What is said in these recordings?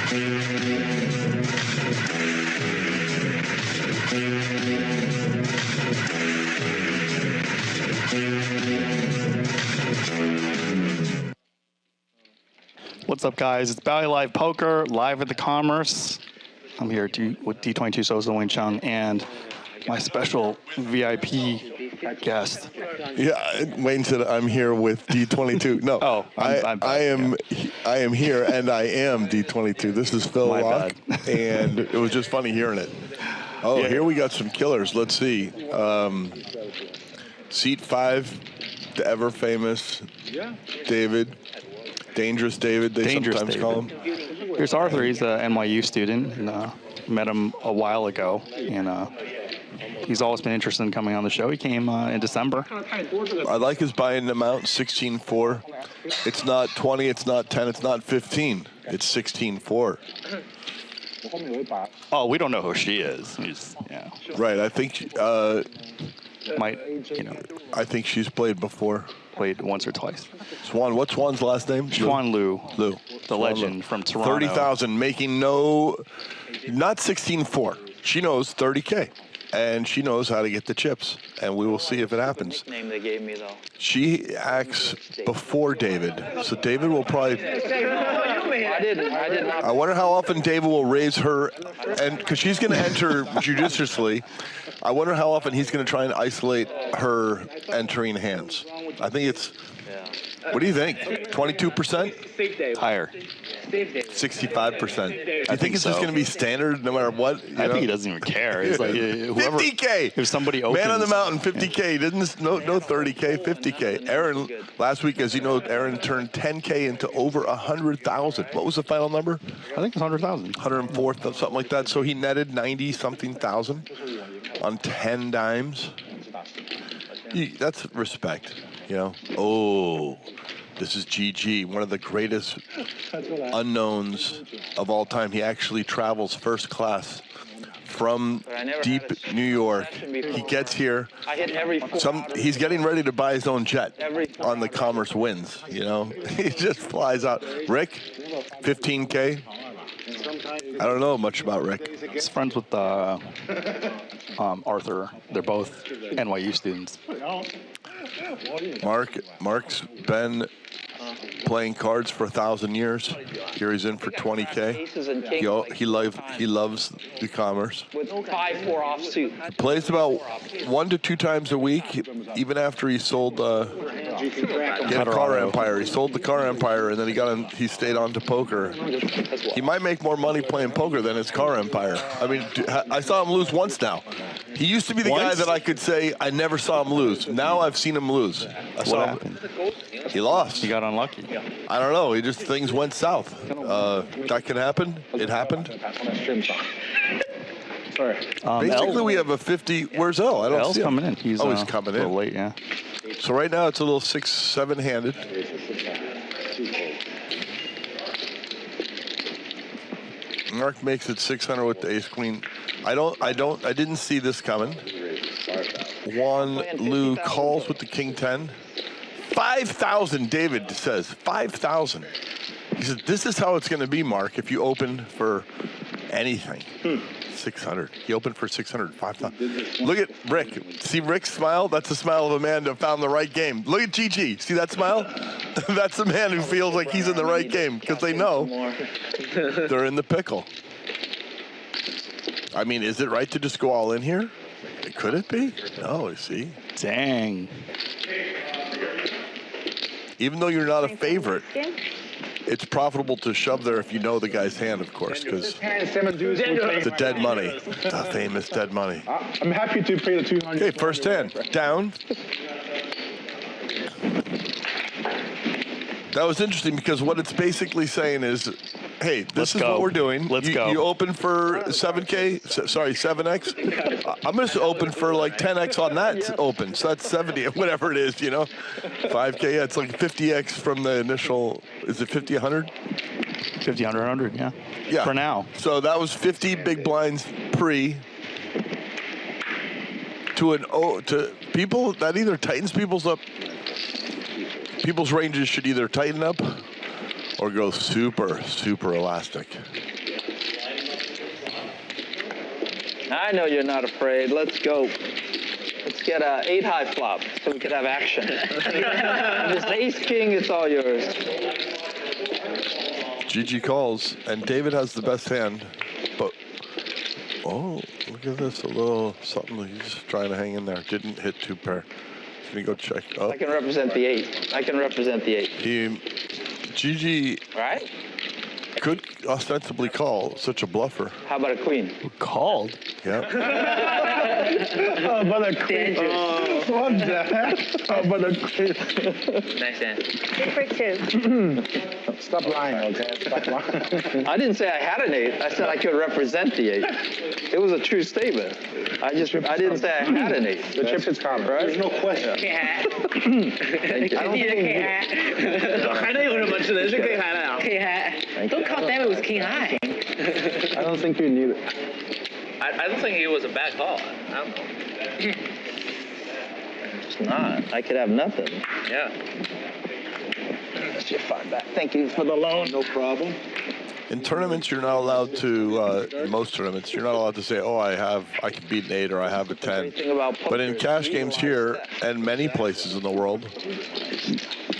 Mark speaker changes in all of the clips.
Speaker 1: What's up, guys? It's Bally Live Poker, live at the Commerce. I'm here with D22 Sosa, Wing Chiang, and my special VIP guest.
Speaker 2: Yeah, Wayne said I'm here with D22. No,
Speaker 1: Oh, I'm
Speaker 2: I am here, and I am D22. This is Phil
Speaker 1: My
Speaker 2: Laak,
Speaker 1: bad.
Speaker 2: and it was just funny hearing it. Oh,
Speaker 1: Yeah.
Speaker 2: Here we got some killers. Let's see. Seat 5, the ever famous David. Dangerous David, they
Speaker 1: Dangerous
Speaker 2: sometimes
Speaker 1: David.
Speaker 2: call him.
Speaker 1: Here's Arthur. He's an NYU student. And, met him a while ago, and he's always been interested in coming on the show. He came in December.
Speaker 2: I like his buy-in amount, 16-4. It's not 20, it's not 10, it's not 15. It's 16-4.
Speaker 1: Oh, we don't know who she is. Yeah.
Speaker 2: Right, I think I think she's played before.
Speaker 1: Played once or twice.
Speaker 2: Xuan, what's Xuan's last name?
Speaker 1: Xuan Liu,
Speaker 2: Liu.
Speaker 1: the
Speaker 2: Xuan
Speaker 1: legend
Speaker 2: Liu.
Speaker 1: from Toronto.
Speaker 2: 30,000, making not 16-4. She knows 30K, and she knows how to get the chips, and we will see if it happens.
Speaker 3: Name they gave me though.
Speaker 2: She acts before David, so David will probably.
Speaker 3: I did not.
Speaker 2: I wonder how often David will raise her, and because she's going to enter judiciously, I wonder how often he's going to try and isolate her entering hands. I think it's. What do you think? 22%?
Speaker 1: Higher.
Speaker 2: 65%. Do you think it's
Speaker 1: so.
Speaker 2: just going to be standard no matter what?
Speaker 1: I think he doesn't even care. It's like whoever.
Speaker 2: 50K.
Speaker 1: If somebody opens.
Speaker 2: Man on the mountain, 50K. Didn't no 30K, 50K. Aaron, last week, as you know, Aaron turned 10K into over 100,000. What was the final number?
Speaker 1: I think it's 100,000.
Speaker 2: 104, something like that. So he netted 90-something thousand on 10 dimes. That's respect, you know. Oh, this is GG, one of the greatest unknowns of all time. He actually travels first class from deep New York. He gets here. He's getting ready to buy his own jet on the Commerce Winds, you know. He just flies out. Rick, 15K. I don't know much about Rick.
Speaker 1: He's friends with Arthur. They're both NYU students.
Speaker 2: Mark's been playing cards for 1,000 years. Here he's in for 20K. He loves the Commerce.
Speaker 3: With 5-4 offsuit.
Speaker 2: He plays about 1 to 2 times a week, even after he sold Car Empire. He sold the Car Empire, and then he stayed on to poker. He might make more money playing poker than his Car Empire. I mean, I saw him lose once now. He used to be the guy that I could say I never saw him lose. Now I've seen him lose.
Speaker 1: What happened?
Speaker 2: He lost.
Speaker 1: He got unlucky.
Speaker 2: I don't know. Things went south. That can happen. It happened. Basically, we have a 50. Where's L? I don't
Speaker 1: L's
Speaker 2: see him.
Speaker 1: coming in. He's
Speaker 2: coming in.
Speaker 1: A little late, yeah.
Speaker 2: So right now it's a little 6-7 handed. Mark makes it 600 with the ace queen. I didn't see this coming. Juan Liu calls with the king 10. 5,000, David says. 5,000. He said, this is how it's going to be, Mark, if you open for anything. 600. He opened for 600. 5,000. Look at Rick. See Rick's smile? That's the smile of a man that found the right game. Look at GG. See that smile? That's the man who feels like he's in the right game because they know they're in the pickle. I mean, is it right to just go all in here? Could it be? No, see?
Speaker 1: Dang.
Speaker 2: Even though you're not a favorite, it's profitable to shove there if you know the guy's hand, of course, because the dead money, the famous dead money.
Speaker 4: I'm happy to pay the 200.
Speaker 2: Okay, first hand, down. That was interesting because what it's basically saying is, hey, this is what we're doing.
Speaker 1: Let's go.
Speaker 2: You open for 7K, sorry, 7X. I'm going to open for like 10X on that open. So that's 70, whatever it is, you know. 5K, yeah, it's like 50X from the initial, is it 50, 100?
Speaker 1: 50, 100, 100, yeah.
Speaker 2: Yeah.
Speaker 1: For now.
Speaker 2: So that was 50 big blinds pre to people, that either tightens people's ranges should either tighten up or go super, super elastic.
Speaker 3: I know you're not afraid. Let's go. Let's get a 8-high flop so we can have action. This ace king, it's all yours.
Speaker 2: GG calls, and David has the best hand, but oh, look at this, a little something. He's trying to hang in there. Didn't hit 2 pair. He's gonna go check. Oh,
Speaker 3: I can represent the 8. I can represent the 8.
Speaker 2: GG
Speaker 3: Right?
Speaker 2: could ostensibly call such a bluffer.
Speaker 3: How about a queen?
Speaker 1: Called.
Speaker 2: Yeah.
Speaker 4: Oh, but a queen. Oh, what the heck? Oh, but a queen.
Speaker 3: Nice hand.
Speaker 5: 8 for 2.
Speaker 4: Stop lying, okay? Stop lying.
Speaker 3: I didn't say I had an 8. I said I could represent the 8. It was a true statement. I didn't say I had an 8.
Speaker 4: The chip is common.
Speaker 3: Right?
Speaker 4: There's no question.
Speaker 3: I don't think
Speaker 5: Don't call David with king high.
Speaker 4: I don't think you need it.
Speaker 3: I don't think it was a bad call. I don't know. It's not. I could have nothing. Yeah. That's your fine back. Thank you for the loan. No problem.
Speaker 2: In tournaments, you're not allowed to. In most tournaments, you're not allowed to say, "Oh, I can beat an 8 or I have a 10." But in cash games here and many places in the world,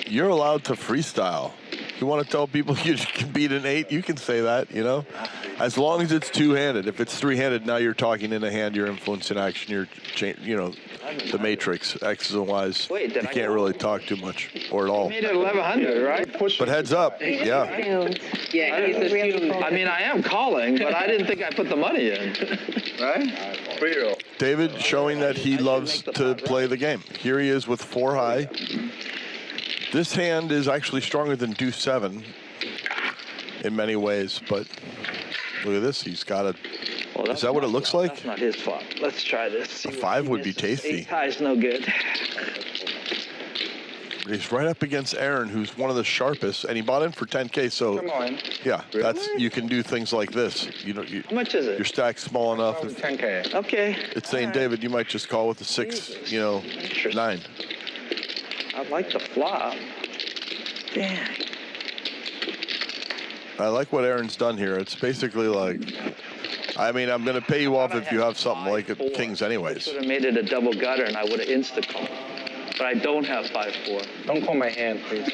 Speaker 2: you're allowed to freestyle. You want to tell people you can beat an 8, you can say that, you know, as long as it's 2-handed. If it's 3-handed, now you're talking in a hand, you're influencing action, you're, the matrix, X's and Y's.
Speaker 3: Wait,
Speaker 2: you can't really talk too much or at all.
Speaker 3: Made it 1100, right?
Speaker 2: But heads up, yeah.
Speaker 5: Yeah, he's assumed.
Speaker 3: I mean, I am calling, but I didn't think I put the money in. Right?
Speaker 2: David showing that he loves to play the game. Here he is with 4 high. This hand is actually stronger than deuce 7 in many ways, but look at this. He's got a.
Speaker 3: Well,
Speaker 2: is that what it looks like?
Speaker 3: That's not his flop. Let's try this.
Speaker 2: A 5 would be tasty.
Speaker 3: 8 high's no good.
Speaker 2: He's right up against Aaron, who's one of the sharpest, and he bought in for 10K. So
Speaker 4: Come on.
Speaker 2: yeah, that's you can do things like this.
Speaker 3: How much is it?
Speaker 2: Your stack's small enough.
Speaker 4: 10K.
Speaker 3: Okay.
Speaker 2: It's saying, David, you might just call with a 6, 9.
Speaker 3: I like the flop. Dang.
Speaker 2: I like what Aaron's done here. It's basically like, I mean, I'm going to pay you off if you have something like a kings anyways.
Speaker 3: I would have made it a double gutter and I would have insta-called. But I don't have 5-4.
Speaker 4: Don't call my hand, please.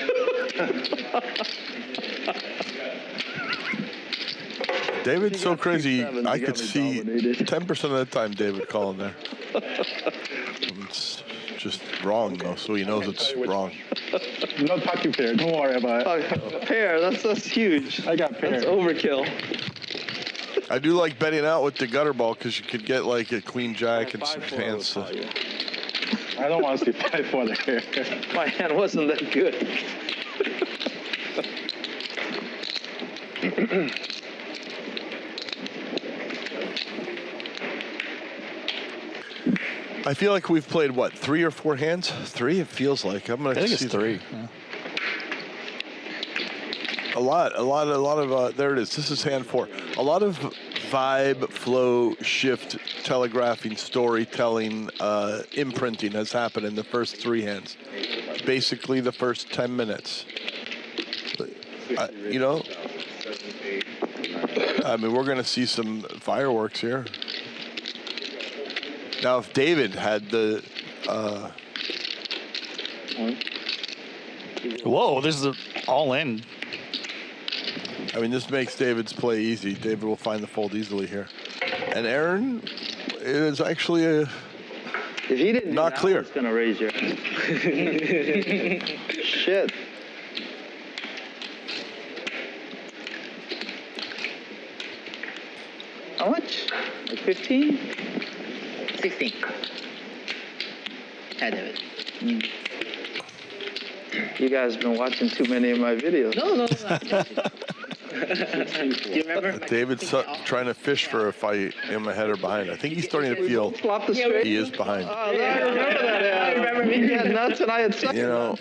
Speaker 2: David's so crazy, I could see 10% of the time David calling there. It's just wrong, though, so he knows it's wrong.
Speaker 4: No pocket pair. Don't worry about it.
Speaker 3: Pair, that's huge.
Speaker 4: I got pair.
Speaker 3: That's overkill.
Speaker 2: I do like betting out with the gutter ball because you could get like a queen jack and some hands.
Speaker 4: I don't want to see 5-4 there.
Speaker 3: My hand wasn't that good.
Speaker 2: I feel like we've played, what, 3 or 4 hands? 3, it feels like. I
Speaker 1: think it's 3. Yeah.
Speaker 2: A lot of, there it is. This is hand 4. A lot of vibe, flow, shift, telegraphing, storytelling, imprinting has happened in the first 3 hands. Basically the first 10 minutes. I mean, we're going to see some fireworks here. Now, if David had the...
Speaker 1: Whoa, this is all in.
Speaker 2: I mean, this makes David's play easy. David will find the fold easily here. And Aaron is actually
Speaker 3: If he didn't
Speaker 2: not clear.
Speaker 3: It's going to raise your hand. Shit. How much? Like 15?
Speaker 5: 16. Had of it.
Speaker 3: You guys have been watching too many of my videos.
Speaker 5: No. Do you remember?
Speaker 2: David's trying to fish for a fight in the head or behind. I think he's starting to feel
Speaker 3: Flop the straight.
Speaker 2: he is behind.
Speaker 3: Oh, I remember that.
Speaker 5: I remember me.
Speaker 3: He had nuts and I had suckers.
Speaker 2: You know,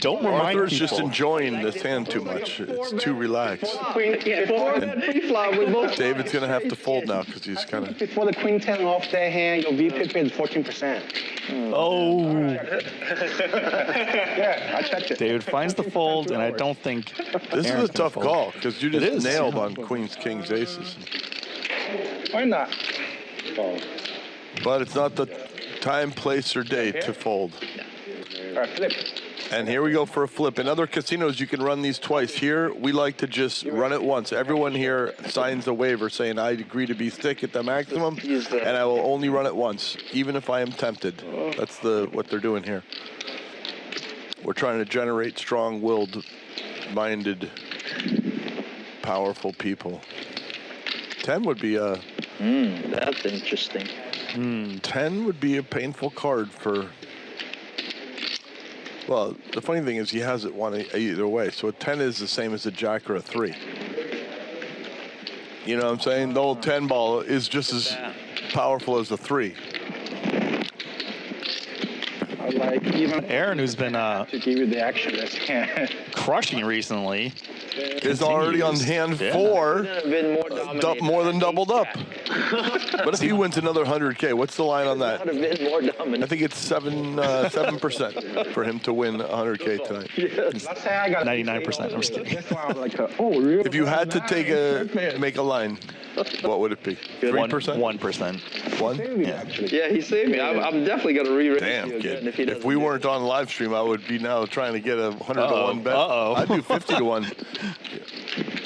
Speaker 1: Don't remind
Speaker 2: Arthur's
Speaker 1: people.
Speaker 2: just enjoying this hand too much. It's too relaxed.
Speaker 3: Before that pre-flop, we both.
Speaker 2: David's going to have to fold now because he's kind of...
Speaker 4: Before the queen 10 off that hand, your VPIP is 14%.
Speaker 1: Oh,
Speaker 4: Yeah, I checked it.
Speaker 1: David finds the fold, and I don't think
Speaker 2: This
Speaker 1: Aaron's
Speaker 2: is a tough
Speaker 1: gonna fold.
Speaker 2: call because you
Speaker 1: It
Speaker 2: just
Speaker 1: is.
Speaker 2: nailed on queens, kings, aces.
Speaker 4: Why not? call.
Speaker 2: But it's not the time, place, or day to fold.
Speaker 4: All right, flip.
Speaker 2: And here we go for a flip. In other casinos, you can run these twice. Here, we like to just run it once. Everyone here signs a waiver saying, I agree to be stick at the maximum, and I will only run it once, even if I am tempted. That's what they're doing here. We're trying to generate strong-willed, minded, powerful people. 10 would be a...
Speaker 3: That's interesting.
Speaker 2: 10 would be a painful card for... Well, the funny thing is he has it one either way. So a 10 is the same as a jack or a 3. You know what I'm saying? The old 10 ball is just as powerful as a 3.
Speaker 4: I like even
Speaker 1: Aaron, who's been
Speaker 4: to give you the action.
Speaker 1: crushing recently,
Speaker 2: Is already on hand 4, more than doubled up. What if he wins another 100K? What's the line on that? I think it's 7% for him to win 100K tonight.
Speaker 4: Let's say I got
Speaker 1: 99%. I'm just kidding.
Speaker 4: This one I was like, oh, really?
Speaker 2: If you had to make a line, what would it be? 3%?
Speaker 1: 1%.
Speaker 2: 1?
Speaker 1: Yeah.
Speaker 3: Yeah, he saved me. I'm definitely going to re-raise
Speaker 2: Damn,
Speaker 3: you again
Speaker 2: kid. If we weren't on live stream, I would be now trying to get a 100 to 1 bet. I'd do 50 to 1.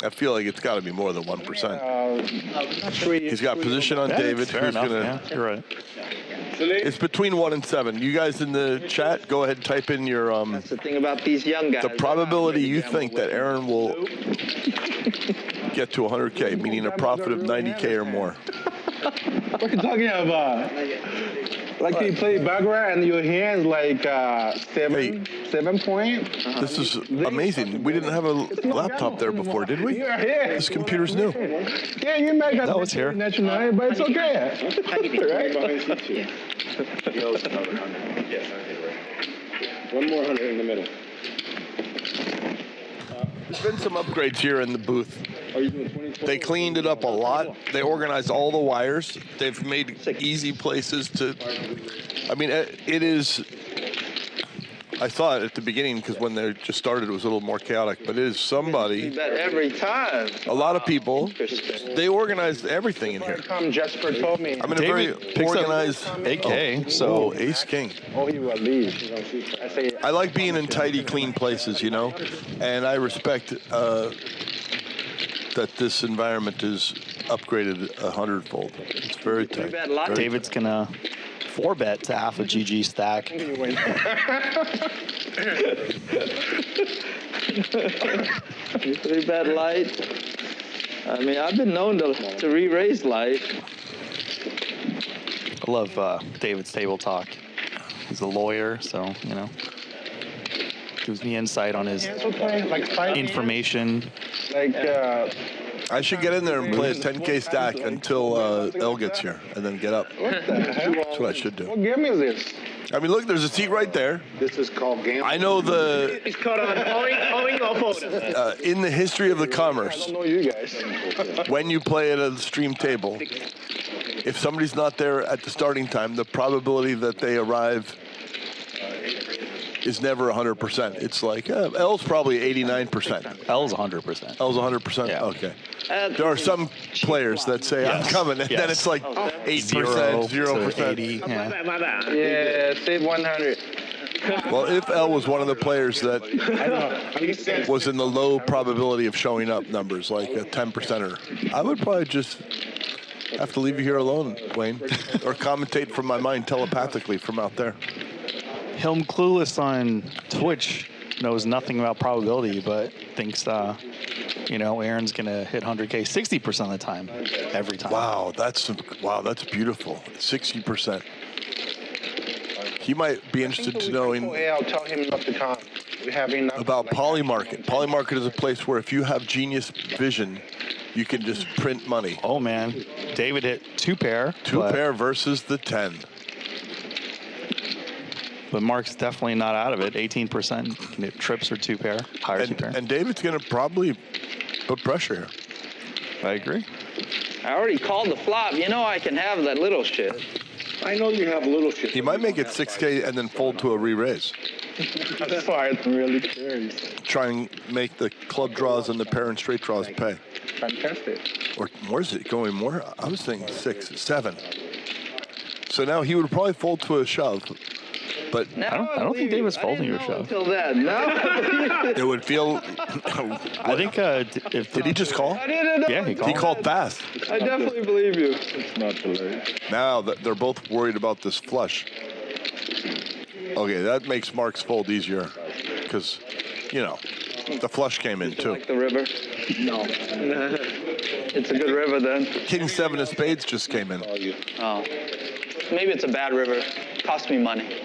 Speaker 2: I feel like it's got to be more than 1%. He's got position on David.
Speaker 1: Fair
Speaker 2: Who's
Speaker 1: enough.
Speaker 2: gonna?
Speaker 1: Yeah, you're right.
Speaker 2: It's between 1 and 7. You guys in the chat, go ahead and type in your
Speaker 3: That's the thing about these young guys.
Speaker 2: the probability you think that Aaron will get to 100K, meaning a profit of 90K or more.
Speaker 4: What are you talking about? Like you play baccarat and your hands like 7 point.
Speaker 2: This is amazing. We didn't have a laptop there before, did we?
Speaker 4: You're here.
Speaker 2: This computer's new.
Speaker 4: Yeah, you make a
Speaker 1: No, it's here.
Speaker 4: national, but it's okay. Right? One more 100 in the middle.
Speaker 2: There's been some upgrades here in the booth.
Speaker 4: Are you doing 20?
Speaker 2: They cleaned it up a lot. They organized all the wires. They've made easy places to... I mean, it is... I thought at the beginning, because when they just started, it was a little more chaotic, but it is somebody...
Speaker 3: Bet every time.
Speaker 2: A lot of people, they organized everything in here.
Speaker 4: Come, Jesper told me.
Speaker 2: I'm in a very
Speaker 1: David picks up
Speaker 2: organized...
Speaker 1: AK,
Speaker 2: So,
Speaker 1: so
Speaker 2: ace king.
Speaker 4: Oh, he will leave. I say,
Speaker 2: I like being in tidy, clean places, you know, and I respect that this environment is upgraded 100-fold. It's very tight. Very
Speaker 1: David's gonna 4-bet to half a GG stack.
Speaker 4: you win.
Speaker 3: 3-bet light. I mean, I've been known to re-raise light.
Speaker 1: I love David's table talk. He's a lawyer, so, you know, gives me insight on his
Speaker 4: Cancel play, like 5
Speaker 1: information.
Speaker 4: Like,
Speaker 2: I should get in there and play a 10K stack until L gets here, and then get up.
Speaker 4: what the heck?
Speaker 2: That's what I should do.
Speaker 4: What game is this?
Speaker 2: I mean, look, there's a seat right there.
Speaker 4: This is called game.
Speaker 2: I know the
Speaker 5: It's called owing or photo.
Speaker 2: in the history of the
Speaker 4: I
Speaker 2: commerce,
Speaker 4: don't know you guys.
Speaker 2: when you play at a stream table, if somebody's not there at the starting time, the probability that they arrive is never 100%. It's like L's probably 89%.
Speaker 1: L's 100%.
Speaker 2: L's 100%.
Speaker 1: Yeah.
Speaker 2: Okay. There are some players that say I'm coming, and then
Speaker 1: Yes.
Speaker 2: it's like 8%, 0%.
Speaker 1: 80. Yeah.
Speaker 5: My bad.
Speaker 3: Yeah, save 100.
Speaker 2: Well, if L was one of the players that was in the low probability of showing up numbers, like a 10%er, I would probably just have to leave you here alone, Wayne, or commentate from my mind telepathically from out there.
Speaker 1: Hilm Clueless on Twitch knows nothing about probability, but thinks, you know, Aaron's gonna hit 100K 60% of the time, every time.
Speaker 2: Wow, that's beautiful. 60%. He might be interested to knowing
Speaker 4: I'll tell him not to come. We have enough.
Speaker 2: about Polymarket. Polymarket is a place where if you have genius vision, you can just print money.
Speaker 1: Oh man, David hit 2 pair.
Speaker 2: Two
Speaker 1: but,
Speaker 2: pair versus the 10.
Speaker 1: But Mark's definitely not out of it. 18% can hit trips or 2 pair, higher 2 pair.
Speaker 2: And David's going to probably put pressure here.
Speaker 1: I agree.
Speaker 3: I already called the flop. You know I can have that little shit.
Speaker 4: I know you have little shit.
Speaker 2: He might make it 6K and then fold to a re-raise.
Speaker 4: That's why I'm really curious.
Speaker 2: Try and make the club draws and the pair and straight draws pay.
Speaker 4: Fantastic.
Speaker 2: Or where's it going more? I was thinking 6, 7. So now he would probably fold to a shove, but
Speaker 3: Now
Speaker 1: I don't think David's folding your shove.
Speaker 3: Until then, no.
Speaker 2: it would feel.
Speaker 1: I think if
Speaker 2: Did he just call?
Speaker 3: I didn't know.
Speaker 1: Yeah, he
Speaker 2: He called fast.
Speaker 3: I definitely believe you.
Speaker 4: It's not too late.
Speaker 2: Now that they're both worried about this flush. Okay, that makes Mark's fold easier because, you know, the flush came in too.
Speaker 3: Like the river? No. It's a good river then.
Speaker 2: King 7 of spades just came in.
Speaker 3: Oh. Maybe it's a bad river. Cost me money.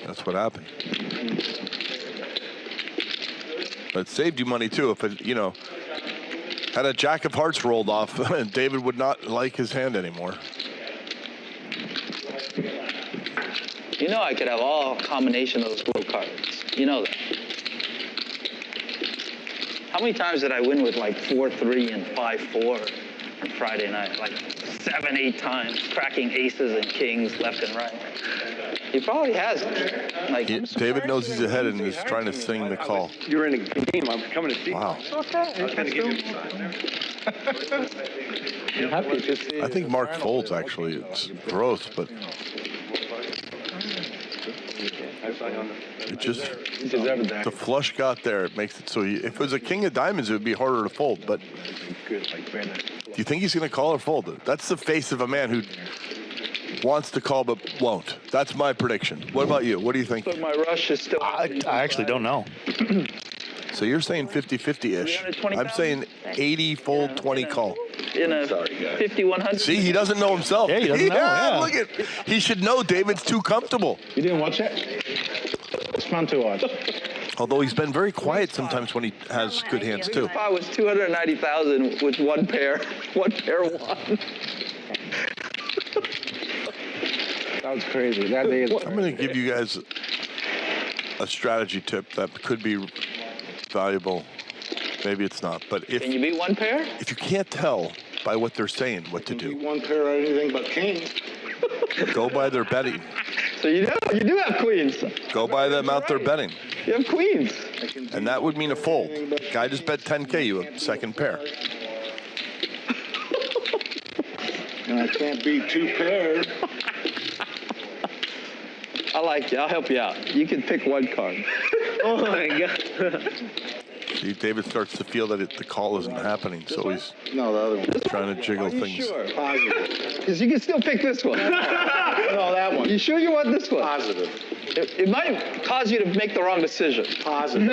Speaker 2: That's what happened. But it saved you money too. If it, you know, had a jack of hearts rolled off, David would not like his hand anymore.
Speaker 3: You know I could have all combination of those low cards. You know that. How many times did I win with like 4-3 and 5-4 on Friday night? Like 7-8 times, cracking aces and kings left and right. He probably has. Like
Speaker 2: David knows he's ahead and is trying to sing the call.
Speaker 6: You're in a game. I'm coming to see.
Speaker 2: Wow.
Speaker 6: I was going to give you a sign.
Speaker 4: I'm happy to see.
Speaker 2: I think Mark folds actually. It's gross, but it just the flush got there. It makes it so. If it was a king of diamonds, it would be harder to fold. But do you think he's going to call or fold? That's the face of a man who wants to call but won't. That's my prediction. What about you? What do you think?
Speaker 3: but my rush is still.
Speaker 1: I actually don't know.
Speaker 2: So you're saying 50-50-ish.
Speaker 3: 320,000?
Speaker 2: I'm saying 80 fold, 20 call.
Speaker 3: In a 50-100.
Speaker 2: See, he doesn't know himself.
Speaker 1: Yeah, he doesn't know, yeah.
Speaker 2: Look at. He should know David's too comfortable.
Speaker 4: You didn't watch it? It's fun to watch.
Speaker 2: Although he's been very quiet sometimes when he has good hands too.
Speaker 3: If I was 290,000 with one pair won.
Speaker 4: That was crazy. That day is
Speaker 2: I'm going to give you guys a strategy tip that could be valuable. Maybe it's not, but
Speaker 3: Can you beat one pair?
Speaker 2: if you can't tell by what they're saying what to do,
Speaker 4: one pair or anything but king.
Speaker 2: go by their betting.
Speaker 3: So you do have queens.
Speaker 2: Go by the amount they're betting.
Speaker 3: You have queens.
Speaker 2: And that would mean a fold. Guy just bet 10K, you a second pair.
Speaker 4: And I can't beat two pairs.
Speaker 3: I like you. I'll help you out. You can pick one card.
Speaker 5: Oh my God.
Speaker 2: See, David starts to feel that the call isn't happening, so he's
Speaker 4: No, the other one.
Speaker 2: trying to jiggle things.
Speaker 4: Positive.
Speaker 3: Because you can still pick this one.
Speaker 4: No, that one.
Speaker 3: You sure you want this one?
Speaker 4: Positive.
Speaker 3: It might cause you to make the wrong decision.
Speaker 4: Positive.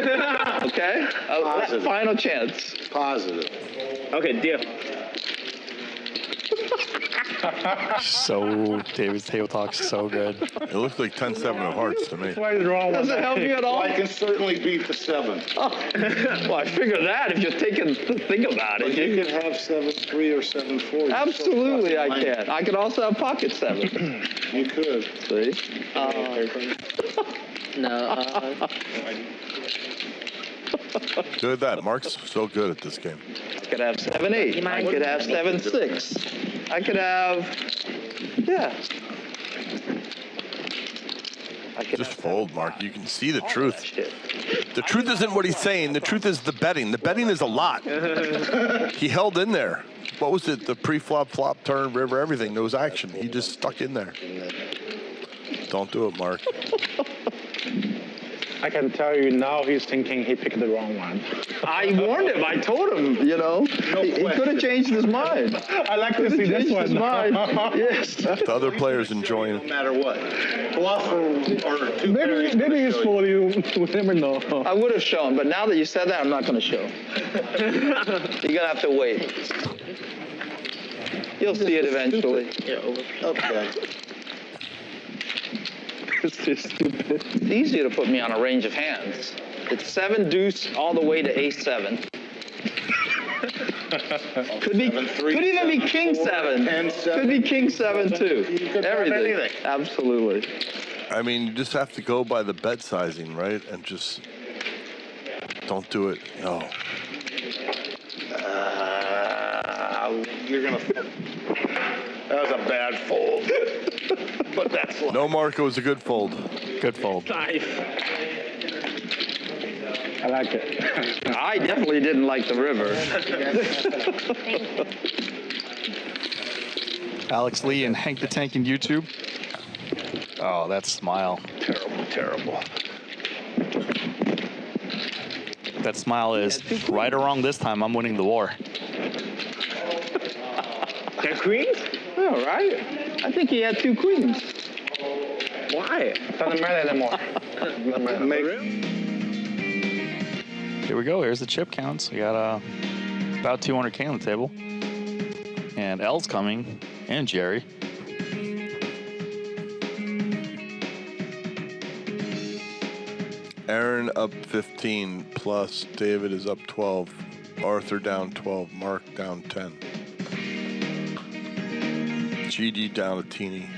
Speaker 3: Okay?
Speaker 4: Positive.
Speaker 3: Final chance.
Speaker 4: Positive.
Speaker 5: Okay, deal.
Speaker 1: So David's table talk's so good.
Speaker 2: It looks like 10-7 of hearts to me.
Speaker 4: Why is wrong
Speaker 3: Does it help you at all?
Speaker 4: I can certainly beat the 7.
Speaker 3: Well, I figure that if you're taking to think about
Speaker 4: But
Speaker 3: it.
Speaker 4: you can have 7-3 or 7-4.
Speaker 3: Absolutely, I can. I could also have pocket 7.
Speaker 4: You could.
Speaker 3: See?
Speaker 5: No.
Speaker 2: Good at that. Mark's so good at this game.
Speaker 3: I could have 7-8. I could have 7-6. I could have, yeah. I could
Speaker 2: Just
Speaker 3: have
Speaker 2: fold, Mark. You can see the truth.
Speaker 3: shit.
Speaker 2: The truth isn't what he's saying. The truth is the betting. The betting is a lot. He held in there. What was it? The pre-flop, flop, turn, river, everything. There was action. He just stuck in there. Don't do it, Mark.
Speaker 4: I can tell you now he's thinking he picked the wrong one.
Speaker 3: I warned him. I told him, you know. He could have changed his mind.
Speaker 4: I like to see this
Speaker 3: Changed
Speaker 4: one.
Speaker 3: his mind. Yes.
Speaker 2: The other players enjoying.
Speaker 6: No matter what. Bluff or two pairs.
Speaker 4: Maybe he's for you. We never know.
Speaker 3: I would have shown, but now that you said that, I'm not going to show. You're going to have to wait. You'll see it eventually.
Speaker 4: Okay.
Speaker 3: It's just stupid. It's easier to put me on a range of hands. It's 7 deuce all the way to ace 7. Could even be king 7.
Speaker 4: 10-7.
Speaker 3: Could be king 7 too.
Speaker 4: could have
Speaker 3: Everything.
Speaker 4: anything.
Speaker 3: Absolutely.
Speaker 2: I mean, you just have to go by the bet sizing, right? And just don't do it. No.
Speaker 4: You're gonna. That was a bad fold. But that's life.
Speaker 2: No, Mark, it was a good fold.
Speaker 1: Good fold.
Speaker 4: I like it.
Speaker 3: I definitely didn't like the river.
Speaker 1: Alex Lee and Hank the Tank in YouTube. Oh, that smile.
Speaker 2: Terrible, terrible.
Speaker 1: That smile is right or wrong this time. I'm winning the war.
Speaker 4: Got queens?
Speaker 3: All right. I think he had 2 queens.
Speaker 4: Why? Doesn't matter anymore.
Speaker 1: Here we go. Here's the chip counts. We got about 200K on the table. And L's coming, and Jerry.
Speaker 2: Aaron up 15 plus David is up 12. Arthur down 12. Mark down 10. GD down a teeny.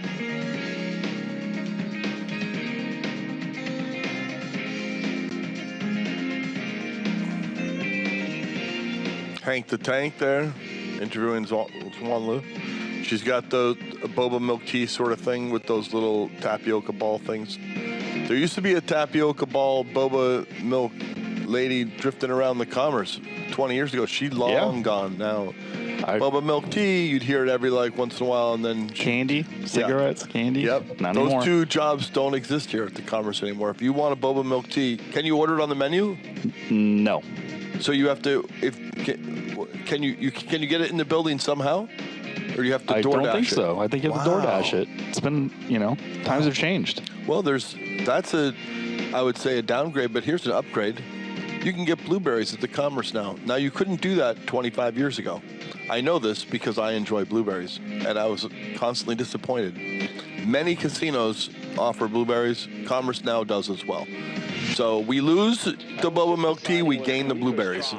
Speaker 2: Hank the Tank there, interviewing Xuan Lu. She's got the boba milk tea sort of thing with those little tapioca ball things. There used to be a tapioca ball boba milk lady drifting around the commerce 20 years ago. She's long gone now. Boba milk tea, you'd hear it every like once in a while, and then
Speaker 1: Candy, cigarettes, candy.
Speaker 2: Yep.
Speaker 1: Not
Speaker 2: Those
Speaker 1: anymore.
Speaker 2: 2 jobs don't exist here at the commerce anymore. If you want a boba milk tea, can you order it on the menu?
Speaker 1: No.
Speaker 2: So you have to. Can you get it in the building somehow, or do you have to DoorDash it?
Speaker 1: I don't think so. I think you have to DoorDash it. It's been, times have changed.
Speaker 2: Well, that's I would say a downgrade, but here's an upgrade. You can get blueberries at the commerce now. Now you couldn't do that 25 years ago. I know this because I enjoy blueberries, and I was constantly disappointed. Many casinos offer blueberries. Commerce now does as well. So we lose the boba milk tea, we gain the blueberries.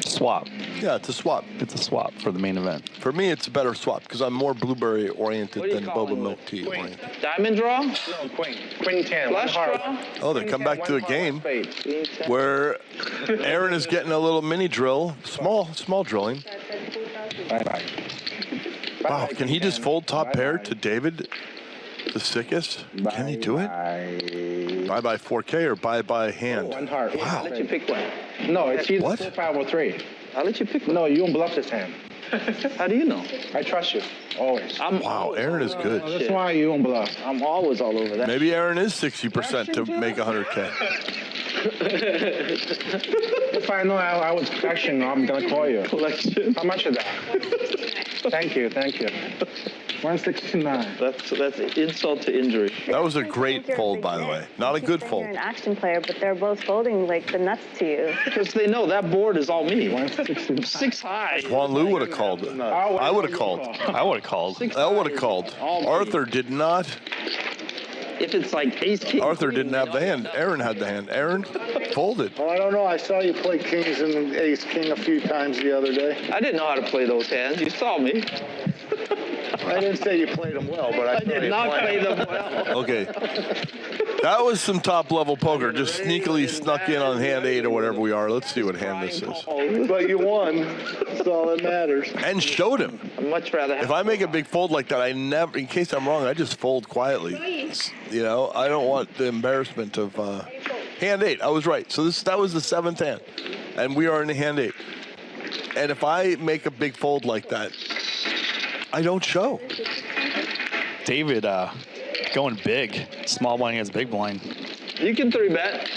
Speaker 1: Swap.
Speaker 2: Yeah, it's a swap.
Speaker 1: It's a swap for the main event.
Speaker 2: For me, it's a better swap because I'm more blueberry oriented than boba milk tea oriented.
Speaker 3: Diamond draw?
Speaker 4: No, queen. Queen 10.
Speaker 3: Flush
Speaker 4: one heart.
Speaker 3: draw?
Speaker 2: Oh, they come back to the game where Aaron is getting a little mini drill, small drilling.
Speaker 4: Bye-bye.
Speaker 2: Wow, can he just fold top pair to David, the sickest? Can he do it? Bye-bye 4K or bye-bye hand?
Speaker 4: One heart.
Speaker 3: I'll let you pick one.
Speaker 4: No, it's either
Speaker 2: What?
Speaker 4: 4, 5, or 3.
Speaker 3: I'll let you pick one.
Speaker 4: No, you don't bluff this hand.
Speaker 3: How do you know?
Speaker 4: I trust you. Always.
Speaker 2: Wow, Aaron is good.
Speaker 4: That's why you don't bluff.
Speaker 3: I'm always all over that.
Speaker 2: Maybe Aaron is 60% to make 100K.
Speaker 4: If I know I was collection, I'm going to call you.
Speaker 3: Collection.
Speaker 4: How much is that? Thank you. 169.
Speaker 3: That's insult to injury.
Speaker 2: That was a great fold, by the way. Not a good fold.
Speaker 7: You're an action player, but they're both folding like the nuts to you.
Speaker 3: Because they know that board is all me.
Speaker 4: 169.
Speaker 3: 6 high.
Speaker 2: Juan Lu would have called it. I would have called.
Speaker 1: I would have called.
Speaker 2: L would have called. Arthur did not.
Speaker 3: If it's like ace king.
Speaker 2: Arthur
Speaker 3: queen,
Speaker 2: didn't have the hand. Aaron had the hand. Aaron folded.
Speaker 6: Well, I don't know. I saw you play kings and ace king a few times the other day.
Speaker 3: I didn't know how to play those hands. You saw me.
Speaker 6: I didn't say you played them well, but I
Speaker 3: I
Speaker 6: saw
Speaker 3: did
Speaker 6: you
Speaker 3: not
Speaker 6: play
Speaker 3: play
Speaker 6: 'em.
Speaker 3: them well.
Speaker 2: Okay. That was some top level poker. Just sneakily snuck in on hand 8 or whatever we are. Let's see what hand this is.
Speaker 6: But you won. That's all that matters.
Speaker 2: And showed him.
Speaker 3: I'd much rather have.
Speaker 2: If I make a big fold like that, I never, in case I'm wrong, I just fold quietly. I don't want the embarrassment of hand 8. I was right. So that was the 7th hand. And we are in hand 8. And if I make a big fold like that, I don't show.
Speaker 1: David going big. Small blind against big blind.
Speaker 3: You can 3-bet.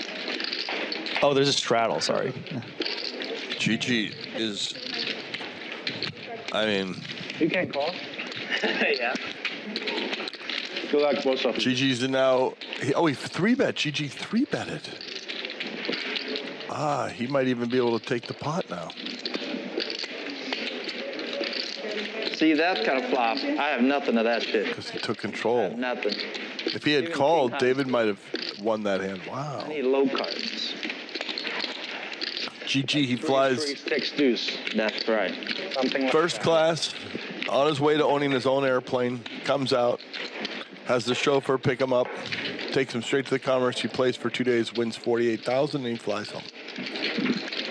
Speaker 1: Oh, there's a straddle. Sorry.
Speaker 2: GG is,
Speaker 4: You can't call.
Speaker 3: Yeah.
Speaker 4: Good luck, both of you.
Speaker 2: GG's now, he 3-bet. GG 3-betted. He might even be able to take the pot now.
Speaker 3: See that kind of flop? I have nothing of that shit.
Speaker 2: Because he took control.
Speaker 3: Nothing.
Speaker 2: If he had called, David might have won that hand. Wow.
Speaker 3: I need low cards.
Speaker 2: GG, he flies
Speaker 4: 6 deuce.
Speaker 3: That's right.
Speaker 4: Something like
Speaker 2: first
Speaker 4: that.
Speaker 2: class, on his way to owning his own airplane, comes out, has the chauffeur pick him up, takes him straight to the commerce. He plays for 2 days, wins $48,000, and he flies home.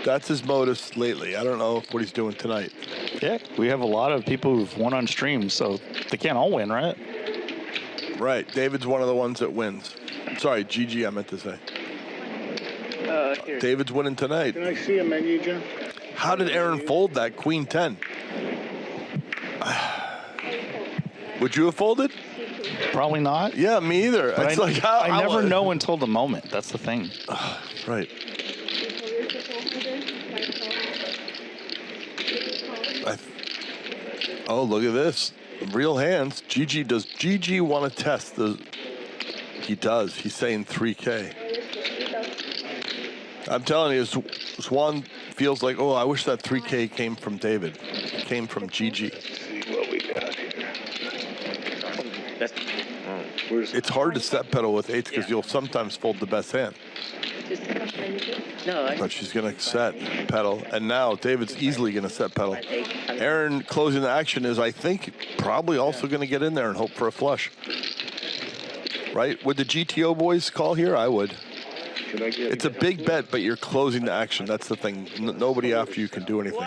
Speaker 2: That's his modus lately. I don't know what he's doing tonight.
Speaker 1: Yeah, we have a lot of people who've won on stream, so they can't all win, right?
Speaker 2: Right. David's one of the ones that wins. Sorry, GG, I meant to say.
Speaker 6: Here.
Speaker 2: David's winning tonight.
Speaker 6: Can I see a menu, John?
Speaker 2: How did Aaron fold that Queen 10? Would you have folded?
Speaker 1: Probably not.
Speaker 2: Yeah, me either.
Speaker 1: But
Speaker 2: It's
Speaker 1: I,
Speaker 2: like how,
Speaker 1: I never know until the moment. That's the thing.
Speaker 2: Right. Oh, look at this. Real hands. GG, does GG want to test the... He does. He's saying 3K. I'm telling you, Xuan feels like, oh, I wish that 3K came from David. It came from GG.
Speaker 6: What we got here?
Speaker 2: It's hard to set pedal with eights because you'll sometimes fold the best hand.
Speaker 5: No,
Speaker 2: But she's going to set pedal. And now David's easily going to set pedal. Aaron closing the action is, I think, probably also going to get in there and hope for a flush. Right? Would the GTO boys call here? I would. It's a big bet, but you're closing the action. That's the thing. Nobody after you can do anything.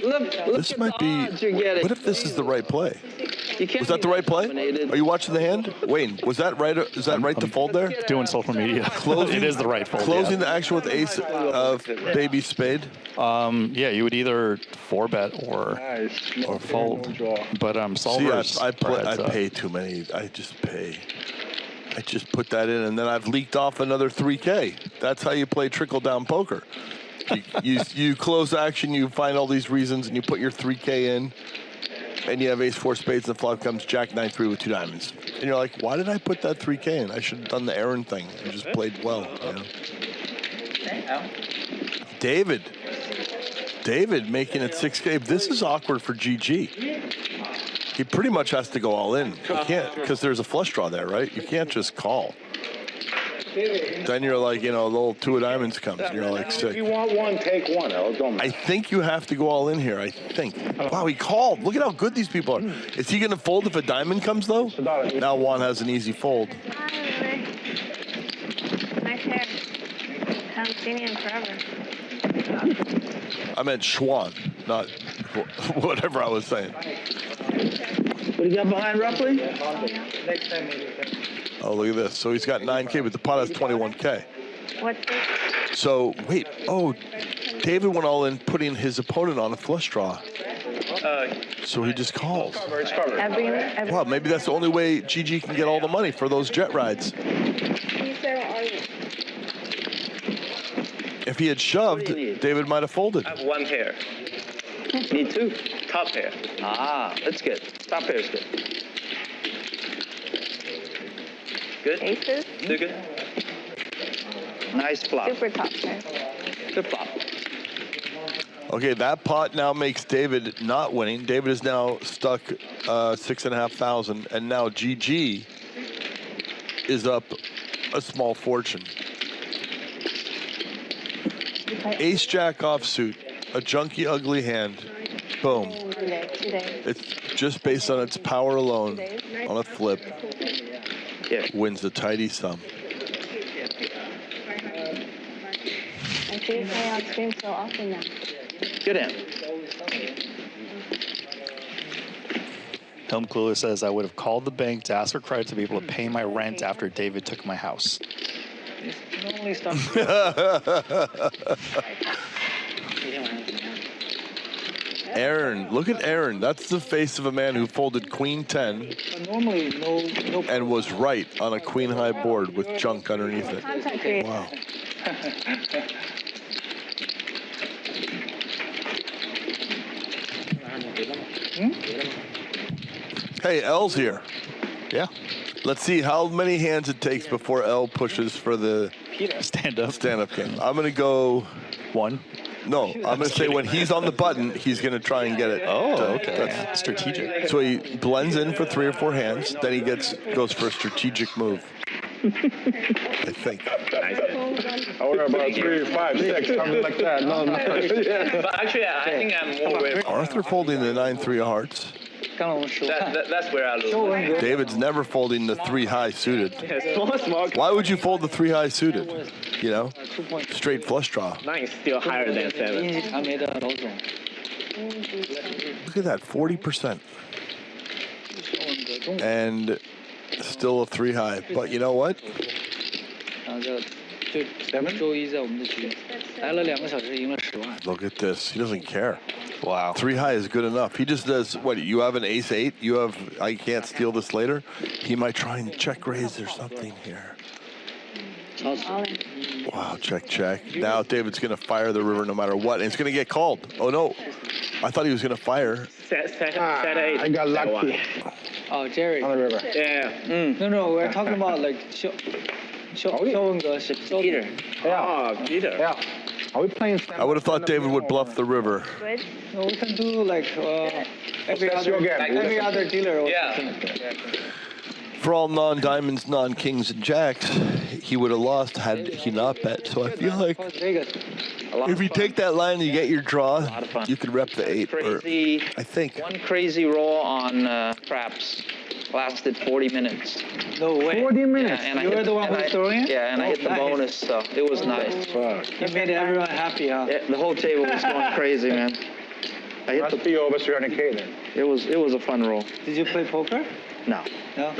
Speaker 3: Look
Speaker 2: This
Speaker 3: at
Speaker 2: might
Speaker 3: the
Speaker 2: be...
Speaker 3: odds you're getting.
Speaker 2: What if this is the right play?
Speaker 3: You can't
Speaker 2: Was that
Speaker 3: be
Speaker 2: the right play?
Speaker 3: dominated.
Speaker 2: Are you watching the hand? Wayne, was that right? Is that right to fold there?
Speaker 1: Doing social media. It is the right fold.
Speaker 2: Closing the action with ace of baby spade.
Speaker 1: Yeah, you would either 4-bet or fold. But solvers.
Speaker 2: See, I pay too many. I just pay. I just put that in, and then I've leaked off another 3K. That's how you play trickle-down poker. You close action, you find all these reasons, and you put your 3K in, and you have ace-4 spades, and the flop comes jack 9-3 with 2 diamonds. And you're like, why did I put that 3K in? I should have done the Aaron thing and just played well. You know? David making it 6K. This is awkward for GG. He pretty much has to go all in. You can't, because there's a flush draw there, right? You can't just call. Then you're like, you know, the little 2 of diamonds comes, and you're like, sick.
Speaker 6: If you want one, take one.
Speaker 2: I think you have to go all in here, I think. Wow, he called. Look at how good these people are. Is he going to fold if a diamond comes, though? Now Juan has an easy fold.
Speaker 7: Hi, nice hair. Haven't seen you in forever.
Speaker 2: I meant Xuan, not whatever I was saying.
Speaker 3: What do you got behind roughly?
Speaker 2: Oh, look at this. So he's got 9K, but the pot has 21K.
Speaker 7: What's this?
Speaker 2: So, wait. Oh, David went all in, putting his opponent on a flush draw. So he just calls.
Speaker 7: Every
Speaker 2: Wow, maybe that's the only way GG can get all the money for those jet rides. If he had shoved, David might have folded.
Speaker 3: I have 1 pair. Need 2. Top pair. Ah, that's good. Top pair is good. Good?
Speaker 7: aces?
Speaker 3: Do good? Nice flop.
Speaker 7: Super top pair.
Speaker 3: Good flop.
Speaker 2: Okay, that pot now makes David not winning. David is now stuck 6,500, and now GG is up a small fortune. Ace Jack offsuit, a junky ugly hand. Boom.
Speaker 7: 2 days.
Speaker 2: It's just based on its power alone on a flip.
Speaker 3: Yeah.
Speaker 2: Wins the tidy sum.
Speaker 7: I see you play on stream so often now.
Speaker 3: Good hand.
Speaker 1: Tom Clueless says, I would have called the bank to ask for credit to be able to pay my rent after David took my house.
Speaker 2: Aaron, look at Aaron. That's the face of a man who folded queen 10 and was right on a queen high board with junk underneath it.
Speaker 7: Content creator.
Speaker 2: Wow. Hey, L's here.
Speaker 1: Yeah.
Speaker 2: Let's see how many hands it takes before L pushes for the
Speaker 1: Stand-up.
Speaker 2: stand-up game. I'm going to go...
Speaker 1: 1.
Speaker 2: No, I'm going to say when he's on the button, he's going to try and get it.
Speaker 1: Oh, okay. That's strategic.
Speaker 2: So he blends in for 3 or 4 hands, then he goes for a strategic move. I think.
Speaker 6: I worry about 3, 5, 6, something like that. No. Yeah.
Speaker 3: But actually, I think I'm more worried.
Speaker 2: Arthur folding the 9-3 of hearts.
Speaker 3: That's where I lose.
Speaker 2: David's never folding the 3 high suited. Why would you fold the 3 high suited? You know, straight flush draw.
Speaker 3: 9 is still higher than 7.
Speaker 2: Look at that, 40%. And still a 3 high. But you know what? Look at this. He doesn't care.
Speaker 1: Wow.
Speaker 2: 3 high is good enough. He just does, what, you have an ace-8? You have, I can't steal this later? He might try and check raise or something here.
Speaker 7: All in.
Speaker 2: Wow, check. Now David's going to fire the river no matter what, and it's going to get called. Oh, no. I thought he was going to fire.
Speaker 8: Set 8.
Speaker 4: I got lucky
Speaker 9: Oh, Jerry.
Speaker 4: on the river.
Speaker 8: Yeah.
Speaker 9: No, we're talking about like showing the Peter.
Speaker 8: Oh, Peter.
Speaker 4: Yeah. Are we playing?
Speaker 2: I would have thought David would bluff the river.
Speaker 7: Good.
Speaker 9: No, we can do like every
Speaker 4: That's your game.
Speaker 9: every other dealer.
Speaker 8: Yeah.
Speaker 2: For all non-diamonds, non-kings, and jacks, he would have lost had he not bet. So I feel like
Speaker 9: Vegas.
Speaker 2: if you take that line and you get your draw,
Speaker 3: lot of fun.
Speaker 2: you could rep the 8. Or,
Speaker 3: Crazy.
Speaker 2: I think.
Speaker 3: One crazy roll on craps lasted 40 minutes.
Speaker 9: No way.
Speaker 4: 40 minutes.
Speaker 3: and I
Speaker 9: You
Speaker 3: hit
Speaker 9: were the one
Speaker 3: and
Speaker 9: who
Speaker 3: I-
Speaker 9: was throwing it?
Speaker 3: Yeah, and I hit the
Speaker 9: Nice.
Speaker 3: bonus, so it was nice.
Speaker 9: You made everyone happy, huh?
Speaker 3: Yeah, the whole table was going crazy, man. I hit
Speaker 4: Must
Speaker 3: the.
Speaker 4: be over 300K then.
Speaker 3: It was a fun roll.
Speaker 9: Did you play poker?
Speaker 3: No,
Speaker 9: No.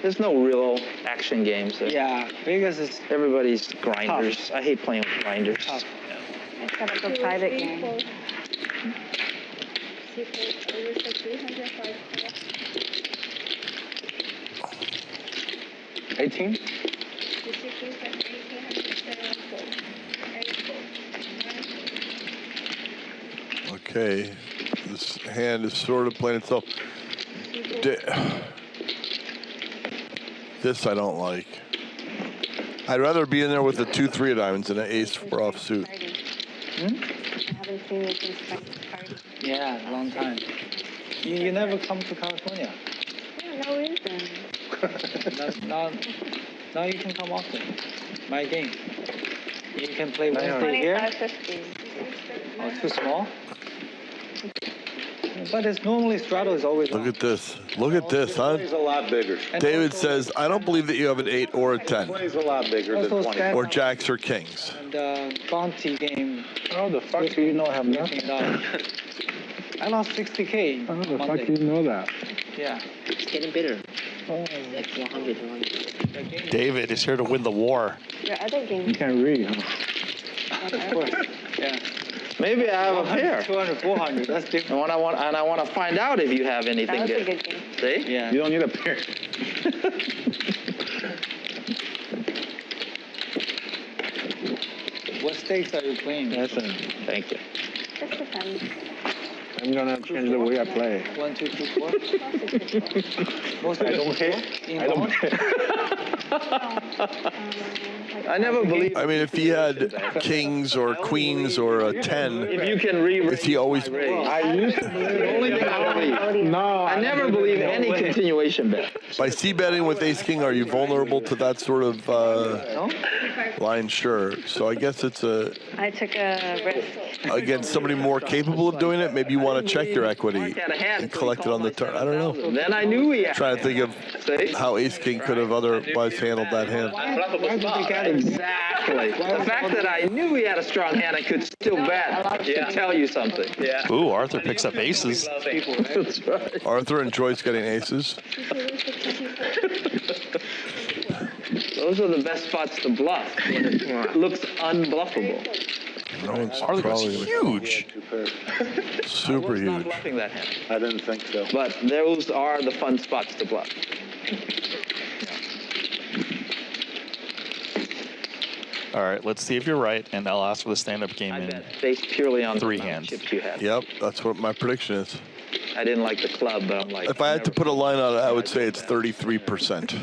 Speaker 3: there's no real action games there.
Speaker 9: Yeah, Vegas is
Speaker 3: Everybody's grinders. I hate playing with grinders.
Speaker 9: tough.
Speaker 7: I set up a private game.
Speaker 4: 18?
Speaker 2: Okay, this hand is sort of playing itself. This I don't like. I'd rather be in there with a 2-3 of diamonds than an ace-4 offsuit.
Speaker 7: I haven't seen you since Frank's party.
Speaker 9: Yeah, long time. You never come to California.
Speaker 7: Yeah, no reason.
Speaker 9: Now you can come often. My game. You can play Wednesday here.
Speaker 7: 25.50.
Speaker 9: Oh, too small? But it's normally straddle is always
Speaker 2: Look
Speaker 9: on.
Speaker 2: at this. Look at this, huh?
Speaker 6: 20's a lot bigger.
Speaker 9: And
Speaker 2: David
Speaker 9: also-
Speaker 2: says, I don't believe that you have an 8 or a 10.
Speaker 6: 20's a lot bigger than
Speaker 9: Also
Speaker 6: 20.
Speaker 9: stand-
Speaker 2: Or jacks or kings.
Speaker 9: And bounty game.
Speaker 4: How the fuck do you know I have nothing?
Speaker 9: I lost 60K
Speaker 4: How the fuck
Speaker 9: Monday.
Speaker 4: do you know that?
Speaker 9: Yeah.
Speaker 5: It's getting bitter.
Speaker 4: Oh,
Speaker 5: Like 100.
Speaker 9: The game.
Speaker 1: David is here to win the war.
Speaker 7: Your other
Speaker 4: you
Speaker 7: game.
Speaker 4: can read, huh?
Speaker 9: Of course. Yeah.
Speaker 3: Maybe I have a pair.
Speaker 9: 200, 400. That's different.
Speaker 3: And I want to find out if you have
Speaker 7: That
Speaker 3: anything
Speaker 7: was a
Speaker 3: good.
Speaker 7: good game.
Speaker 3: See?
Speaker 9: Yeah.
Speaker 4: You don't need a pair.
Speaker 9: What stakes are you playing?
Speaker 4: Listen,
Speaker 3: Thank you.
Speaker 7: Just depends.
Speaker 4: I'm gonna change the way I play.
Speaker 9: 1, 2, 3, 4. Most of
Speaker 4: I
Speaker 9: it
Speaker 4: don't
Speaker 9: is
Speaker 4: hit.
Speaker 9: in
Speaker 4: I don't
Speaker 9: bonds?
Speaker 4: hit.
Speaker 3: I never believe.
Speaker 2: I mean, if he had kings or queens or a 10,
Speaker 3: If you can re-raise.
Speaker 2: is he always...
Speaker 4: I used to believe
Speaker 3: The only thing I believe.
Speaker 4: No,
Speaker 3: I never believe any continuation bet.
Speaker 2: By c-betting with ace-king, are you vulnerable to that sort of
Speaker 9: No?
Speaker 2: line? Sure. So I guess it's
Speaker 7: I took a risk.
Speaker 2: against somebody more capable of doing it. Maybe you want to check your equity and collect it on the turn. I don't know.
Speaker 3: Then I knew he had.
Speaker 2: Trying to think of
Speaker 3: See?
Speaker 2: how ace-king could have otherwise handled that hand.
Speaker 9: Why did they get it?
Speaker 3: Exactly. The fact that I knew he had a strong hand and could still bet should tell you something. Yeah.
Speaker 1: Ooh, Arthur picks up aces.
Speaker 3: That's right.
Speaker 2: Arthur enjoys getting aces.
Speaker 3: Those are the best spots to bluff when it looks unbluffable.
Speaker 2: No one's
Speaker 1: Arthur's
Speaker 2: probably
Speaker 1: huge.
Speaker 2: super
Speaker 3: I was not
Speaker 2: huge.
Speaker 3: bluffing that hand.
Speaker 6: I didn't think so.
Speaker 3: But those are the fun spots to bluff.
Speaker 1: All right, let's see if you're right, and I'll ask for the stand-up game
Speaker 3: I
Speaker 1: in.
Speaker 3: bet based purely on
Speaker 1: Three
Speaker 3: the amount of
Speaker 1: hands.
Speaker 3: chips you had.
Speaker 2: Yep, that's what my prediction is.
Speaker 3: I didn't like the club, but I'm like.
Speaker 2: If I had to put a line on it, I would say it's 33%.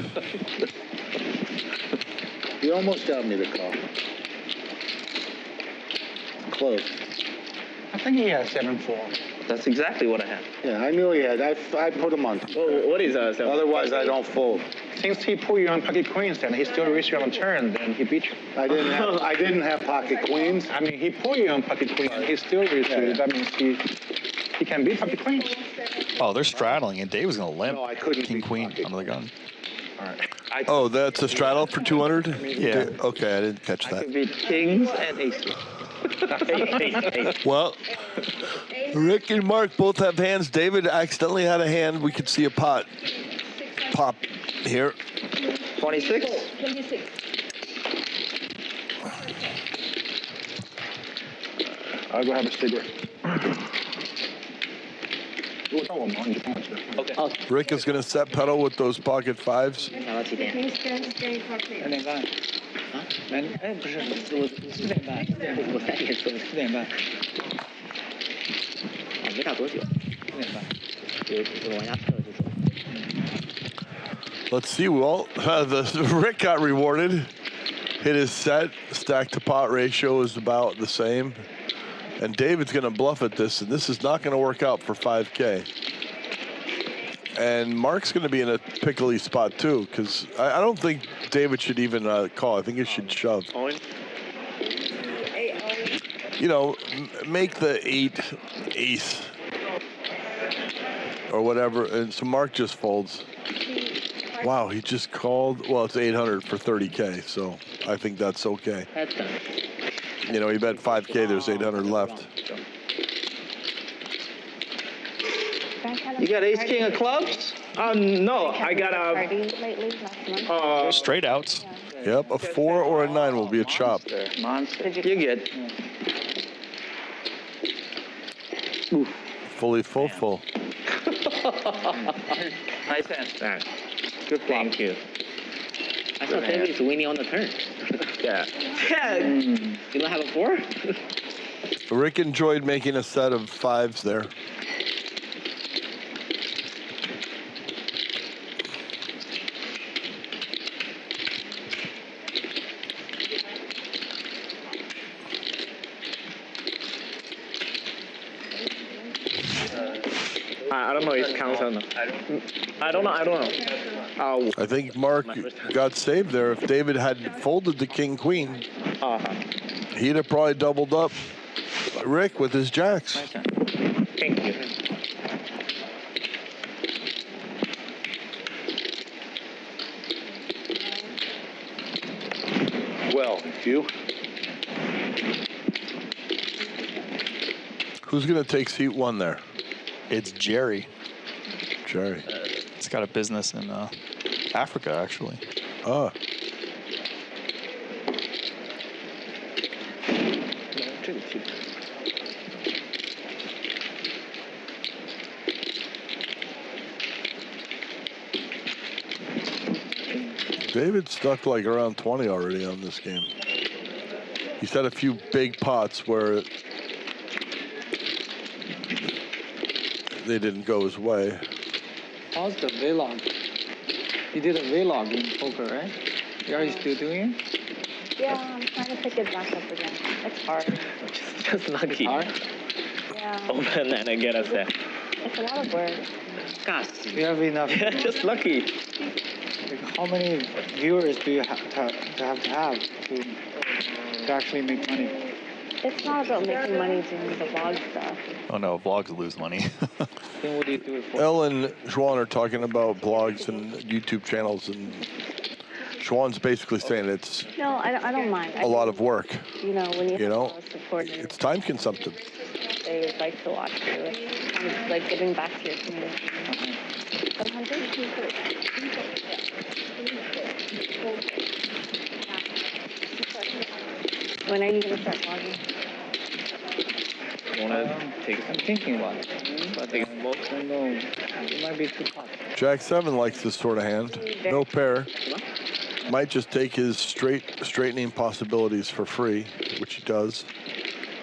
Speaker 6: You almost got me to call. Close.
Speaker 4: I think he has 7-4.
Speaker 3: That's exactly what I had.
Speaker 6: Yeah, I knew he had. I put him on.
Speaker 8: What is
Speaker 6: Otherwise, I don't fold.
Speaker 4: Since he put you on pocket queens, then he still reached you on turn, then he beat you.
Speaker 6: I didn't have pocket queens.
Speaker 4: I mean, he put you on pocket queen, and he still reached you. That means he can beat pocket queens.
Speaker 1: Oh, they're straddling, and Dave was going to limp.
Speaker 6: No, I couldn't
Speaker 1: King,
Speaker 6: beat
Speaker 1: queen
Speaker 6: pocket
Speaker 1: under the gun.
Speaker 4: All right.
Speaker 2: Oh, that's a straddle for 200?
Speaker 1: Yeah.
Speaker 2: Okay, I didn't catch
Speaker 3: I
Speaker 2: that.
Speaker 3: could beat kings and aces.
Speaker 2: Well, Rick and Mark both have hands. David accidentally had a hand. We could see a pot pop here.
Speaker 3: 26?
Speaker 7: 26.
Speaker 6: I'll go have a cigarette. 如果到我忙，你就帮我吃。
Speaker 8: OK。
Speaker 2: Rick is going to set pedal with those pocket fives.
Speaker 8: 打到几点？2点半。啊？哎，不是，我4点半，我3点说4点半。啊，没打多久，4点半，有往下撤就走。
Speaker 2: Let's see. Well, Rick got rewarded. Hit his set. Stack to pot ratio is about the same. And David's going to bluff at this, and this is not going to work out for 5K. And Mark's going to be in a pickly spot too, because I don't think David should even call. I think he should shove. You know, make the 8 ace or whatever, and so Mark just folds. Wow, he just called. Well, it's 800 for 30K, so I think that's okay. You know, he bet 5K, there's 800 left.
Speaker 3: You got ace king of clubs?
Speaker 8: No, I got
Speaker 1: Straight outs.
Speaker 2: Yep, a 4 or a 9 will be a chop.
Speaker 3: Monster. You're good.
Speaker 2: Fully full.
Speaker 3: Nice hand.
Speaker 8: Good thank you. I thought David is winning on the turn. Yeah. You don't have a 4?
Speaker 2: Rick enjoyed making a set of 5s there.
Speaker 8: I don't know if it counts or not. I don't know.
Speaker 2: I think Mark got saved there. If David had folded the king queen, he'd have probably doubled up Rick with his jacks.
Speaker 8: Thank you.
Speaker 6: Well, you.
Speaker 2: Who's going to take seat 1 there?
Speaker 1: It's Jerry.
Speaker 2: Jerry.
Speaker 1: He's got a business in Africa, actually.
Speaker 2: Ah. David stuck like around 20 already on this game. He's had a few big pots where they didn't go his way.
Speaker 9: How's the vlog? You did a vlog in poker, right? Are you still doing it?
Speaker 7: Yeah, I'm trying to pick it back up again. It's hard.
Speaker 8: Just lucky.
Speaker 9: Hard?
Speaker 7: Yeah.
Speaker 8: Open and get a set.
Speaker 7: It's a lot of work.
Speaker 8: Gosh.
Speaker 9: You have enough.
Speaker 8: Just lucky.
Speaker 9: Like, how many viewers do you have to actually make money?
Speaker 7: It's not about making money doing the vlog stuff.
Speaker 1: Oh no, vlogs lose money.
Speaker 9: Then what do you do it for?
Speaker 2: Elle and Xuan are talking about blogs and YouTube channels, and Xuan's basically saying it's
Speaker 7: No, I don't mind.
Speaker 2: a lot of work.
Speaker 7: You know, when you have
Speaker 2: know,
Speaker 7: a lot of supporters,
Speaker 2: It's time consumptive.
Speaker 7: they like to watch you. It's kind of like giving back to your community. 700? When are you going to start vlogging?
Speaker 9: I'm thinking about it. But I don't know. It might be too hot.
Speaker 2: Jack 7 likes this sort of hand. No pair. Might just take his straightening possibilities for free, which he does.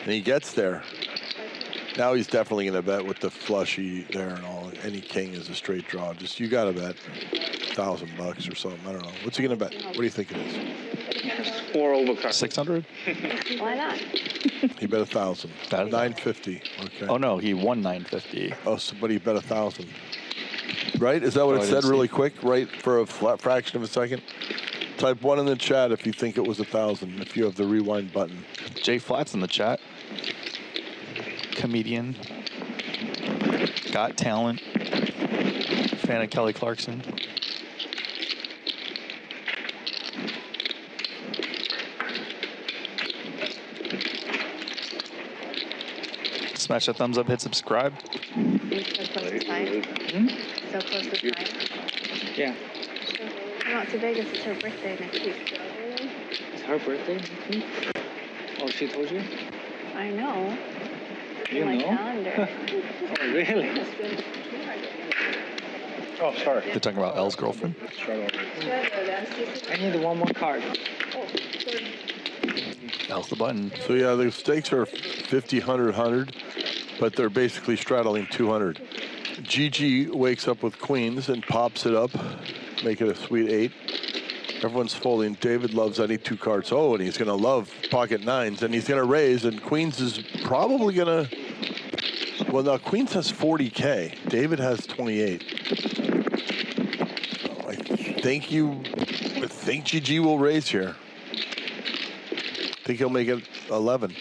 Speaker 2: And he gets there. Now he's definitely going to bet with the flushy there and all. Any king is a straight draw. Just, you got to bet $1,000 or something. I don't know. What's he going to bet? What do you think it is?
Speaker 3: 4 overcards.
Speaker 1: 600?
Speaker 7: Why not?
Speaker 2: He bet 1,000.
Speaker 1: Bet
Speaker 2: 950. Okay.
Speaker 1: Oh no, he won 950.
Speaker 2: Oh, so, but he bet 1,000. Right? Is that what
Speaker 1: Oh,
Speaker 2: it
Speaker 1: I
Speaker 2: said
Speaker 1: didn't see.
Speaker 2: really quick? Right? For a flat fraction of a second? Type 1 in the chat if you think it was 1,000, if you have the rewind button.
Speaker 1: Jay Flat's in the chat. Comedian. Got talent. Fan of Kelly Clarkson. Smash that thumbs up, hit subscribe.
Speaker 7: You so close to 5? So close to 5?
Speaker 9: Yeah.
Speaker 7: Come out to Vegas. It's her birthday next week.
Speaker 9: It's her birthday next week? Oh, she told you?
Speaker 7: I know.
Speaker 9: You
Speaker 7: My
Speaker 9: know?
Speaker 7: calendar.
Speaker 9: Oh, really?
Speaker 6: Oh, sorry.
Speaker 1: They're talking about Elle's girlfriend.
Speaker 9: I need one more card.
Speaker 1: Elle's the button.
Speaker 2: So yeah, the stakes are 50, 100, 100, but they're basically straddling 200. GG wakes up with queens and pops it up, make it a sweet 8. Everyone's folding. David loves any 2 cards. Oh, and he's going to love pocket 9s, and he's going to raise, and queens is probably going to... Well, now, queens has 40K. David has 28. I think GG will raise here. I think he'll make it 11.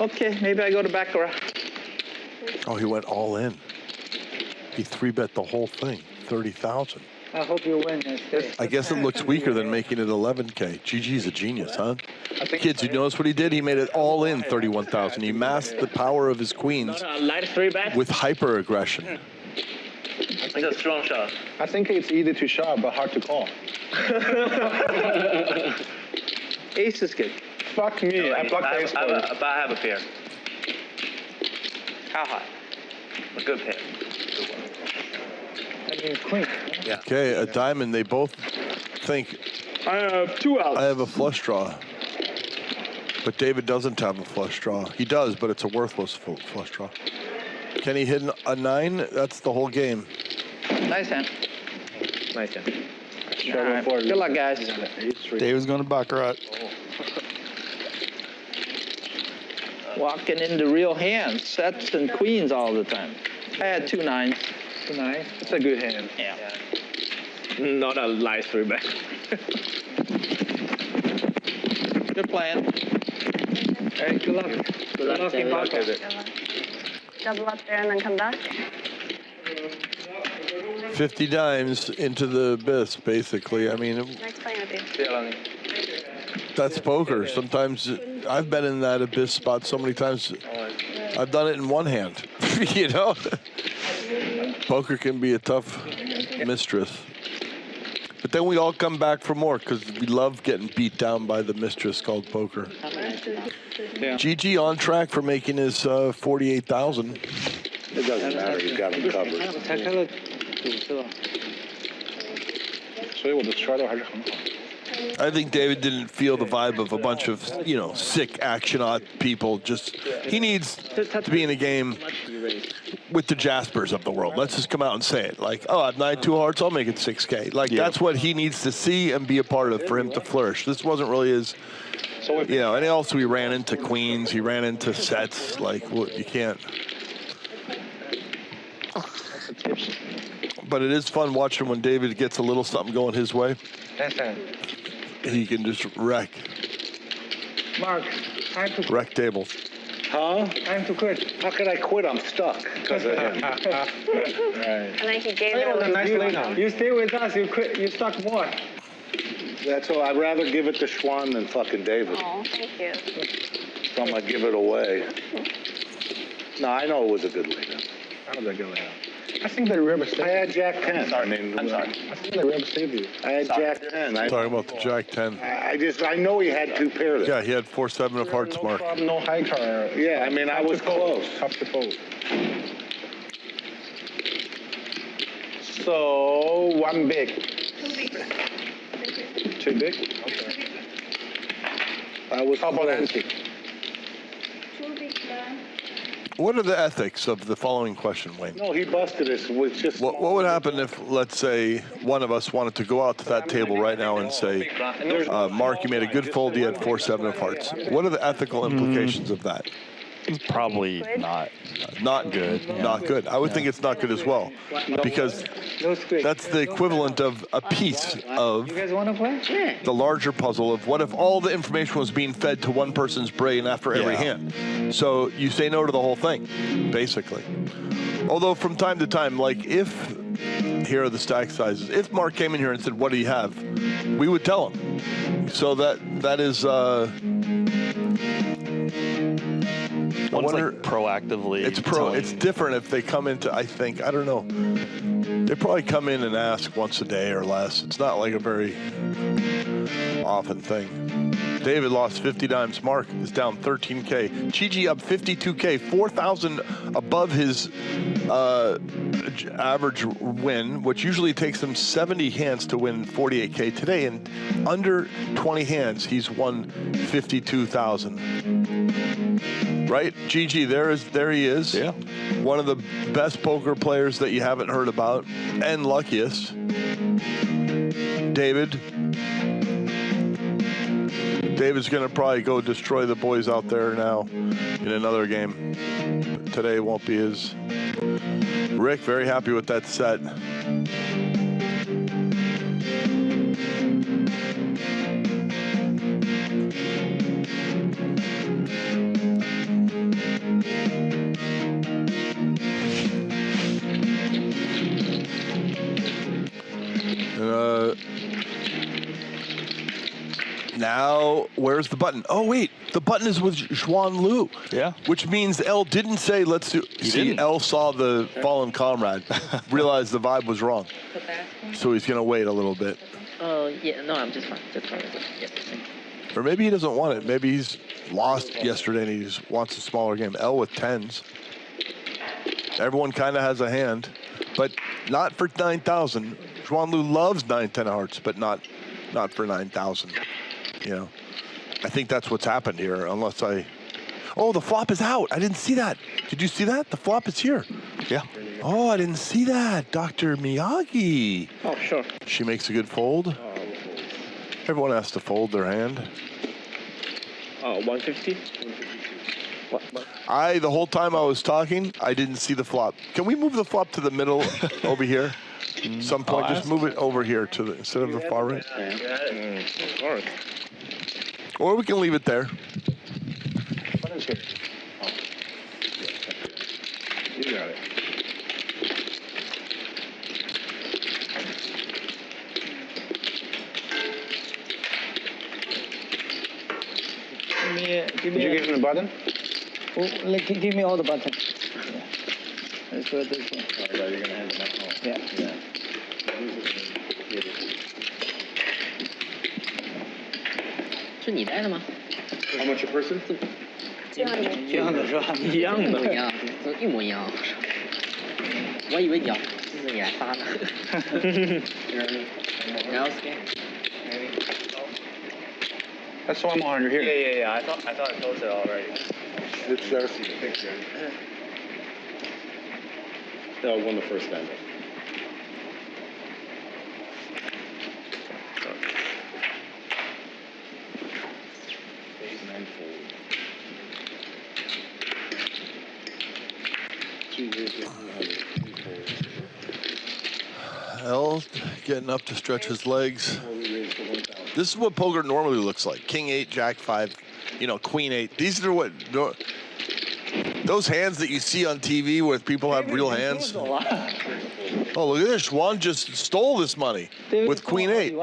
Speaker 3: Okay, maybe I go to baccarat.
Speaker 2: Oh, he went all in. He 3-bet the whole thing, 30,000.
Speaker 9: I hope you win this.
Speaker 2: I guess it looks weaker than making it 11K. GG's a genius, huh? Kids, you notice what he did? He made it all in 31,000. He masked the power of his queens
Speaker 8: Light 3-bet?
Speaker 2: with hyper aggression.
Speaker 8: It's a strong shot.
Speaker 6: I think it's easy to shove, but hard to call.
Speaker 3: Ace is good.
Speaker 6: Fuck me. I blocked ace for you.
Speaker 8: But I have a pair.
Speaker 3: How high?
Speaker 8: A good pair.
Speaker 9: I mean, queen.
Speaker 2: Okay, a diamond. They both think
Speaker 3: I have 2 outs.
Speaker 2: I have a flush draw. But David doesn't have a flush draw. He does, but it's a worthless flush draw. Can he hit a 9? That's the whole game.
Speaker 3: Nice hand.
Speaker 8: Nice hand.
Speaker 3: All right. Good luck, guys.
Speaker 1: David's going to baccarat.
Speaker 3: Walking into real hands, sets and queens all the time. I had 2 9s.
Speaker 9: 2 9.
Speaker 6: It's a good hand.
Speaker 3: Yeah.
Speaker 8: Not a light 3-bet.
Speaker 3: Good plan.
Speaker 9: Hey, good luck. Good luck in baccarat.
Speaker 7: Good luck. Double up there and then come back.
Speaker 2: 50 dimes into the abyss, basically. I mean,
Speaker 7: Next playing with you.
Speaker 2: that's poker. Sometimes I've been in that abyss spot so many times. I've done it in one hand, you know? Poker can be a tough mistress. But then we all come back for more because we love getting beat down by the mistress called poker. GG on track for making his 48,000.
Speaker 6: It doesn't matter. You got him covered.
Speaker 9: 才开了9次吧。
Speaker 6: 所以我的 straddle 还是很好。
Speaker 2: I think David didn't feel the vibe of a bunch of, you know, sick action-odd people. Just, he needs to be in a game with the Jaspers of the world. Let's just come out and say it. Like, oh, I've 9 2 hearts, I'll make it 6K. Like, that's what he needs to see and be a part of for him to flourish. This wasn't really his, you know, and also he ran into queens, he ran into sets. Like, what, you can't. But it is fun watching when David gets a little something going his way. He can just wreck
Speaker 9: Mark, time to
Speaker 2: tables.
Speaker 6: Huh?
Speaker 9: time to quit.
Speaker 6: How could I quit? I'm stuck because of him. Right.
Speaker 7: And then he gave
Speaker 6: Hey,
Speaker 7: it
Speaker 6: well,
Speaker 7: away.
Speaker 6: nice laydown.
Speaker 9: You stay with us, you quit, you stuck more.
Speaker 6: That's all. I'd rather give it to Xuan than fucking David.
Speaker 7: Oh, thank you.
Speaker 6: So I'm gonna give it away. No, I know it was a good laydown. How did I go laydown? I think the river saved you. I had Jack 10. I'm sorry. I think the river saved you. I had Jack 10.
Speaker 2: Talking about the Jack 10.
Speaker 6: I know he had 2 pairs.
Speaker 2: Yeah, he had 4-7 of hearts, Mark.
Speaker 6: Problem, no high card. Yeah, I mean, I was close. Tough to fold. So, 1 big. 2 big? Okay. I was how about ante?
Speaker 2: What are the ethics of the following question, Wayne?
Speaker 6: No, he busted us with just...
Speaker 2: What would happen if, let's say, one of us wanted to go out to that table right now and say, Mark, you made a good fold, you had 4-7 of hearts. What are the ethical implications of that?
Speaker 1: It's probably not good.
Speaker 2: Not good. I would think it's not good as well, because that's the equivalent of a piece of
Speaker 9: You guys want to play? Yeah.
Speaker 2: the larger puzzle of what if all the information was being fed to one person's brain after every hand. So you say no to the whole thing, basically. Although from time to time, like if, here are the stack sizes, if Mark came in here and said, what do you have? We would tell him. So that is...
Speaker 1: One's like proactively.
Speaker 2: It's different if they come into. I think I don't know. They probably come in and ask once a day or less. It's not like a very often thing. David lost 50 dimes. Mark is down 13K. Chi up 52K, 4,000 above his average win, which usually takes him 70 hands to win 48K. Today, in under 20 hands, he's won 52,000. Right, Gigi? There he is.
Speaker 1: Yeah.
Speaker 2: One of the best poker players that you haven't heard about, and luckiest. David's going to probably go destroy the boys out there now in another game. But today won't be his. Rick, very happy with that set. Now, where's the button? Oh, wait, the button is with Xuan Lu.
Speaker 1: Yeah.
Speaker 2: Which means L didn't say, let's do. See, L saw the fallen comrade, realized the vibe was wrong. So he's going to wait a little bit.
Speaker 5: Oh, yeah, no, I'm just fine. Just fine. Yes.
Speaker 2: Or maybe he doesn't want it. Maybe he's lost yesterday and he just wants a smaller game. L with 10s. Everyone kind of has a hand, but not for 9,000. Xuan Lu loves 9-10 hearts, but not for 9,000. You know, I think that's what's happened here, unless oh, the flop is out. I didn't see that. Did you see that? The flop is here.
Speaker 1: Yeah.
Speaker 2: Oh, I didn't see that. Dr. Miyagi.
Speaker 8: Oh, sure.
Speaker 2: She makes a good fold. Everyone has to fold their hand.
Speaker 8: Oh, 150? What?
Speaker 2: The whole time I was talking, I didn't see the flop. Can we move the flop to the middle over here? At some point, just move it over here to the instead of the far right. Or we can leave it there.
Speaker 4: What is here? Oh. You got it.
Speaker 8: Give
Speaker 4: Did you give him the button?
Speaker 8: Give me all the buttons. Let's go this one.
Speaker 6: Oh, yeah, you're gonna hand them out.
Speaker 8: Yeah.
Speaker 6: How much a person?
Speaker 7: 200.
Speaker 8: 一样的是吧？一样的。
Speaker 5: 一模一样。我以为你要就是你来发呢。然后 scan。
Speaker 4: That's why I'm 100 here.
Speaker 6: Yeah. I thought I closed it already. It's Darcy. Thanks, Jerry. No, I won the first stand up.
Speaker 2: L getting up to stretch his legs. This is what poker normally looks like. King 8, Jack 5, Queen 8. These are what those hands that you see on TV where people have real hands. Oh, look at this. Xuan just stole this money with Queen 8.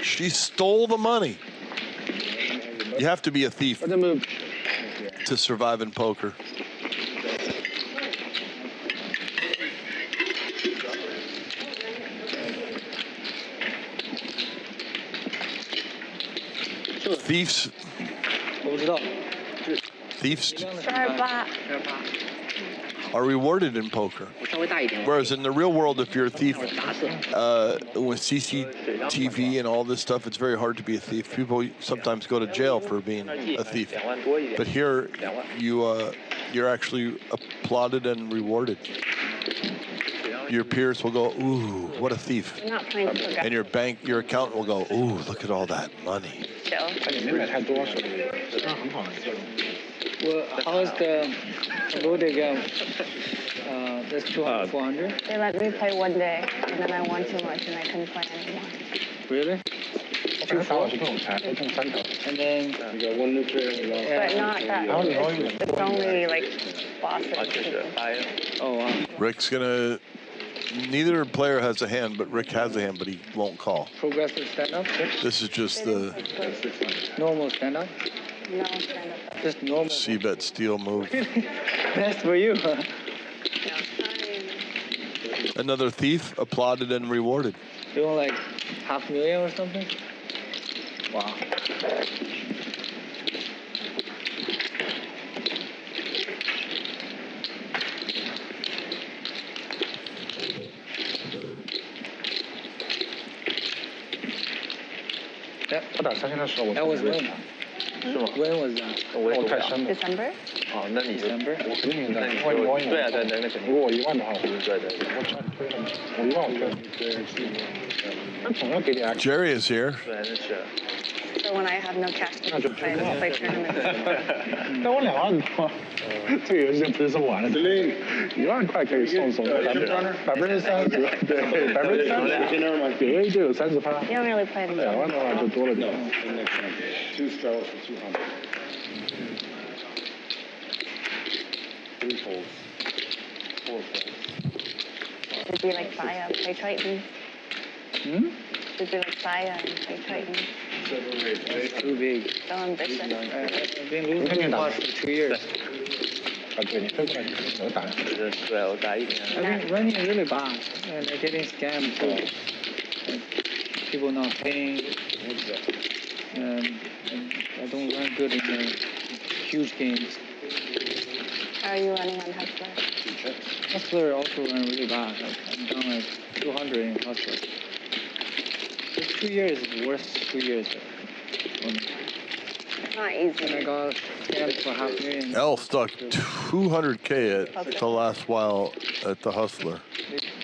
Speaker 2: She stole the money. You have to be a thief to survive in poker. Thieves are rewarded in poker. Whereas in the real world, if you're a thief with CCTV and all this stuff, it's very hard to be a thief. People sometimes go to jail for being a thief. But here, you're actually applauded and rewarded. Your peers will go, ooh, what a thief. And your accountant will go, ooh, look at all that money.
Speaker 8: Well, how's the loaded game? That's 200, 400?
Speaker 7: They let me play one day, and then I won too much, and I couldn't play anymore.
Speaker 8: Really? 2-4? And then...
Speaker 6: You got one nuclear and you
Speaker 7: But not that. It's only like bosses.
Speaker 8: Oh, wow.
Speaker 2: Rick's gonna. Neither player has a hand, but Rick has a hand, but he won't call.
Speaker 8: Progressive stand-up?
Speaker 2: This is just the
Speaker 8: Normal stand-up?
Speaker 7: No, stand-up.
Speaker 8: Just normal.
Speaker 2: C-bet steal move.
Speaker 8: That's for you.
Speaker 2: Another thief applauded and rewarded.
Speaker 9: You won like $500,000 or something? Wow. That
Speaker 6: 他打三千的时候，我
Speaker 9: was when?
Speaker 6: 是吗？
Speaker 9: When was that?
Speaker 6: 我太深了。
Speaker 7: December?
Speaker 6: 哦，那你就
Speaker 9: December?
Speaker 6: 我肯定明白。
Speaker 2: 那你就
Speaker 6: 我
Speaker 2: 对啊对对那肯定
Speaker 6: 如果我1万的话，我就
Speaker 2: 对对对
Speaker 6: 我推了，我1万我推了。那总要给点 extra。
Speaker 2: Jerry is here. 对，那是。
Speaker 7: So when I have no cash to play tournaments.
Speaker 6: 那我2万多，这个游戏就不是这么玩的。1万块可以送30%，对，30%，有 A 就有30%。
Speaker 7: You don't really play
Speaker 6: 2
Speaker 7: them.
Speaker 6: 万的话就多了点。
Speaker 10: 2 straddles for 200. 3 folds. 4 folds.
Speaker 7: Did you like Saya play Triton?
Speaker 9: Hmm?
Speaker 7: Did you like Saya and play Triton?
Speaker 9: Too big.
Speaker 7: So ambitious.
Speaker 9: I've been losing cards for 2 years.
Speaker 6: 啊，对，你飞过来，我打。
Speaker 2: 对，我打1点。
Speaker 9: I've been running really bad and getting scammed too. And people not paying. And I don't run good in the huge games.
Speaker 7: How are you running on Hustler?
Speaker 9: Hustler also run really bad. I'm down like 200 in Hustler. This 2 years is the worst 2 years for me.
Speaker 7: It's not easy.
Speaker 9: And I got scammed for $500,000.
Speaker 2: L stuck 200K at the last while at the Hustler.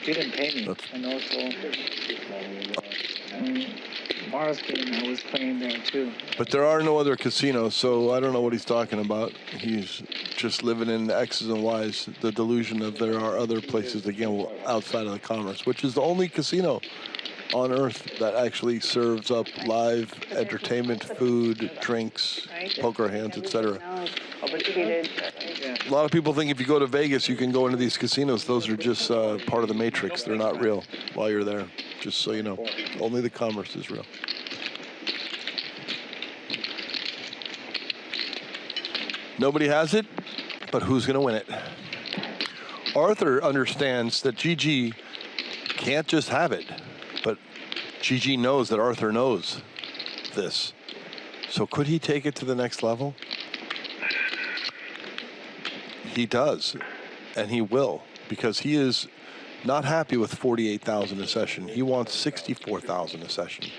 Speaker 9: They didn't pay me.
Speaker 2: That's-
Speaker 9: And also, Mars game, I was playing there too.
Speaker 2: But there are no other casinos, so I don't know what he's talking about. He's just living in X's and Y's, the delusion of there are other places to gamble outside of the commerce, which is the only casino on earth that actually serves up live entertainment, food, drinks, poker hands, etc.
Speaker 9: Yeah.
Speaker 2: A lot of people think if you go to Vegas, you can go into these casinos. Those are just part of the matrix. They're not real while you're there, just so you know. Only the commerce is real. Nobody has it, but who's going to win it? Arthur understands that GG can't just have it, but GG knows that Arthur knows this. So could he take it to the next level? He does, and he will, because he is not happy with 48,000 a session. He wants 64,000 a session.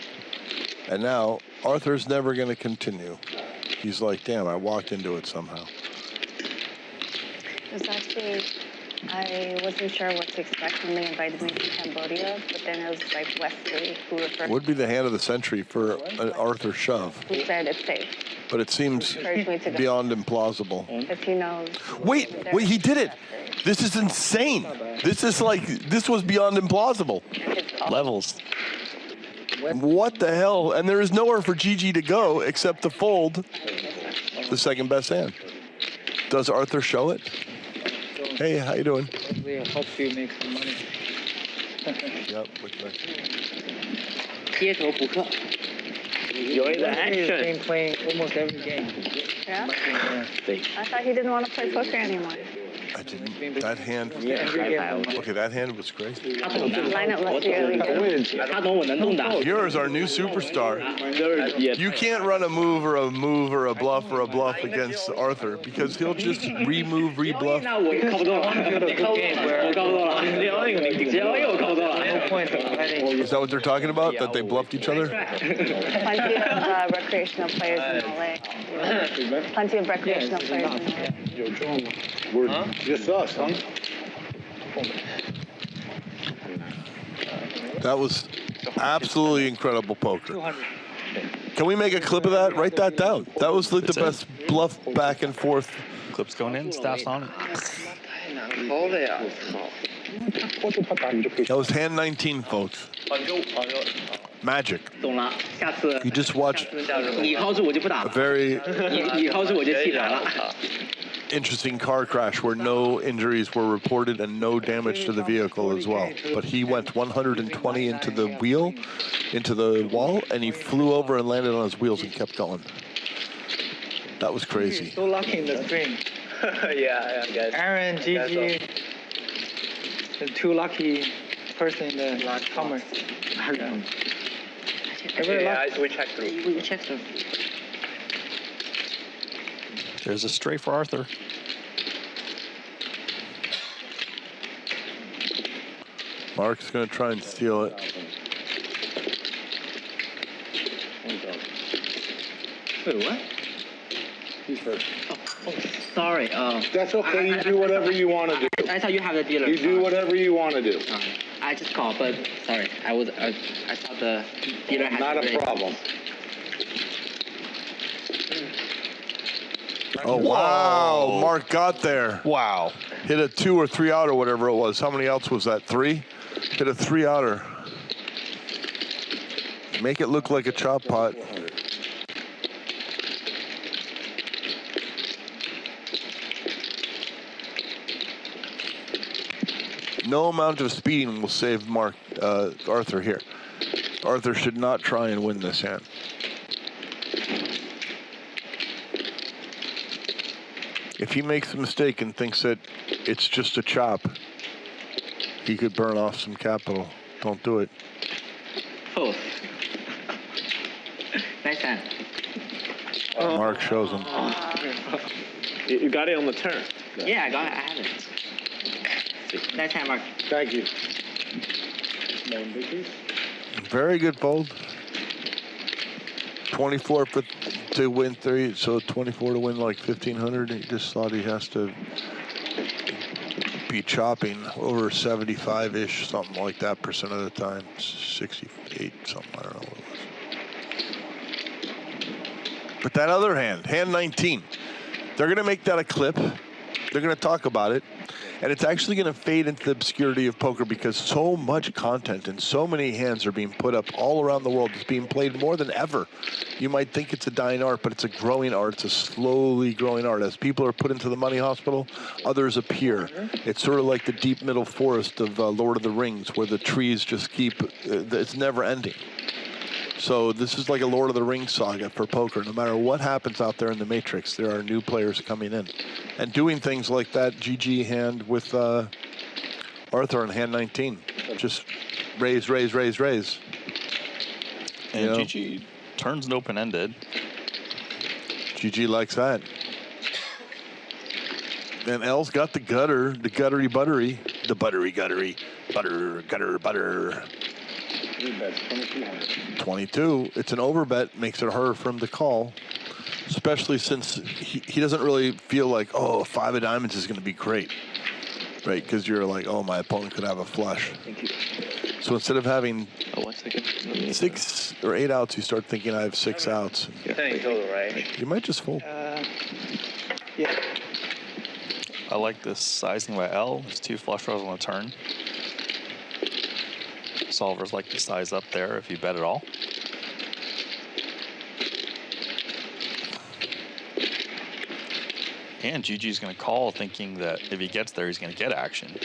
Speaker 2: And now Arthur's never going to continue. He's like, damn, I walked into it somehow.
Speaker 7: It was actually, I wasn't sure what to expect when they invited me to Cambodia, but then it was like Wesley who referred
Speaker 2: Would be the hand of the century for an Arthur shove,
Speaker 7: who said it's safe.
Speaker 2: but it seems
Speaker 7: Encouraged me to go.
Speaker 2: beyond implausible.
Speaker 7: If he knows.
Speaker 2: Wait, he did it. This is insane. This is like, this was beyond implausible.
Speaker 1: Levels.
Speaker 2: What the hell? And there is nowhere for GG to go except to fold the second best hand. Does Arthur show it? Hey, how you doing?
Speaker 9: Hopefully it helps you make some money.
Speaker 2: Yep, looks like.
Speaker 5: 街头扑克，有一个
Speaker 9: Wesley has
Speaker 5: action。
Speaker 9: been playing almost every game.
Speaker 7: Yeah?
Speaker 5: 对，
Speaker 7: I thought he didn't want to play poker anymore.
Speaker 2: I didn't. That hand.
Speaker 9: Every game.
Speaker 2: Okay, that hand was crazy.
Speaker 5: 他懂的，
Speaker 7: Lineup must be really good.
Speaker 5: 他懂我能弄的。
Speaker 2: Here is our new superstar. You can't run a move or a bluff or a bluff against Arthur because he'll just remove, rebluff.
Speaker 5: 那我靠不动了，你靠不动了，我靠不动了，只要那个你只要又靠不动了。
Speaker 9: No point in letting
Speaker 2: Is that what they're talking about? That they bluffed each other?
Speaker 7: Plenty of recreational players in LA. Plenty of recreational players in LA.
Speaker 6: 有中吗？不是，just us, huh?
Speaker 2: That was absolutely incredible poker. Can we make a clip of that? Write that down. That was like the best bluff back and forth.
Speaker 1: Clips going in, staffs on it.
Speaker 5: 太难抠了呀！操！
Speaker 6: 拖住他打你就可以。
Speaker 2: That was hand 19, folks. Magic.
Speaker 5: 懂了，下次
Speaker 2: You just watched
Speaker 5: 你靠住我就不打
Speaker 2: a
Speaker 5: 了，
Speaker 2: very
Speaker 5: 你靠住我就弃权了。
Speaker 2: interesting car crash where no injuries were reported and no damage to the vehicle as well. But he went 120 into the wheel, into the wall, and he flew over and landed on his wheels and kept going. That was crazy.
Speaker 9: So lucky in the string.
Speaker 3: Yeah, guys.
Speaker 9: Aaron, Gigi, the two lucky person in the commerce.
Speaker 3: We checked through.
Speaker 5: We checked through.
Speaker 1: There's a straight for Arthur.
Speaker 2: Mark's going to try and steal it.
Speaker 5: Wait, what?
Speaker 10: He's first.
Speaker 5: Oh, sorry.
Speaker 6: That's okay. You do whatever you want to do.
Speaker 5: I thought you have the dealer.
Speaker 6: You do whatever you want to do.
Speaker 5: I just called, but sorry. I thought the dealer had.
Speaker 6: Not a problem.
Speaker 2: Oh, wow. Mark got there.
Speaker 1: Wow.
Speaker 2: Hit a 2 or 3 out or whatever it was. How many outs was that? 3? Hit a 3 outer. Make it look like a chop pot. No amount of speeding will save Arthur here. Arthur should not try and win this hand. If he makes a mistake and thinks that it's just a chop, he could burn off some capital. Don't do it.
Speaker 5: Oh. Nice hand.
Speaker 2: Mark shows him.
Speaker 10: You got it on the turn.
Speaker 5: Yeah, I got it. I have it. Nice hand, Mark.
Speaker 6: Thank you.
Speaker 2: Very good fold. 24 to win 3, so 24 to win like 1,500. He just thought he has to be chopping over 75-ish, something like that percent of the time. 68, something, I don't know what it was. But that other hand, hand 19, they're going to make that a clip. They're going to talk about it. And it's actually going to fade into the obscurity of poker because so much content and so many hands are being put up all around the world. It's being played more than ever. You might think it's a dying art, but it's a growing art. It's a slowly growing art. As people are put into the money hospital, others appear. It's sort of like the deep middle forest of Lord of the Rings, where the trees just keep, it's never ending. So this is like a Lord of the Rings saga for poker. No matter what happens out there in the Matrix, there are new players coming in. And doing things like that GG hand with Arthur on hand 19. Just raise, raise, raise, raise.
Speaker 1: And GG turns it open-ended.
Speaker 2: GG likes that. And L's got the gutter, the guttery buttery. The buttery guttery. Butter, gutter, butter. 22. It's an overbet, makes it harder for him to call, especially since he doesn't really feel like, oh, 5 of diamonds is going to be great, right? Because you're like, oh, my opponent could have a flush.
Speaker 10: Thank you.
Speaker 2: So instead of having 6 or 8 outs, you start thinking I have 6 outs.
Speaker 3: Total, right?
Speaker 2: You might just fold.
Speaker 9: Yeah.
Speaker 1: I like this sizing by L. There's 2 flush draws on the turn. Solvers like to size up there if you bet at all. And GG's going to call thinking that if he gets there, he's going to get action.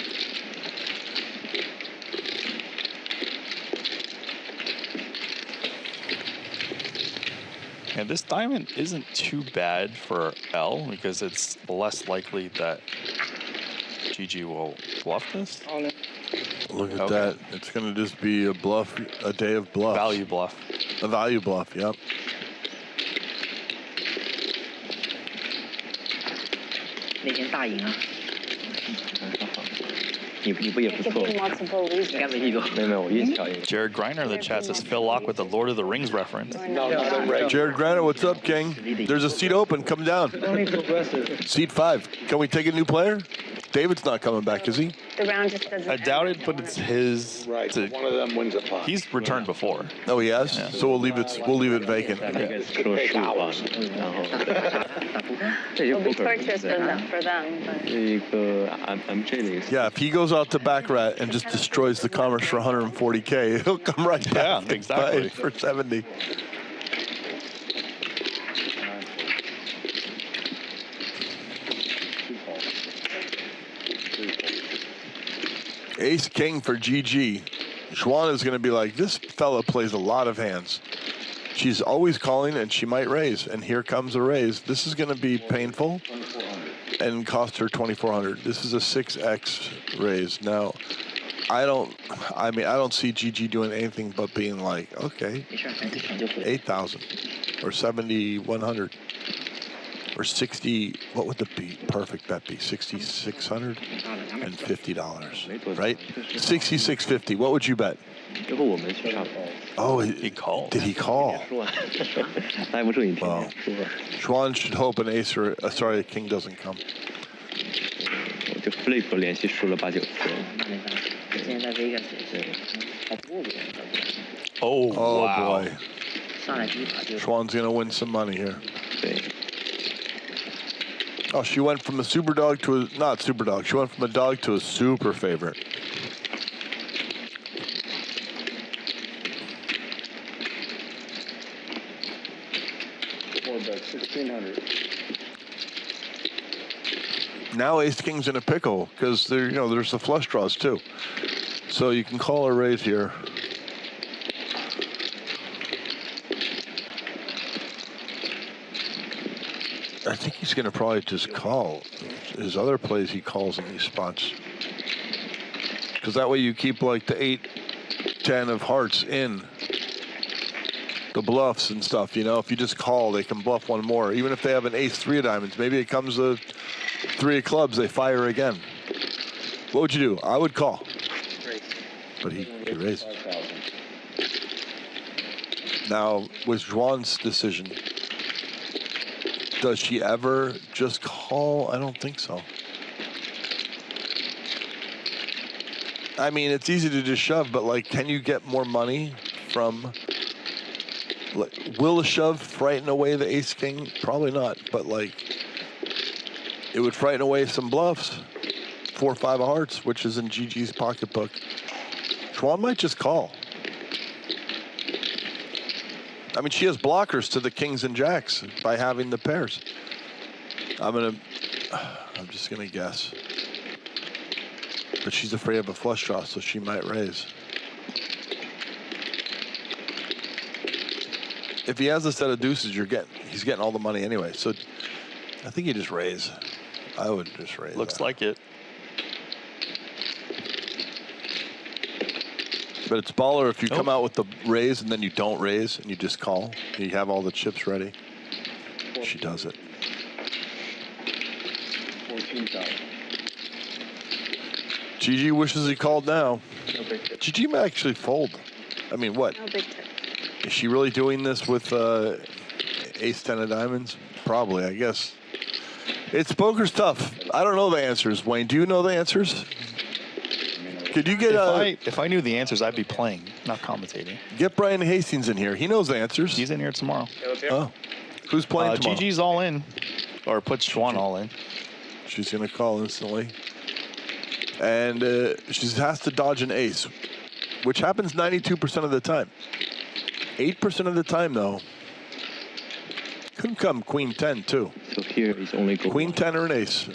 Speaker 1: And this diamond isn't too bad for L because it's less likely that GG will bluff this.
Speaker 2: Look at that. It's going to just be a bluff, a day of bluff.
Speaker 1: Value bluff.
Speaker 2: A value bluff, yep.
Speaker 1: Jared Greiner in the chat says Phil Laak with the Lord of the Rings reference.
Speaker 2: Jared Greiner, what's up, King? There's a seat open. Come down. Seat 5. Can we take a new player? David's not coming back, is he?
Speaker 7: The round just doesn't.
Speaker 1: I doubt it, but it's his.
Speaker 6: Right. One of them wins a pot.
Speaker 1: He's returned before.
Speaker 2: Oh, he has? Yeah. So we'll leave it vacant.
Speaker 7: It'll be torturous for them. But.
Speaker 2: Yeah, if he goes out to Baccarat and just destroys the commerce for 140K, he'll come right back.
Speaker 1: Yeah, exactly.
Speaker 2: For 70. Ace King for GG. Xuan is going to be like, this fella plays a lot of hands. She's always calling and she might raise. And here comes a raise. This is going to be painful and cost her 2,400. This is a 6x raise. Now, I don't see GG doing anything but being like, okay, 8,000 or 7,100 or 60. What would the perfect bet be? $6,650, right? 6,650. What would you bet? Oh, he called. Did he call? Well, Xuan should hope an ace or sorry, a king doesn't come.
Speaker 1: Oh, wow.
Speaker 2: Boy. Xuan's gonna win some money here. Oh, she went from a super dog to a not super dog. She went from a dog to a super favorite.
Speaker 6: Bet 1,600.
Speaker 2: Now ace king's in a pickle because there, there's the flush draws too. So you can call or raise here. I think he's going to probably just call. His other plays he calls in these spots. Because that way you keep like the 8, 10 of hearts in. The bluffs and stuff, if you just call, they can bluff one more. Even if they have an ace 3 of diamonds, maybe it comes a 3 of clubs, they fire again. What would you do? I would call. But he raised. Now, with Xuan's decision, does she ever just call? I don't think so. I mean, it's easy to just shove, but like, can you get more money from... Will a shove frighten away the ace king? Probably not, but like it would frighten away some bluffs. 4 or 5 of hearts, which is in GG's pocketbook. Xuan might just call. I mean, she has blockers to the kings and jacks by having the pairs. I'm just gonna guess. But she's afraid of a flush draw, so she might raise. If he has a set of deuces, he's getting all the money anyway. So I think you just raise. I would just raise.
Speaker 1: Looks like it.
Speaker 2: But it's baller if you come out with the raise and then you don't raise and you just call. You have all the chips ready. She does it.
Speaker 6: 14,000.
Speaker 2: GG wishes he called now. GG might actually fold. I mean, what?
Speaker 7: No big tip.
Speaker 2: Is she really doing this with ace 10 of diamonds? Probably, I guess. It's poker's tough. I don't know the answers. Wayne, do you know the answers? Could you get
Speaker 1: if I knew the answers, I'd be playing, not commentating.
Speaker 2: Get Brian Hastings in here. He knows the answers.
Speaker 1: He's in here tomorrow.
Speaker 2: Oh, who's playing tomorrow?
Speaker 1: GG's all in, or puts Xuan all in.
Speaker 2: She's gonna call instantly, and she has to dodge an ace, which happens 92% of the time. 8% of the time, though, could come queen 10 too.
Speaker 11: So here is only
Speaker 2: queen 10 or an ace.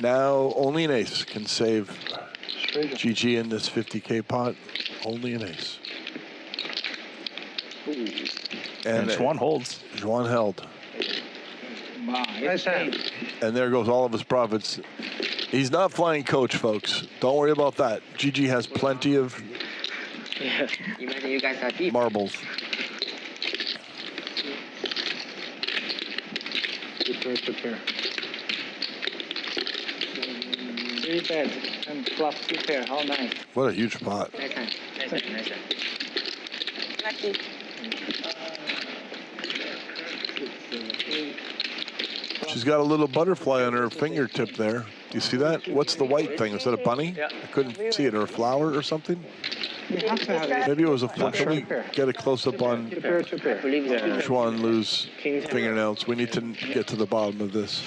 Speaker 2: Now only an ace can save GG in this 50K pot. Only an ace.
Speaker 1: And Xuan holds.
Speaker 2: Xuan held.
Speaker 9: Nice hand.
Speaker 2: And there goes all of his profits. He's not flying coach, folks. Don't worry about that. GG has plenty of
Speaker 5: Imagine you guys are deep.
Speaker 2: marbles.
Speaker 9: Good pair. 3 bet and flop 2 pair. How nice.
Speaker 2: What a huge pot.
Speaker 5: Nice hand. Nice hand.
Speaker 7: Lucky.
Speaker 2: She's got a little butterfly on her fingertip there. Do you see that? What's the white thing? Is that a bunny? I couldn't see it. Or a flower or something?
Speaker 9: You have to have it.
Speaker 2: Maybe it was a flower. Can we get a close-up on
Speaker 9: 2 pair.
Speaker 2: Xuan Lu's fingernails? We need to get to the bottom of this.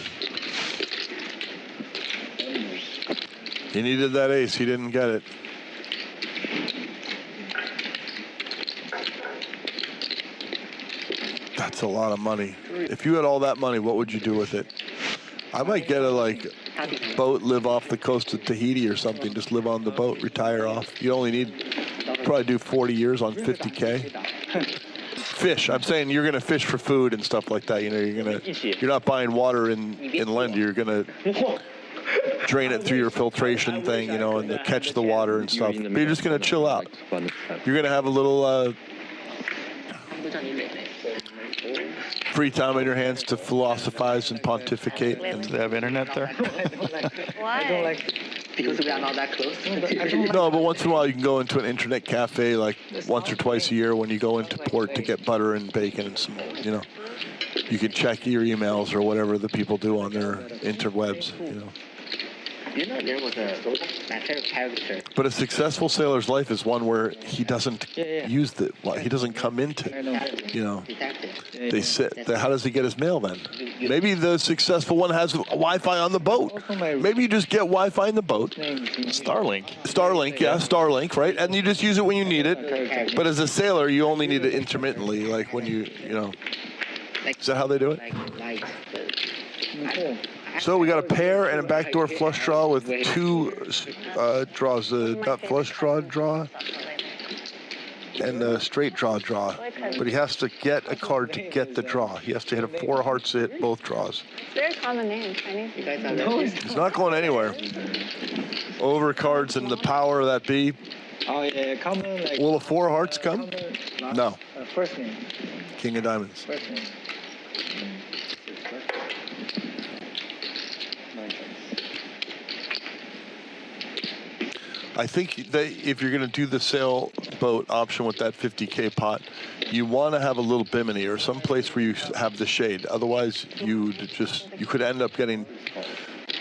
Speaker 2: He needed that ace. He didn't get it. That's a lot of money. If you had all that money, what would you do with it? I might get a boat, live off the coast of Tahiti or something. Just live on the boat, retire off. You only need probably do 40 years on 50K. Fish. I'm saying you're gonna fish for food and stuff like that. You're not buying water inland. You're gonna drain it through your filtration thing, you know, and to catch the water and stuff. But you're just going to chill out. You're going to have a little free time on your hands to philosophize and pontificate.
Speaker 1: Do they have internet there?
Speaker 7: Why?
Speaker 5: Because we are not that close.
Speaker 2: No, but once in a while you can go into an internet cafe like once or twice a year when you go into port to get butter and bacon and some, you know. You can check your emails or whatever the people do on their interwebs, you know.
Speaker 5: You know, there was my favorite character.
Speaker 2: But a successful sailor's life is one where he doesn't use the, he doesn't come into, you know. They sit. How does he get his mail then? Maybe the successful one has Wi-Fi on the boat. Maybe you just get Wi-Fi in the boat.
Speaker 1: Starlink.
Speaker 2: Starlink, yeah, Starlink, right? And you just use it when you need it. But as a sailor, you only need it intermittently, like when you know. Is that how they do it? So we got a pair and a backdoor flush draw with two draws. The nut flush draw, and a straight draw. But he has to get a card to get the draw. He has to hit a 4 hearts to hit both draws.
Speaker 7: It's a very common name, Chinese.
Speaker 2: It's not going anywhere. Over cards and the power of that B.
Speaker 9: Oh yeah, common like.
Speaker 2: Will a 4 hearts come? No.
Speaker 9: First name.
Speaker 2: King of diamonds.
Speaker 9: First name.
Speaker 2: I think that if you're going to do the sailboat option with that 50K pot, you want to have a little bimini or some place where you have the shade. Otherwise, you could end up getting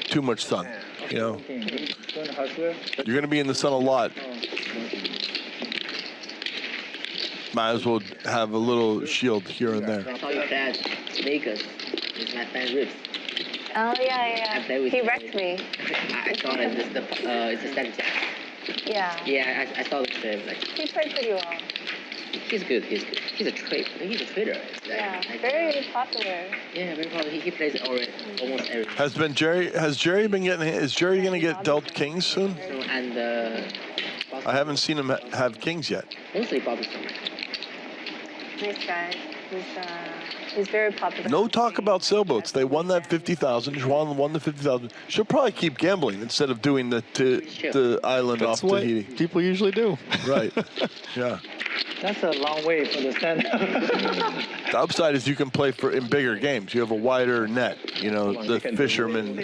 Speaker 2: too much sun. You know, you're going to be in the sun a lot. Might as well have a little shield here and there.
Speaker 5: I saw your dad, Vegas, with my friend Ribs.
Speaker 7: Oh, yeah. He wrecked me.
Speaker 5: I saw it. It's a set jack.
Speaker 7: Yeah.
Speaker 5: Yeah, I saw the trip. Like,
Speaker 7: He played pretty well.
Speaker 5: he's good. He's a trader. He's a trader.
Speaker 7: Yeah, very popular.
Speaker 5: Yeah, very popular. He plays almost every.
Speaker 2: Is Jerry going to get dealt kings soon?
Speaker 5: And
Speaker 2: I haven't seen him have kings yet.
Speaker 5: mostly Bobby.
Speaker 7: Nice guy. He's very popular.
Speaker 2: No talk about sailboats. They won that 50,000. Xuan won the 50,000. She'll probably keep gambling instead of doing the island
Speaker 1: That's
Speaker 2: off
Speaker 1: what
Speaker 2: Tahiti.
Speaker 1: people usually do.
Speaker 2: Right. Yeah.
Speaker 9: That's a long way for the stand.
Speaker 2: The upside is you can play in bigger games. You have a wider net. You know, the fisherman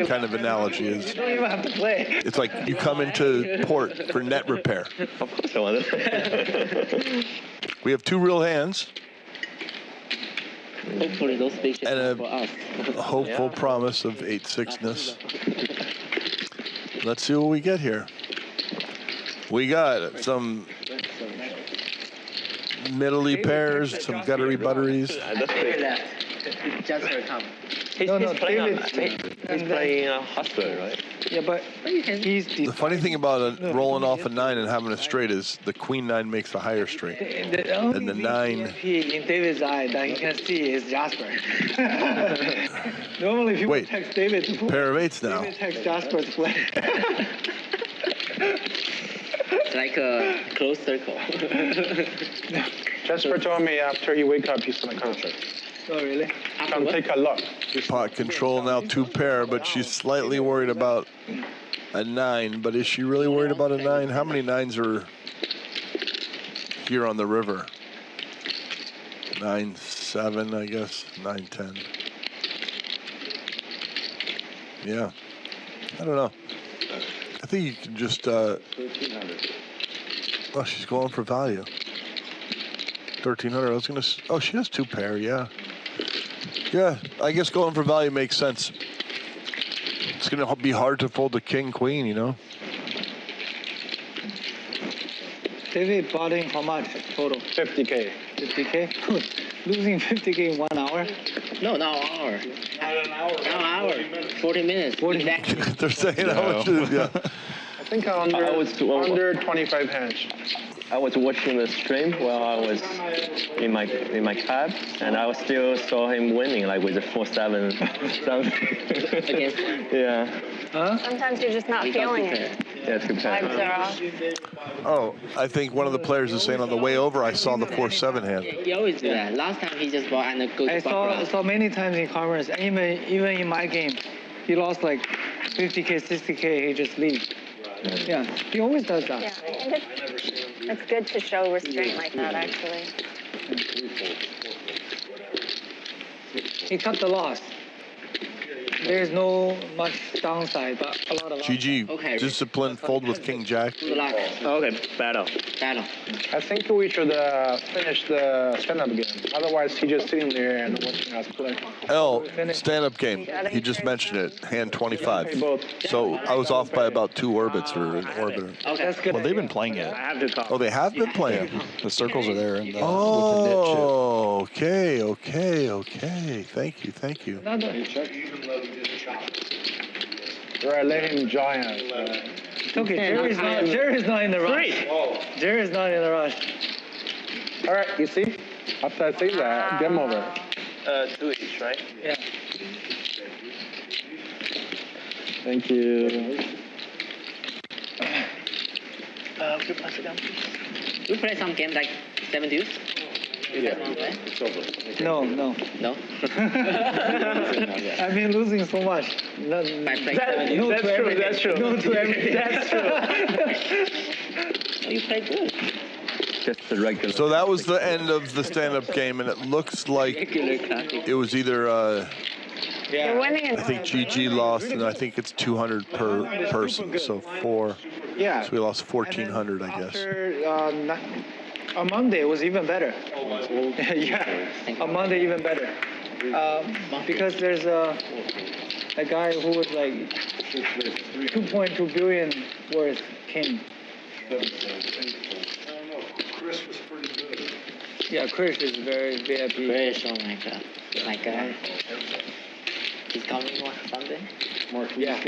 Speaker 2: kind of analogy is.
Speaker 9: You don't even have to play.
Speaker 2: It's like you come into port for net repair.
Speaker 10: Of course I want it.
Speaker 2: We have 2 real hands.
Speaker 5: Hopefully those big ships
Speaker 2: And
Speaker 5: are for us.
Speaker 2: a hopeful promise of 8-6-ness. Let's see what we get here. We got some middly pairs, some guttery butteries.
Speaker 5: Just for come.
Speaker 10: He's playing Hustler, right?
Speaker 9: Yeah, but he's
Speaker 2: The funny thing about rolling off a 9 and having a straight is the queen 9 makes a higher straight.
Speaker 9: the only
Speaker 2: And the 9.
Speaker 9: in David's eye that he can see is Jasper. Normally, people
Speaker 2: Wait,
Speaker 9: text David to play.
Speaker 2: Pair of 8s now.
Speaker 9: David text Jasper to play.
Speaker 5: It's like a closed circle.
Speaker 4: Jasper told me after he wake up, he's gonna come.
Speaker 9: Oh, really?
Speaker 4: Come take a look.
Speaker 2: Pot control now 2 pair, but she's slightly worried about a 9. But is she really worried about a 9? How many 9s are here on the river? 9, 7, I guess. 9, 10. Yeah. I don't know. I think you can just. Oh, she's going for value. 1,300. I was gonna. Oh, she has 2 pair. Yeah. Yeah. I guess going for value makes sense. It's gonna be hard to fold the king queen, you know.
Speaker 9: David bought in how much total?
Speaker 4: 50K.
Speaker 9: 50K? Losing 50K in 1 hour?
Speaker 5: No, not an hour. Not an hour. 40 minutes. 40 exactly.
Speaker 2: They're saying how much is, yeah.
Speaker 4: I think under 25 hands.
Speaker 10: I was watching the stream while I was in my cab, and I still saw him winning, like with a 4-7 something. Yeah.
Speaker 9: Huh?
Speaker 7: Sometimes you're just not feeling it.
Speaker 10: Yeah, it's good.
Speaker 7: Vibes are off.
Speaker 2: Oh, I think one of the players is saying on the way over, I saw the 4-7 hand.
Speaker 5: He always do that. Last time he just bought and go to
Speaker 9: I saw many times in conference, even in my game, he lost like 50K, 60K, he just leaves. Yeah, he always does that.
Speaker 7: Yeah, I think it's good to show restraint like that, actually.
Speaker 9: He cut the loss. There's no much downside, but a lot of
Speaker 2: GG,
Speaker 5: Okay.
Speaker 2: discipline, fold with King Jack.
Speaker 5: Laak.
Speaker 10: Okay, battle.
Speaker 5: Battle.
Speaker 4: I think we should finish the stand-up game. Otherwise, he's just sitting there and watching us play.
Speaker 2: L, stand-up game. He just mentioned it, hand 25. So I was off by about 2 orbits or an orbiter.
Speaker 5: Okay. That's good.
Speaker 1: Well, they've been playing it.
Speaker 10: I have to call.
Speaker 2: Oh, they have been playing?
Speaker 1: The circles are there. And with the
Speaker 2: Oh, okay. Thank you.
Speaker 9: Another.
Speaker 4: Right, let him join us.
Speaker 9: Okay, Jerry's not in the rush. Jerry's not in the rush.
Speaker 4: All right, you see? After I say that, game over.
Speaker 10: 2 each, right?
Speaker 9: Yeah.
Speaker 4: Thank you.
Speaker 5: Could you pass it down, please? We play some game like 7 deuce.
Speaker 9: No.
Speaker 5: No?
Speaker 9: I've been losing so much. No,
Speaker 5: By playing 7 deuce?
Speaker 9: no to everything.
Speaker 10: That's true.
Speaker 9: No to everything.
Speaker 10: That's true.
Speaker 5: You play good.
Speaker 10: Just the regular.
Speaker 2: So that was the end of the stand-up game, and it looks like
Speaker 5: Regular classic.
Speaker 2: it was either,
Speaker 7: You're winning in
Speaker 2: I think GG lost, and I think it's 200 per person, so 4.
Speaker 9: Yeah.
Speaker 2: So we lost 1,400, I guess.
Speaker 9: After, on Monday it was even better. Yeah, on Monday even better. Because there's a guy who was like 2.2 billion worth king.
Speaker 6: Chris was pretty good.
Speaker 9: Yeah, Chris is very VIP.
Speaker 5: Chris, oh my god. My god. He's coming on Sunday?
Speaker 9: Yeah.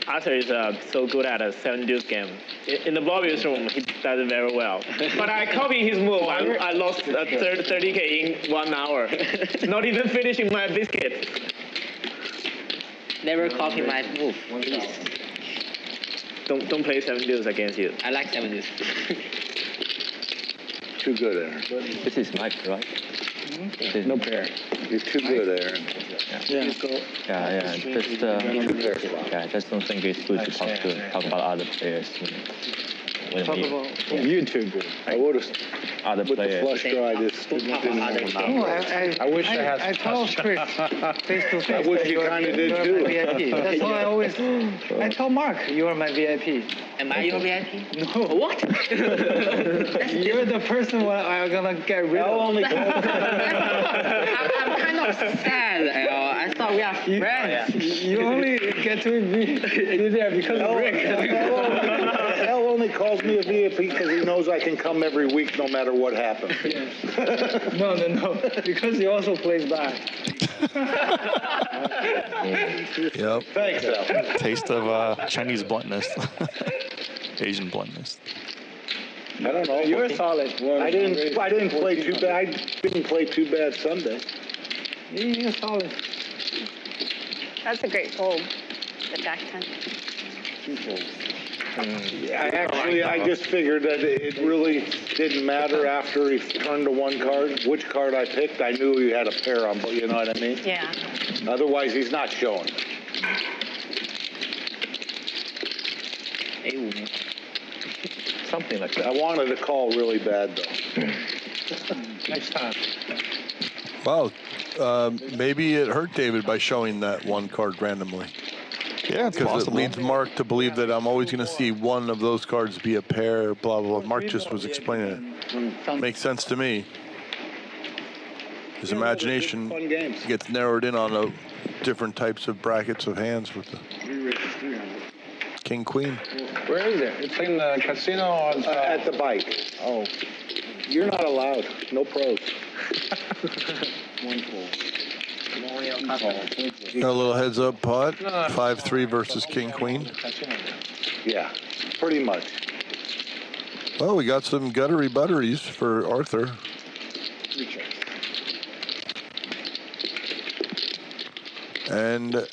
Speaker 10: Arthur is so good at a 7 deuce game. In the Bobby's room, he does it very well. But I copy his move. I lost 30K in 1 hour. Not even finishing my biscuit.
Speaker 5: Never copy my move, please.
Speaker 10: Don't play 7 deuce against you.
Speaker 5: I like 7 deuce.
Speaker 6: Too good, Aaron.
Speaker 10: This is Mike, right?
Speaker 4: No pair.
Speaker 6: You're too good, Aaron.
Speaker 10: Yeah. Just don't think it's good to talk about other players.
Speaker 9: Talk about
Speaker 6: You too good. I would have.
Speaker 10: Other
Speaker 6: With the
Speaker 10: players.
Speaker 6: flush draw, I just didn't
Speaker 5: Other
Speaker 9: No, I
Speaker 4: wish I had
Speaker 9: I tell Chris face to face.
Speaker 6: I wish
Speaker 9: that
Speaker 6: you
Speaker 9: you're-
Speaker 6: kinda did
Speaker 9: you're
Speaker 6: too.
Speaker 9: my VIP. That's why I always. I tell Mark you are my VIP.
Speaker 5: Am I your VIP?
Speaker 9: No.
Speaker 5: What?
Speaker 9: You're the person what I'm gonna get rid of.
Speaker 5: I'm kind of sad. I thought we are friends.
Speaker 9: You only get to be there because of Rick.
Speaker 6: L only calls me a VIP because he knows I can come every week no matter what happens.
Speaker 9: No. Because he also plays back.
Speaker 2: Yep.
Speaker 6: Thanks, L.
Speaker 1: Taste of Chinese bluntness. Asian bluntness.
Speaker 6: I don't know.
Speaker 9: You're solid.
Speaker 6: I didn't play too bad. I didn't play too bad Sunday.
Speaker 9: You're solid.
Speaker 7: That's a great fold, the Jack 10.
Speaker 6: I just figured that it really didn't matter after he turned to one card, which card I picked. I knew he had a pair on, but you know what I mean?
Speaker 7: Yeah.
Speaker 6: Otherwise, he's not showing.
Speaker 10: Something like that.
Speaker 6: I wanted to call really bad, though.
Speaker 4: Next time.
Speaker 2: Wow. Maybe it hurt David by showing that one card randomly.
Speaker 1: Yeah, it's
Speaker 2: Because it
Speaker 1: possible.
Speaker 2: leads Mark to believe that I'm always going to see one of those cards be a pair, blah, blah, blah. Mark just was explaining it. Makes sense to me. His imagination
Speaker 6: Fun games.
Speaker 2: gets narrowed in on different types of brackets of hands with the King, Queen.
Speaker 4: Where is it? It's in the casino or
Speaker 6: At the bike.
Speaker 4: Oh.
Speaker 6: You're not allowed. No pros.
Speaker 2: Got a little heads up pot. 5-3 versus King, Queen.
Speaker 6: Yeah, pretty much.
Speaker 2: Well, we got some guttery butteries for Arthur. And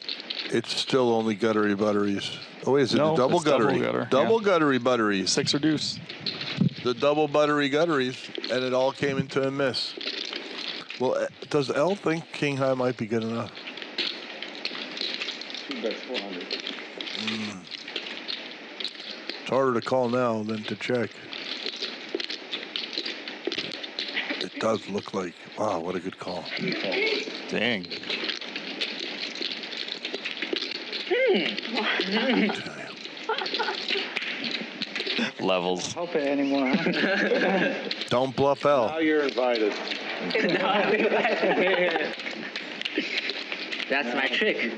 Speaker 2: it's still only guttery butteries. Oh, wait, is it
Speaker 1: No,
Speaker 2: the double
Speaker 1: it's double
Speaker 2: guttery?
Speaker 1: gutter,
Speaker 2: Double guttery butteries.
Speaker 1: 6 or deuce.
Speaker 2: The double buttery gutteries, and it all came into a miss. Well, does L think King High might be good enough?
Speaker 6: That's 400.
Speaker 2: It's harder to call now than to check. It does look like, wow, what a good call.
Speaker 1: Dang. Levels.
Speaker 9: Hope it anymore. Huh?
Speaker 2: Don't bluff L.
Speaker 6: Now you're invited.
Speaker 5: That's my trick.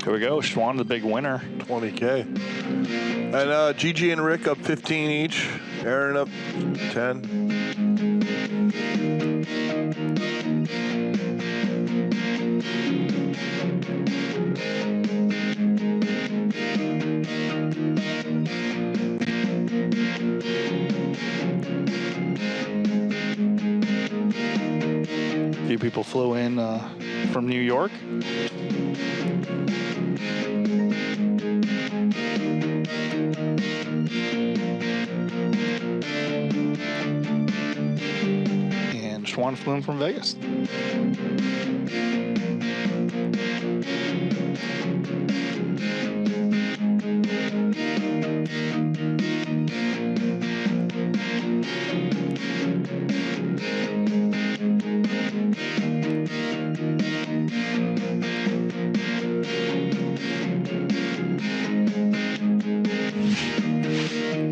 Speaker 1: Here we go. Xuan, the big winner.
Speaker 2: 20K. And Gigi and Rick up 15 each. Aaron up 10.
Speaker 1: A few people flew in from New York. And Xuan flew in from Vegas.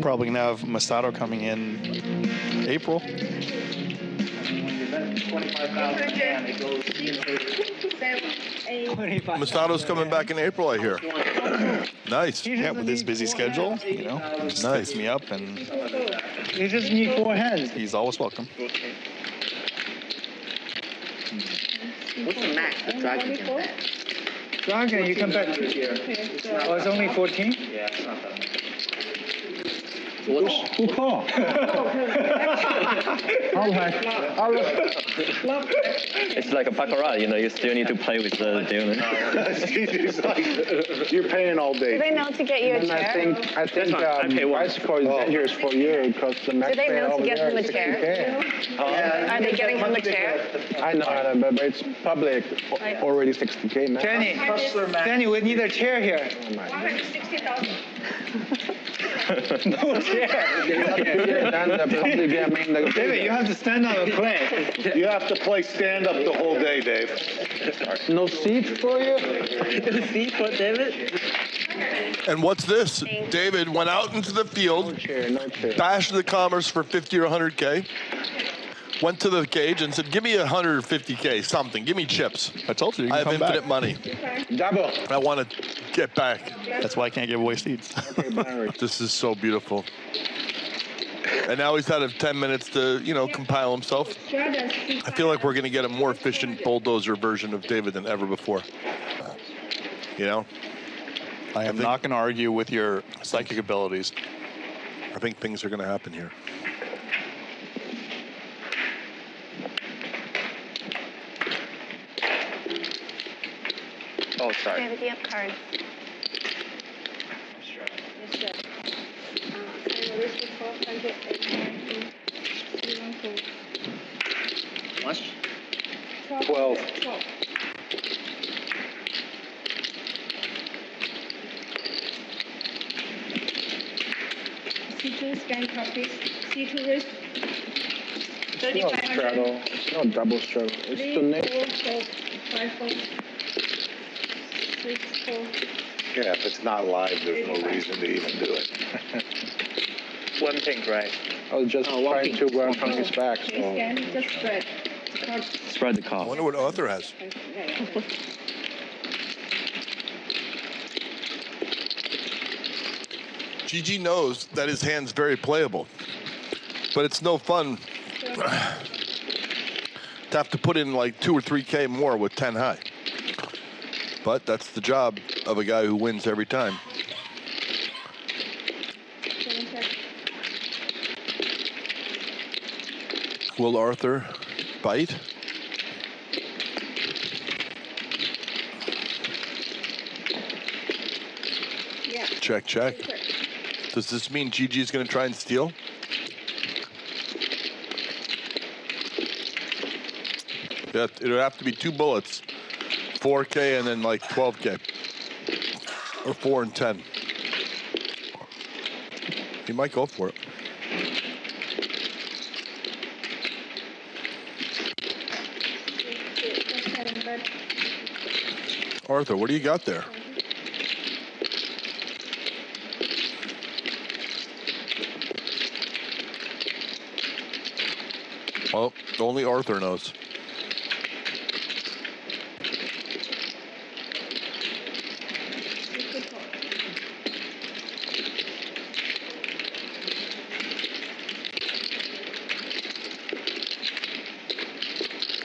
Speaker 1: Probably gonna have Masato coming in April.
Speaker 2: Masato's coming back in April, I hear. Nice.
Speaker 1: Yeah, with his busy schedule, you know, just hits me up, and
Speaker 9: You just need 4 hands.
Speaker 1: he's always welcome.
Speaker 5: What's the max the dragon can bet?
Speaker 9: Dragon, you can bet. Oh, it's only 14?
Speaker 10: Yeah, it's not that much.
Speaker 4: Who called?
Speaker 11: It's like a baccarat, you know, you still need to play with the dealer.
Speaker 6: You're paying all
Speaker 7: Do
Speaker 6: day.
Speaker 7: they know to get you a
Speaker 4: And
Speaker 7: chair?
Speaker 4: I think bicycle is dangerous for you because the max
Speaker 7: Do they
Speaker 4: pay
Speaker 7: know to
Speaker 4: over
Speaker 7: get
Speaker 4: there
Speaker 7: him a
Speaker 4: is
Speaker 7: chair?
Speaker 4: 60K.
Speaker 7: Are they getting him a chair?
Speaker 4: I know, but it's public. Already 60K now.
Speaker 9: Danny, we need a chair here.
Speaker 4: Oh my God.
Speaker 7: 60,000.
Speaker 9: No chair. David, you have to stand up and play.
Speaker 6: You have to play stand-up the whole day, Dave.
Speaker 4: No seat for you?
Speaker 5: See for David?
Speaker 2: And what's this? David went out into the field,
Speaker 4: No chair.
Speaker 2: bashed the commerce for 50 or 100K, went to the cage and said, give me 150K, something. Give me chips.
Speaker 1: I told you, you
Speaker 2: I
Speaker 1: can
Speaker 2: have
Speaker 1: come
Speaker 2: infinite
Speaker 1: back.
Speaker 2: money.
Speaker 4: Double.
Speaker 2: I want to get back.
Speaker 1: That's why I can't give away seats.
Speaker 2: This is so beautiful. And now he's had 10 minutes to, you know, compile himself. I feel like we're going to get a more efficient bulldozer version of David than ever before. You know?
Speaker 1: I am not going to argue with your psychic abilities.
Speaker 2: I think things are going to happen here.
Speaker 11: Oh, sorry.
Speaker 7: David, do you have cards?
Speaker 5: What?
Speaker 6: 12.
Speaker 8: C2 scan copies. C2 risk.
Speaker 4: It's not straddle. It's not double straddle. It's the next.
Speaker 8: 5 4 6 4.
Speaker 6: Yeah, if it's not live, there's no reason to even do it.
Speaker 10: One thing, right?
Speaker 4: I was just trying to work on his back. So.
Speaker 8: Scan, just spread.
Speaker 11: Spread the
Speaker 2: I
Speaker 11: call.
Speaker 2: wonder what Arthur has. Gigi knows that his hand's very playable, but it's no fun to have to put in like 2 or 3K more with 10 high. But that's the job of a guy who wins every time. Will Arthur bite? Check, check. Does this mean GG's going to try and steal? Yeah, it would have to be 2 bullets. 4K and then like 12K. Or 4 and 10. He might go for it. Arthur, what do you got there? Well, only Arthur knows.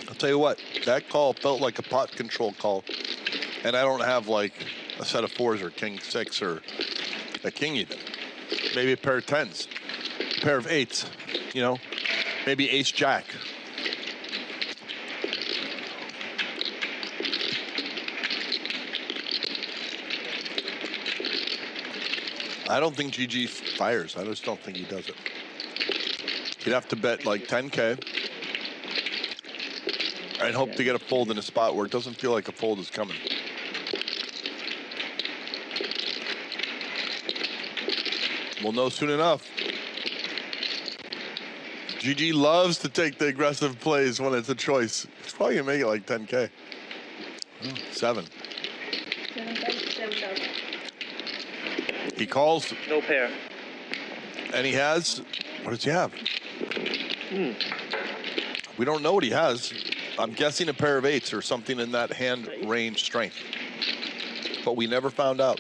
Speaker 2: I'll tell you what, that call felt like a pot control call. And I don't have like a set of 4s or king 6 or a king even. Maybe a pair of 10s, a pair of 8s, you know, maybe ace jack. I don't think GG fires. I just don't think he does it. You'd have to bet like 10K and hope to get a fold in a spot where it doesn't feel like a fold is coming. We'll know soon enough. GG loves to take the aggressive plays when it's a choice. He's probably gonna make it like 10K. Oh, 7. He calls.
Speaker 10: No pair.
Speaker 2: And he has, what does he have? We don't know what he has. I'm guessing a pair of 8s or something in that hand range strength. But we never found out.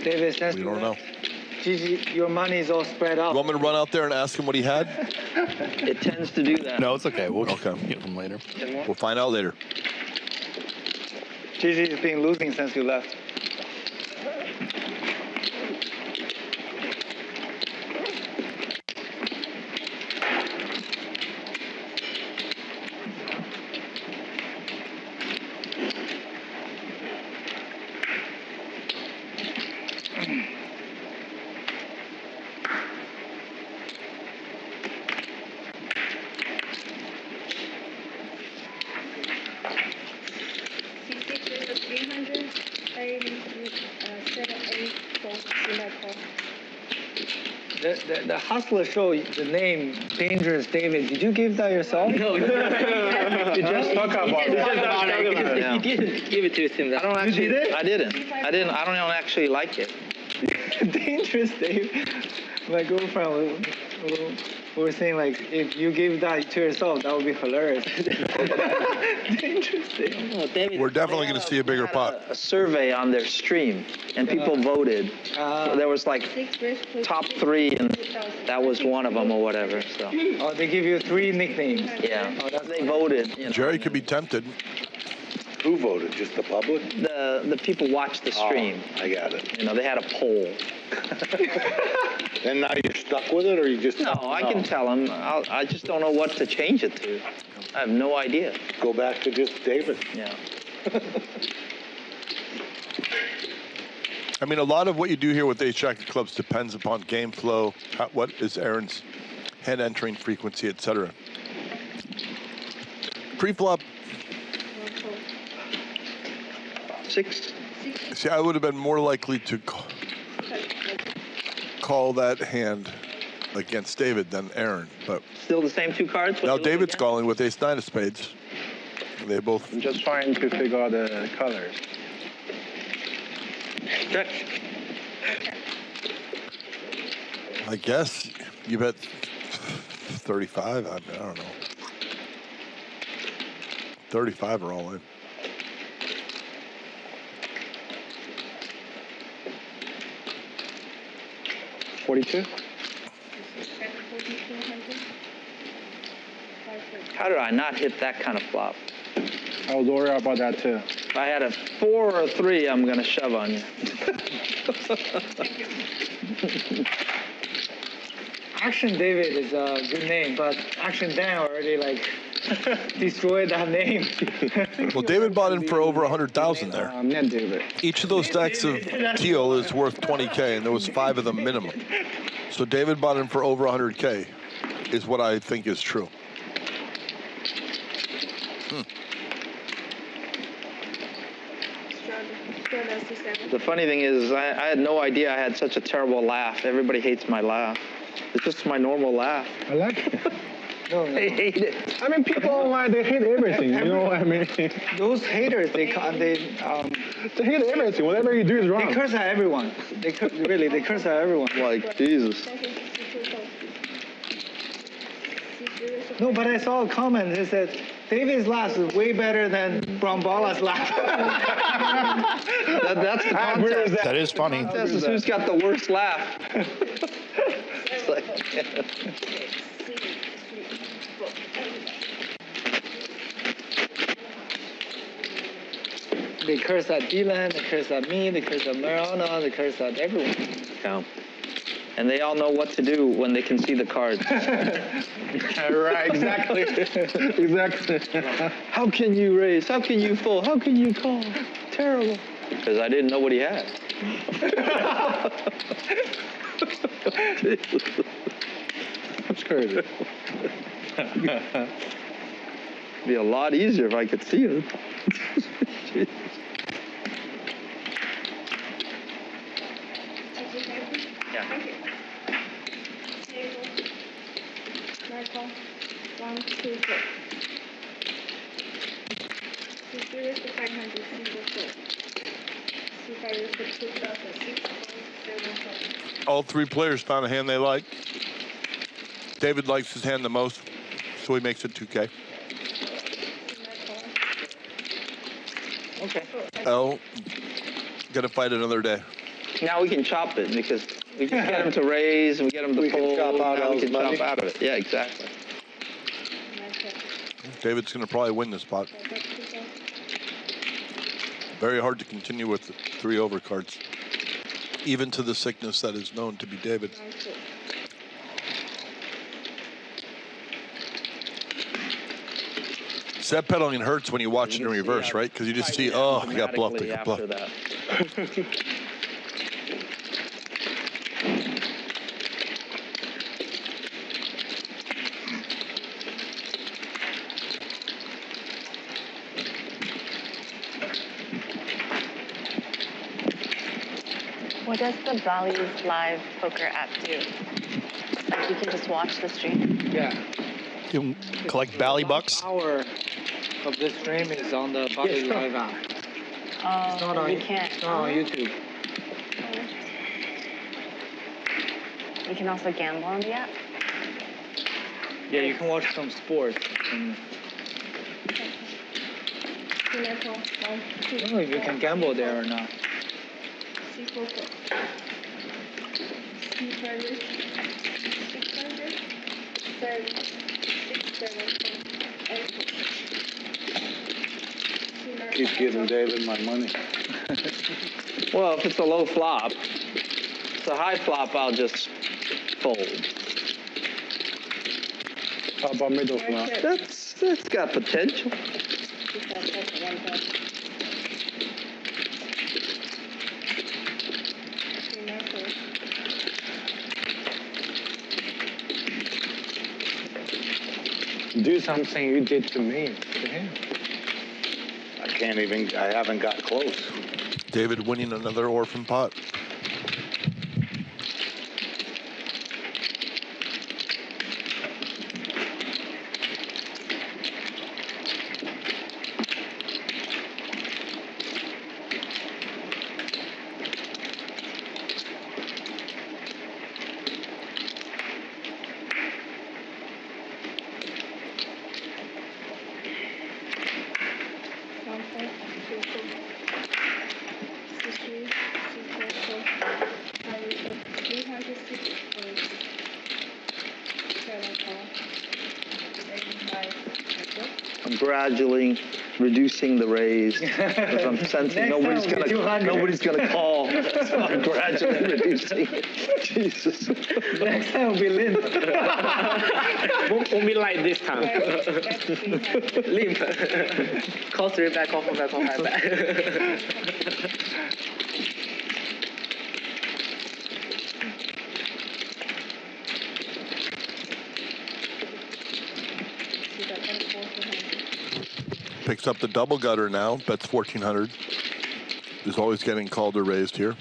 Speaker 9: David, since
Speaker 2: We don't know.
Speaker 9: GG, your money is all spread out.
Speaker 2: You want me to run out there and ask him what he had?
Speaker 3: It tends to do that.
Speaker 1: No, it's okay. We'll
Speaker 2: Okay.
Speaker 1: get them later.
Speaker 2: We'll find out later.
Speaker 9: GG has been losing since you left. The Hustler show, the name Dangerous David, did you give that yourself?
Speaker 5: No,
Speaker 4: You just talk about it.
Speaker 5: He didn't give it to him.
Speaker 3: I don't actually.
Speaker 9: did it?
Speaker 3: I didn't. I don't actually like it.
Speaker 9: Dangerous David. My girlfriend we were saying like, if you give that to yourself, that would be hilarious. Dangerous David.
Speaker 5: No, David.
Speaker 2: We're definitely going to see a bigger pot.
Speaker 3: A survey on their stream, and people voted. So there was like top 3, and that was one of them or whatever. So
Speaker 9: Oh, they give you 3 nicknames.
Speaker 3: yeah,
Speaker 9: Oh, that's
Speaker 3: they voted. You know.
Speaker 2: Jerry could be tempted.
Speaker 6: Who voted? Just the public?
Speaker 3: The people watched the stream.
Speaker 6: Oh, I got it.
Speaker 3: You know, they had a poll.
Speaker 6: And now you're stuck with it, or you just...
Speaker 3: No, I can tell them. I just don't know what to change it to. I have no idea.
Speaker 6: Go back to just David.
Speaker 3: Yeah.
Speaker 2: I mean, a lot of what you do here with ace-jack of clubs depends upon game flow, what is Aaron's hand entering frequency, etc. Pre-flop,
Speaker 3: 6.
Speaker 2: see, I would have been more likely to call that hand against David than Aaron, but
Speaker 3: Still the same 2 cards? What
Speaker 2: now
Speaker 3: you looking
Speaker 2: David's
Speaker 3: at?
Speaker 2: calling with ace-9 of spades. They both.
Speaker 4: I'm just trying to figure out the colors.
Speaker 3: Check.
Speaker 2: I guess you bet 35. I don't know. 35 are all in.
Speaker 4: $42?
Speaker 3: How did I not hit that kind of flop?
Speaker 4: I was worried about that too.
Speaker 3: If I had a 4 or a 3, I'm gonna shove on you.
Speaker 9: Action David is a good name, but Action Dan already like Destroy that name.
Speaker 2: Well, David bought in for over 100,000 there.
Speaker 4: Net David.
Speaker 2: Each of those stacks of teal is worth 20K, and there was 5 of them minimum. So David bought in for over 100K, is what I think is true.
Speaker 3: The funny thing is, I had no idea I had such a terrible laugh. Everybody hates my laugh. It's just my normal laugh.
Speaker 4: I like it.
Speaker 9: No.
Speaker 3: They hate it.
Speaker 4: I mean, people online, they hate everything. You know what I mean?
Speaker 9: Those haters, they
Speaker 4: hate everything. Whatever you do is wrong.
Speaker 9: They curse at everyone. They curse at everyone.
Speaker 3: Like, Jesus.
Speaker 9: No, but I saw a comment that said, David's laugh is way better than Brambala's laugh.
Speaker 3: That's the contest.
Speaker 1: That is funny.
Speaker 3: This is who's got the worst laugh. It's like,
Speaker 9: They curse at Dylan, they curse at me, they curse at Mariana, they curse at everyone.
Speaker 3: yeah. And they all know what to do when they can see the cards.
Speaker 4: Right, exactly. Exactly.
Speaker 3: How can you raise? How can you fold? How can you call? Terrible. Because I didn't know what he had.
Speaker 4: That's crazy.
Speaker 3: It'd be a lot easier if I could see it. Yeah.
Speaker 7: Michael, 1, 2, 4. C0 is the 500, C4. C5 is the 2006.74.
Speaker 2: All 3 players found a hand they like. David likes his hand the most, so he makes it 2K.
Speaker 3: Okay.
Speaker 2: Oh, gonna fight another day.
Speaker 3: Now we can chop it because we can get him to raise and we get him to
Speaker 6: We can
Speaker 3: fold.
Speaker 6: chop out
Speaker 3: now we
Speaker 6: L's
Speaker 3: can
Speaker 6: money.
Speaker 3: chop out of it. Yeah, exactly.
Speaker 2: David's gonna probably win this spot. Very hard to continue with 3 overcards, even to the sickness that is known to be David. Set pedaling hurts when you watch it in reverse, right? Because you just see, oh, I got bluffed, I got bluffed.
Speaker 3: That.
Speaker 7: What does the Bally's live poker app do? Like you can just watch the stream?
Speaker 9: Yeah.
Speaker 1: You can collect Bally bucks.
Speaker 9: Hour of this stream is on the Bally Live app.
Speaker 7: Oh,
Speaker 9: It's not on,
Speaker 7: you can't.
Speaker 9: it's not on YouTube.
Speaker 7: You can also gamble on the app?
Speaker 9: Yeah, you can watch some sports. And I don't know if you can gamble there or not.
Speaker 6: Keep giving David my money.
Speaker 3: Well, if it's a low flop, it's a high flop, I'll just fold.
Speaker 4: How about middle flop?
Speaker 3: That's got potential.
Speaker 4: Do something you did to me, to him.
Speaker 6: I haven't got close.
Speaker 2: David winning another orphan pot.
Speaker 3: I'm gradually reducing the raise. Because I'm sensing nobody's gonna call. So I'm gradually reducing it. Jesus.
Speaker 9: Next time will be limp.
Speaker 10: Won't be like this time.
Speaker 5: Limp. Call 3 back, call 4 back, call 5 back.
Speaker 2: Picks up the double gutter now, bets 1,400. Is always getting called or raised here.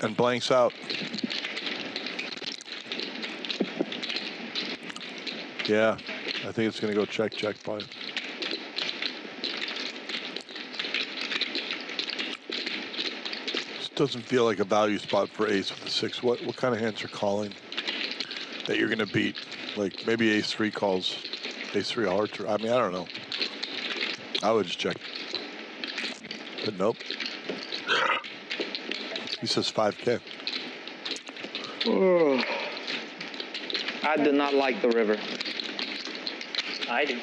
Speaker 2: And blanks out. Yeah, I think it's going to go check, check, by. Doesn't feel like a value spot for ace with a 6. What kind of hands are calling that you're going to beat? Like maybe ace 3 calls, ace 3 hearts. I mean, I don't know. I would just check. But nope. He says 5K.
Speaker 3: Oh. I do not like the river.
Speaker 5: I do.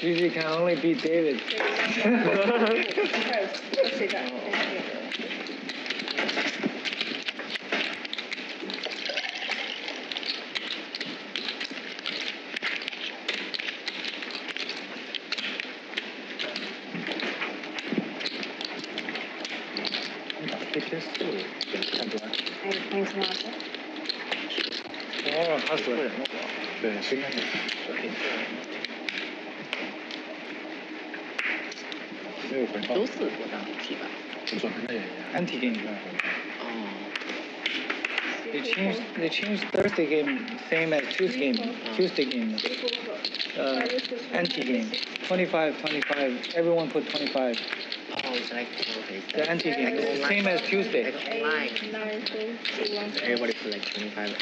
Speaker 9: Usually can only beat David.
Speaker 5: 都是我当题吧。
Speaker 9: Anti game.
Speaker 5: Oh.
Speaker 9: They changed Thursday game same as Tuesday game. Anti game. 25. Everyone put 25.
Speaker 5: Oh, it's like okay.
Speaker 9: The anti game is the same as Tuesday.
Speaker 5: Like online. Everybody put like 25.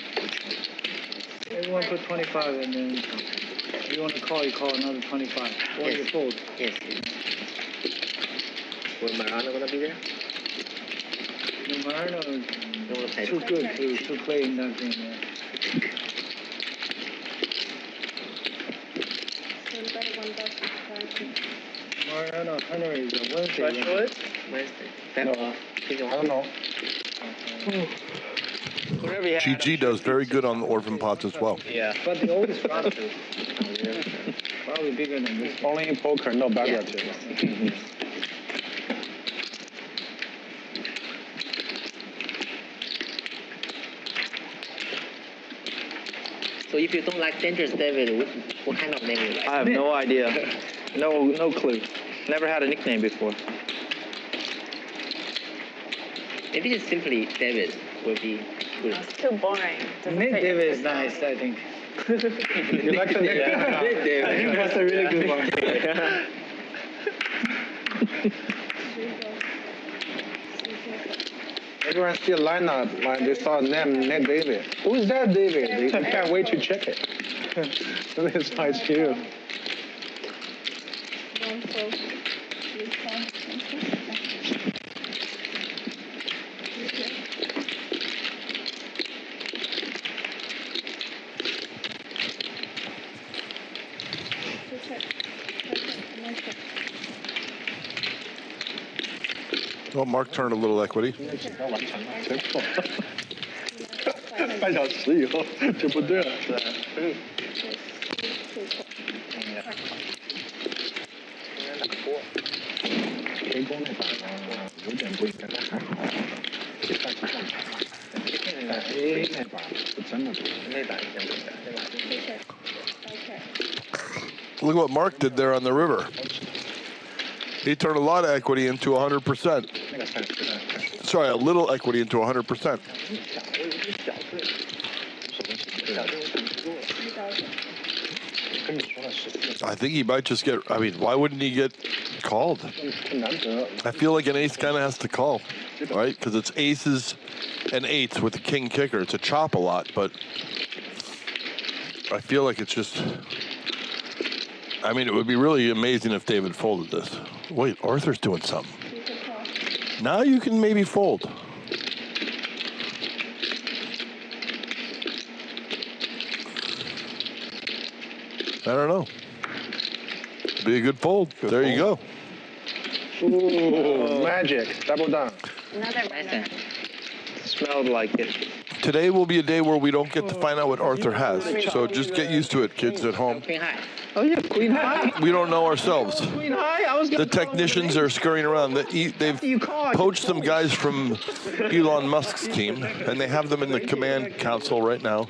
Speaker 9: Everyone put 25 and then if you want to call, you call another 25. Or you fold.
Speaker 5: Yes. Will Marano gonna be there?
Speaker 9: No, Marano is too good to play in that game. Yeah. Marano Hunter is a Wednesday.
Speaker 5: Wednesday. Back off.
Speaker 6: I don't know.
Speaker 2: GG does very good on the orphan pots as well.
Speaker 5: Yeah.
Speaker 9: But the oldest roster. Probably bigger than this.
Speaker 6: Only in poker, no baccarat table.
Speaker 5: So if you don't like Dangerous David, what kind of name you like?
Speaker 3: I have no idea. No clue. Never had a nickname before.
Speaker 5: Maybe just simply David will be good.
Speaker 7: It's too boring.
Speaker 9: Nick David is nice, I think.
Speaker 6: You like the Nick David?
Speaker 9: Nick David. I think that's a really good one.
Speaker 6: Everyone still line up when they saw name Nick David. Who is that David? They can't wait to check it. That's why it's you.
Speaker 2: Well, Mark turned a little equity.
Speaker 6: 半小时以后就不对了。回攻那把有点不应该还好，但A那把是真的不那把应该不应该。
Speaker 2: Look what Mark did there on the river. He turned a lot of equity into 100%. Sorry, a little equity into 100%. I think he might just get, I mean, why wouldn't he get called? I feel like an ace kind of has to call, right? Because it's aces and eights with the king kicker. It's a chop a lot, but I feel like it's just. I mean, it would be really amazing if David folded this. Wait, Arthur's doing something. Now you can maybe fold. I don't know. Be a good fold. There you go.
Speaker 4: Ooh, magic. Double down.
Speaker 7: Another winner.
Speaker 3: Smelled like it.
Speaker 2: Today will be a day where we don't get to find out what Arthur has. So just get used to it, kids at home.
Speaker 5: Queen high.
Speaker 3: Oh yeah, queen high.
Speaker 2: We don't know ourselves.
Speaker 3: Queen high. I was
Speaker 2: The
Speaker 3: gonna
Speaker 2: technicians are scurrying around. They've poached some guys from Elon Musk's team, and they have them in the command council right now,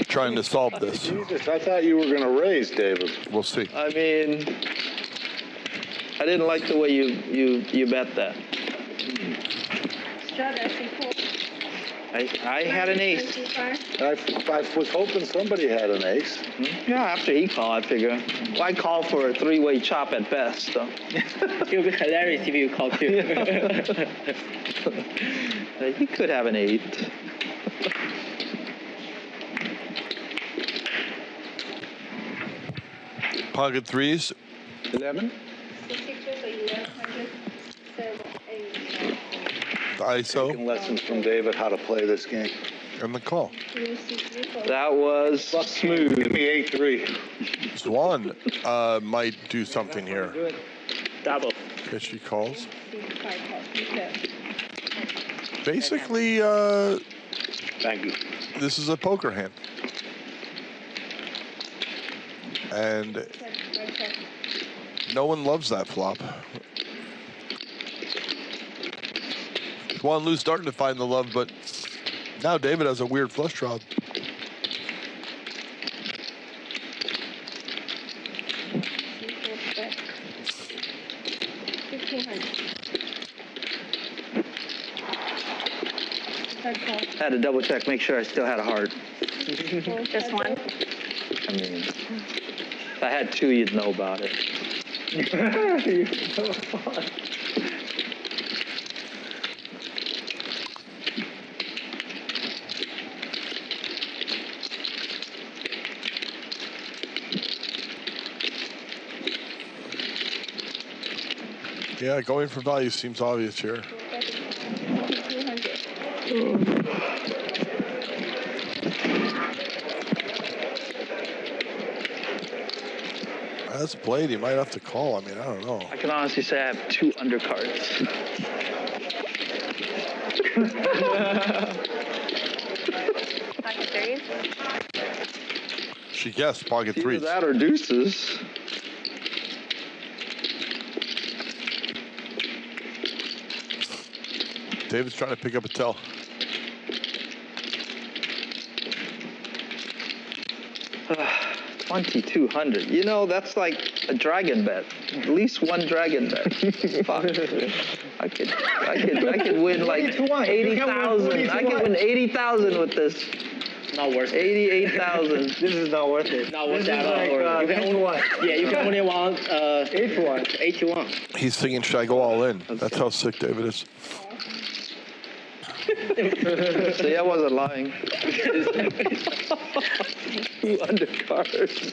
Speaker 2: trying to solve this.
Speaker 6: Jesus, I thought you were going to raise, David.
Speaker 2: We'll see.
Speaker 3: I mean, I didn't like the way you bet that. I had an ace.
Speaker 6: I was hoping somebody had an ace.
Speaker 3: Yeah, after he called, I figure. Well, I call for a three-way chop at best, so.
Speaker 5: It would be hilarious if you call too.
Speaker 3: He could have an 8.
Speaker 2: Pocket threes.
Speaker 4: 11.
Speaker 2: The ISO.
Speaker 6: Taking lessons from David how to play this game.
Speaker 2: And the call.
Speaker 3: That was smooth.
Speaker 6: Give me 8-3.
Speaker 2: Xuan might do something here.
Speaker 10: Double.
Speaker 2: Okay, she calls. Basically,
Speaker 6: Thank you.
Speaker 2: this is a poker hand. And no one loves that flop. Xuan Lu's starting to find the love, but now David has a weird flush draw.
Speaker 3: I had to double check, make sure I still had a heart.
Speaker 7: Just one.
Speaker 3: I mean, if I had 2, you'd know about it.
Speaker 2: Yeah, going for value seems obvious here. That's played. He might have to call. I mean, I don't know.
Speaker 3: I can honestly say I have 2 undercards.
Speaker 7: Pocket threes.
Speaker 2: She guessed pocket
Speaker 3: Either
Speaker 2: threes.
Speaker 3: that or deuces.
Speaker 2: David's trying to pick up a tell.
Speaker 3: $2,200. You know, that's like a dragon bet. At least one dragon bet. Fuck. I could win like 80,000. I could win 80,000 with this.
Speaker 5: Not worth it.
Speaker 3: 88,000.
Speaker 9: This is not worth it.
Speaker 5: Not worth
Speaker 9: This
Speaker 5: it
Speaker 9: is
Speaker 5: at all.
Speaker 9: like
Speaker 5: You can only, yeah, you can only want
Speaker 9: 8 to 1.
Speaker 5: 8 to 1.
Speaker 2: He's thinking, should I go all in? That's how sick David is.
Speaker 3: See, I wasn't lying. 2 undercards.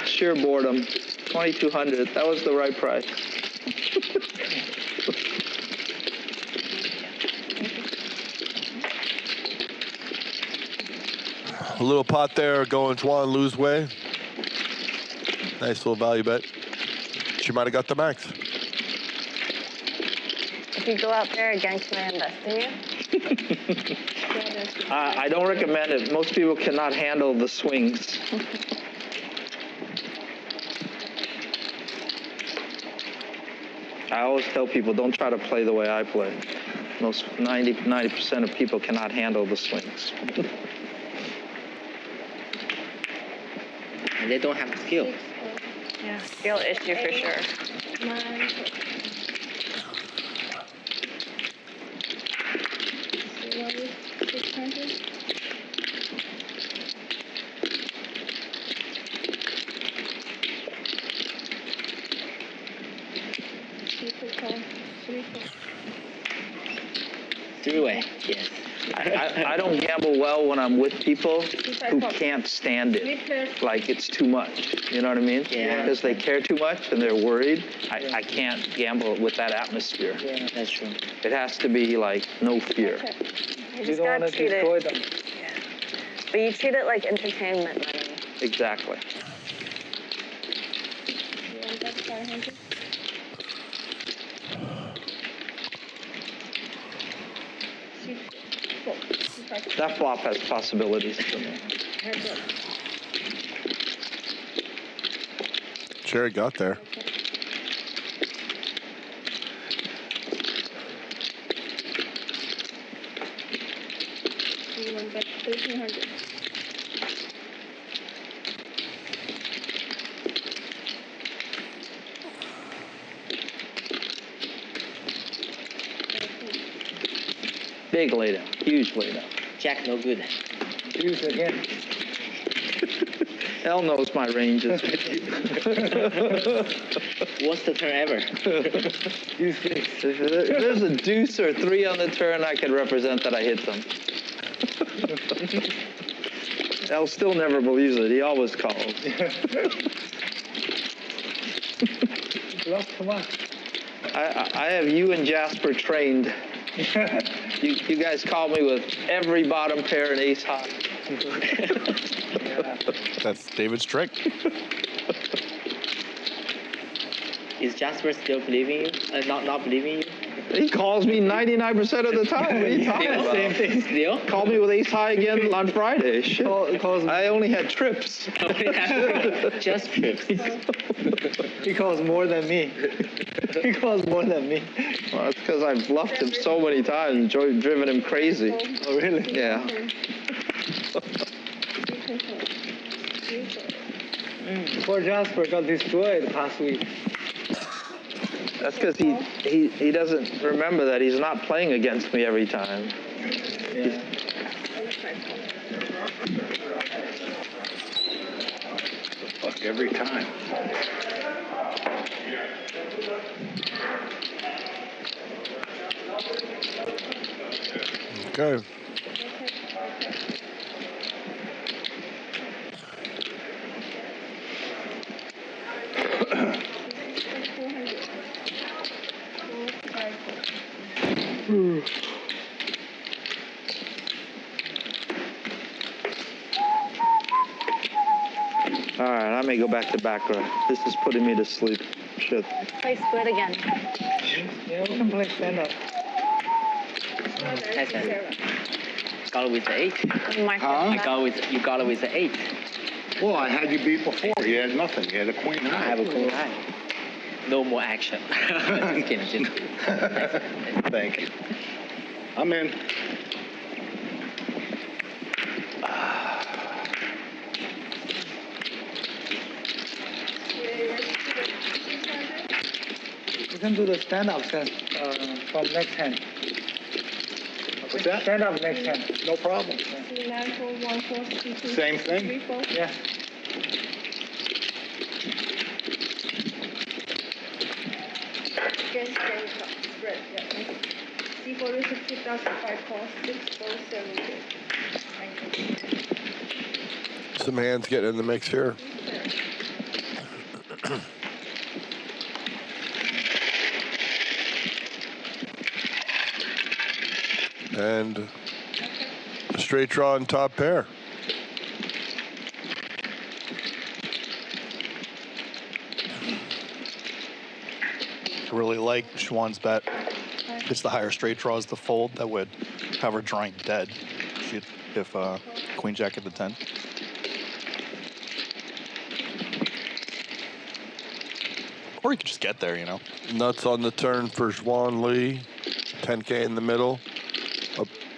Speaker 3: Sheer boredom. 2,200. That was the right price.
Speaker 2: A little pot there going Xuan Lu's way. Nice little value bet. She might have got the max.
Speaker 7: If you go out there again, can I invest in you?
Speaker 3: I don't recommend it. Most people cannot handle the swings. I always tell people, don't try to play the way I play. Most 90% of people cannot handle the swings.
Speaker 5: And they don't have the skill.
Speaker 7: Yeah, skill issue for sure.
Speaker 5: Three-way, yes.
Speaker 3: I don't gamble well when I'm with people who can't stand it. Like, it's too much. You know what I mean?
Speaker 5: Yeah.
Speaker 3: Because they care too much and they're worried. I can't gamble with that atmosphere.
Speaker 5: Yeah, that's true.
Speaker 3: It has to be, like, no fear.
Speaker 9: You don't want to destroy them.
Speaker 7: Yeah. But you treat it like entertainment money.
Speaker 3: Exactly.
Speaker 7: You want that 500?
Speaker 3: That flop has possibilities for me.
Speaker 2: Cherry got there.
Speaker 7: You want that 1,300?
Speaker 3: Big laydown. Huge laydown.
Speaker 5: Jack, no good.
Speaker 9: Use again.
Speaker 3: Hell knows my ranges.
Speaker 5: Worst turn ever.
Speaker 3: If there's a deuce or 3 on the turn, I can represent that I hit them. El still never believes it. He always calls.
Speaker 9: Bluff, come on.
Speaker 3: I have you and Jasper trained. You guys call me with every bottom pair and ace high.
Speaker 1: That's David's trick.
Speaker 5: Is Jasper still believing you? Not believing you?
Speaker 3: He calls me 99% of the time. What are you talking about?
Speaker 5: Same thing still?
Speaker 3: Called me with ace high again on Friday. Shit. I only had trips.
Speaker 5: Just trips.
Speaker 9: He calls more than me. He calls more than me.
Speaker 3: Well, that's because I've bluffed him so many times, driven him crazy.
Speaker 9: Oh, really?
Speaker 3: Yeah.
Speaker 9: Poor Jasper got destroyed last week.
Speaker 3: That's because he doesn't remember that he's not playing against me every time.
Speaker 9: Yeah.
Speaker 6: Fuck every time.
Speaker 2: Okay.
Speaker 3: All right, I may go back to baccarat. This is putting me to sleep. Shit.
Speaker 7: Play split again.
Speaker 9: Yeah, we can play stand up.
Speaker 5: Got it with the 8.
Speaker 6: Huh?
Speaker 5: You got it with the 8.
Speaker 6: Well, I had you beat before. You had nothing. You had a queen high.
Speaker 5: I have a queen high. No more action.
Speaker 6: Thank you. I'm in.
Speaker 9: We can do the stand up from next hand.
Speaker 6: What's that?
Speaker 9: Stand up next hand.
Speaker 6: No problem. Same thing?
Speaker 9: Yeah.
Speaker 2: Some hands getting in the mix here. And a straight draw and top pair.
Speaker 1: I really like Xuan's bet. It's the higher straight draws the fold that would have her drawing dead if Queen Jack at the 10. Or you could just get there, you know.
Speaker 2: Nuts on the turn for Xuan Lee. 10K in the middle.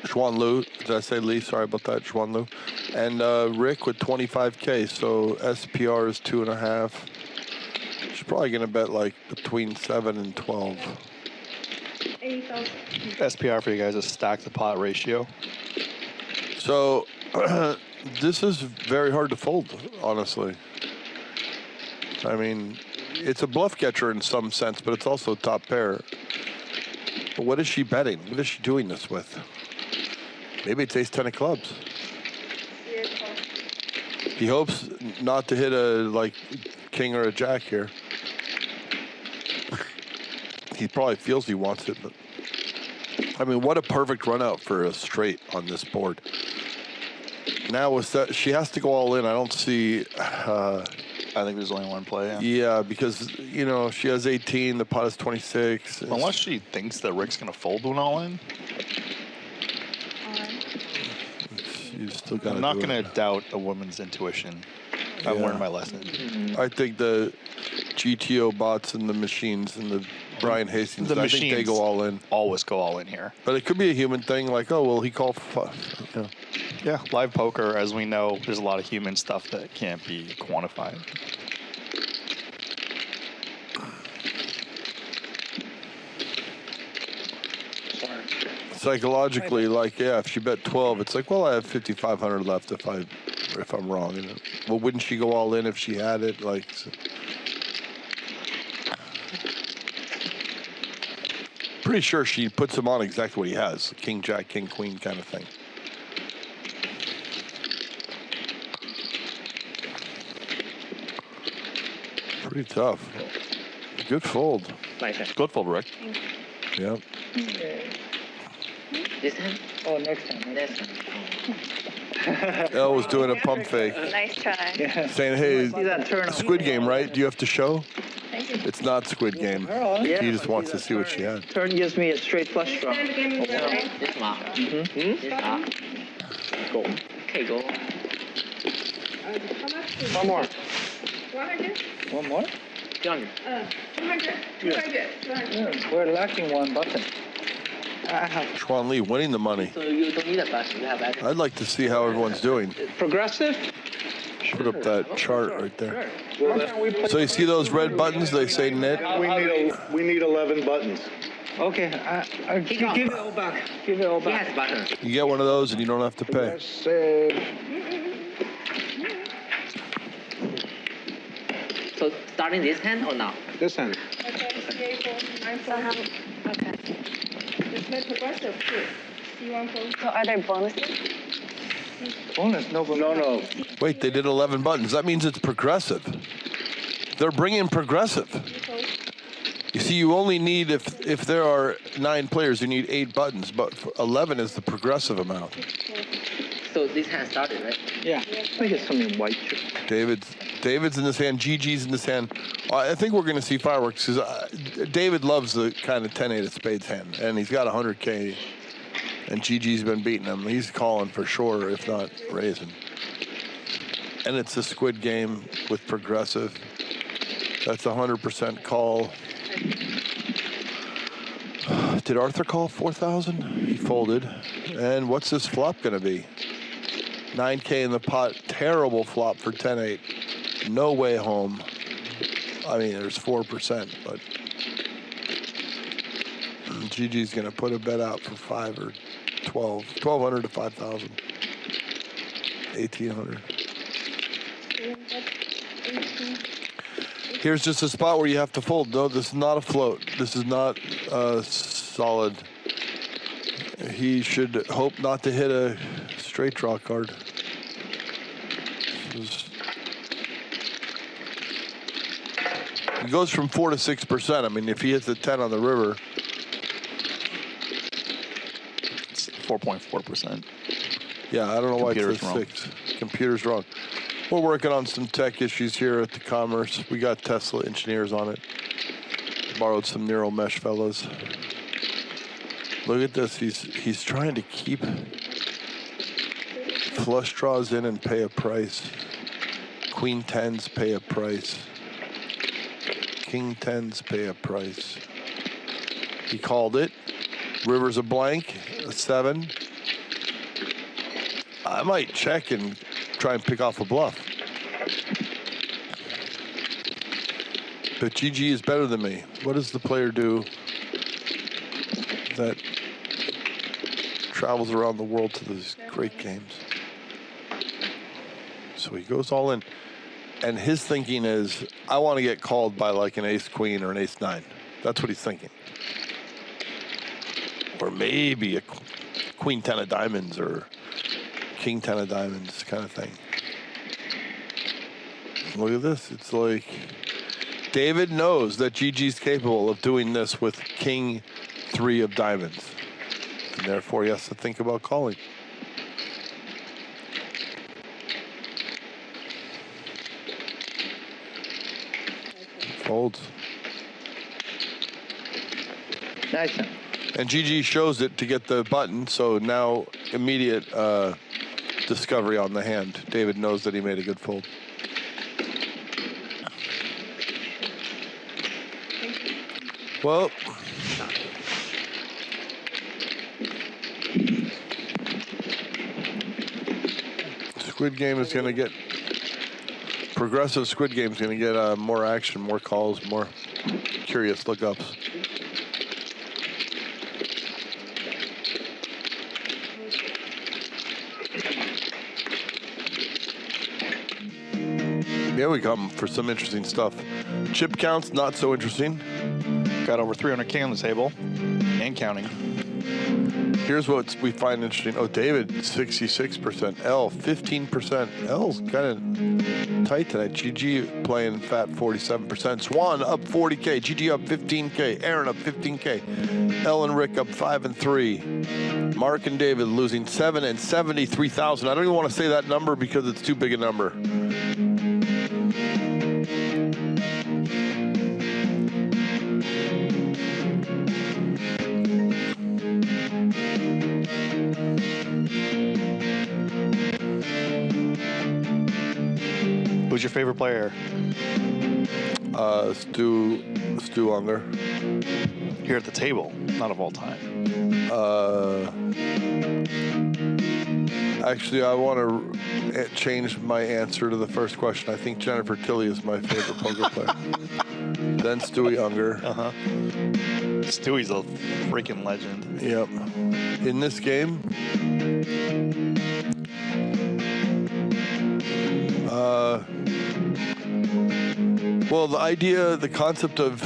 Speaker 2: Xuan Lu. Did I say Lee? Sorry about that. Xuan Lu. And Rick with 25K. So SPR is 2.5. She's probably going to bet like between 7 and 12.
Speaker 1: SPR for you guys is stack to pot ratio.
Speaker 2: So this is very hard to fold, honestly. I mean, it's a bluff catcher in some sense, but it's also top pair. But what is she betting? What is she doing this with? Maybe it's ace-10 of clubs. He hopes not to hit a, like, king or a jack here. He probably feels he wants it, but... I mean, what a perfect run out for a straight on this board. Now, with that, she has to go all in. I don't see...
Speaker 1: I think there's only one play.
Speaker 2: Yeah, because, you know, she has 18, the pot is 26.
Speaker 1: Unless she thinks that Rick's going to fold one all in.
Speaker 2: You still got.
Speaker 1: I'm not going to doubt a woman's intuition. I've learned my lesson.
Speaker 2: I think the GTO bots and the machines and the Brian Hastings, I think they go all in.
Speaker 1: Always go all in here.
Speaker 2: But it could be a human thing, like, oh, well, he called you know.
Speaker 1: Yeah, live poker, as we know, there's a lot of human stuff that can't be quantified.
Speaker 2: Psychologically, like, yeah, if she bet 12, it's like, well, I have 5,500 left if I'm wrong. And well, wouldn't she go all in if she had it? Like, so. Pretty sure she puts him on exactly what he has, king, jack, king, queen kind of thing. Pretty tough. Good fold.
Speaker 10: Nice.
Speaker 1: Good fold, Rick.
Speaker 2: Yeah.
Speaker 5: This hand?
Speaker 9: Oh, next time.
Speaker 5: Next time.
Speaker 2: Elle was doing a pump fake.
Speaker 7: Nice try.
Speaker 2: Saying, hey,
Speaker 3: See that turn
Speaker 2: Squid Game, right? Do you have to show? It's not Squid Game. He just wants to see what she had.
Speaker 3: Turn gives me a straight flush draw.
Speaker 5: This one. This one.
Speaker 10: Go.
Speaker 5: Okay, go.
Speaker 4: One more.
Speaker 8: 100?
Speaker 9: One more?
Speaker 5: 200.
Speaker 8: 200? 200.
Speaker 9: Yeah, we're lacking one button.
Speaker 2: Xuan Li winning the money.
Speaker 5: So you don't need a button. You have access.
Speaker 2: I'd like to see how everyone's doing.
Speaker 3: Progressive?
Speaker 2: Put up that chart right there.
Speaker 4: Sure.
Speaker 2: So you see those red buttons? They say net.
Speaker 6: We need 11 buttons.
Speaker 9: Okay, give it all back. Give it all
Speaker 5: He
Speaker 9: back.
Speaker 5: has buttons.
Speaker 2: You get one of those and you don't have to pay.
Speaker 5: So starting this hand or now?
Speaker 4: This hand.
Speaker 8: Okay,
Speaker 7: So how, okay.
Speaker 8: It's my progressive too. C1 goes.
Speaker 7: So are there bonuses?
Speaker 9: Bonus, no bonus.
Speaker 6: No.
Speaker 2: Wait, they did 11 buttons. That means it's progressive. They're bringing progressive. You see, you only need, if there are 9 players, you need 8 buttons, but 11 is the progressive amount.
Speaker 5: So this hand started, right?
Speaker 9: Yeah.
Speaker 3: I think it's something white.
Speaker 2: David's in this hand, GG's in this hand. I think we're going to see fireworks because David loves the kind of 10-8 of spades hand, and he's got 100K, and GG's been beating him. He's calling for sure, if not raising. And it's a Squid Game with progressive. That's 100% call. Did Arthur call 4,000? He folded. And what's this flop going to be? 9K in the pot. Terrible flop for 10-8. No way home. I mean, there's 4%, but GG's going to put a bet out for 5 or 12. 1,200 to 5,000. 1,800. Here's just a spot where you have to fold. No, this is not a float. This is not solid. He should hope not to hit a straight draw card. He goes from 4 to 6%. I mean, if he hits a 10 on the river,
Speaker 1: It's 4.4%.
Speaker 2: yeah, I don't know why it
Speaker 1: Computer's
Speaker 2: says
Speaker 1: wrong.
Speaker 2: 6. Computer's wrong. We're working on some tech issues here at the Commerce. We got Tesla engineers on it. Borrowed some neural mesh fellas. Look at this. He's trying to keep flush draws in and pay a price. Queen 10s pay a price. King 10s pay a price. He called it. River's a blank, a 7. I might check and try and pick off a bluff. But GG is better than me. What does the player do that travels around the world to these great games? So he goes all in. And his thinking is, I want to get called by like an ace-queen or an ace-9. That's what he's thinking. Or maybe a queen 10 of diamonds or king 10 of diamonds kind of thing. Look at this. It's like David knows that GG's capable of doing this with king 3 of diamonds. And therefore, he has to think about calling. Folds.
Speaker 3: Nice.
Speaker 2: And GG shows it to get the button, so now immediate discovery on the hand. David knows that he made a good fold. Well, Squid Game is going to get, progressive Squid Game is going to get more action, more calls, more curious lookups. Here we come for some interesting stuff. Chip counts, not so interesting.
Speaker 1: Got over 300K on the table and counting.
Speaker 2: Here's what we find interesting. Oh, David, 66%. L, 15%. L's kind of tight tonight. GG playing fat 47%. Xuan up 40K. GG up 15K. Aaron up 15K. L and Rick up 5 and 3. Mark and David losing 7 and 73,000. I don't even want to say that number because it's too big a number.
Speaker 1: Who's your favorite player?
Speaker 2: Stu Unger.
Speaker 1: Here at the table, not of all time.
Speaker 2: Actually, I want to change my answer to the first question. I think Jennifer Tilly is my favorite poker player. Then Stewie Unger.
Speaker 1: Stewie's a freaking legend.
Speaker 2: Yep. In this game, well, the concept of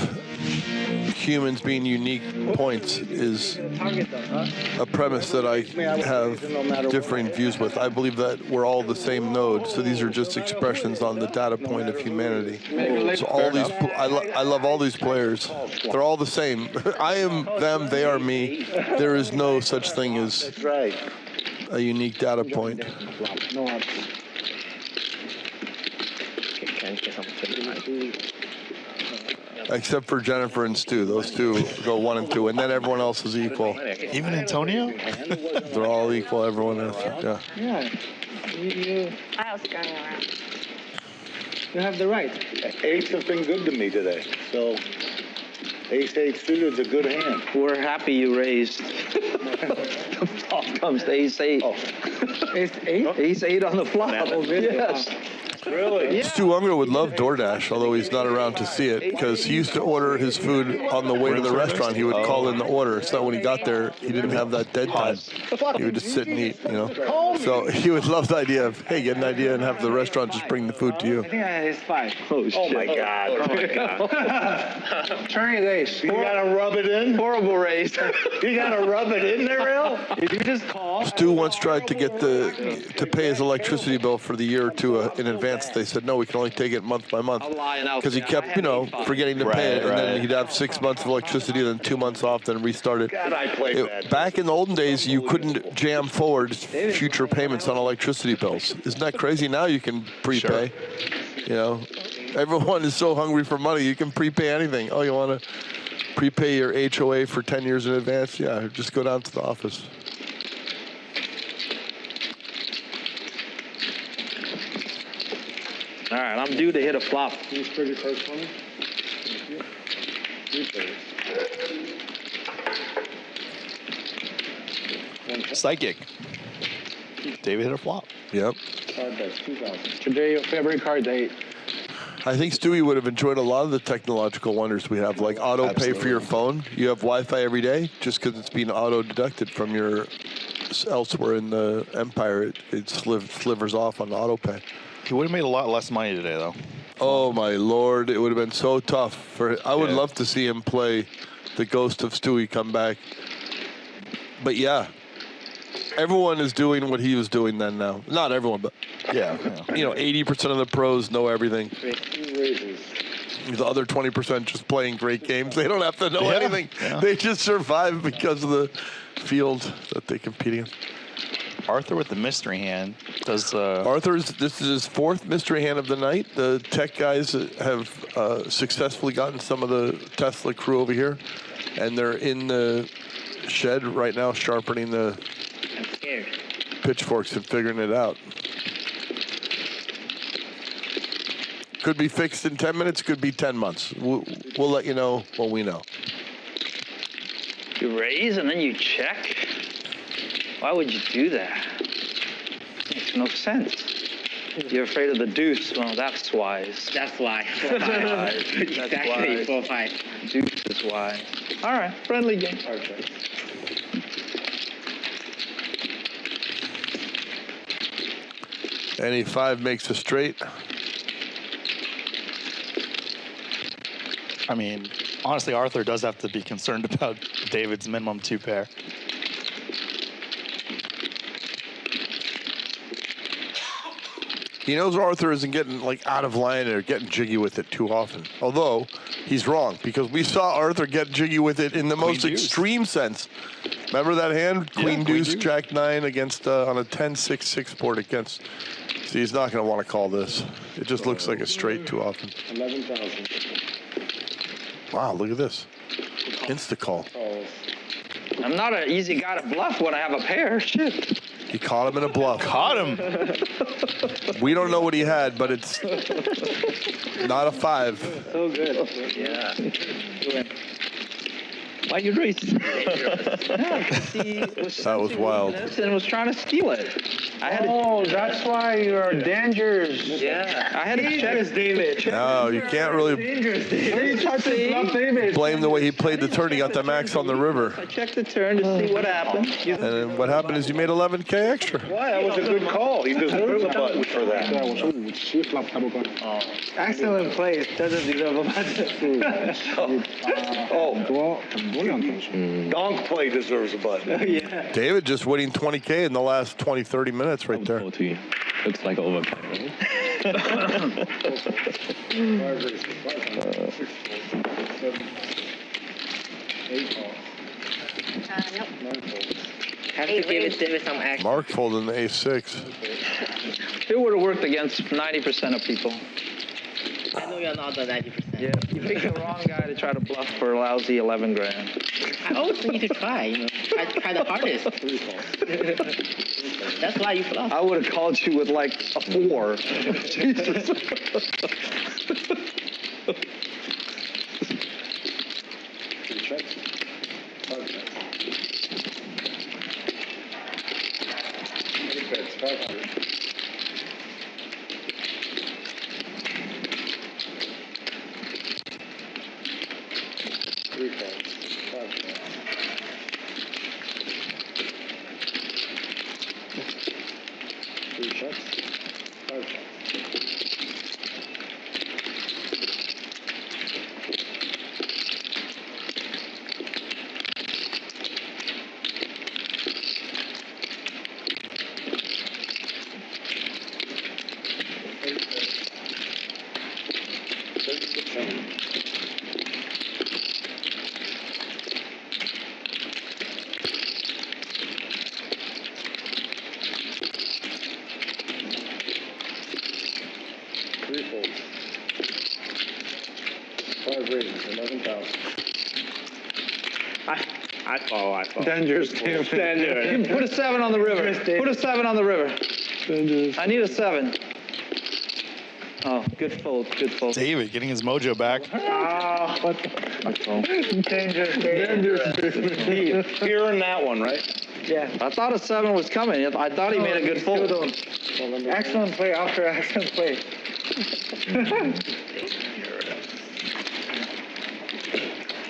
Speaker 2: humans being unique points is a premise that I have differing views with. I believe that we're all the same node, so these are just expressions on the data point of humanity. So all these, I love all these players. They're all the same. I am them, they are me. There is no such thing as a unique data point. Except for Jennifer and Stu. Those two go 1 and 2, and then everyone else is equal.
Speaker 1: Even Antonio?
Speaker 2: They're all equal, everyone else. Yeah.
Speaker 7: I was going around.
Speaker 9: You have the right.
Speaker 6: Eights have been good to me today, so ace-8 suited is a good hand.
Speaker 3: We're happy you raised. The flop comes to ace-8.
Speaker 6: Oh.
Speaker 9: Ace-8?
Speaker 3: Ace-8 on the flop. Yes.
Speaker 6: Really?
Speaker 3: Yeah.
Speaker 2: Stu Unger would love DoorDash, although he's not around to see it, because he used to order his food on the way to the restaurant. He would call in the order, so when he got there, he didn't have that dead time. He would just sit and eat, you know. So he would love the idea of, hey, get an idea and have the restaurant just bring the food to you.
Speaker 9: I think I had ace-5.
Speaker 3: Oh my God.
Speaker 11: Oh my God.
Speaker 9: Turn is ace.
Speaker 6: You gotta rub it in?
Speaker 3: Horrible raise.
Speaker 6: You gotta rub it in there, Al?
Speaker 9: If you just call.
Speaker 2: Stu once tried to get to pay his electricity bill for the year or two in advance. They said, no, we can only take it month by month. Because he kept, forgetting to pay it. And then he'd have 6 months of electricity, then 2 months off, then restart it.
Speaker 6: God, I played that.
Speaker 2: Back in the olden days, you couldn't jam forward future payments on electricity bills. Isn't that crazy? Now you can prepay. Sure. You know, everyone is so hungry for money. You can prepay anything. Oh, you want to prepay your HOA for 10 years in advance? Yeah, just go down to the office.
Speaker 3: All right, I'm due to hit a flop.
Speaker 6: Can you spread your cards for me?
Speaker 1: Psychic. David hit a flop.
Speaker 2: Yep.
Speaker 6: Card best, 2,000.
Speaker 4: Today, your favorite card date.
Speaker 2: I think Stewie would have enjoyed a lot of the technological wonders we have, like auto pay for your phone. You have Wi-Fi every day, just because it's being auto deducted from your elsewhere in the empire. It slivers off on auto pay.
Speaker 1: He would have made a lot less money today, though.
Speaker 2: Oh my Lord! It would have been so tough for. I would love to see him play the ghost of Stewie come back. But yeah, Everyone is doing what he was doing then now. Not everyone, but
Speaker 1: Yeah.
Speaker 2: 80% of the pros know everything. The other 20% just playing great games. They don't have to know anything.
Speaker 1: Yeah.
Speaker 2: They just survive because of the field that they compete in.
Speaker 1: Arthur with the mystery hand does.
Speaker 2: This is his fourth mystery hand of the night. The tech guys have successfully gotten some of the Tesla crew over here, and they're in the shed right now sharpening the pitchforks and figuring it out. Could be fixed in 10 minutes, could be 10 months. We'll let you know when we know.
Speaker 3: You raise and then you check? Why would you do that? Makes no sense. You're afraid of the deuce. Well, that's wise.
Speaker 5: That's why.
Speaker 3: Exactly.
Speaker 5: 4-5.
Speaker 3: Deuce is wise. All right, friendly game.
Speaker 6: Okay.
Speaker 2: Any 5 makes a straight.
Speaker 1: I mean, honestly, Arthur does have to be concerned about David's minimum 2 pair.
Speaker 2: He knows Arthur isn't getting out of line or getting jiggy with it too often. Although he's wrong, because we saw Arthur get jiggy with it in the most extreme sense. Remember that hand? Queen deuce, Jack 9 against on a 10-6-6 board against. See, he's not going to want to call this. It just looks like a straight too often.
Speaker 6: 11,000.
Speaker 2: Wow, look at this. Insta call.
Speaker 3: I'm not an easy guy to bluff when I have a pair. Shit.
Speaker 2: He caught him in a bluff.
Speaker 1: Caught him.
Speaker 2: We don't know what he had, but it's not a 5.
Speaker 3: So good. Yeah. Why you raise?
Speaker 2: That was wild.
Speaker 3: And was trying to steal it. I had
Speaker 4: that's why you're dangerous.
Speaker 3: Yeah. I had to check David.
Speaker 2: No, you can't really blame the way he played the turn. He got the max on the river.
Speaker 3: I checked the turn to see what happened.
Speaker 2: And then what happened is you made 11K extra.
Speaker 6: Why? That was a good call. You deserve a button for that.
Speaker 9: Excellent play. Doesn't deserve a button.
Speaker 6: Donk play deserves a button.
Speaker 9: Yeah.
Speaker 2: David just winning 20K in the last 20, 30 minutes right there.
Speaker 11: Looks like overpack, right?
Speaker 7: Nope.
Speaker 5: Have to give David some action.
Speaker 2: Mark folding the ace-6.
Speaker 3: It would have worked against 90% of people.
Speaker 5: I know you're not the 90%.
Speaker 3: Yeah. You picked the wrong guy to try to bluff for a lousy 11 grand.
Speaker 5: I always need to try, try the hardest. That's why you bluff.
Speaker 3: I would have called you with like a 4. Jesus.
Speaker 6: 500.
Speaker 10: I fall.
Speaker 9: Dangerous game.
Speaker 10: Dangerous.
Speaker 3: Put a 7 on the river. Put a 7 on the river. I need a 7. Oh, good fold. Good fold.
Speaker 1: David getting his mojo back.
Speaker 9: Dangerous.
Speaker 6: You're in that one, right?
Speaker 9: Yeah.
Speaker 3: I thought a 7 was coming. I thought he made a good fold.
Speaker 9: Excellent play after excellent play.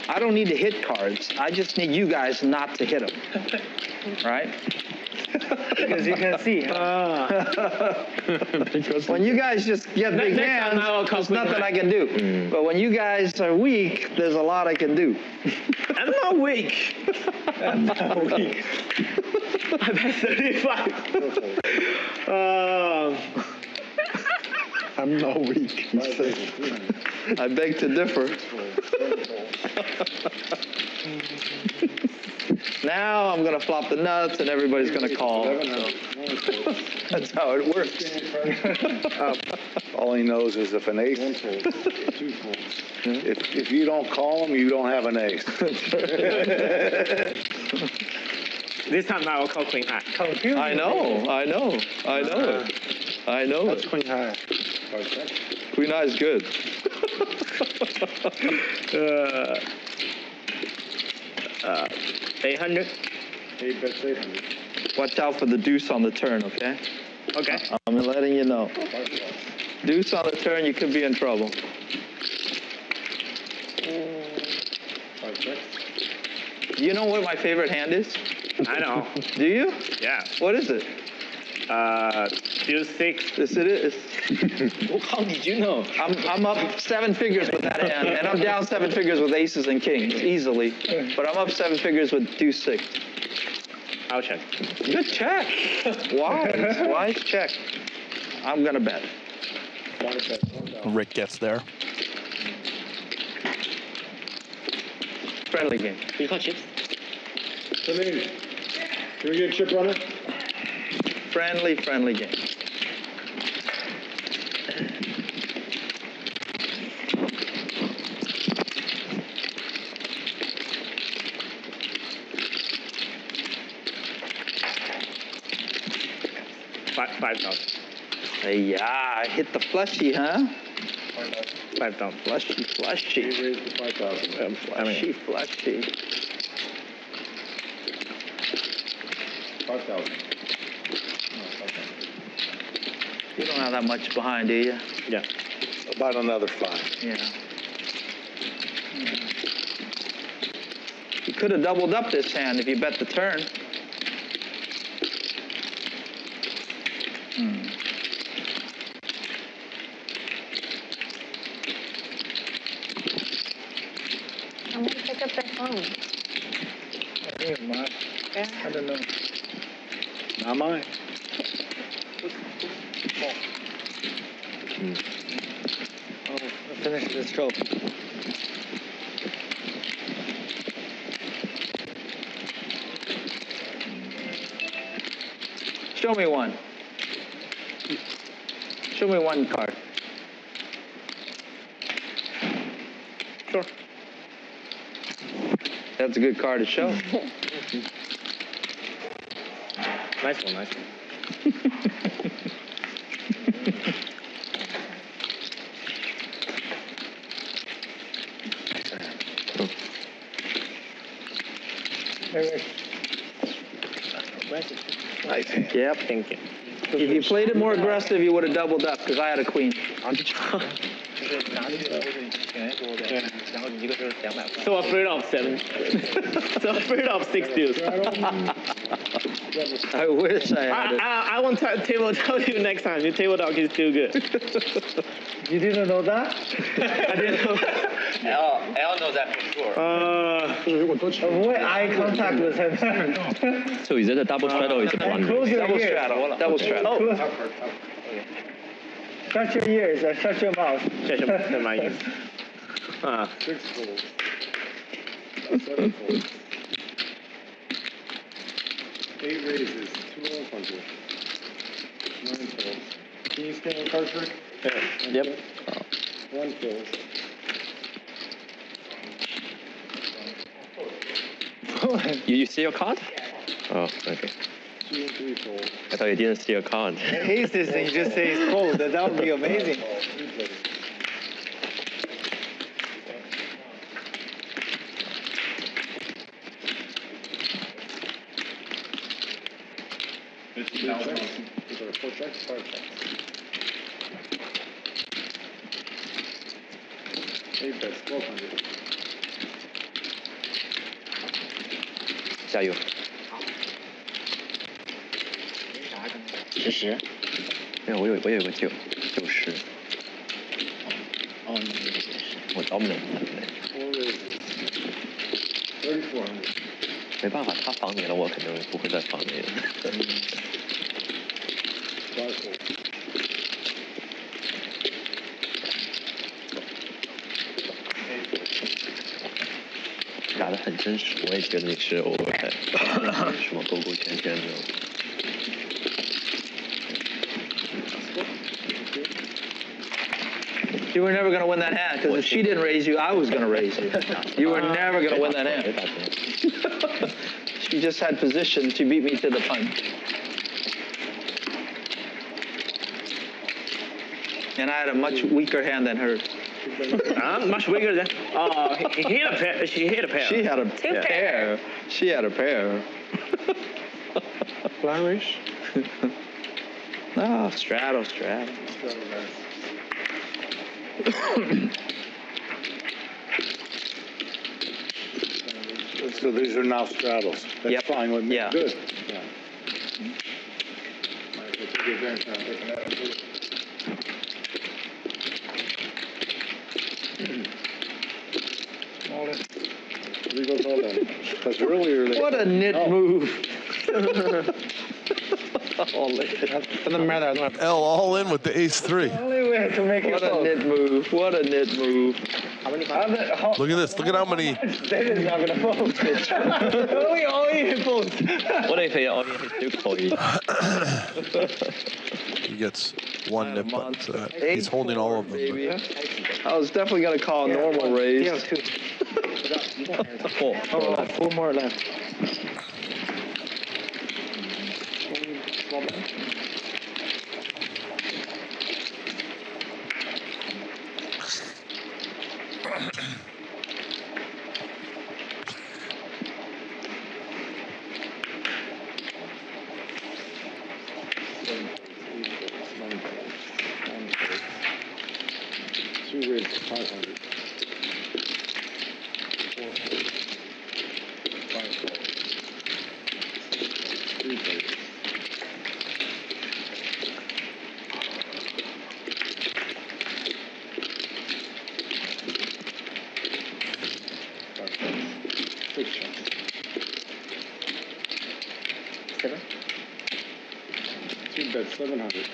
Speaker 3: I don't need to hit cards. I just need you guys not to hit them. Right?
Speaker 9: Because you can see.
Speaker 3: When you guys just get big
Speaker 10: next time
Speaker 3: hands,
Speaker 10: I will call
Speaker 3: there's
Speaker 10: queen
Speaker 3: nothing
Speaker 10: high.
Speaker 3: I can do. But when you guys are weak, there's a lot I can do.
Speaker 10: I'm not weak.
Speaker 9: I'm not weak.
Speaker 10: I bet 35.
Speaker 4: I'm not weak.
Speaker 3: I beg to differ. Now I'm gonna flop the nuts and everybody's gonna call. So. That's how it works.
Speaker 6: All he knows is if an ace. If you don't call him, you don't have an ace.
Speaker 10: This time I will call queen high.
Speaker 3: I know it. I know
Speaker 4: That's
Speaker 3: it.
Speaker 4: queen high.
Speaker 3: Queen high is good.
Speaker 10: 800.
Speaker 6: 8 bets 800.
Speaker 3: Watch out for the deuce on the turn, okay?
Speaker 10: Okay.
Speaker 3: I'm letting you know. Deuce on the turn, you could be in trouble. You know what my favorite hand is?
Speaker 10: I know.
Speaker 3: Do you?
Speaker 10: Yeah.
Speaker 3: What is it?
Speaker 10: Deuce 6.
Speaker 3: Yes, it is.
Speaker 9: How did you know?
Speaker 3: I'm up 7 figures with that hand, and I'm down 7 figures with aces and kings, easily. But I'm up 7 figures with deuce 6.
Speaker 10: I'll check.
Speaker 3: Good check. Wise check. I'm gonna bet.
Speaker 1: Rick gets there.
Speaker 3: Friendly game.
Speaker 5: You call chips?
Speaker 6: Come in. Can we get a chip runner?
Speaker 3: Friendly game.
Speaker 10: $5,000.
Speaker 3: Hey, yeah, I hit the fleshy, huh?
Speaker 10: $5,000.
Speaker 3: Fleshy.
Speaker 6: Raise the 5,000.
Speaker 3: Fleshy.
Speaker 6: 5,000.
Speaker 3: You don't have that much behind, do you?
Speaker 10: Yeah.
Speaker 6: About another 5.
Speaker 3: Yeah. You could have doubled up this hand if you bet the turn.
Speaker 7: I'm gonna pick up their phone.
Speaker 9: I think it's mine.
Speaker 7: Yeah.
Speaker 9: I don't know.
Speaker 6: Not mine.
Speaker 9: Oh, finish the stroke.
Speaker 3: Show me one. Show me one card.
Speaker 10: Sure.
Speaker 3: That's a good card to show.
Speaker 10: Nice one.
Speaker 6: Nice hand.
Speaker 3: Yep.
Speaker 10: Thank you.
Speaker 3: If you played it more aggressive, you would have doubled up because I had a queen.
Speaker 10: So afraid of 7. So afraid of 6 deuce.
Speaker 3: I wish I had it.
Speaker 10: I want to table talk you next time. Your table talk is too good.
Speaker 9: You didn't know that?
Speaker 10: I didn't know.
Speaker 3: Al knows that for sure.
Speaker 9: Avoid eye contact with him.
Speaker 5: So is it a double straddle or is it one?
Speaker 9: Close your
Speaker 3: Double
Speaker 9: ears.
Speaker 3: straddle. Double straddle.
Speaker 9: Shut your ears and shut your mouth.
Speaker 10: Shut my ears.
Speaker 6: 6 folds. 7 folds. 8 raises. 2 all punches. 9 folds. Can you scan the card trick?
Speaker 10: Yep.
Speaker 6: 1 fold.
Speaker 5: You see your card? Oh, okay.
Speaker 6: 2 and 3 folds.
Speaker 5: I thought you didn't see your card.
Speaker 9: Aces and you just say it's cold. That would be amazing.
Speaker 6: These are 4 checks, 5 checks. 8 bets, 1,200.
Speaker 5: 加油。10。
Speaker 11: 没有，我有个90。
Speaker 5: 哦，你这个是。
Speaker 11: 我 dominant。没办法，他防你了，我肯定不会再防你了。打得很真实，我也觉得你是偶尔在什么勾勾圈圈的。
Speaker 3: You were never going to win that hand because if she didn't raise you, I was going to raise you. You were never going to win that hand. She just had position. She beat me to the punch. And I had a much weaker hand than hers.
Speaker 10: Much bigger than. Oh, he hit a pair. She hit a pair.
Speaker 3: She had a pair. She had a pair.
Speaker 4: Flourish.
Speaker 3: Oh, straddle.
Speaker 6: So these are now straddles. That's
Speaker 3: Yep.
Speaker 6: fine with me.
Speaker 3: Yeah.
Speaker 6: Good. Yeah.
Speaker 4: All in.
Speaker 6: We go all in. Because earlier they...
Speaker 3: What a knit move.
Speaker 4: Doesn't matter. I don't have
Speaker 2: L all in with the ace-3.
Speaker 3: Only way to make it. What a knit move. What a knit move.
Speaker 2: Look at this. Look at how many.
Speaker 3: David's not going to post it. All he post.
Speaker 11: What if he only hits Duke for you?
Speaker 2: He gets one nip button for that. He's holding all of them.
Speaker 3: I was definitely going to call a normal raise.
Speaker 9: Four more left.
Speaker 6: Two raids, 500. 3 raids. Six shots.
Speaker 5: 7.
Speaker 6: 2 bets, 700.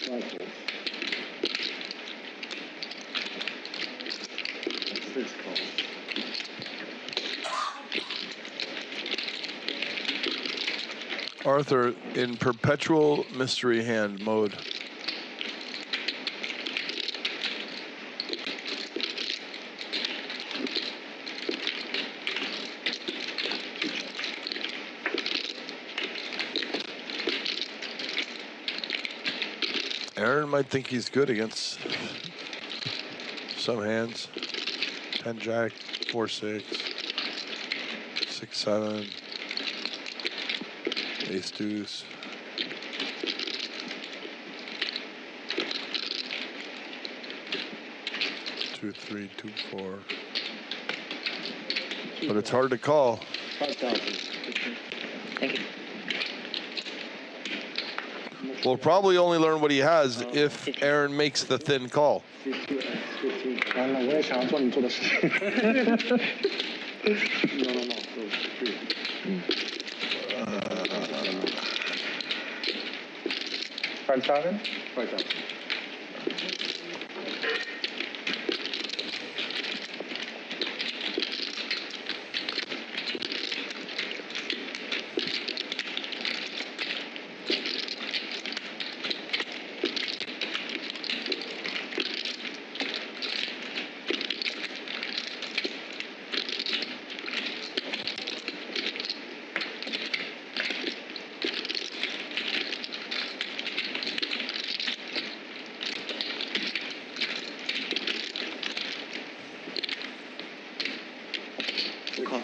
Speaker 6: 5 calls. 6 calls.
Speaker 2: Arthur in perpetual mystery hand mode. Aaron might think he's good against some hands. 10 jack, 4-6, 6-7, ace deuce. Two, 3, 2, 4. But it's hard to call.
Speaker 6: 5,000.
Speaker 5: Thank you.
Speaker 2: We'll probably only learn what he has if Aaron makes the thin call.
Speaker 6: 15.
Speaker 4: 完了，我也想要做你做的事情。
Speaker 6: No. Those 3.
Speaker 4: 5,000.
Speaker 6: 5,000.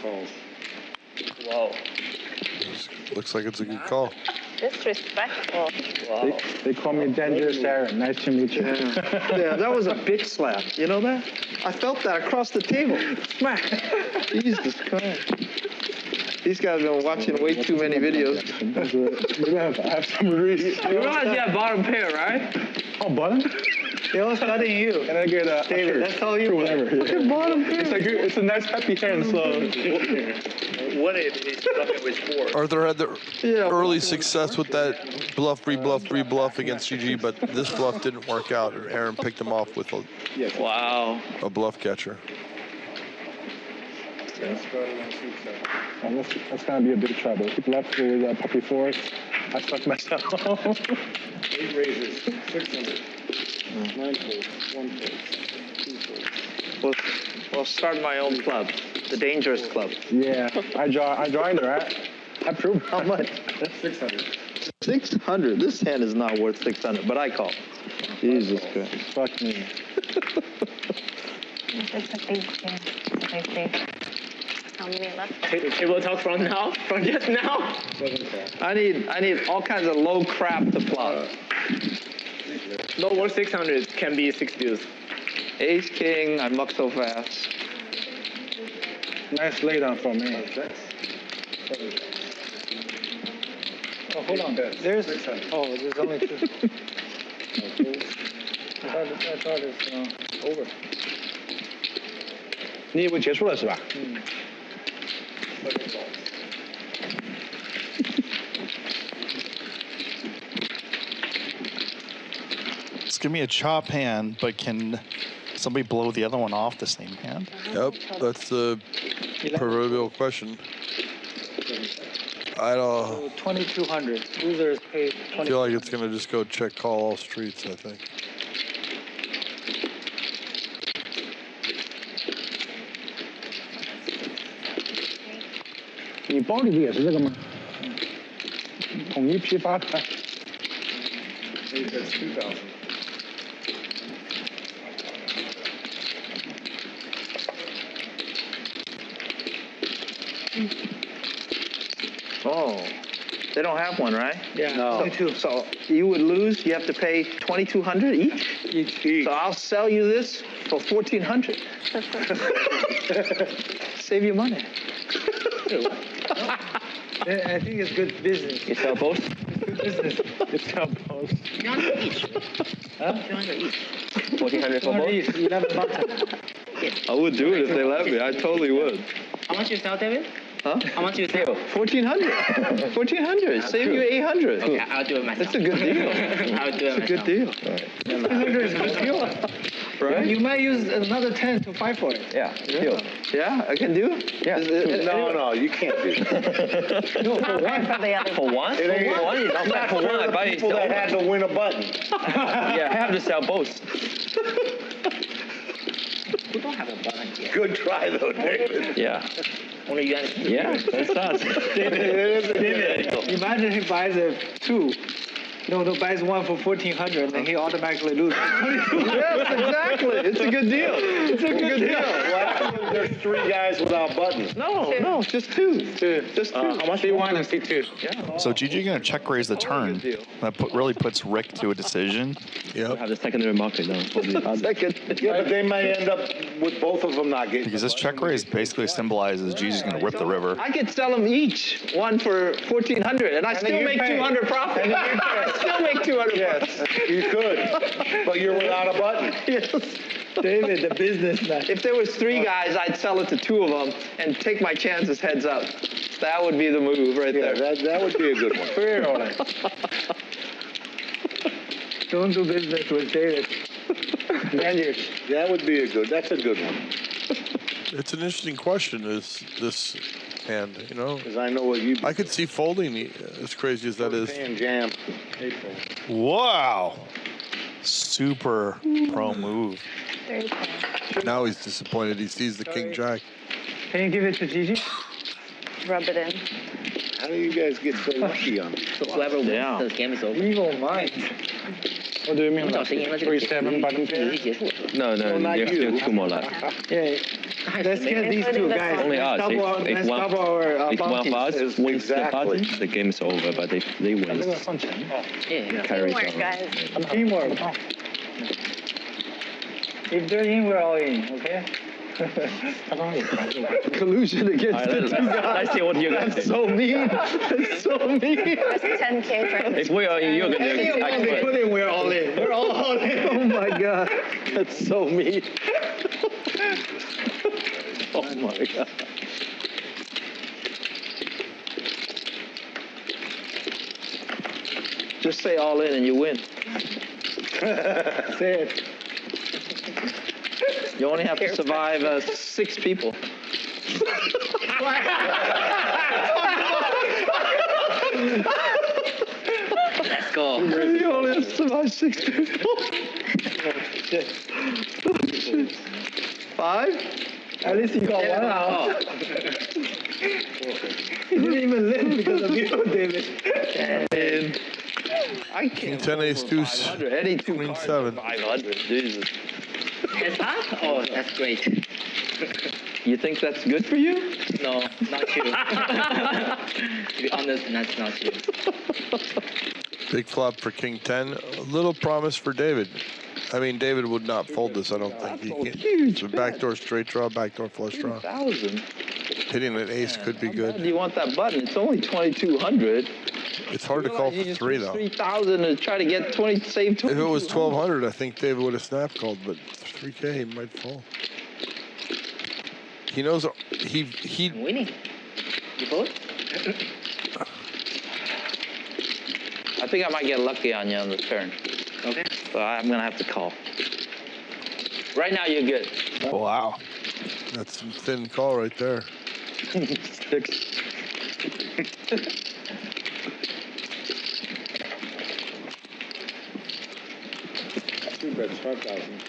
Speaker 6: Calls.
Speaker 5: Whoa.
Speaker 2: Looks like it's a good call.
Speaker 7: Disrespectful.
Speaker 4: They call me Dangerous Aaron. Nice to meet you.
Speaker 3: Yeah, that was a bitch slap. You know that? I felt that across the table. Smack. Jesus Christ. These guys have been watching way too many videos.
Speaker 4: I have some reason.
Speaker 3: You realize you have bottom pair, right?
Speaker 4: Oh, bottom?
Speaker 9: They all studying you.
Speaker 4: And I get a
Speaker 9: David,
Speaker 4: shirt.
Speaker 9: that's all you.
Speaker 4: Whatever. Yeah.
Speaker 3: Bottom pair.
Speaker 4: It's a nice happy hand, so.
Speaker 6: What is fucking with four?
Speaker 2: Arthur had the early success with that bluff, rebluff against GG, but this bluff didn't work out. Aaron picked him off with
Speaker 3: Wow.
Speaker 2: a bluff catcher.
Speaker 4: That's gonna be a big trouble. People left with puppy fours. I stuck myself.
Speaker 6: 8 raises, 600. 9 folds, 1 fold, 2 folds.
Speaker 3: Well, start my own club, the dangerous club.
Speaker 4: Yeah, I joined, right? I proved.
Speaker 3: How much?
Speaker 6: 600.
Speaker 3: 600. This hand is not worth 600, but I call. Jesus Christ.
Speaker 4: Fuck me.
Speaker 7: It's a big game. I think. How many left?
Speaker 10: Table talk from now? From just now?
Speaker 3: I need all kinds of low crap to flop.
Speaker 10: No worth 600 can be 6 deuce.
Speaker 3: Ace, king, I muck so fast.
Speaker 4: Nice laydown for me.
Speaker 9: Oh, hold on. There's only 2. I thought it's over.
Speaker 4: 你以为结束了是吧？
Speaker 1: It's gonna be a chop hand, but can somebody blow the other one off the same hand?
Speaker 2: Yep, that's the proverbial question. I don't
Speaker 9: 2,200. Losers pay 20.
Speaker 2: feel like it's gonna just go check call all streets, I think.
Speaker 4: 你包里的也是这个吗？统一批发的。
Speaker 6: Maybe that's 2,000.
Speaker 3: Oh, they don't have one, right?
Speaker 9: Yeah,
Speaker 6: No.
Speaker 9: 22.
Speaker 3: So you would lose. You have to pay 2,200 each. So I'll sell you this for 1,400. Save you money.
Speaker 9: I think it's good business.
Speaker 3: You sell both?
Speaker 9: Good business.
Speaker 4: It's how both.
Speaker 5: 200 each.
Speaker 9: Huh?
Speaker 5: 200 each.
Speaker 3: 1,400 for both.
Speaker 9: 11 bucks.
Speaker 3: I would do it if they let me. I totally would.
Speaker 5: How much you sell, David?
Speaker 3: Huh?
Speaker 5: How much you sell?
Speaker 3: 1,400. 1,400. Save you 800.
Speaker 5: Okay, I'll do it myself.
Speaker 3: That's a good deal.
Speaker 5: I'll do it
Speaker 3: That's a good deal.
Speaker 9: 300 is a good deal.
Speaker 3: Right?
Speaker 9: You might use another 10 to fight for it.
Speaker 3: Yeah. Deal. Yeah, I can do it. Yeah.
Speaker 6: No, you can't do that.
Speaker 9: No, for one.
Speaker 7: For the other.
Speaker 3: For one?
Speaker 6: It ain't-
Speaker 3: For one? You don't
Speaker 6: Not
Speaker 3: for
Speaker 6: for
Speaker 3: one. I
Speaker 6: the
Speaker 3: buy
Speaker 6: people that had to win a button.
Speaker 3: Yeah, I have to sell both.
Speaker 5: We don't have a button here.
Speaker 6: Good try, though, David.
Speaker 3: Yeah.
Speaker 5: Only you understand.
Speaker 3: Yeah, that's us.
Speaker 9: Imagine he buys a 2. No, buys one for 1,400, and he automatically loses.
Speaker 3: Yes, exactly. It's a good deal. It's a good deal.
Speaker 6: Well, there's 3 guys without buttons.
Speaker 3: No, just 2. Just 2.
Speaker 4: How much do you want in C2?
Speaker 3: Yeah.
Speaker 1: So GG gonna check raise the turn. That really puts Rick to a decision.
Speaker 2: Yep.
Speaker 11: Have the secondary market now for the other.
Speaker 3: Second.
Speaker 6: Yeah, but they may end up with both of them not getting.
Speaker 1: Because this check raise basically symbolizes GG's gonna rip the river.
Speaker 3: I could sell them each one for 1,400, and I still
Speaker 4: you
Speaker 3: make
Speaker 4: pay.
Speaker 3: 200 profit.
Speaker 4: And then you pay.
Speaker 3: I still make 200
Speaker 6: Yes,
Speaker 3: profit.
Speaker 6: you could, but you're without a button.
Speaker 3: Yes.
Speaker 9: David, the businessman.
Speaker 3: If there was 3 guys, I'd sell it to 2 of them and take my chances heads up. That would be the move right
Speaker 6: Yeah,
Speaker 3: there.
Speaker 6: that would be a good one.
Speaker 9: Don't do business with David.
Speaker 6: That would be that's a good one.
Speaker 2: It's an interesting question, is this hand, you know?
Speaker 6: Because I know what you
Speaker 2: I could see folding, as crazy as that is.
Speaker 6: paying jam. 8 fold.
Speaker 1: Wow. Super pro move.
Speaker 7: Very cool.
Speaker 2: Now he's disappointed. He sees the king jack.
Speaker 9: Can you give it to Gigi?
Speaker 7: Rub it in.
Speaker 6: How do you guys get so lucky on it?
Speaker 5: Whoever wins, the game is over.
Speaker 9: Evil mind.
Speaker 4: What do you mean?
Speaker 5: 不小心赢了这个
Speaker 4: 3-7 button
Speaker 5: 游
Speaker 4: pair?
Speaker 5: 戏结束了。
Speaker 11: No,
Speaker 6: not
Speaker 11: there's
Speaker 6: you.
Speaker 11: still 2 more left.
Speaker 9: Yeah. Let's get these 2 guys.
Speaker 11: Only us.
Speaker 9: Let's
Speaker 11: If
Speaker 9: double our
Speaker 11: If one of us
Speaker 9: bounties.
Speaker 11: wins the
Speaker 6: Exactly.
Speaker 11: button, the game is over. But if they win,
Speaker 5: Yeah.
Speaker 11: carries
Speaker 7: Teamwork,
Speaker 11: on.
Speaker 7: guys.
Speaker 9: Teamwork. If they're in, we're all in, okay?
Speaker 3: Collusion against the two guys.
Speaker 11: Let's see what you guys
Speaker 3: That's
Speaker 11: do.
Speaker 3: so mean. That's so mean.
Speaker 7: That's 10K for him.
Speaker 11: If we are in, you're gonna
Speaker 3: Anyone they put in, we're all in. We're all in. Oh my God. That's so mean. Oh my God. Just say all in and you win.
Speaker 4: Say it.
Speaker 3: You only have to survive 6 people.
Speaker 5: Let's go.
Speaker 3: You only have to survive 6 people. 5?
Speaker 4: At least you got one out. He didn't even live because of you, David.
Speaker 3: And I can't.
Speaker 2: 10 ace deuce.
Speaker 3: 500. Any two
Speaker 2: Queen
Speaker 3: cards
Speaker 2: 7.
Speaker 3: 500. Jesus.
Speaker 5: That's up? Oh, that's great.
Speaker 3: You think that's good for you?
Speaker 5: No, not you. To be honest, that's not you.
Speaker 2: Big flop for King 10. A little promise for David. I mean, David would not fold this, I don't think. He can't.
Speaker 3: Huge.
Speaker 2: So backdoor straight draw, backdoor flush draw.
Speaker 3: 1,000.
Speaker 2: Hitting an ace could be
Speaker 3: How bad
Speaker 2: good.
Speaker 3: do you want that button? It's only 2,200.
Speaker 2: It's hard to call
Speaker 3: You
Speaker 2: for
Speaker 3: just
Speaker 2: 3,
Speaker 3: use
Speaker 2: though.
Speaker 3: 3,000 to try to get 20, save 20.
Speaker 2: If it was 1,200, I think David would have snap called, but 3K, he might fall. He knows he
Speaker 5: I'm winning. You vote?
Speaker 3: I think I might get lucky on you on the turn.
Speaker 5: Okay.
Speaker 3: So I'm going to have to call. Right now, you're good.
Speaker 1: Wow.
Speaker 2: That's some thin call right there.
Speaker 3: 6.
Speaker 6: Two bets, 5,000.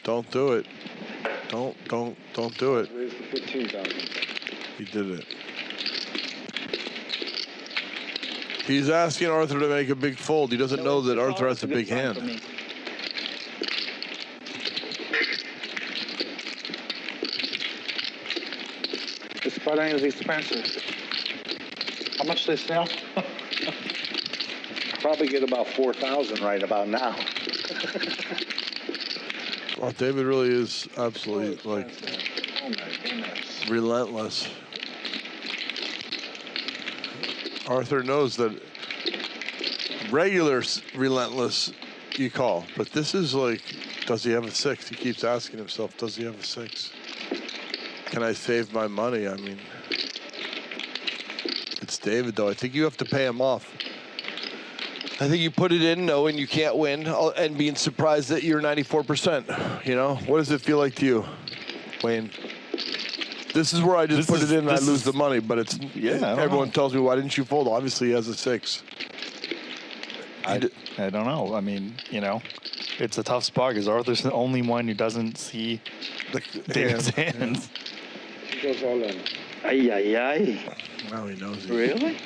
Speaker 2: Don't do it. Don't do it.
Speaker 6: Raise to 15,000.
Speaker 2: He did it. He's asking Arthur to make a big fold. He doesn't know that Arthur has a big hand.
Speaker 4: This button is expensive. How much they sell?
Speaker 6: Probably get about 4,000 right about now.
Speaker 2: Well, David really is absolutely like
Speaker 6: Oh my goodness.
Speaker 2: relentless. Arthur knows that regular relentless you call, but this is like, does he have a 6? He keeps asking himself, does he have a 6? Can I save my money? I mean, it's David though. I think you have to pay him off. I think you put it in knowing you can't win and being surprised that you're 94%. You know, what does it feel like to you, Wayne? This is where I just put it in and I lose the money, but it's, everyone tells me, why didn't you fold? Obviously he has a 6.
Speaker 1: I don't know. I mean, you know, it's a tough spot because Arthur's the only one who doesn't see David's hands.
Speaker 6: He goes all in.
Speaker 3: Ay, ay, ay.
Speaker 2: Now he knows.
Speaker 3: Really?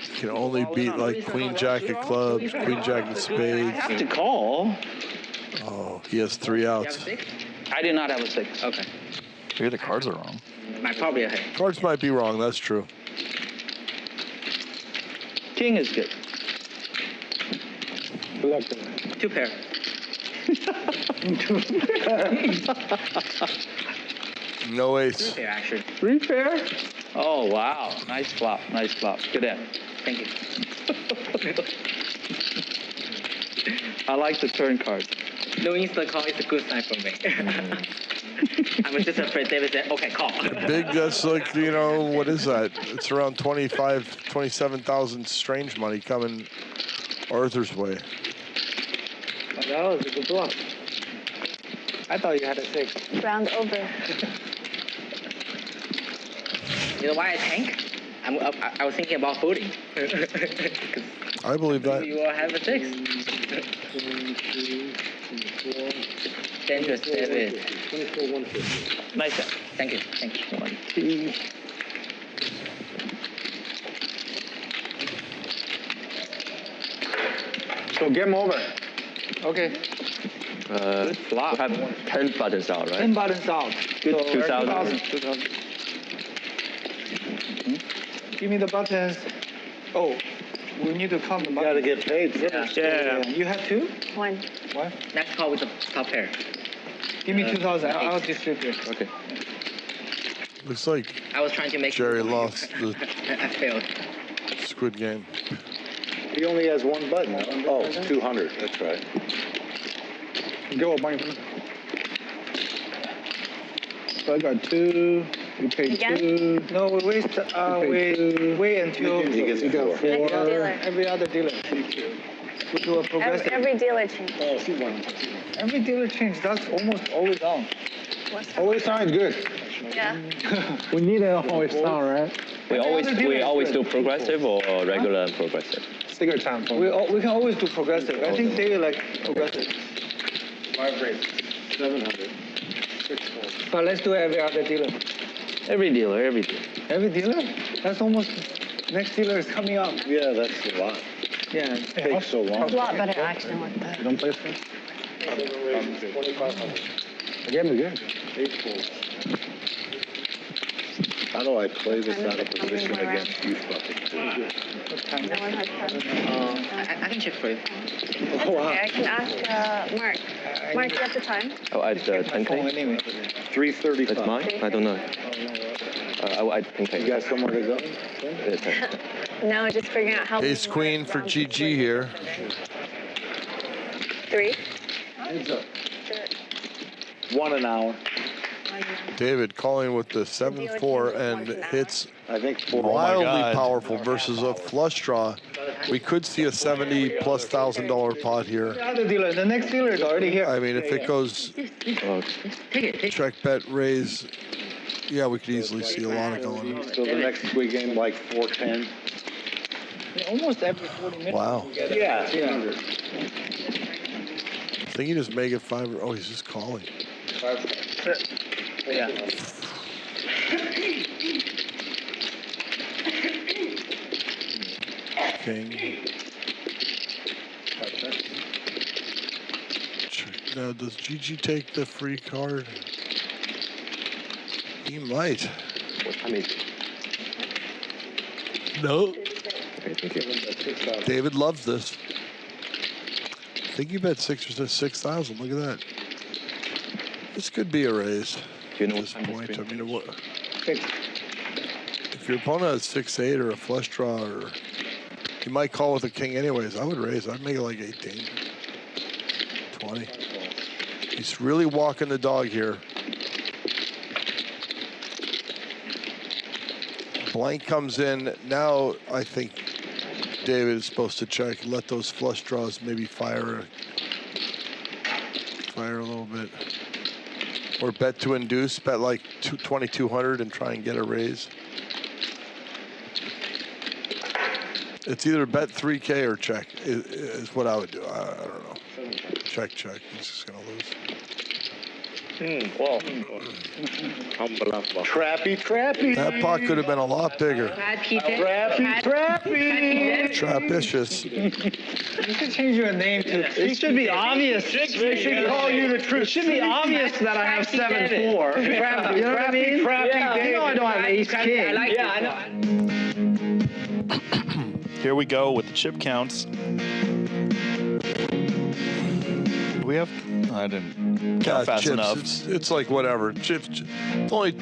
Speaker 2: He can only beat like Queen Jack of clubs, Queen Jack of
Speaker 3: I
Speaker 2: spades.
Speaker 3: have to call.
Speaker 2: Oh, he has 3 outs.
Speaker 3: I do not have a 6.
Speaker 5: Okay.
Speaker 1: Maybe the cards are wrong.
Speaker 5: My probably ahead.
Speaker 2: Cards might be wrong, that's true.
Speaker 3: King is good.
Speaker 4: Good luck.
Speaker 5: 2 pair.
Speaker 2: No
Speaker 5: 3
Speaker 2: ace.
Speaker 5: pair actually.
Speaker 3: 3 pair? Oh, wow. Nice flop. Nice flop. Good end.
Speaker 5: Thank you.
Speaker 3: I like the turn card.
Speaker 5: No instant call is a good sign for me. I was just afraid David said, okay, call.
Speaker 2: Big, that's like, you know, what is that? It's around 27,000 strange money coming Arthur's way.
Speaker 4: Oh, that was a good bluff. I thought you had a 6.
Speaker 7: Round over.
Speaker 5: You know why I tank? I was thinking about folding.
Speaker 2: I believe that.
Speaker 5: You all have a 6. Dangerous, David.
Speaker 6: 24, 150.
Speaker 3: Nice end.
Speaker 5: Thank you. Thank you.
Speaker 3: 20.
Speaker 4: So game over. Okay.
Speaker 3: Good flop.
Speaker 11: Have 10 buttons out, right?
Speaker 4: 10 buttons out.
Speaker 3: Good.
Speaker 4: So
Speaker 3: 2,000.
Speaker 9: Give me the buttons. Oh, we need to count the
Speaker 6: You gotta
Speaker 9: buttons.
Speaker 6: get paid first.
Speaker 10: Yeah.
Speaker 9: You have two?
Speaker 7: One.
Speaker 9: What?
Speaker 5: Next call with the top pair.
Speaker 9: Give me 2,000. I'll distribute.
Speaker 5: Okay.
Speaker 2: Looks like
Speaker 5: I was trying to make
Speaker 2: Jerry lost the
Speaker 5: I failed.
Speaker 2: Squid Game.
Speaker 6: He only has one button. Oh, it's 200. That's right.
Speaker 4: Go up, Mike. So I got 2. You paid
Speaker 7: Again?
Speaker 4: 2.
Speaker 9: No, we wait until
Speaker 6: He gets
Speaker 4: You got
Speaker 6: 4.
Speaker 7: Next
Speaker 4: 4.
Speaker 7: dealer.
Speaker 9: every other dealer. We do a progressive.
Speaker 7: Every dealer change.
Speaker 9: Every dealer change. That's almost always on.
Speaker 4: Always sounds good.
Speaker 7: Yeah.
Speaker 4: We need it always sound, right?
Speaker 11: We
Speaker 9: dealer
Speaker 11: always
Speaker 9: is
Speaker 11: do
Speaker 9: good.
Speaker 11: progressive or regular and progressive.
Speaker 4: Sticker time for
Speaker 9: We can always do progressive. I think they like progressive.
Speaker 6: 700.
Speaker 9: But let's do every other dealer.
Speaker 11: Every dealer, every dealer.
Speaker 9: Every dealer? That's almost, next dealer is coming up.
Speaker 6: Yeah, that's a lot.
Speaker 9: Yeah.
Speaker 6: It takes so long.
Speaker 7: A lot better action with
Speaker 4: You
Speaker 7: that.
Speaker 4: don't play this game?
Speaker 6: 2,500.
Speaker 4: The game is good.
Speaker 6: 8 pulls. How do I play this out of position against you fucking two?
Speaker 7: No one has time.
Speaker 5: I can check for you.
Speaker 7: That's okay. I can ask Mark. Mark, you have the time?
Speaker 11: I'll add
Speaker 9: My phone
Speaker 11: 10K.
Speaker 9: anyway.
Speaker 6: 335.
Speaker 11: That's mine? I don't know. I'll add 10K.
Speaker 6: You got somewhere to go?
Speaker 11: Yeah, 10.
Speaker 7: No, just figuring out how.
Speaker 2: Ace Queen for GG here.
Speaker 7: 3.
Speaker 6: Sure. 1 an hour.
Speaker 2: David calling with the 7-4 and hits
Speaker 6: I think 4.
Speaker 2: wildly
Speaker 1: God.
Speaker 2: powerful versus a flush draw. We could see a $70+ thousand pot here.
Speaker 9: The other dealer, the next dealer is already here.
Speaker 2: I mean, if it goes check, bet, raise, yeah, we could easily see a lot of going.
Speaker 6: So the next Squid Game like 410.
Speaker 9: Yeah, almost every 40 minutes.
Speaker 2: Wow.
Speaker 9: we get it.
Speaker 6: Yeah.
Speaker 9: Yeah.
Speaker 2: I think he just make it 5. Oh, he's just calling.
Speaker 9: Yeah.
Speaker 2: King. Now, does GG take the free card? He might.
Speaker 11: What time is it?
Speaker 2: No.
Speaker 11: Okay, thank you.
Speaker 2: David loves this. I think you bet 6,000. Look at that. This could be a raise.
Speaker 11: Do you know
Speaker 2: At
Speaker 11: what
Speaker 2: this
Speaker 11: time
Speaker 2: point, I mean, what,
Speaker 9: Fix.
Speaker 2: if your opponent has 6-8 or a flush draw, or you might call with a king anyways, I would raise. I'd make it like 18, 20. He's really walking the dog here. Blank comes in. Now I think David is supposed to check, let those flush draws maybe fire a little bit. Or bet to induce, bet like 2,200 and try and get a raise. It's either bet 3K or check is what I would do. I don't know. Check. He's just gonna lose.
Speaker 6: Well, trappy.
Speaker 2: That pot could have been a lot bigger. Trapicious.
Speaker 9: You should change your name to.
Speaker 3: It should be obvious. They should call you the truth. It should be obvious that I have 7-4. You know what I mean? You know I don't have ace king.
Speaker 5: I know.
Speaker 1: Here we go with the chip counts. Do we have? I didn't count fast
Speaker 2: chips,
Speaker 1: enough.
Speaker 2: It's like whatever. Chips. The only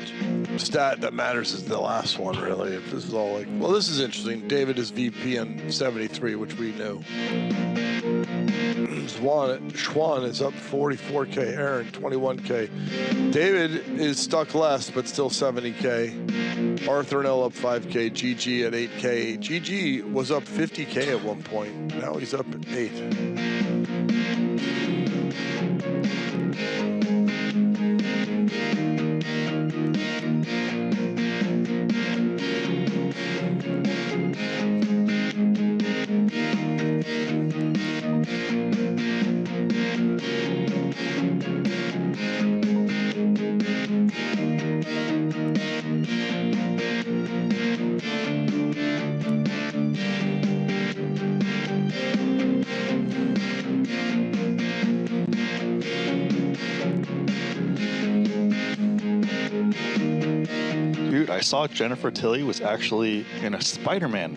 Speaker 2: stat that matters is the last one, really. If this is all like, well, this is interesting. David is VP on 73, which we knew. Xuan is up 44K. Aaron 21K. David is stuck less, but still 70K. Arthur and L up 5K. GG at 8K. GG was up 50K at one point. Now he's up at 8.
Speaker 1: I saw Jennifer Tilly was actually in a Spider-Man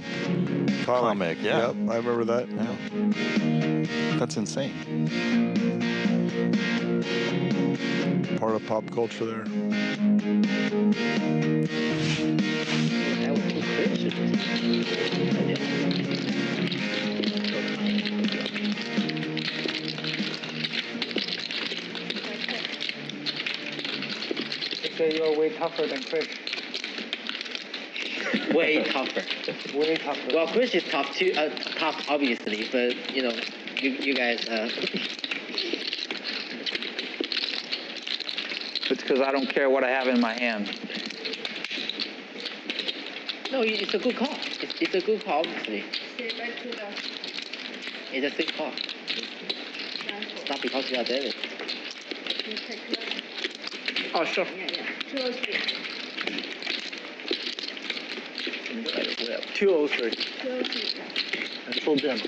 Speaker 1: comic. Yeah.
Speaker 2: Yep, I remember that.
Speaker 1: Yeah. That's insane.
Speaker 2: Part of pop culture there.
Speaker 5: That was
Speaker 9: Say you're way tougher than Chris.
Speaker 5: way tougher.
Speaker 9: Way tougher.
Speaker 5: Well, Chris is tough too. Tough, obviously, but you know, you guys.
Speaker 3: It's because I don't care what I have in my hand.
Speaker 5: No, it's a good call. It's a good call, obviously. It's a good call. It's not because you are David.
Speaker 10: Oh, sure.
Speaker 8: 203.
Speaker 10: 203.
Speaker 8: 203.
Speaker 4: 错变了。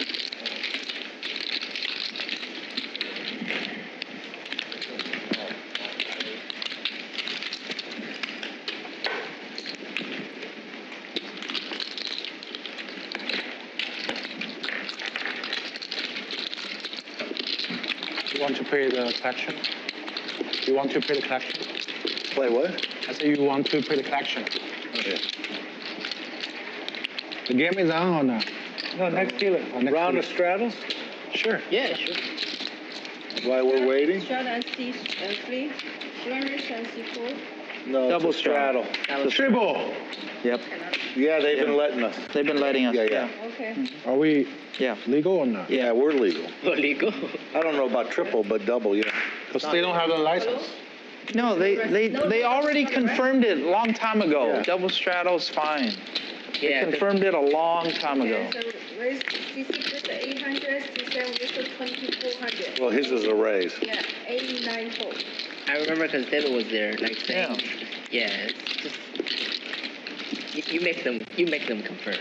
Speaker 4: You want to play the collection? You want to play the collection?
Speaker 6: Play what?
Speaker 4: I said you want to play the collection.
Speaker 6: Okay.
Speaker 4: The game is on or not?
Speaker 9: No, next dealer.
Speaker 6: Round of straddles?
Speaker 4: Sure.
Speaker 5: Yeah, sure.
Speaker 6: While we're waiting?
Speaker 8: Straddle and C3. Flourish and C4.
Speaker 6: No,
Speaker 3: Double
Speaker 6: it's a straddle.
Speaker 4: Triple.
Speaker 3: Yep.
Speaker 6: Yeah, they've been letting us.
Speaker 3: They've been letting us.
Speaker 6: Yeah.
Speaker 8: Okay.
Speaker 4: Are we
Speaker 3: Yeah.
Speaker 4: legal or not?
Speaker 6: Yeah, we're legal.
Speaker 5: Legal.
Speaker 6: I don't know about triple, but double, yeah.
Speaker 4: Because they don't have the license.
Speaker 3: No, they already confirmed it a long time ago.
Speaker 6: Yeah.
Speaker 3: Double straddle's fine. They
Speaker 5: Yeah.
Speaker 3: confirmed it a long time ago.
Speaker 8: Okay, so raise C6 with the 800, C7 with the 2400.
Speaker 6: Well, his is a raise.
Speaker 8: Yeah, 894.
Speaker 5: I remember because David was there, like saying, yeah, it's just you make them confer.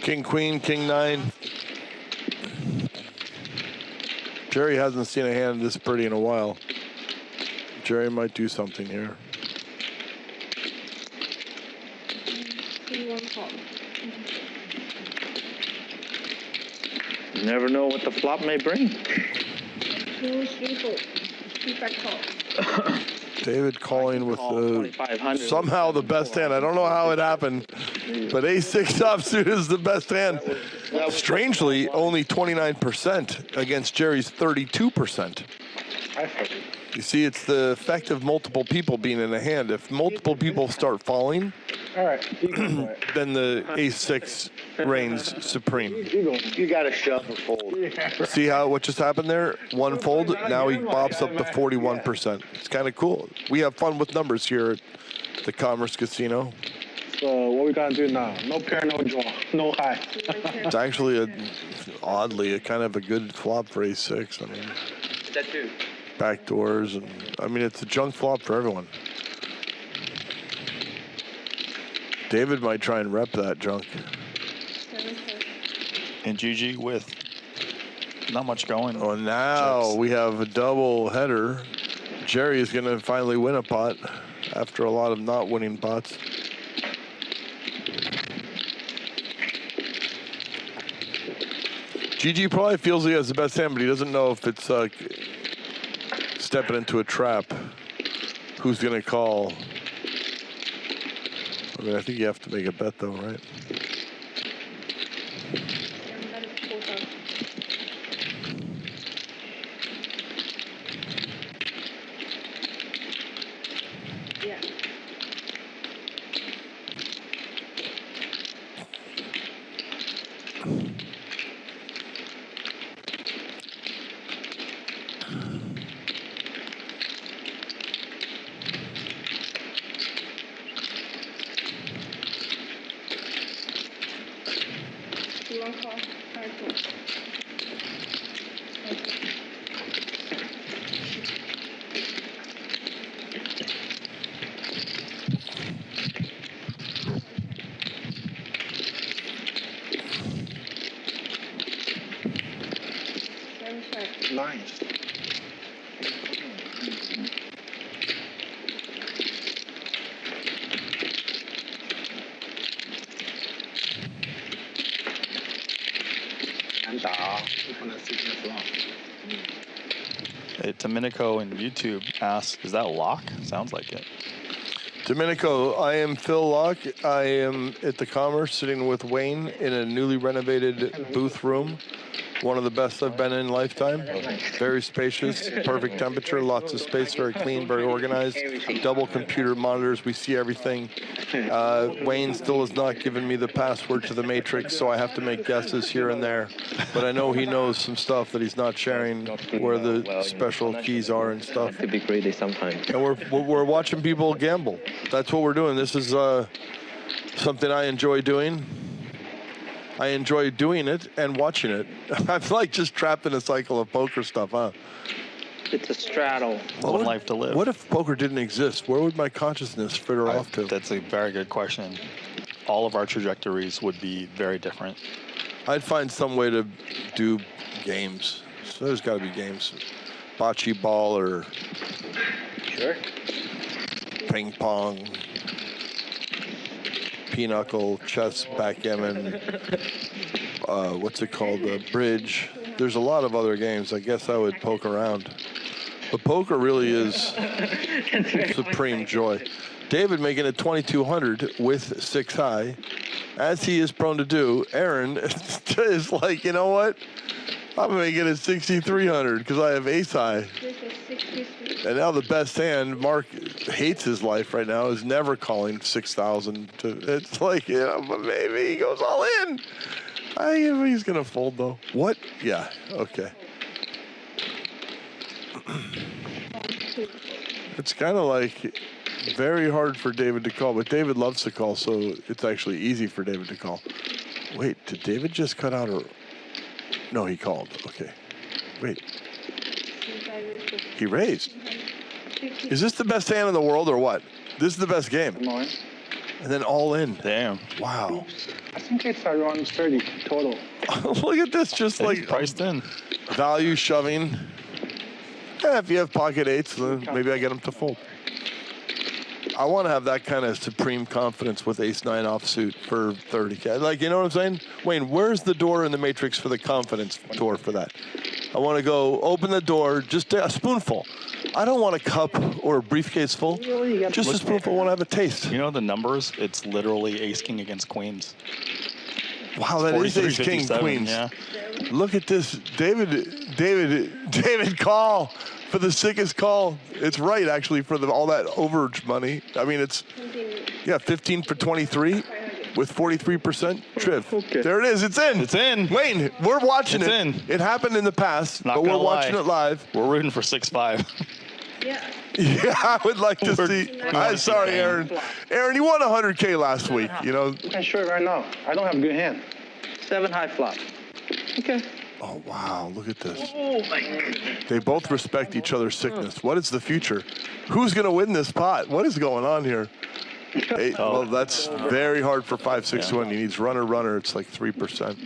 Speaker 2: King, queen, king, 9. Jerry hasn't seen a hand this pretty in a while. Jerry might do something here.
Speaker 8: C1 call.
Speaker 3: You never know what the flop may bring.
Speaker 8: 2, 3, 4. Feedback call.
Speaker 2: David calling with the
Speaker 3: 2,500.
Speaker 2: somehow the best hand. I don't know how it happened, but ace-6 offsuit is the best hand. Strangely, only 29% against Jerry's 32%. You see, it's the effect of multiple people being in a hand. If multiple people start falling,
Speaker 4: All right. You go for it.
Speaker 2: then the ace-6 reigns supreme.
Speaker 6: You got to shove or fold.
Speaker 2: See what just happened there? One fold. Now he pops up to 41%. It's kind of cool. We have fun with numbers here at the Commerce Casino.
Speaker 4: So what we gotta do now? No pair, no draw, no high.
Speaker 2: It's actually oddly a kind of a good flop for ace-6. I mean,
Speaker 3: That too.
Speaker 2: backdoors, and I mean it's a junk flop for everyone. David might try and rep that junk.
Speaker 1: And GG with not much going.
Speaker 2: Oh, now
Speaker 1: Checks.
Speaker 2: we have a double header. Jerry is going to finally win a pot after a lot of not winning pots. GG probably feels he has the best hand, but he doesn't know if it's stepping into a trap. Who's going to call? I mean, I think you have to make a bet, though, right?
Speaker 8: Yeah.
Speaker 1: Domenico in YouTube asks, is that Laak? Sounds like it.
Speaker 2: Domenico, I am Phil Laak. I am at the Commerce sitting with Wayne in a newly renovated booth room. One of the best I've been in lifetime. Very spacious, perfect temperature, lots of space, very clean, very organized. Double computer monitors, we see everything. Wayne still has not given me the password to the Matrix, so I have to make guesses here and there. But I know he knows some stuff that he's not sharing, where the special keys are and stuff.
Speaker 11: Could be greedy sometime.
Speaker 2: And we're watching people gamble. That's what we're doing. This is something I enjoy doing. I enjoy doing it and watching it. I'm like just trapped in a cycle of poker stuff, huh?
Speaker 3: It's a straddle.
Speaker 1: One life to live.
Speaker 2: What if poker didn't exist? Where would my consciousness filter off to?
Speaker 1: That's a very good question. All of our trajectories would be very different.
Speaker 2: I'd find some way to do games. So there's got to be games. Bocce ball or ping pong. Pinochle, chess, backgammon, what's it called, bridge. There's a lot of other games. I guess I would poke around. But poker really is supreme joy. David making it 2,200 with 6 high, as he is prone to do. Aaron is like, you know what? I'm making it 6,300 because I have ace high. And now the best hand, Mark hates his life right now, is never calling 6,000 to, it's like, you know, but maybe he goes all in. I think he's going to fold though. What? Yeah, okay. It's kind of like very hard for David to call, but David loves to call, so it's actually easy for David to call. Wait, did David just cut out or? No, he called. Okay. Wait. He raised. Is this the best hand in the world or what? This is the best game. And then all in.
Speaker 1: Damn.
Speaker 2: Wow.
Speaker 4: I think it's around 30 total.
Speaker 2: Look at this, just like
Speaker 1: priced in.
Speaker 2: Value shoving. Yeah, if you have pocket eights, then maybe I get them to fold. I want to have that kind of supreme confidence with ace-9 offsuit for 30K. Like, you know what I'm saying? Wayne, where's the door in the Matrix for the confidence door for that? I want to go open the door, just a spoonful. I don't want a cup or a briefcase full. Just a spoonful. I want to have a taste.
Speaker 1: You know the numbers? It's literally ace-king against queens.
Speaker 2: Wow, that is ace-king queens.
Speaker 1: Yeah.
Speaker 2: Look at this. David call for the sickest call. It's right, actually, for all that overage money. I mean, it's, 15 for 23 with 43% triv. Okay. There it is. It's in.
Speaker 1: It's in.
Speaker 2: Wayne, we're watching
Speaker 1: it's
Speaker 2: it.
Speaker 1: In.
Speaker 2: It happened in the past, but we're watching it live.
Speaker 1: We're rooting for 6-5.
Speaker 2: Yeah, I would like to see. I'm sorry, Aaron. Aaron, you won 100K last week, you know.
Speaker 4: Okay, sure, right now. I don't have a good hand.
Speaker 3: 7 high flop. Okay.
Speaker 2: Oh, wow, look at this.
Speaker 3: Oh, my God.
Speaker 2: They both respect each other's sickness. What is the future? Who's going to win this pot? What is going on here? Well, that's very hard for 5-6-1. He needs runner. It's like 3%.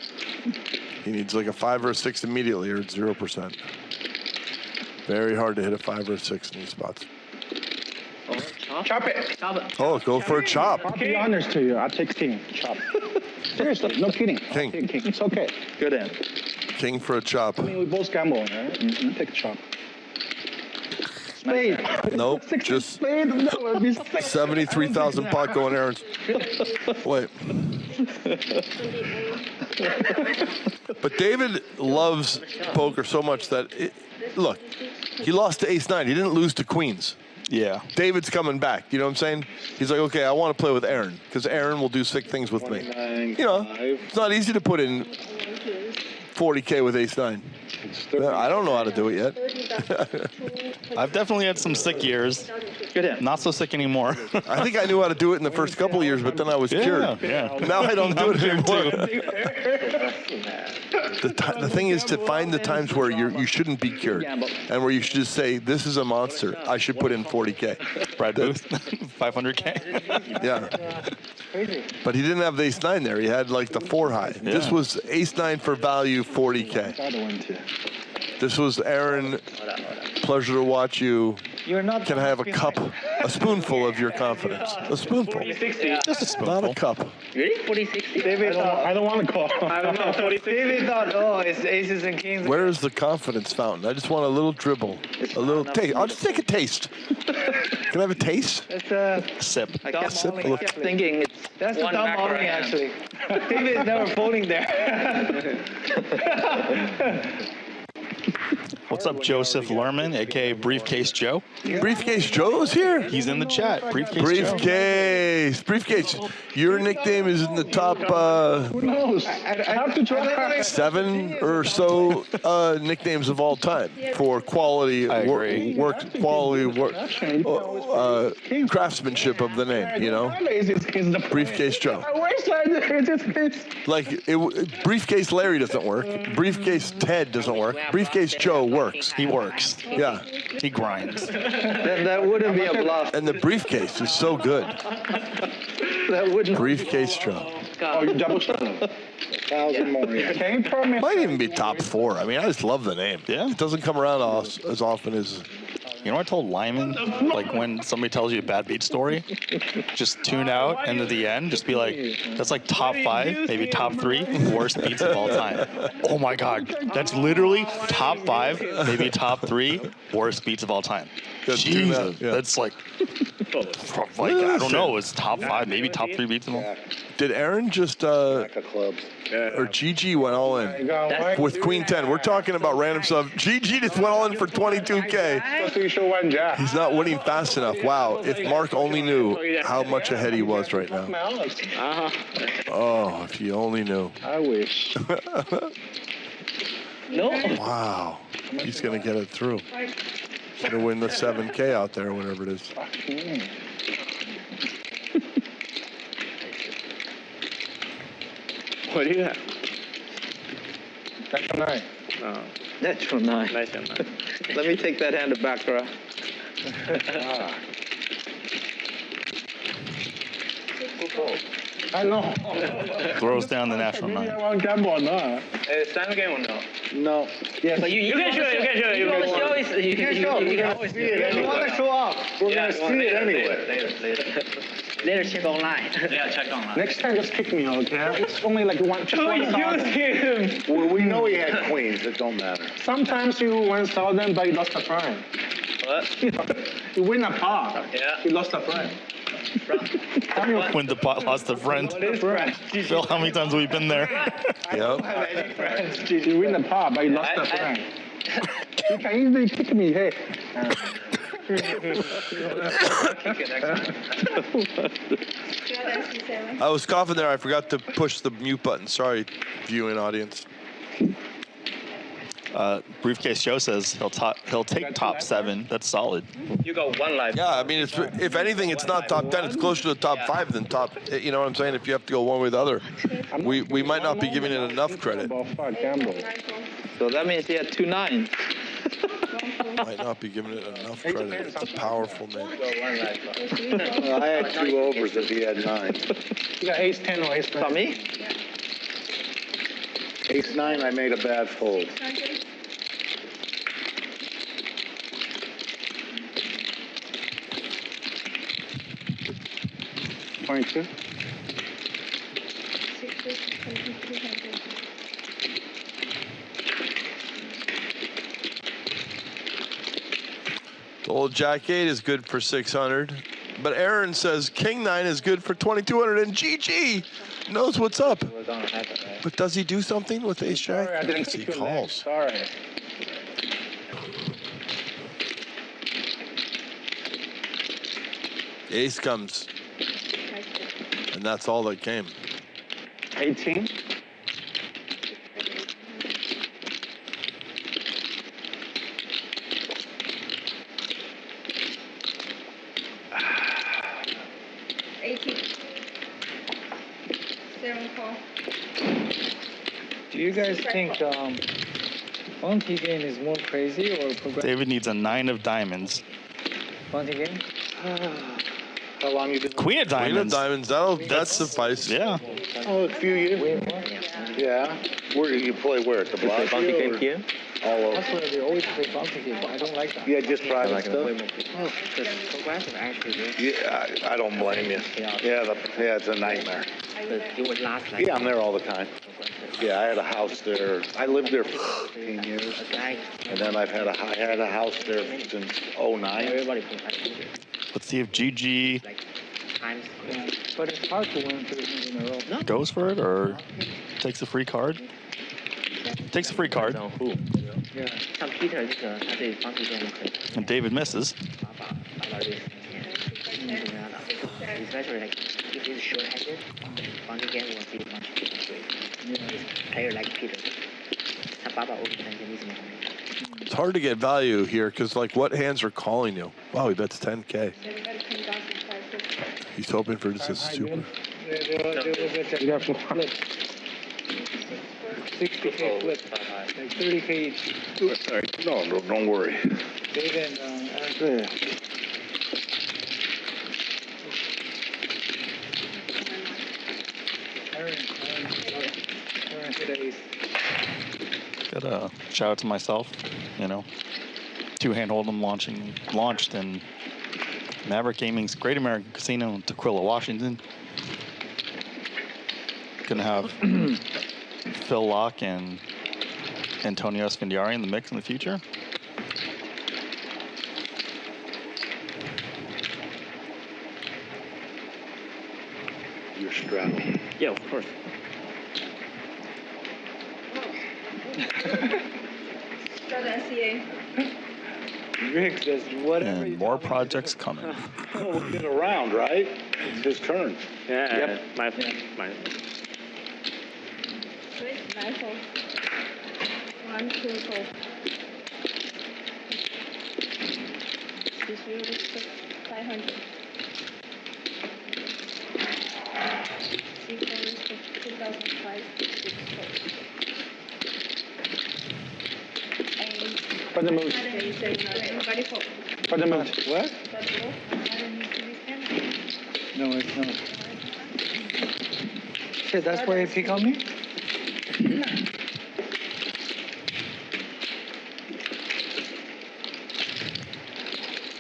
Speaker 2: He needs like a 5 or a 6 immediately, or it's 0%. Very hard to hit a 5 or a 6 in these spots.
Speaker 4: Chop it.
Speaker 2: Oh, go for a chop.
Speaker 4: I'll be honest to you. I'll take king. Chop. Seriously, no kidding.
Speaker 2: King.
Speaker 4: It's okay.
Speaker 3: Good end.
Speaker 2: King for a chop.
Speaker 4: I mean, we both gamble, right? Mm-hmm. Take a chop. Spade.
Speaker 2: Nope, just
Speaker 4: spade. No, it'd be
Speaker 2: 73,000 pot going Aaron's. Wait. But David loves poker so much that, look, he lost to ace-9. He didn't lose to queens.
Speaker 1: Yeah.
Speaker 2: David's coming back. You know what I'm saying? He's like, okay, I want to play with Aaron because Aaron will do sick things with me. You know, it's not easy to put in 40K with ace-9. I don't know how to do it yet.
Speaker 1: I've definitely had some sick years.
Speaker 3: Good end.
Speaker 1: Not so sick anymore.
Speaker 2: I think I knew how to do it in the first couple of years, but then I was cured.
Speaker 1: Yeah.
Speaker 2: Now I don't do it anymore. The thing is to find the times where you shouldn't be cured and where you should just say, this is a monster. I should put in 40K.
Speaker 1: Brad Booth, 500K.
Speaker 2: Yeah. But he didn't have the ace-9 there. He had like the 4 high. Yeah. This was ace-9 for value, 40K. This was Aaron pleasure to watch you.
Speaker 9: You're not.
Speaker 2: Can I have a cup, a spoonful of your confidence? A spoonful.
Speaker 10: 40-60.
Speaker 1: Just a spoonful.
Speaker 2: Not a cup.
Speaker 5: Really? 40-60?
Speaker 9: David thought.
Speaker 4: I don't want to call.
Speaker 10: I don't know, 40-60.
Speaker 9: David thought, oh, it's aces and kings.
Speaker 2: Where is the confidence fountain? I just want a little dribble, a little taste. I'll just take a taste. Can I have a taste?
Speaker 9: That's a
Speaker 1: Sip.
Speaker 3: I
Speaker 9: Dom
Speaker 3: kept,
Speaker 2: sip,
Speaker 9: Molly.
Speaker 2: look.
Speaker 3: kept thinking it's
Speaker 9: That's the
Speaker 3: one
Speaker 9: Dom
Speaker 3: back
Speaker 9: Molly,
Speaker 3: right hand.
Speaker 9: actually. David is never folding there.
Speaker 1: What's up, Joseph Lerman, aka Briefcase Joe?
Speaker 2: Briefcase Joe's here.
Speaker 1: He's in the chat. Briefcase Joe.
Speaker 2: Briefcase. Your nickname is in the top
Speaker 4: Who knows? I have to try.
Speaker 2: 7 or so nicknames of all time for quality
Speaker 1: I agree.
Speaker 2: craftsmanship of the name. You know, Briefcase Joe.
Speaker 4: I wish I did.
Speaker 2: Like Briefcase Larry doesn't work. Briefcase Ted doesn't work. Briefcase Joe works.
Speaker 1: He works.
Speaker 2: Yeah.
Speaker 1: He grinds.
Speaker 3: Then that wouldn't be a bluff.
Speaker 2: And the briefcase is so good.
Speaker 3: That wouldn't.
Speaker 2: Briefcase Joe.
Speaker 4: Oh, you double shot. 1,000 more. Can you promise?
Speaker 2: Might even be top 4. I mean, I just love the name.
Speaker 1: Yeah.
Speaker 2: It doesn't come around as often as.
Speaker 1: You know what I told Lyman? Like when somebody tells you a bad beat story, just tune out and at the end, just be like, that's like top 5, maybe top 3 worst beats of all time. Oh my God. That's literally top 5, maybe top 3 worst beats of all time.
Speaker 2: Just tune
Speaker 1: Jesus.
Speaker 2: out, yeah.
Speaker 1: That's like I don't know. It's top 5, maybe top 3 beats of all time.
Speaker 2: Did Aaron just or GG went all in with Queen 10? We're talking about random stuff. GG just went all in for 22K. He's not winning fast enough. Wow! If Mark only knew how much ahead he was right now. Oh, if you only knew.
Speaker 4: I wish.
Speaker 5: No.
Speaker 2: Wow! He's gonna get it through. He's gonna win the 7K out there, whatever it is.
Speaker 10: What do you have?
Speaker 4: Natural 9.
Speaker 10: No.
Speaker 3: Natural 9.
Speaker 10: Nice one.
Speaker 3: Let me take that hand to baccarat.
Speaker 4: I know.
Speaker 1: Throws down the natural 9.
Speaker 4: I want gamble or not?
Speaker 10: Stand game or no?
Speaker 4: No. Yes.
Speaker 5: But
Speaker 10: You can show it. You can show it.
Speaker 5: You always show it. You can always see it.
Speaker 4: You want to show off? We're going to see it anyway.
Speaker 5: Later check online.
Speaker 10: Yeah, check online.
Speaker 4: Next time, just pick me, okay? It's only like one. Just
Speaker 10: Oh,
Speaker 4: one
Speaker 10: use
Speaker 4: thousand.
Speaker 10: him.
Speaker 6: Well, we know he had queens. It don't matter.
Speaker 4: Sometimes you win 1,000, but you lost a friend.
Speaker 10: What?
Speaker 4: You win a pot.
Speaker 10: Yeah.
Speaker 4: You lost a friend.
Speaker 1: When the pot lost a friend. Phil, how many times have we been there?
Speaker 2: Yep.
Speaker 4: You win the pot, but you lost a friend. You can easily kick me, hey.
Speaker 2: I was coughing there. I forgot to push the mute button. Sorry, viewing audience.
Speaker 1: Briefcase Joe says he'll take top 7. That's solid.
Speaker 10: You got 1 life.
Speaker 2: Yeah, I mean, it's, if anything, it's not top 10. It's closer to the top 5 than top. You know what I'm saying? If you have to go one way or the other, we might not be giving it enough credit.
Speaker 3: So that means he had 2 9s.
Speaker 2: Might not be giving it enough credit. It's a powerful name.
Speaker 6: Well, I had 2 overs if he had 9.
Speaker 4: You got ace 10 or ace 9.
Speaker 3: About me?
Speaker 6: Ace 9, I made a bad fold.
Speaker 4: Point 2.
Speaker 2: The old Jack 8 is good for 600. But Aaron says King 9 is good for 2,200. And GG knows what's up. But does he do something with Ace Jack?
Speaker 4: Sorry, I didn't
Speaker 2: He
Speaker 4: kick your leg.
Speaker 2: calls.
Speaker 4: Sorry.
Speaker 2: Ace comes. And that's all that came.
Speaker 4: 18.
Speaker 9: Do you guys think bounty game is more crazy or progressive?
Speaker 1: David needs a 9 of diamonds.
Speaker 9: Bounty game?
Speaker 6: How long you been?
Speaker 1: Queen of diamonds.
Speaker 2: Queen of diamonds. That suffice.
Speaker 1: Yeah.
Speaker 6: Oh, a few years. Yeah. Where do you play? Where at the block?
Speaker 10: Bounty game here?
Speaker 6: all over.
Speaker 9: That's where they always play bounty game, but I don't like that.
Speaker 6: Yeah, just private stuff.
Speaker 5: Well, because progressive actually works.
Speaker 6: Yeah, I don't blame you. Yeah, it's a nightmare.
Speaker 5: But it would last like.
Speaker 6: Yeah, I'm there all the time. Yeah, I had a house there. I lived there for 15 years. And then I had a house there since 09.
Speaker 5: Everybody plays 500.
Speaker 1: Let's see if GG
Speaker 5: Times.
Speaker 9: Yeah, but it's hard to win 3 games in a row.
Speaker 5: No.
Speaker 1: goes for it or takes a free card. Takes a free card.
Speaker 11: 账户
Speaker 9: Yeah.
Speaker 5: 像 Peter 这个，他对方式game很
Speaker 1: And David misses.
Speaker 5: 打到这个especially like if it's short-handed, bounty game will be much great. Player like Peter. 他把握3game 为什么？
Speaker 2: It's hard to get value here because, like, what hands are calling you? Wow, he bets 10K. He's hoping for just a super.
Speaker 9: You have to flip. 60K flip, like 30K each.
Speaker 6: Sorry. No, don't worry.
Speaker 9: David and Aaron. Aaron hit an ace.
Speaker 1: Gotta shout out to myself, you know. 2-hand hold'em launched in Maverick Gaming's Great American Casino in Tukwila, Washington. Gonna have Phil Laak and Antonio Esfandiari in the mix in the future.
Speaker 6: You're strapped.
Speaker 10: Yeah, of course.
Speaker 9: Rick says whatever.
Speaker 1: And more projects coming.
Speaker 6: We'll get around, right? It's his turn.
Speaker 10: Yeah,
Speaker 6: Yep.
Speaker 10: my.
Speaker 7: One, two, four. This is 500. Equals 2005.
Speaker 4: For the move. For the move.
Speaker 9: What? No, it's not. Okay, that's why you pick on me?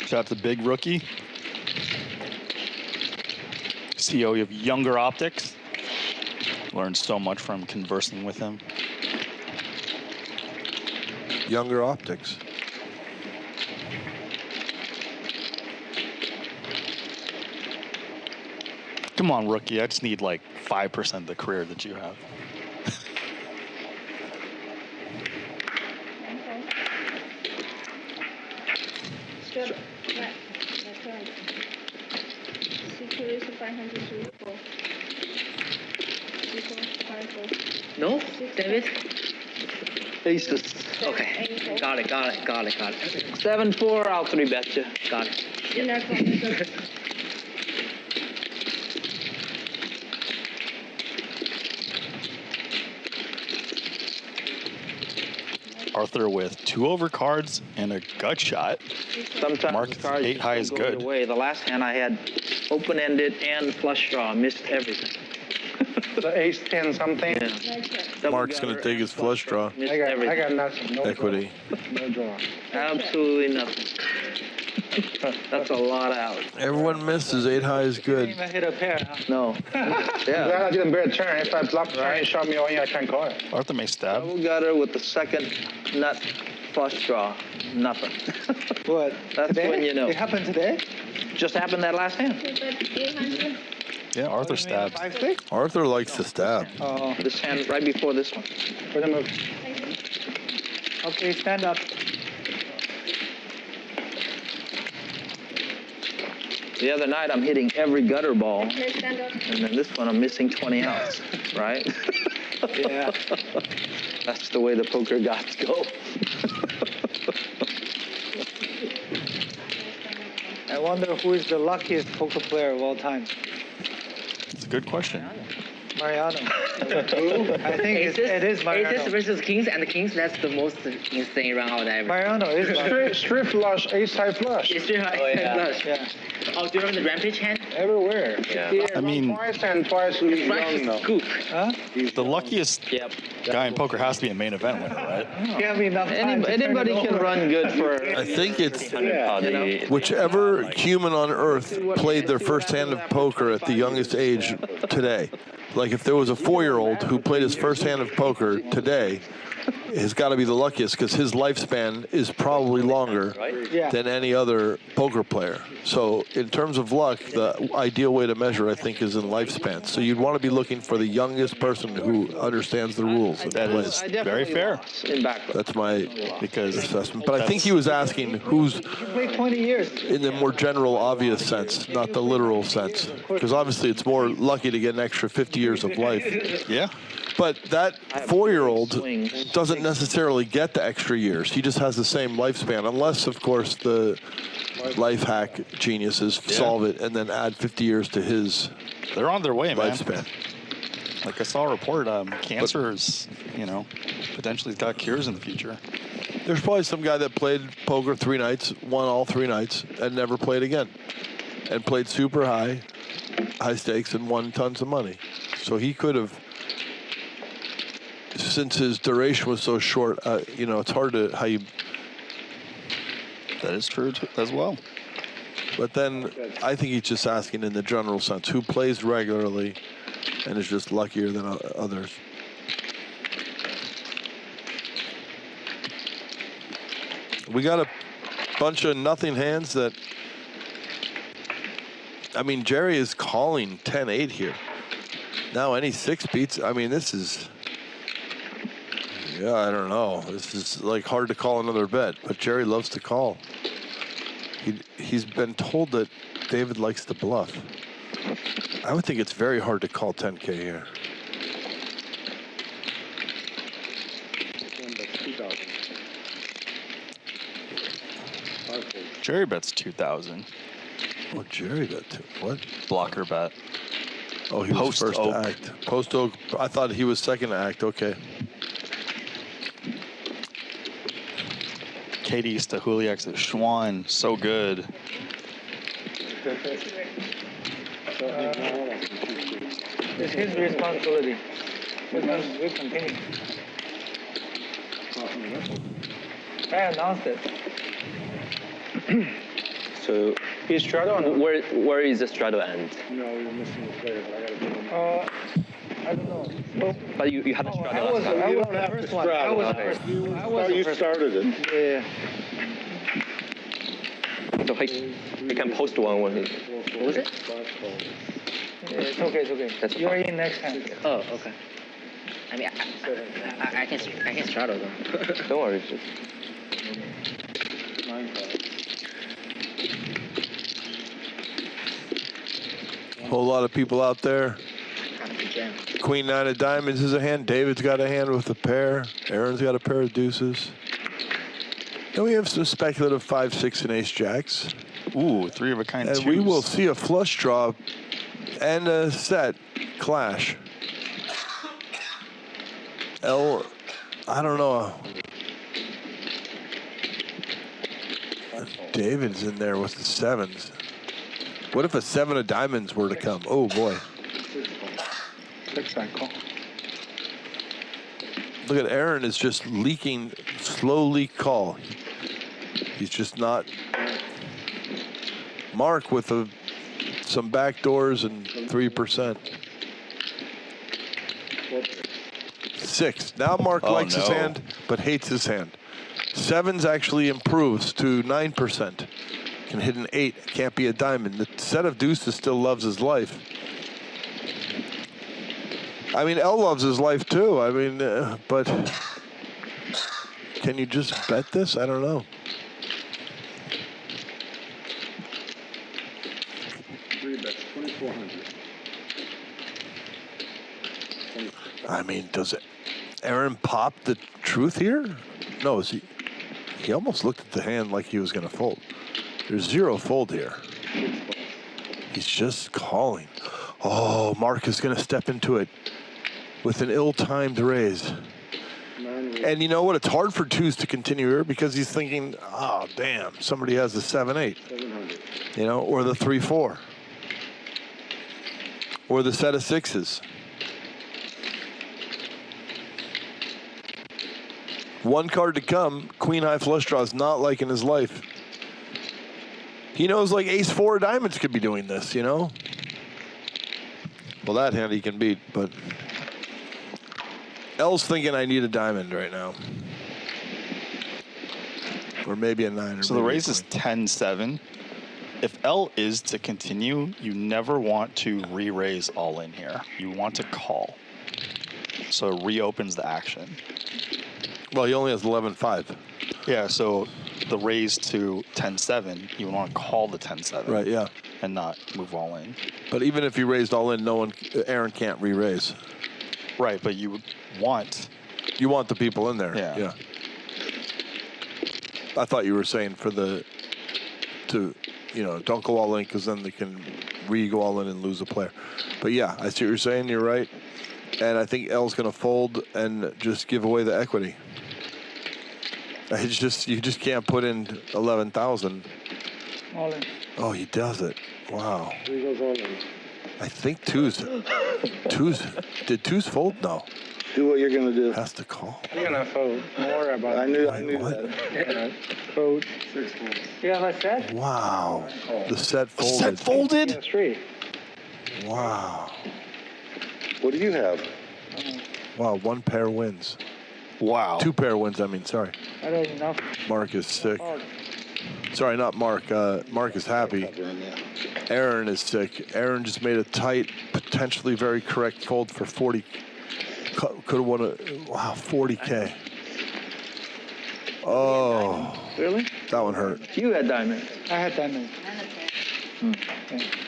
Speaker 1: Shout out to Big Rookie, CEO of Younger Optics. Learned so much from conversing with him.
Speaker 2: Younger Optics.
Speaker 1: Come on, Rookie. I just need like 5% of the career that you have.
Speaker 7: Strip. Yeah. That's right. Securities 534. Equals 54.
Speaker 5: No, David.
Speaker 3: Aces.
Speaker 5: Okay. Got it.
Speaker 3: 7-4, I'll 3-bet you.
Speaker 5: Got it.
Speaker 7: Yep.
Speaker 1: Arthur with 2 overcards and a gut shot.
Speaker 3: Sometimes
Speaker 1: Mark,
Speaker 3: the cards
Speaker 1: 8 high is
Speaker 3: don't go
Speaker 1: good.
Speaker 3: your way. The last hand I had open-ended and flush draw. Missed everything.
Speaker 4: The ace 10 something.
Speaker 3: Yeah. Double
Speaker 2: Mark's going to
Speaker 3: gutter
Speaker 2: take his flush draw.
Speaker 3: Missed
Speaker 4: I got
Speaker 3: everything.
Speaker 4: nothing. No
Speaker 2: Equity.
Speaker 4: Draw. No draw.
Speaker 3: Absolutely nothing. That's a lot out.
Speaker 2: Everyone misses. 8 high is good.
Speaker 9: Didn't even hit a pair, huh?
Speaker 3: No.
Speaker 4: Glad
Speaker 3: Yeah.
Speaker 4: I didn't bear a turn. If I block the turn, shot me all in, I can't call it.
Speaker 1: Arthur may stab.
Speaker 3: Double gutter with the second nut flush draw. Nothing.
Speaker 9: What?
Speaker 3: That's
Speaker 9: today?
Speaker 3: when you know.
Speaker 9: It happened today?
Speaker 3: Just happened that last hand.
Speaker 7: 800.
Speaker 1: Yeah, Arthur
Speaker 9: You mean a
Speaker 1: stabs.
Speaker 9: 5-6?
Speaker 2: Arthur likes to stab.
Speaker 9: Oh,
Speaker 3: This hand right before this one.
Speaker 4: For the move.
Speaker 9: okay, stand up.
Speaker 3: The other night I'm hitting every gutter ball,
Speaker 7: Okay, stand up.
Speaker 3: and then this one I'm missing 20 outs, right?
Speaker 9: Yeah.
Speaker 3: That's the way the poker gods go.
Speaker 9: I wonder who is the luckiest poker player of all time.
Speaker 1: It's a good question.
Speaker 9: Mariano. I think it is Mariano.
Speaker 5: Aces versus kings, and the kings, that's the most insane round ever.
Speaker 9: Mariano is
Speaker 4: Straight flush, ace high flush.
Speaker 5: It's straight flush.
Speaker 9: Yeah.
Speaker 5: Oh, do you remember the rampage hand?
Speaker 4: Everywhere.
Speaker 11: Yeah.
Speaker 1: I mean,
Speaker 4: Twice and twice we young though.
Speaker 5: Scoop.
Speaker 9: Huh?
Speaker 1: the luckiest guy in poker has to be a main event winner, right?
Speaker 9: Yeah, I mean,
Speaker 10: Anybody can run good for.
Speaker 2: I think it's
Speaker 11: Party.
Speaker 2: whichever human on earth played their first hand of poker at the youngest age today. Like if there was a 4-year-old who played his first hand of poker today, has got to be the luckiest because his lifespan is probably longer than any other poker player. So in terms of luck, the ideal way to measure, I think, is in lifespan. So you'd want to be looking for the youngest person who understands the rules.
Speaker 1: That is very fair.
Speaker 2: That's my
Speaker 1: Because
Speaker 2: assessment. But I think he was asking who's
Speaker 9: He played 20 years.
Speaker 2: in the more general, obvious sense, not the literal sense. Because obviously it's more lucky to get an extra 50 years of life.
Speaker 1: yeah,
Speaker 2: But that 4-year-old doesn't necessarily get the extra years. He just has the same lifespan, unless, of course, the life hack geniuses solve it and then add 50 years to his
Speaker 1: they're on their way, man.
Speaker 2: lifespan.
Speaker 1: Like I saw a report, cancer is, potentially got cures in the future.
Speaker 2: There's probably some guy that played poker 3 nights, won all 3 nights, and never played again. And played super high stakes, and won tons of money. So he could have, since his duration was so short, it's hard to how you.
Speaker 1: That is true as well.
Speaker 2: But then I think he's just asking in the general sense, who plays regularly and is just luckier than others. We got a bunch of nothing hands that, I mean, Jerry is calling 10-8 here. Now any 6 beats, I mean, this is, I don't know. This is like hard to call another bet, but Jerry loves to call. He's been told that David likes to bluff. I would think it's very hard to call 10K here.
Speaker 1: Jerry bets 2,000.
Speaker 2: Oh, Jerry bet too. What?
Speaker 1: Blocker bet.
Speaker 2: Oh, he was first to act. Post Oak. I thought he was second to act. Okay.
Speaker 1: Katie's to Juliak's to Xuan. So good.
Speaker 9: It's his responsibility. We continue. I announced it.
Speaker 11: So
Speaker 4: Is straddle on
Speaker 11: where is the straddle end?
Speaker 4: No, you're missing the player, but I gotta give him.
Speaker 9: I don't know.
Speaker 11: But you had a straddle last time.
Speaker 9: I was the first one. I was the first.
Speaker 6: You started it.
Speaker 9: Yeah.
Speaker 11: So he can post one when he.
Speaker 5: What was it?
Speaker 9: It's okay. It's okay.
Speaker 11: That's
Speaker 9: You're
Speaker 11: fine.
Speaker 9: in next time.
Speaker 5: Oh, okay. I mean, I can straddle though.
Speaker 11: Don't worry. Just...
Speaker 2: Whole lot of people out there.
Speaker 5: Jam.
Speaker 2: Queen 9 of diamonds is a hand. David's got a hand with a pair. Aaron's got a pair of deuces. Then we have some speculative 5, 6, and ace jacks.
Speaker 1: Ooh, 3 of a kind.
Speaker 2: And
Speaker 1: twos.
Speaker 2: we will see a flush draw and a set clash. I don't know. David's in there with the 7s. What if a 7 of diamonds were to come? Oh boy.
Speaker 4: 6 I call.
Speaker 2: Look at Aaron is just leaking, slow leak call. He's just not. Mark with some back doors and 3%. 6. Now Mark likes his hand, but hates his hand. 7s actually improves to 9%. Can hit an 8. Can't be a diamond. The set of deuces still loves his life. I mean, L loves his life too. I mean, but can you just bet this? I don't know.
Speaker 6: 3 bets, 2,400.
Speaker 2: I mean, does Aaron pop the truth here? No, is he? He almost looked at the hand like he was going to fold. There's 0 fold here. He's just calling. Oh, Mark is going to step into it with an ill-timed raise. And you know what? It's hard for twos to continue here because he's thinking, oh, damn, somebody has the 7-8. You know, or the 3-4. Or the set of sixes. One card to come, queen high flush draw is not like in his life. He knows like ace 4 diamonds could be doing this, you know? Well, that hand he can beat, but L's thinking I need a diamond right now. Or maybe a 9. Or
Speaker 1: so the raise is 10-7. If L is to continue, you never want to re-raise all in here. You want to call. So it reopens the action.
Speaker 2: Well, he only has 11-5.
Speaker 1: Yeah, so the raise to 10-7, you want to call the 10-7.
Speaker 2: Right, yeah.
Speaker 1: And not move all in.
Speaker 2: But even if he raised all in, Aaron can't re-raise.
Speaker 1: Right, but you want...
Speaker 2: You want the people in there.
Speaker 1: Yeah.
Speaker 2: I thought you were saying don't go all in because then they can go all in and lose a player. But yeah, I see what you're saying. You're right. And I think L's going to fold and just give away the equity. It's just, you just can't put in 11,000.
Speaker 9: All in.
Speaker 2: Oh, he does it. Wow.
Speaker 6: He goes all in.
Speaker 2: I think twos. Did twos fold? No.
Speaker 6: Do what you're gonna do.
Speaker 2: Has to call.
Speaker 4: You're gonna fold. Don't worry about it.
Speaker 6: I knew
Speaker 2: What?
Speaker 6: that.
Speaker 4: Fold.
Speaker 9: You have a set?
Speaker 2: Wow. The set
Speaker 1: The
Speaker 2: folded.
Speaker 1: set folded?
Speaker 4: Yeah, straight.
Speaker 2: Wow.
Speaker 6: What do you have?
Speaker 2: Wow, 1 pair wins.
Speaker 1: Wow.
Speaker 2: 2 pair wins, I mean, sorry.
Speaker 9: I don't enough.
Speaker 2: Mark is sick. Sorry, not Mark. Mark is happy. Aaron is sick. Aaron just made a tight, potentially very correct fold for 40. Could have won wow, 40K. Oh.
Speaker 3: Really?
Speaker 2: That one hurt.
Speaker 3: You had diamond.
Speaker 9: I had diamond.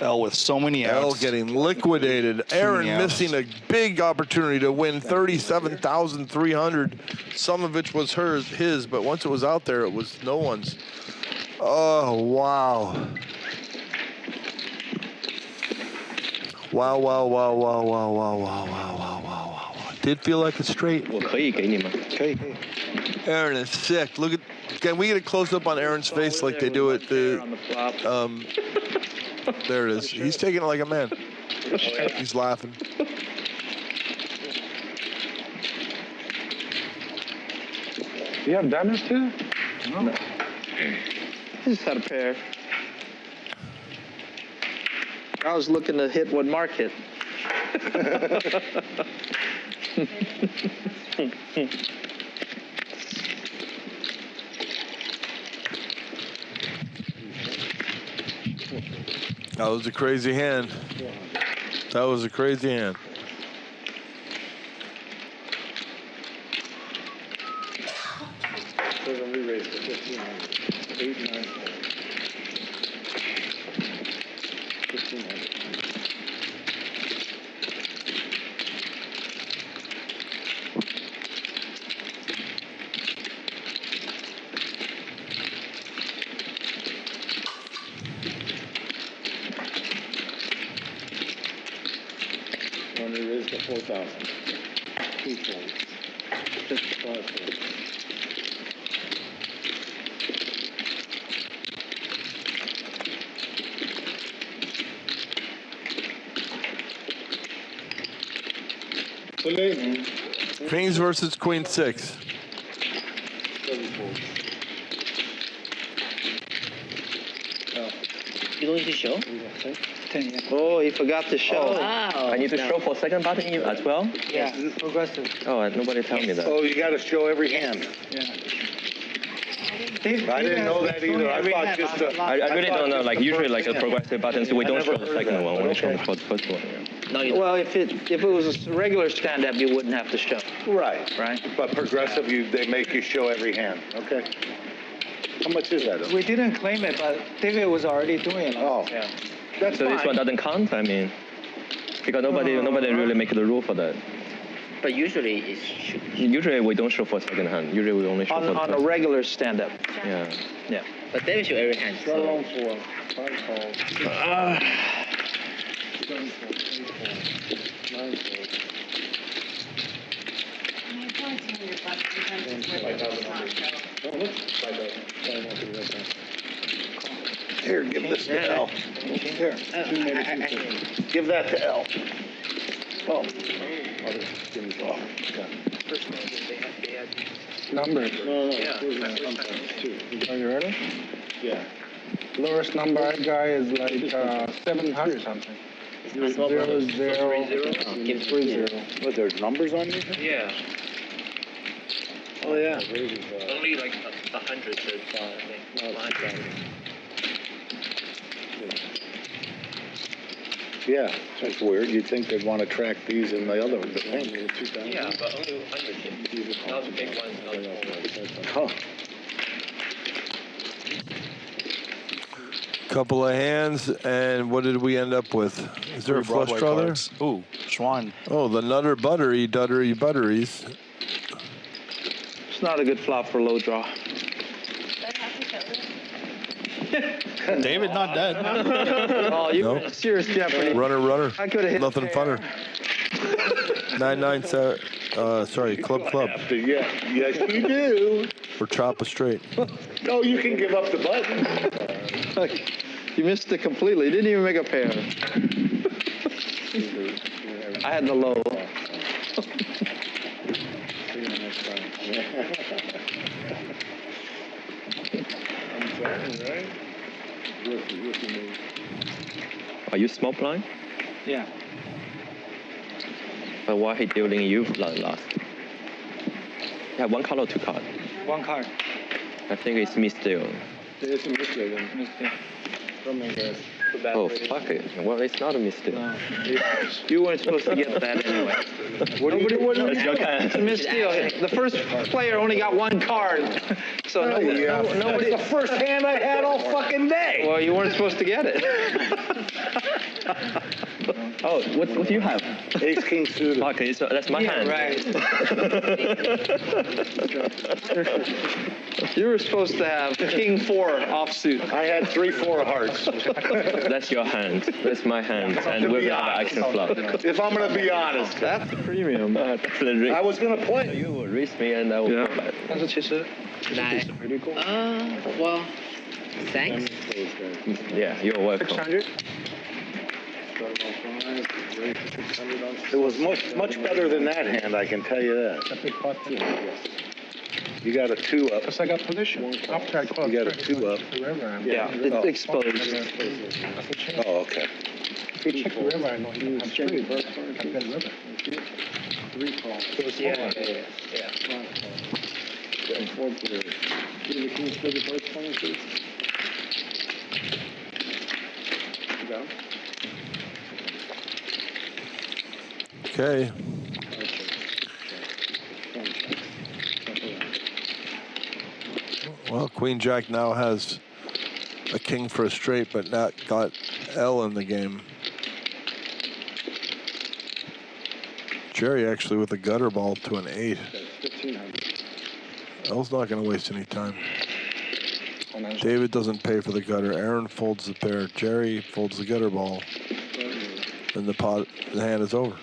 Speaker 1: L with so many outs.
Speaker 2: L getting liquidated. Aaron
Speaker 1: outs.
Speaker 2: missing a big opportunity to win 37,300. Some of which was his, but once it was out there, it was no one's. Oh, wow. Wow. Did feel like a straight.
Speaker 11: 我可以给你吗？
Speaker 2: Aaron is sick. Look at. Can we get a close up on Aaron's face like they do at the? There it is. He's taking it like a man. He's laughing.
Speaker 4: You have diamonds too?
Speaker 3: No. I just had a pair. I was looking to hit what Mark hit.
Speaker 2: That was a crazy hand. That was a crazy hand.
Speaker 6: So then we raised to 1,500. 8, 9, 4. 1,500. When we raised to 4,000. 2 folds. 5 folds.
Speaker 2: Kings versus Queen 6.
Speaker 6: 7 folds.
Speaker 5: You don't need to show?
Speaker 9: 10, yeah.
Speaker 3: Oh, he forgot to show.
Speaker 5: Wow.
Speaker 11: I need to show for second button as well?
Speaker 9: Yeah, progressive.
Speaker 11: Oh, nobody told me that.
Speaker 6: Oh, you got to show every hand.
Speaker 9: Yeah.
Speaker 6: I didn't know that either. I thought just
Speaker 11: I really don't know. Like usually, like a progressive button, so we don't show the second one. We only show the first one.
Speaker 5: No, you
Speaker 3: Well, if it was a regular stand-up, you wouldn't have to show.
Speaker 6: right.
Speaker 3: Right.
Speaker 6: But progressive, they make you show every hand. Okay. How much is that?
Speaker 9: We didn't claim it, but David was already doing it.
Speaker 6: Oh,
Speaker 3: Yeah.
Speaker 6: that's
Speaker 11: So this
Speaker 6: fine.
Speaker 11: one doesn't count. I mean, because nobody really make the rule for that.
Speaker 5: but usually it's
Speaker 11: Usually we don't show for second hand. Usually we only show for the
Speaker 3: On a
Speaker 11: first.
Speaker 3: regular stand-up.
Speaker 11: Yeah.
Speaker 3: Yeah.
Speaker 5: but David show every hand.
Speaker 6: Draw
Speaker 5: So
Speaker 6: long 4. 5 calls. Here, give this to L. Here. Give that to L. Oh.
Speaker 4: Number. Are you ready?
Speaker 6: Yeah.
Speaker 4: Lowest number I got is like 700 something. 0, 0, 3, 0.
Speaker 6: What, there's numbers on these?
Speaker 10: Yeah.
Speaker 6: Oh, yeah.
Speaker 10: Only like 100 so far, I think.
Speaker 6: Yeah, that's weird. You'd think they'd want to track these in the other ones.
Speaker 10: Yeah, but only 100 kids. Not the big ones, not the small ones.
Speaker 6: Huh.
Speaker 2: Couple of hands, and what did we end up with? Is there a flush
Speaker 1: Broadway
Speaker 2: draw there?
Speaker 1: cards. Ooh, Xuan.
Speaker 2: Oh, the nutter buttery duttery butteries.
Speaker 3: It's not a good flop for low draw.
Speaker 1: David not dead.
Speaker 3: Oh, you
Speaker 2: Nope.
Speaker 3: were in serious jeopardy.
Speaker 2: Runner.
Speaker 3: I could have hit
Speaker 2: Nothing
Speaker 3: a pair.
Speaker 2: funner. 9-9, sorry, club.
Speaker 6: Yeah, yes, you do.
Speaker 2: Or chop a straight.
Speaker 6: Oh, you can give up the button.
Speaker 3: Look, you missed it completely. You didn't even make a pair. I had the low.
Speaker 11: Are you small blind?
Speaker 9: Yeah.
Speaker 11: But why he dealing you last? Yeah, one card or two card?
Speaker 9: One card.
Speaker 11: I think it's misdeal.
Speaker 6: It's a mistake.
Speaker 11: Oh, fuck it. Well, it's not a mistake.
Speaker 9: No.
Speaker 3: You weren't supposed to get that anyway. Nobody would have. It's a misdeal. The first player only got one card. So nobody.
Speaker 6: That's the first hand I had all fucking day.
Speaker 3: Well, you weren't supposed to get it.
Speaker 11: Oh, what do you have?
Speaker 6: Ace, king suited.
Speaker 11: Okay, so that's my hand.
Speaker 3: Right. You were supposed to have king 4 offsuit.
Speaker 6: I had 3-4 hearts.
Speaker 11: That's your hand. That's my hand. And we're going to have action flop.
Speaker 6: If I'm going to be honest.
Speaker 3: That's the premium.
Speaker 6: I was going to play.
Speaker 11: You will raise me and I will go back.
Speaker 3: 但是其实
Speaker 5: well, thanks.
Speaker 11: Yeah, you're welcome.
Speaker 3: 600.
Speaker 6: It was much better than that hand, I can tell you that. You got a 2 up.
Speaker 4: Because I got position. After I called.
Speaker 6: You got a 2 up.
Speaker 3: Yeah, it's exposed.
Speaker 6: Oh, okay.
Speaker 4: If you check the river, I know you have straight. I've got river.
Speaker 6: 3 calls.
Speaker 10: Yeah.
Speaker 2: Okay. Well, Queen Jack now has a king for a straight, but not got L in the game. Jerry actually with a gutter ball to an 8. L's not going to waste any time. David doesn't pay for the gutter. Aaron folds the pair. Jerry folds the gutter ball. And the hand is over.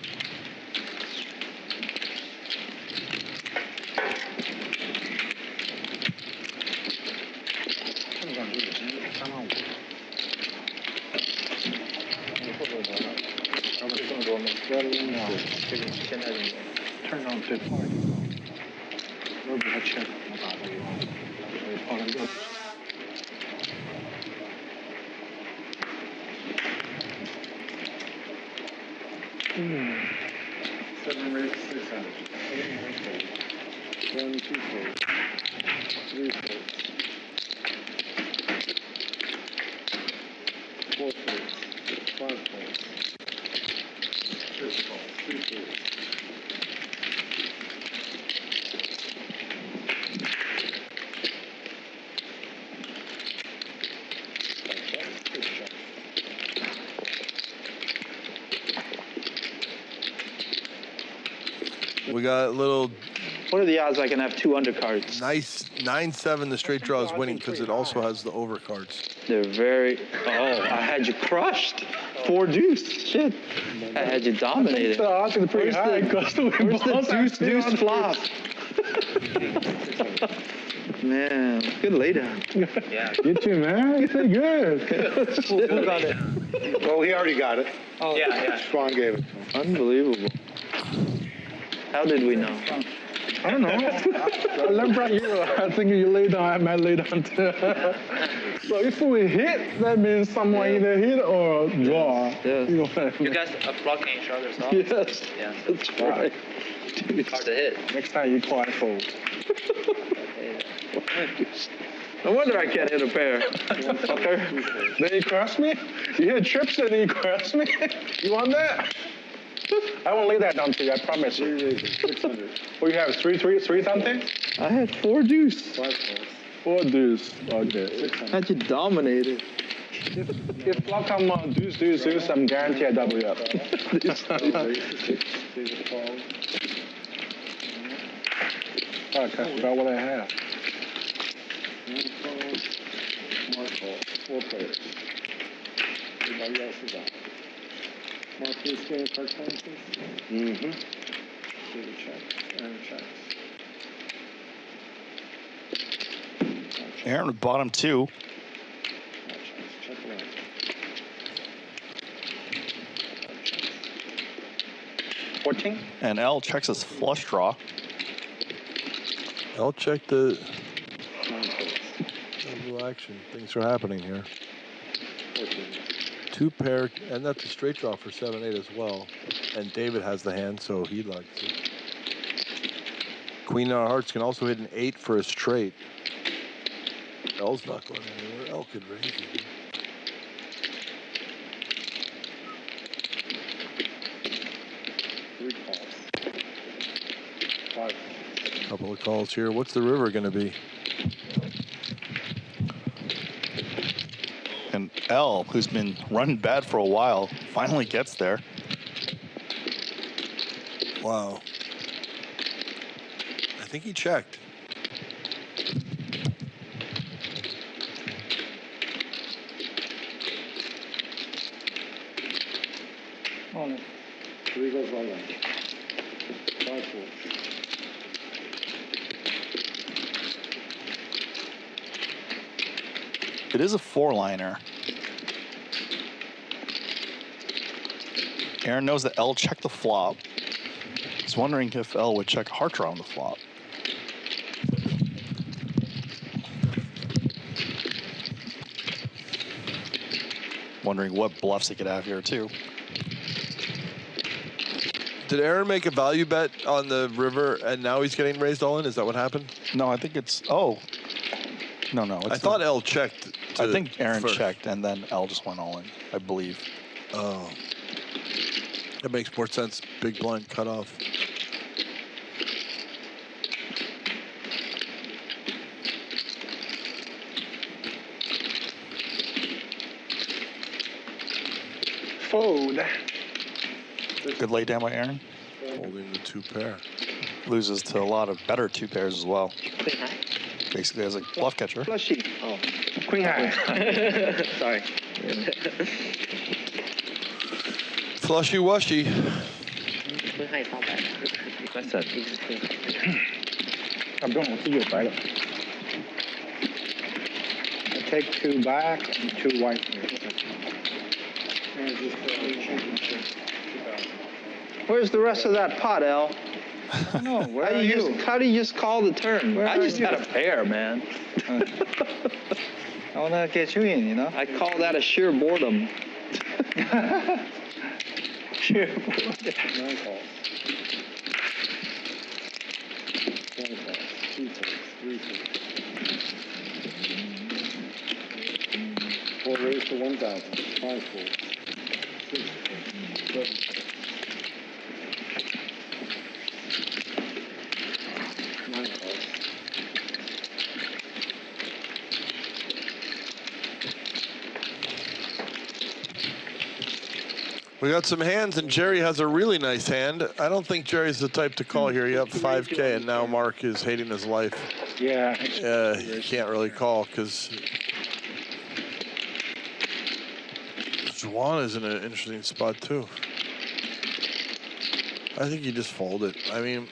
Speaker 4: Turn on 50. Ruby had checked.
Speaker 6: Seven raised 600. 1, 2 folds. 3 folds. 4 folds. 5 folds. 6 folds. 3 folds.
Speaker 2: We got a little
Speaker 3: What are the odds I can have 2 undercards?
Speaker 2: Nice 9-7. The straight draw is winning because it also has the overcards.
Speaker 3: They're very. Oh, I had you crushed. 4 deuce. Shit. I had you dominated.
Speaker 4: The odds are pretty high.
Speaker 3: Where's the deuce flop? Man, good laydown.
Speaker 4: Yeah. You too, man. You did good.
Speaker 8: Who got it?
Speaker 6: Well, he already got it.
Speaker 8: Oh,
Speaker 10: Yeah.
Speaker 6: Xuan gave it to him.
Speaker 3: Unbelievable. How did we know?
Speaker 4: I don't know. I learned from you. I think you lay down, I might lay down too. So if we hit, that means someone either hit or draw.
Speaker 3: Yes.
Speaker 4: You know what I mean?
Speaker 8: You guys are blocking each other's off.
Speaker 3: Yes.
Speaker 8: Yeah.
Speaker 3: That's right.
Speaker 8: It's hard to hit.
Speaker 4: Next time you call, I fold.
Speaker 3: No wonder I can't hit a pair. Fucker.
Speaker 4: Then you cross me? You hit trips and then you cross me? You want that? I won't lay that down to you, I promise you. What you have, three something?
Speaker 3: I had 4 deuce.
Speaker 4: 4 deuce. Okay.
Speaker 3: Had you dominated.
Speaker 4: If flop come deuce, I'm guaranteed I double you up. Oh, I forgot what I have.
Speaker 6: Four players. Everybody else is out. Mark your scared card chances. Mm-hmm. Give a check. Aaron checks.
Speaker 1: Aaron with bottom 2.
Speaker 6: Check away.
Speaker 4: 14?
Speaker 1: And L checks his flush draw.
Speaker 2: I'll check the action. Things are happening here. 2 pair, and that's a straight draw for 7-8 as well. And David has the hand, so he likes it. Queen of hearts can also hit an 8 for a straight. L's not going anywhere. L could raise it.
Speaker 6: Three calls. 5 calls.
Speaker 2: Couple of calls here. What's the river going to be?
Speaker 1: And L, who's been running bad for a while, finally gets there.
Speaker 2: Wow. I think he checked.
Speaker 8: Oh,
Speaker 6: 3 goes all in. 5 4.
Speaker 1: It is a 4-liner. Aaron knows that L checked the flop. He's wondering if L would check heart draw on the flop. Wondering what bluffs he could have here too.
Speaker 2: Did Aaron make a value bet on the river and now he's getting raised all in? Is that what happened?
Speaker 1: No, I think it's, oh. No. It's
Speaker 2: I thought L checked.
Speaker 1: I think Aaron
Speaker 2: first.
Speaker 1: checked and then L just went all in, I believe.
Speaker 2: Oh. That makes more sense. Big blind cutoff.
Speaker 4: Fold.
Speaker 1: Good lay down by Aaron.
Speaker 2: Holding the 2 pair.
Speaker 1: Loses to a lot of better 2 pairs as well.
Speaker 5: Queen high.
Speaker 1: Basically as a bluff catcher.
Speaker 3: Flushy.
Speaker 5: Oh,
Speaker 4: Queen high.
Speaker 5: sorry.
Speaker 2: Flushy washy.
Speaker 5: Queen high is not bad.
Speaker 11: That's it.
Speaker 5: It's just queen high.
Speaker 4: I'm going with you, right? I take 2 black and 2 white here.
Speaker 3: Where's the rest of that pot, L?
Speaker 4: No, where are you?
Speaker 3: How do you just call the turn?
Speaker 4: Where
Speaker 3: I
Speaker 4: are
Speaker 3: just
Speaker 4: you?
Speaker 3: had a pair, man.
Speaker 9: I want to get you in, you know?
Speaker 3: I call that a sheer boredom.
Speaker 4: Sure.
Speaker 6: 9 calls. 20 calls. 2 calls. 3 calls. 4 raised to 1,000. 5 calls. 6 calls. 7 calls. 9 calls.
Speaker 2: We got some hands, and Jerry has a really nice hand. I don't think Jerry's the type to call here. You have 5K, and now Mark is hating his life.
Speaker 4: Yeah.
Speaker 2: He can't really call because Xuan is in an interesting spot, too. I think you just fold it. I mean,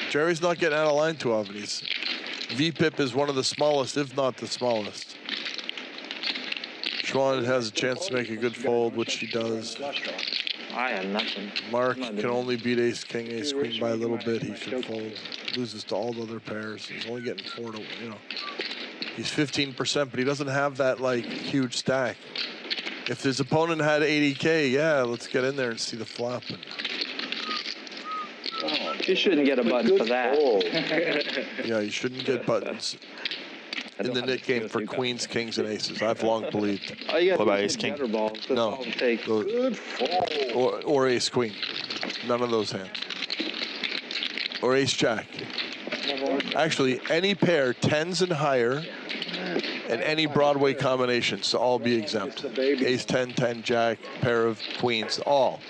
Speaker 2: Jerry's not getting out of line too often. VPIP is one of the smallest, if not the smallest. Xuan has a chance to make a good fold, which he does.
Speaker 3: I have nothing.
Speaker 2: Mark can only beat ace, king, ace, queen by a little bit. He should fold. Loses to all the other pairs. He's only getting 4 to, you know. He's 15%, but he doesn't have that, like, huge stack. If his opponent had 80K, yeah, let's get in there and see the flop.
Speaker 3: You shouldn't get a button for that.
Speaker 2: Yeah, you shouldn't get buttons in the Nick game for queens, kings, and aces. I've long believed.
Speaker 3: What
Speaker 1: about ace king?
Speaker 2: No. Or ace queen. None of those hands. Or ace jack. Actually, any pair, 10s and higher, and any Broadway combinations, so all be exempt. Ace 10, 10 jack, pair of queens, all.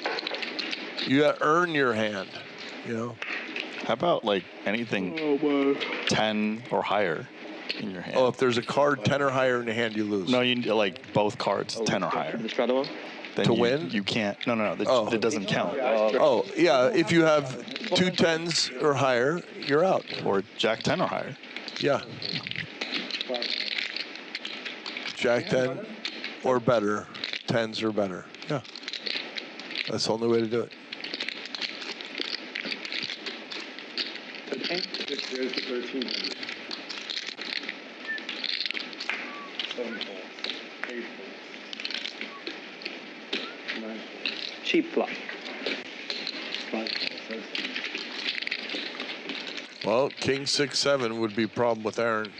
Speaker 2: You gotta earn your hand, you know?
Speaker 1: How about like anything 10 or higher in your hand?
Speaker 2: Oh, if there's a card 10 or higher in your hand, you lose.
Speaker 1: No, you need like both cards 10 or higher. Then
Speaker 2: to win?
Speaker 1: You can't. No, that doesn't count.
Speaker 2: Oh, yeah, if you have 2 10s or higher, you're out.
Speaker 1: Or jack 10 or higher.
Speaker 2: Yeah. Jack 10 or better, 10s or better. Yeah. That's the only way to do it.
Speaker 4: There's the 13.
Speaker 3: Cheap flop.
Speaker 2: Well, king 6, 7 would be a problem with Aaron.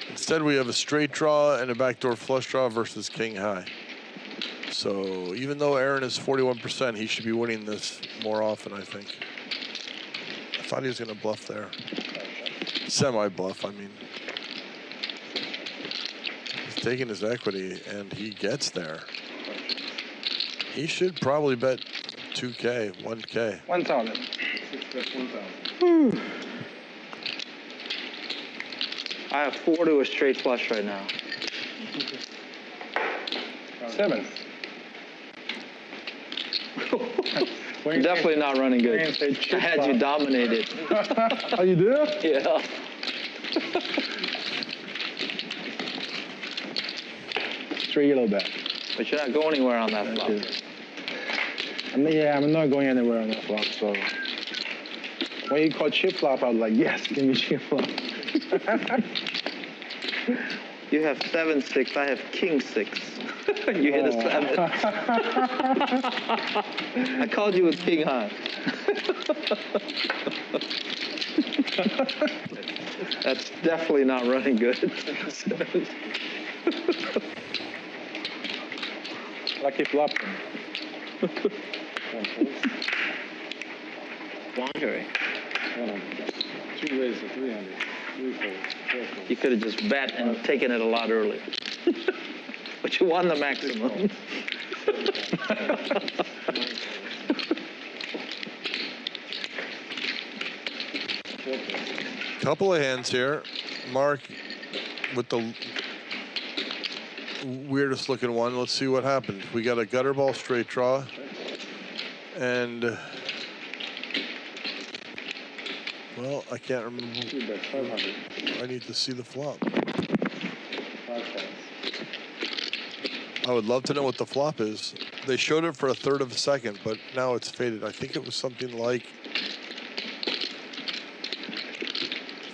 Speaker 2: Instead, we have a straight draw and a backdoor flush draw versus king high. So even though Aaron is 41%, he should be winning this more often, I think. I thought he was going to bluff there. Semi-bluff, I mean. He's taking his equity, and he gets there. He should probably bet 2K, 1K.
Speaker 4: 1,000.
Speaker 3: I have 4 to a straight flush right now.
Speaker 4: 7.
Speaker 3: Definitely not running good. I had you dominated.
Speaker 4: Oh, you did?
Speaker 3: Yeah.
Speaker 4: Straight yellow bet.
Speaker 3: But you're not going anywhere on that flop.
Speaker 4: Yeah, I'm not going anywhere on that flop, so. When you call chip flop, I was like, yes, give me chip flop.
Speaker 3: You have 7, 6. I have king 6. You hit a 7. I called you with king high. That's definitely not running good.
Speaker 4: Lucky flop.
Speaker 3: Laundry.
Speaker 4: 2 raises, 300. 3 folds, 4 folds.
Speaker 3: You could have just bet and taken it a lot earlier. But you won the maximum.
Speaker 2: Couple of hands here. Mark with the weirdest looking one. Let's see what happened. We got a gutter ball straight draw. And, well, I can't remember. I need to see the flop. I would love to know what the flop is. They showed it for a third of a second, but now it's faded. I think it was something like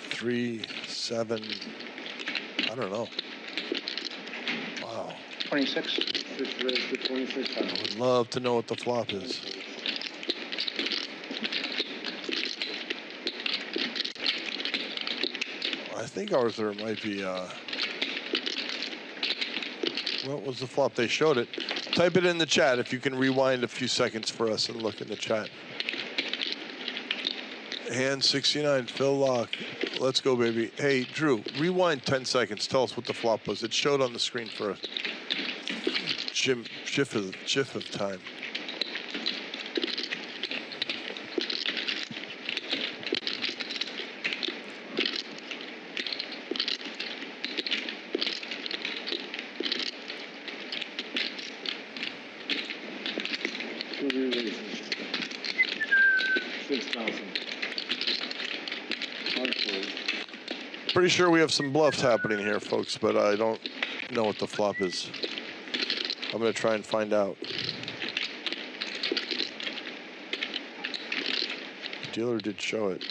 Speaker 2: 3, 7. I don't know. Wow.
Speaker 4: 26. 6 raised to 26.
Speaker 2: I would love to know what the flop is. I think Arthur might be, what was the flop? They showed it. Type it in the chat if you can rewind a few seconds for us and look in the chat. Hand 69, Phil Laak. Let's go, baby. Hey, Drew, rewind 10 seconds. Tell us what the flop was. It showed on the screen for us. Jim shift of time. Pretty sure we have some bluffs happening here, folks, but I don't know what the flop is. I'm going to try and find out. The dealer did show it.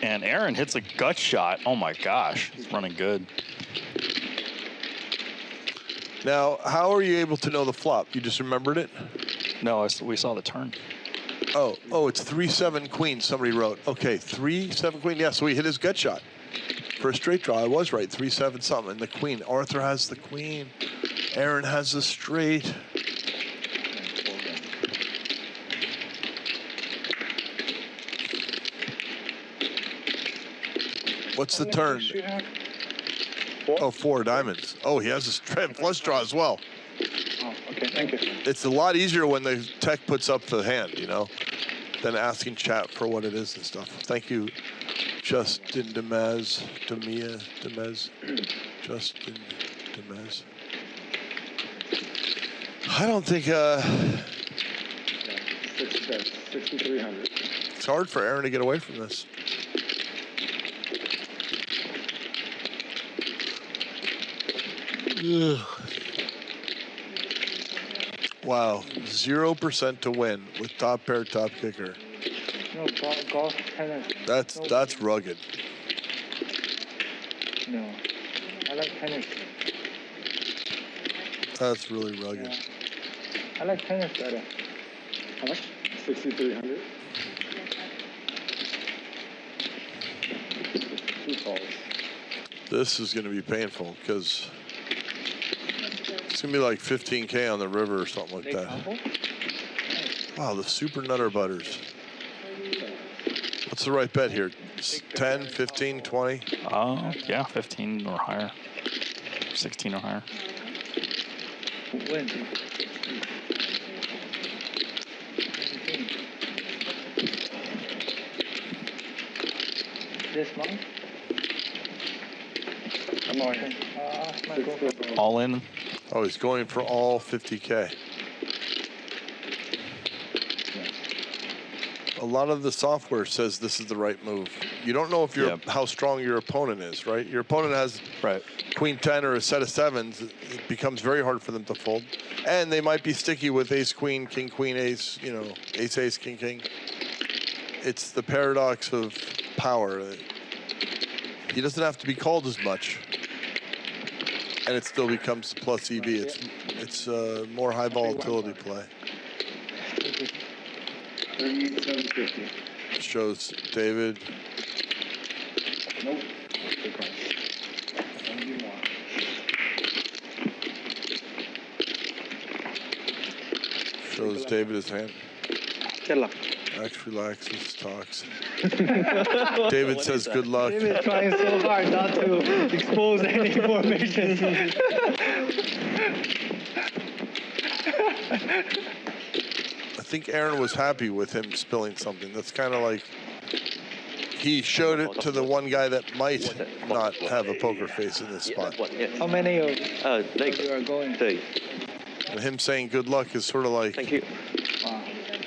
Speaker 1: And Aaron hits a gut shot. Oh my gosh, he's running good.
Speaker 2: Now, how are you able to know the flop? You just remembered it?
Speaker 1: No, we saw the turn.
Speaker 2: Oh, it's 3-7 queen, somebody wrote. Okay, 3-7 queen. Yeah, so he hit his gut shot for a straight draw. I was right, 3-7 something. And the queen. Arthur has the queen. Aaron has the straight. What's the turn? Oh, 4 diamonds. Oh, he has a straight flush draw as well.
Speaker 4: Oh, okay, thank you.
Speaker 2: It's a lot easier when the tech puts up the hand, you know, than asking chat for what it is and stuff. Thank you, Justin Demez, Justin Demez. I don't think
Speaker 4: 6,300.
Speaker 2: it's hard for Aaron to get away from this. Ugh. Wow, 0% to win with top pair, top kicker.
Speaker 9: No, golf, tennis.
Speaker 2: That's rugged.
Speaker 9: No, I like tennis.
Speaker 2: That's really rugged.
Speaker 9: Yeah. I like tennis better.
Speaker 4: How much? 6,300. 2 calls.
Speaker 2: This is going to be painful because it's going to be like 15K on the river or something like that. Wow, the super nutter butters. What's the right bet here? 10, 15, 20?
Speaker 1: Yeah, 15 or higher. 16 or higher.
Speaker 9: When? This month?
Speaker 4: I'm all in.
Speaker 1: All in?
Speaker 2: Oh, he's going for all 50K. A lot of the software says this is the right move. You don't know if how strong your opponent is, right? Your opponent has queen 10 or a set of sevens. It becomes very hard for them to fold. And they might be sticky with ace, queen, king, queen, ace, you know, ace, ace, king, king. It's the paradox of power. He doesn't have to be called as much. And it still becomes plus EV. It's more high volatility play.
Speaker 4: 3750.
Speaker 2: Shows David.
Speaker 4: Nope.
Speaker 2: Shows David his hand.
Speaker 3: Good luck.
Speaker 2: Max relaxes, talks. David says good luck.
Speaker 9: David's trying so hard not to expose any information.
Speaker 2: I think Aaron was happy with him spilling something. That's kind of like he showed it to the one guy that might not have a poker face in this spot.
Speaker 9: How many of you are going?
Speaker 2: And him saying good luck is sort of like,
Speaker 10: Thank you.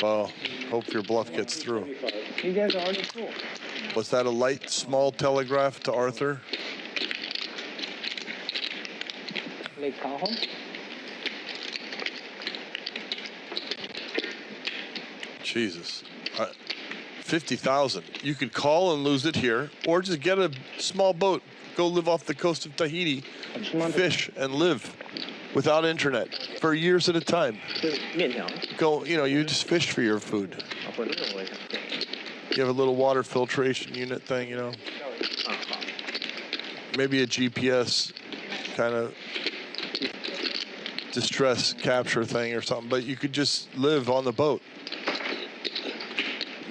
Speaker 2: well, hope your bluff gets through.
Speaker 9: You guys are already full.
Speaker 2: Was that a light, small telegraph to Arthur?
Speaker 9: Lake Tahoe?
Speaker 2: Jesus. 50,000. You could call and lose it here, or just get a small boat, go live off the coast of Tahiti, fish and live without internet for years at a time. Go, you know, you just fish for your food. You have a little water filtration unit thing, you know. Maybe a GPS kind of distress capture thing or something, but you could just live on the boat.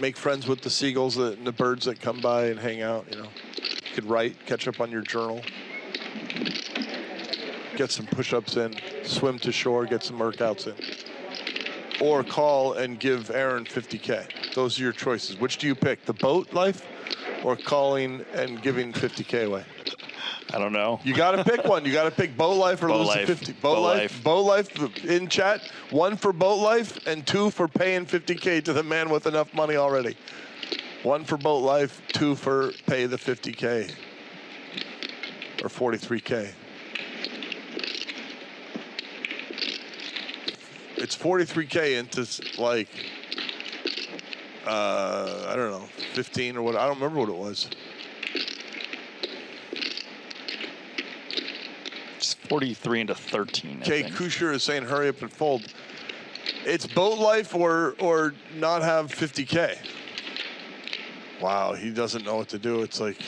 Speaker 2: make friends with the seagulls and the birds that come by and hang out, you know. You could write, catch up on your journal. Get some push-ups in, swim to shore, get some workouts in. Or call and give Aaron 50K. Those are your choices. Which do you pick, the boat life or calling and giving 50K away?
Speaker 1: I don't know.
Speaker 2: You got to pick one. You got to pick boat life or
Speaker 1: boat
Speaker 2: lose
Speaker 1: life.
Speaker 2: 50. Boat life. Boat life in chat. 1 for boat life and 2 for paying 50K to the man with enough money already. 1 for boat life, 2 for pay the 50K or 43K. It's 43K into like, I don't know, 15 or what. I don't remember what it was.
Speaker 1: It's 43 into 13.
Speaker 2: Kay Kusher is saying hurry up and fold. It's boat life or not have 50K. Wow, he doesn't know what to do. It's like,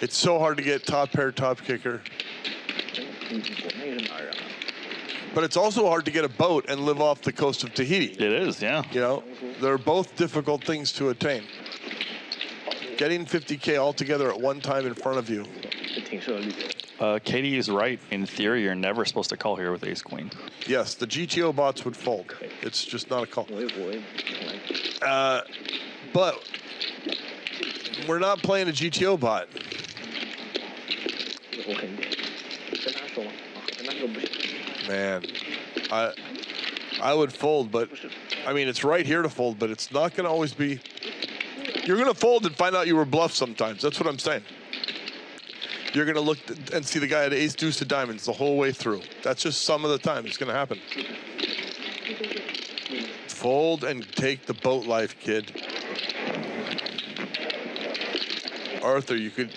Speaker 2: it's so hard to get top pair, top kicker. But it's also hard to get a boat and live off the coast of Tahiti.
Speaker 1: It is, yeah.
Speaker 2: You know, they're both difficult things to attain. Getting 50K all together at one time in front of you.
Speaker 1: Katie is right. In theory, you're never supposed to call here with ace queen.
Speaker 2: Yes, the GTO bots would fold. It's just not a call. But we're not playing a GTO bot. Man, I would fold, but I mean, it's right here to fold, but it's not going to always be. You're going to fold and find out you were bluffed sometimes. That's what I'm saying. You're going to look and see the guy at ace deuce of diamonds the whole way through. That's just some of the time it's going to happen. Fold and take the boat life, kid. Arthur, you could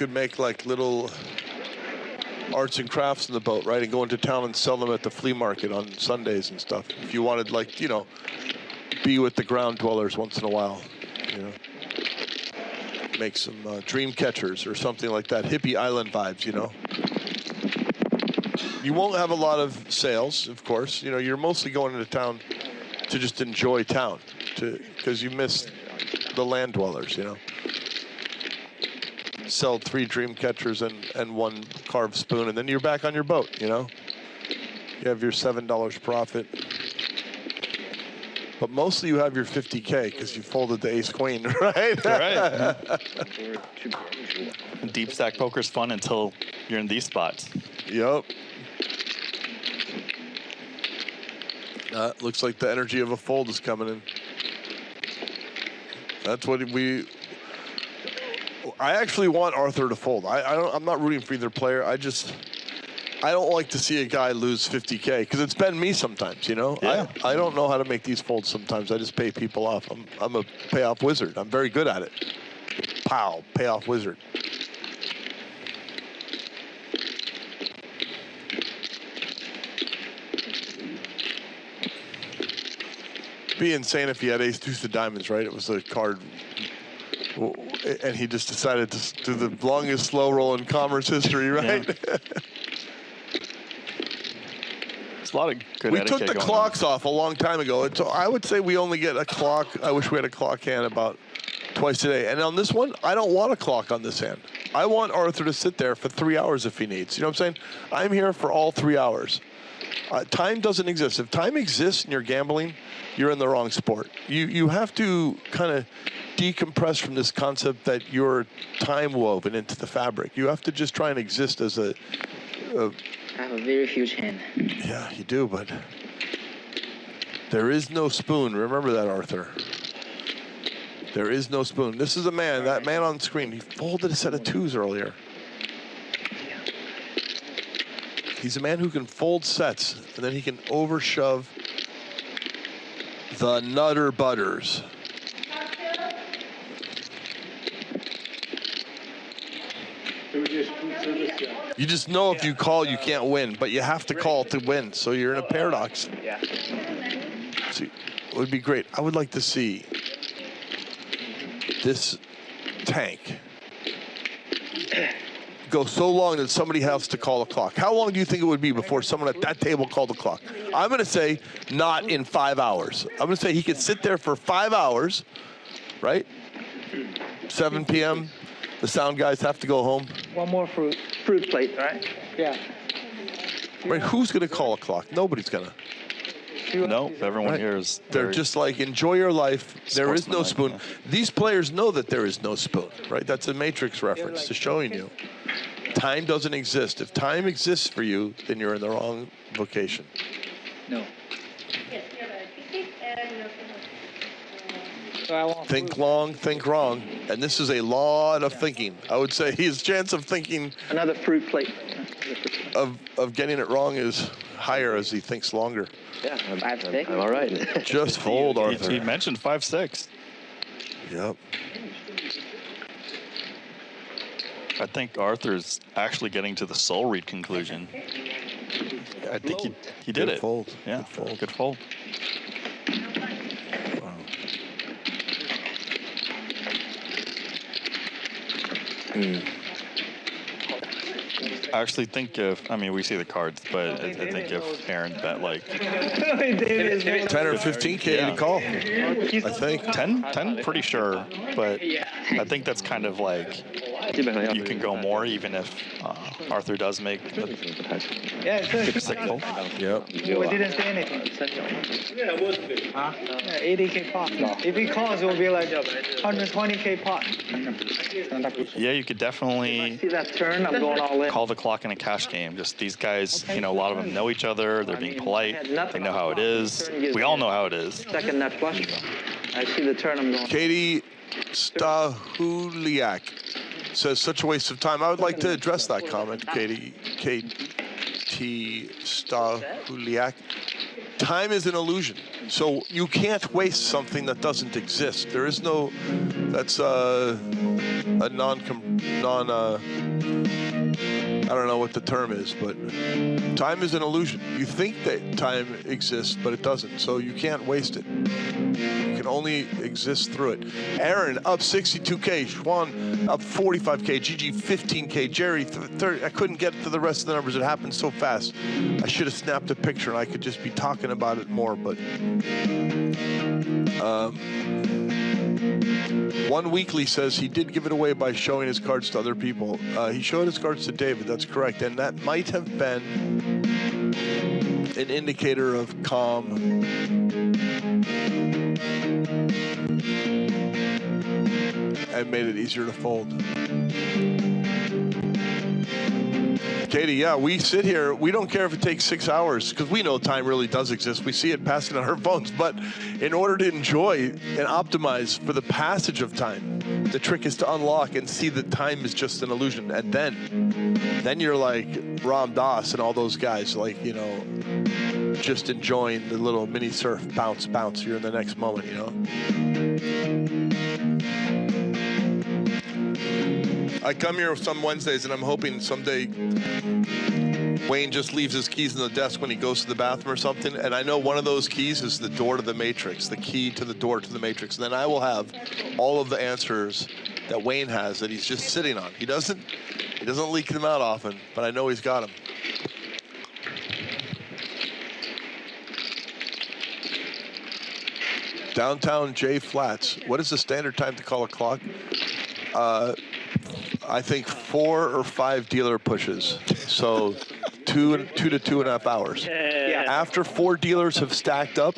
Speaker 2: make like little arts and crafts in the boat, right? And go into town and sell them at the flea market on Sundays and stuff. If you wanted, like, you know, be with the ground dwellers once in a while, you know. Make some dream catchers or something like that. Hippie island vibes, you know. You won't have a lot of sales, of course. You know, you're mostly going into town to just enjoy town, because you miss the land dwellers, you know. Sell 3 dream catchers and 1 carved spoon, and then you're back on your boat, you know. You have your $7 profit. But mostly you have your 50K because you folded the ace queen, right?
Speaker 1: Right. Deep stack poker's fun until you're in these spots.
Speaker 2: Yep. Looks like the energy of a fold is coming in. That's what I actually want Arthur to fold. I'm not rooting for either player. I don't like to see a guy lose 50K because it's been me sometimes, you know.
Speaker 1: Yeah.
Speaker 2: I don't know how to make these folds sometimes. I just pay people off. I'm a payoff wizard. I'm very good at it. Pow, payoff wizard. It'd be insane if he had ace deuce of diamonds, right? It was a card, and he just decided to do the longest slow roll in commerce history, right? Yeah.
Speaker 1: It's a lot of good
Speaker 2: We
Speaker 1: etiquette
Speaker 2: took the
Speaker 1: going
Speaker 2: clocks
Speaker 1: on.
Speaker 2: off a long time ago. I would say we only get a clock. I wish we had a clock hand about twice a day. And on this one, I don't want a clock on this hand. I want Arthur to sit there for 3 hours if he needs. You know what I'm saying? I'm here for all 3 hours. Time doesn't exist. If time exists and you're gambling, you're in the wrong sport. You have to kind of decompress from this concept that you're time woven into the fabric. You have to just try and exist as a
Speaker 5: I have a very huge hand.
Speaker 2: Yeah, you do, but there is no spoon. Remember that, Arthur. There is no spoon. This is a man, that man on screen, he folded a set of 2s earlier. He's a man who can fold sets, and then he can overshove the nutter butters. You just know if you call, you can't win, but you have to call to win, so you're in a paradox.
Speaker 10: Yeah.
Speaker 2: See, it would be great. I would like to see this tank go so long that somebody has to call a clock. How long do you think it would be before someone at that table called the clock? I'm going to say not in 5 hours. I'm going to say he could sit there for 5 hours, right? 7 p.m., the sound guys have to go home.
Speaker 9: One more fruit.
Speaker 3: Fruit plate, right?
Speaker 9: Yeah.
Speaker 2: Right, who's going to call a clock? Nobody's going to.
Speaker 1: No, everyone
Speaker 2: Right.
Speaker 1: here is.
Speaker 2: They're
Speaker 1: very
Speaker 2: just like, enjoy your life. There is no spoon.
Speaker 1: Sportsmanlike,
Speaker 2: These players know that there is no spoon, right? That's a Matrix reference to showing you. Time doesn't exist. If time exists for you, then you're in the wrong vocation.
Speaker 9: No. So I want
Speaker 2: Think
Speaker 9: fruit.
Speaker 2: long, think wrong. And this is a lot of thinking. I would say his chance of thinking
Speaker 3: Another fruit plate.
Speaker 2: of getting it wrong is higher as he thinks longer.
Speaker 11: Yeah,
Speaker 5: I'm
Speaker 11: all right.
Speaker 2: Just fold,
Speaker 1: He
Speaker 2: Arthur.
Speaker 1: mentioned 5-6.
Speaker 2: Yep.
Speaker 1: I think Arthur's actually getting to the soul read conclusion. I think he did
Speaker 2: Good
Speaker 1: it.
Speaker 2: fold.
Speaker 1: Yeah,
Speaker 2: Good fold.
Speaker 1: good fold. I actually think we see the cards, but I think if Aaron bet like
Speaker 2: 10 or 15K to call. I think.
Speaker 1: 10, pretty sure, but I think that's kind of like you can go more even if Arthur does make a
Speaker 9: Yeah, it's good.
Speaker 1: sick fold.
Speaker 2: Yep.
Speaker 9: We didn't say anything. Huh? Yeah, 80K pot. If he calls, it will be like 120K pot.
Speaker 1: Yeah, you could definitely
Speaker 3: See that turn? I'm going all in.
Speaker 1: call the clock in a cash game. Just these guys, a lot of them know each other. They're being polite. They know how it is. We all know how it is.
Speaker 3: Second net flush. I see the turn. I'm going.
Speaker 2: Katie Stahuliak says, such a waste of time. I would like to address that comment, Katie. K.T. Stahuliak. Time is an illusion. So you can't waste something that doesn't exist. There is no, that's a I don't know what the term is, but time is an illusion. You think that time exists, but it doesn't. So you can't waste it. You can only exist through it. Aaron up 62K, Xuan up 45K, GG 15K, Jerry 30. I couldn't get to the rest of the numbers. It happened so fast. I should have snapped a picture and I could just be talking about it more, but One Weekly says he did give it away by showing his cards to other people. He showed his cards to David, that's correct. And that might have been an indicator of calm and made it easier to fold. Katie, yeah, we sit here, we don't care if it takes 6 hours, because we know time really does exist. We see it passing on our phones, but in order to enjoy and optimize for the passage of time, the trick is to unlock and see that time is just an illusion. And then you're like Ram Dass and all those guys, like, just enjoying the little mini surf, bounce, bounce. You're in the next moment, I come here some Wednesdays and I'm hoping someday Wayne just leaves his keys on the desk when he goes to the bathroom or something. And I know one of those keys is the door to the matrix, the key to the door to the matrix. And then I will have all of the answers that Wayne has that he's just sitting on. He doesn't leak them out often, but I know he's got them. Downtown J Flats. What is the standard time to call a clock? I think 4 or 5 dealer pushes. So 2 to 2.5 hours. After 4 dealers have stacked up,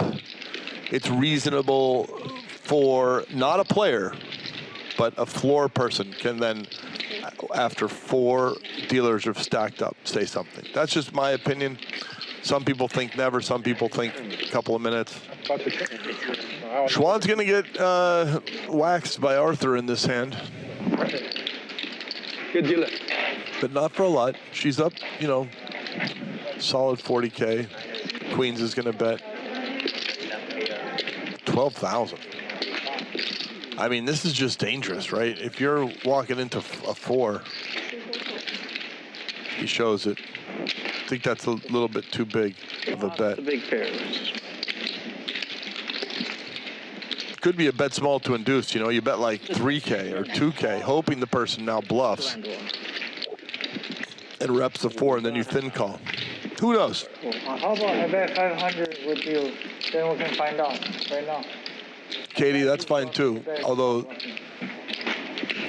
Speaker 2: it's reasonable for not a player, but a floor person can then, after 4 dealers have stacked up, say something. That's just my opinion. Some people think never, some people think a couple of minutes. Xuan's gonna get waxed by Arthur in this hand.
Speaker 4: Good dealer.
Speaker 2: But not for a lot. She's up, solid 40K. Queens is gonna bet 12,000. I mean, this is just dangerous, right? If you're walking into a 4, he shows it. I think that's a little bit too big of a bet.
Speaker 3: It's a big pair.
Speaker 2: Could be a bet small to induce, you bet like 3K or 2K, hoping the person now bluffs. and reps of 4, and then you thin call. Who knows?
Speaker 9: How about I bet 500 with you? Then we can find out right now.
Speaker 2: Katie, that's fine too. Although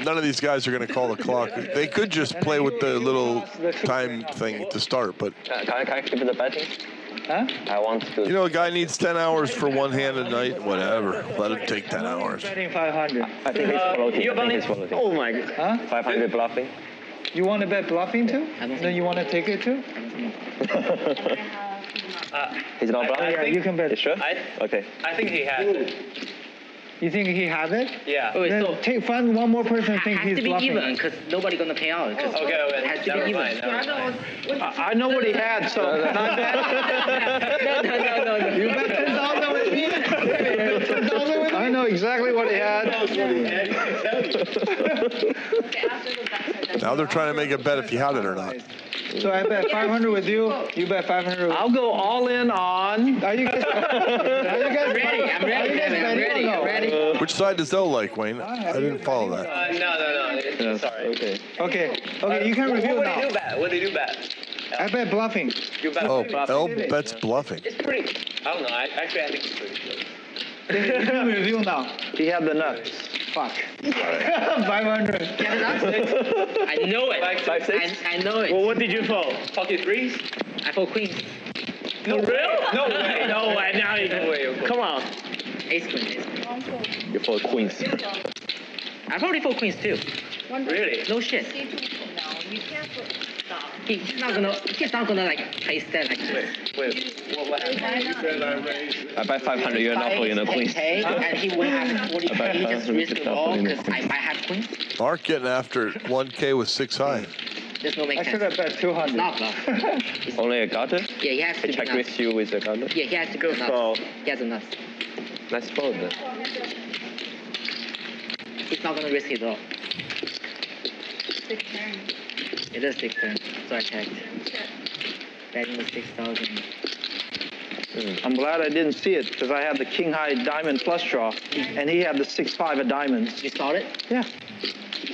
Speaker 2: none of these guys are going to call the clock. They could just play with the little time thing to start, but.
Speaker 11: Can I keep the betting?
Speaker 9: Huh?
Speaker 11: I want to.
Speaker 2: You know, a guy needs 10 hours for one hand a night. Whatever. Let him take 10 hours.
Speaker 9: Betting 500.
Speaker 11: I think he's floating.
Speaker 10: You're
Speaker 11: I think he's floating.
Speaker 10: Oh my god.
Speaker 9: Huh?
Speaker 11: 500 bluffing.
Speaker 9: You want to bet bluffing too? Then you want to take it too?
Speaker 11: He's not bluffing?
Speaker 9: Yeah, you can bet.
Speaker 11: You sure? Okay.
Speaker 10: I think he has it.
Speaker 9: You think he has it?
Speaker 10: Yeah.
Speaker 9: Then find one more person who thinks he's bluffing.
Speaker 5: because nobody gonna pay out.
Speaker 10: Okay,
Speaker 5: It has to be even.
Speaker 3: I know what he had, so can I bet?
Speaker 5: No.
Speaker 3: You bet 10,000 with me? 10,000 with me? I know exactly what he had.
Speaker 2: Now they're trying to make a bet if you had it or not.
Speaker 9: So I bet 500 with you. You bet 500 with
Speaker 3: I'll go all in on.
Speaker 9: Are you guys ready?
Speaker 5: I'm ready.
Speaker 2: Which side does Zoe like, Wayne? I didn't follow that.
Speaker 10: No. Sorry.
Speaker 11: Okay.
Speaker 9: Okay, you can review now.
Speaker 10: What do you bet?
Speaker 9: I bet bluffing.
Speaker 10: You bet.
Speaker 2: Oh, L bets bluffing.
Speaker 10: It's pretty. I don't know. I think it's pretty good.
Speaker 9: You can review now.
Speaker 3: He had the nuts.
Speaker 9: Fuck. 500.
Speaker 5: I know it.
Speaker 10: 5-6?
Speaker 5: I know it.
Speaker 10: Well, what did you fold? Pocket threes?
Speaker 5: I fold queen.
Speaker 10: No, real? No way. No way. Now you come on.
Speaker 5: Ace queen.
Speaker 11: You fold queens.
Speaker 5: I've already fold queens too.
Speaker 10: Really?
Speaker 5: No shit. He's not gonna like place that like this.
Speaker 10: Wait. What happened?
Speaker 11: I bet 500. You're not folding the queens.
Speaker 5: Okay, and he won't have 40. He just risk it all because I might have queens.
Speaker 2: Mark getting after 1K with 6 high.
Speaker 5: There's no make
Speaker 9: I
Speaker 5: sense.
Speaker 9: should have bet 200.
Speaker 5: Not bluff.
Speaker 11: Only a gutter?
Speaker 5: Yeah, he has to
Speaker 11: I
Speaker 5: be
Speaker 11: check
Speaker 5: nuts.
Speaker 11: with you with the gutter.
Speaker 5: Yeah, he has to go nuts.
Speaker 10: fold.
Speaker 5: He has a nuts.
Speaker 11: Nice fold then.
Speaker 5: He's not gonna risk it at all. It is 6 turn, so I checked. Betting was 6,000.
Speaker 3: I'm glad I didn't see it because I had the king high diamond flush draw, and he had the 6-5 of diamonds.
Speaker 5: You saw it?
Speaker 3: Yeah.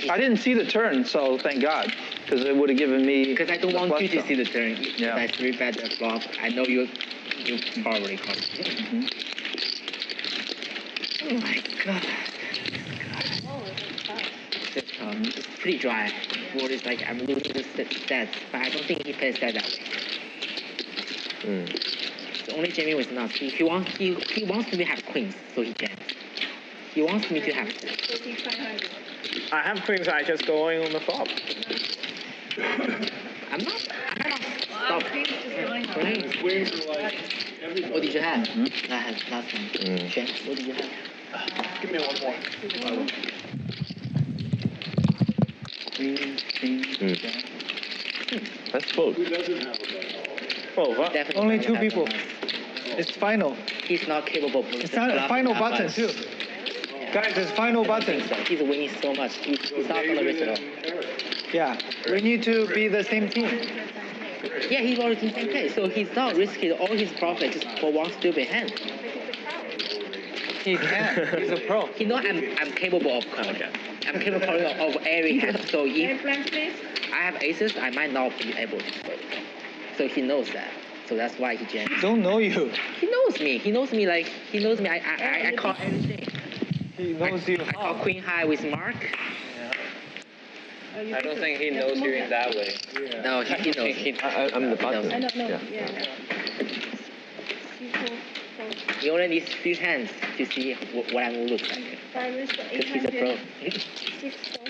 Speaker 3: I didn't see the turn, so thank God, because it would have given me.
Speaker 5: Because I don't
Speaker 3: the
Speaker 5: want
Speaker 3: flush
Speaker 5: you to
Speaker 3: draw.
Speaker 5: see the turn.
Speaker 3: Yeah.
Speaker 5: I 3-bet the flop. I know you probably called. Oh my god. It's pretty dry. Board is like I'm losing the stats, but I don't think he plays that way. The only jamming was nuts. He wants me to have queens, so he jams. He wants me to have.
Speaker 10: I have queens. I just going on the flop.
Speaker 5: I'm not. Stop. What did you have? I had last one. Chen, what did you have?
Speaker 10: Give me one more.
Speaker 11: Let's vote.
Speaker 10: Oh, what?
Speaker 5: Definitely
Speaker 9: Only
Speaker 5: not
Speaker 9: 2
Speaker 5: have
Speaker 9: people.
Speaker 5: nuts.
Speaker 9: It's final.
Speaker 5: He's not capable of
Speaker 9: It's not a final button too. Guys, it's final button.
Speaker 5: He's winning so much. He's not gonna risk it all.
Speaker 9: Yeah. We need to be the same team.
Speaker 5: Yeah, he's already in the same place, so he's not risking all his profit just for one stupid hand.
Speaker 9: He can. He's a pro.
Speaker 5: He knows I'm capable of calling. I'm capable of every hand. So if I have aces, I might not be able to fold. So he knows that. So that's why he jams.
Speaker 9: Don't know you.
Speaker 5: He knows me. He knows me like he knows me. I call everything.
Speaker 9: He knows you.
Speaker 5: I call queen high with Mark.
Speaker 10: I don't think he knows you in that way.
Speaker 5: No, he knows me.
Speaker 11: I'm the button.
Speaker 7: I don't know.
Speaker 11: Yeah.
Speaker 5: He only needs 3 hands to see what I will look like. Because he's a pro.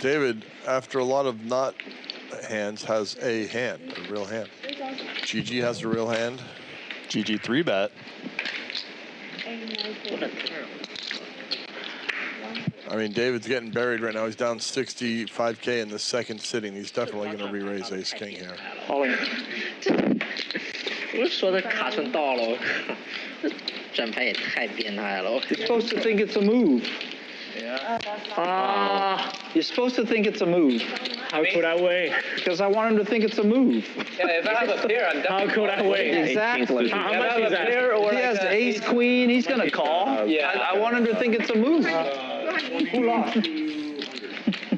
Speaker 2: David, after a lot of not hands, has a hand, a real hand. GG has a real hand.
Speaker 1: GG 3-bet.
Speaker 5: What a turn.
Speaker 2: I mean, David's getting buried right now. He's down 65K in the second sitting. He's definitely going to re-raise Ace King here.
Speaker 5: 我说的卡成道了，转盘也太变态了。
Speaker 3: You're supposed to think it's a move. You're supposed to think it's a move.
Speaker 10: How could I win?
Speaker 3: Because I want him to think it's a move.
Speaker 10: Yeah, if I have a pair, I'm definitely. How could I win?
Speaker 3: Exactly.
Speaker 10: How
Speaker 3: If I
Speaker 10: much
Speaker 3: have
Speaker 10: is
Speaker 3: a
Speaker 10: that?
Speaker 3: pair or if he has ace queen, he's gonna call.
Speaker 10: Yeah.
Speaker 3: I want him to think it's a move.
Speaker 9: Who lost?